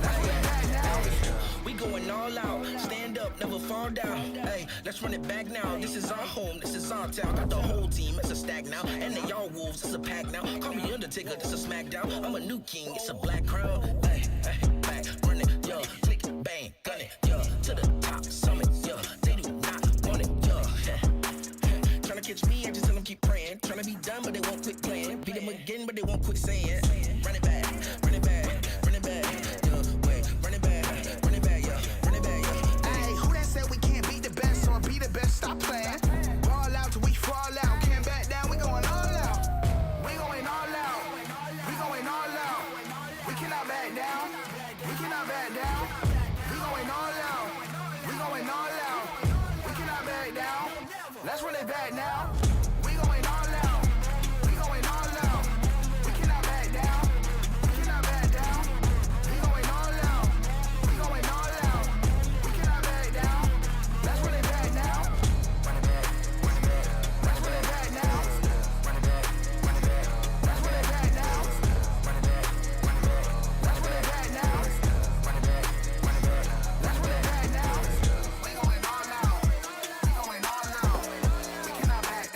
Let's run it back now.
We going all out. Stand up, never fall down. Hey, let's run it back now. This is our home, this is our town. Got the whole team, it's a stack now. And they all wolves, it's a pack now. Call me Undertaker, this a smackdown. I'm a new king, it's a black crown. Hey, hey, back, run it, yo. Click, bang, gun it, yo. To the top, summit, yo. They do not want it, yo. Tryna catch me, I just tell them keep praying. Tryna be done, but they won't quit playing. Beat them again, but they won't quit saying. Run it back, run it back, run it back, yo. Wait, run it back, run it back, yo. Run it back, yo.
Hey, who that said we can't be the best or be the best? Stop playing. Ball out till we fall out. Can't back down. We going all out. We going all out. We going all out. We cannot back down. We cannot back down. We going all out. We going all out. We cannot back down. Let's run it back now. We going all out. We going all out. We cannot back down. We cannot back down. We going all out. We going all out. We cannot back down. Let's run it back now. Run it back. Run it back. Let's run it back now. Run it back. Run it back. Let's run it back now. Run it back. Run it back. Let's run it back now. Run it back. Run it back. Let's run it back now. We going all out. We going all out. We cannot back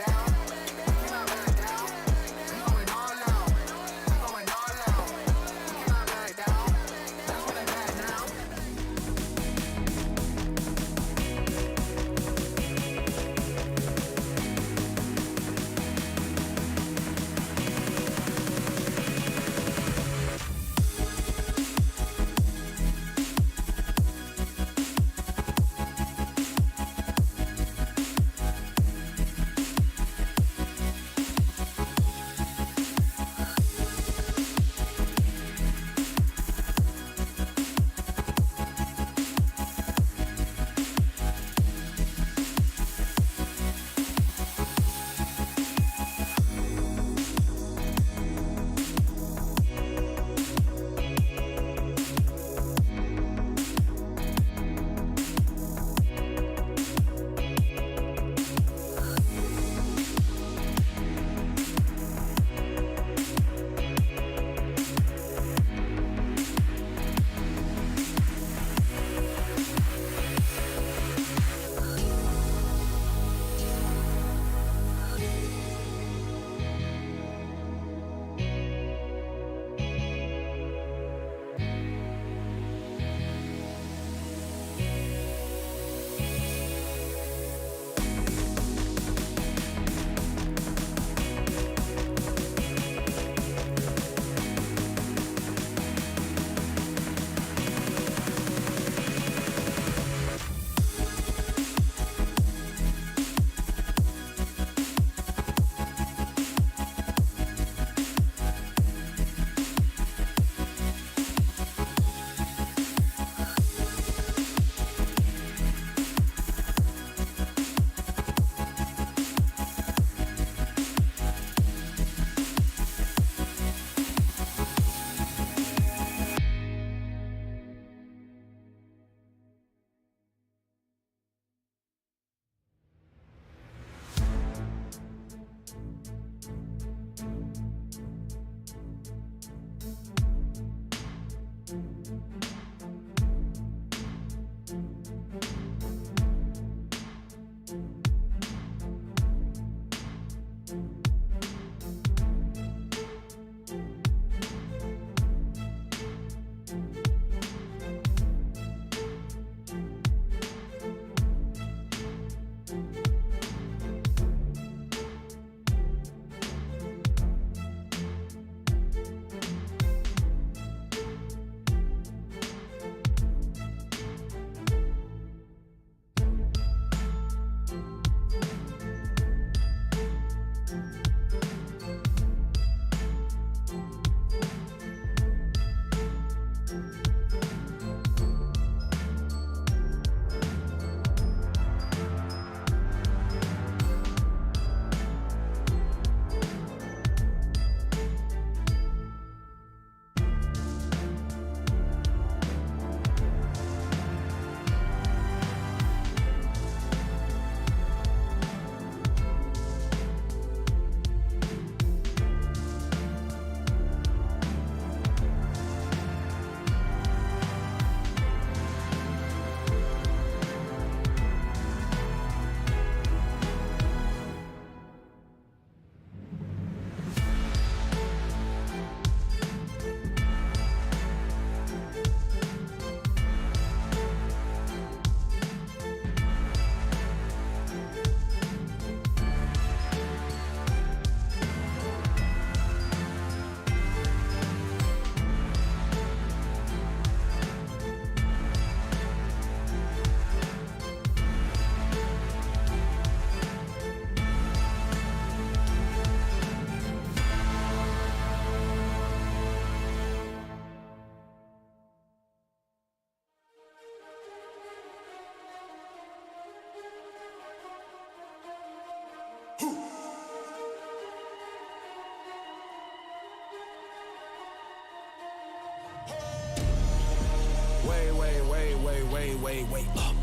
way, way up.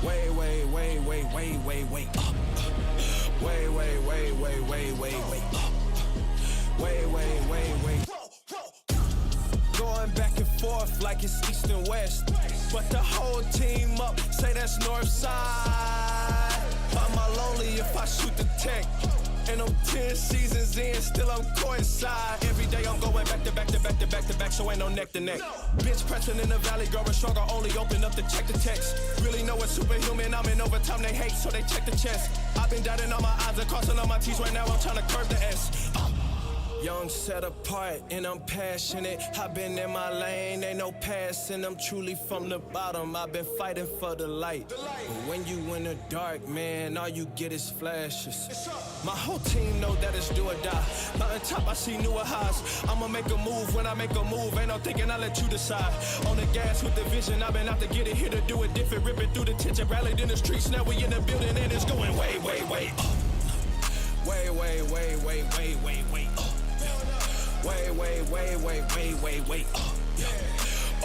Way, way, way, way, way, way, way up. Way, way, way, way, way, way, way up. Way, way, way, way. Going back and forth like it's east and west. But the whole team up, say that's north side. Am I lonely if I shoot the tech? And I'm 10 seasons in, still I'm courtside. Every day I'm going back to back to back to back to back, so ain't no neck to neck. Bitch pressing in the valley, growing stronger, only open up to check the text. Really know it's superhuman, I'm in overtime, they hate, so they check the chest. I've been dotting on my eyes and crossing on my T's, right now I'm trying to curve the S. Young, set apart, and I'm passionate. I've been in my lane, ain't no passing. I'm truly from the bottom, I've been fighting for the light. But when you in the dark, man, all you get is flashes. My whole team know that it's do or die. Mountain top, I see newer highs. I'ma make a move when I make a move. Ain't no thinking, I let you decide. On the gas with the vision, I've been out to get it, here to do it different. Ripping through the tension, rallied in the streets. Now we in the building, and it's going way, way, way up. Way, way, way, way, way, way, way up. Way, way, way, way, way, way, way up.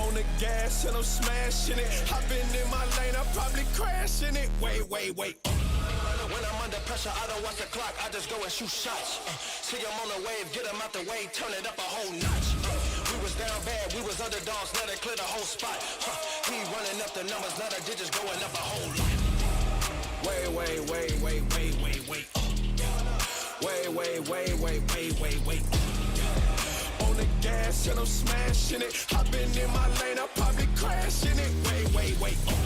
On the gas and I'm smashing it. I've been in my lane, I'm probably crashing it. Way, way, way up. When I'm under pressure, I don't watch the clock, I just go and shoot shots. See them on the wave, get them out the way, turn it up a whole notch. We was down bad, we was underdogs, let it clear the whole spot. He running up the numbers, now the digits going up a whole lot. Way, way, way, way, way, way, way up. Way, way, way, way, way, way, way up. On the gas and I'm smashing it. I've been in my lane, I'm probably crashing it. Way, way, way up.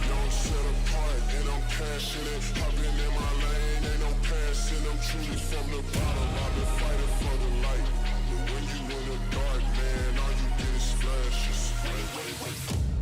Don't set apart and I'm cashing it. I've been in my lane, ain't no passing. I'm truly from the bottom. I've been fighting for the light. But when you in the dark, man, all you get is flashes. Way, way, way up.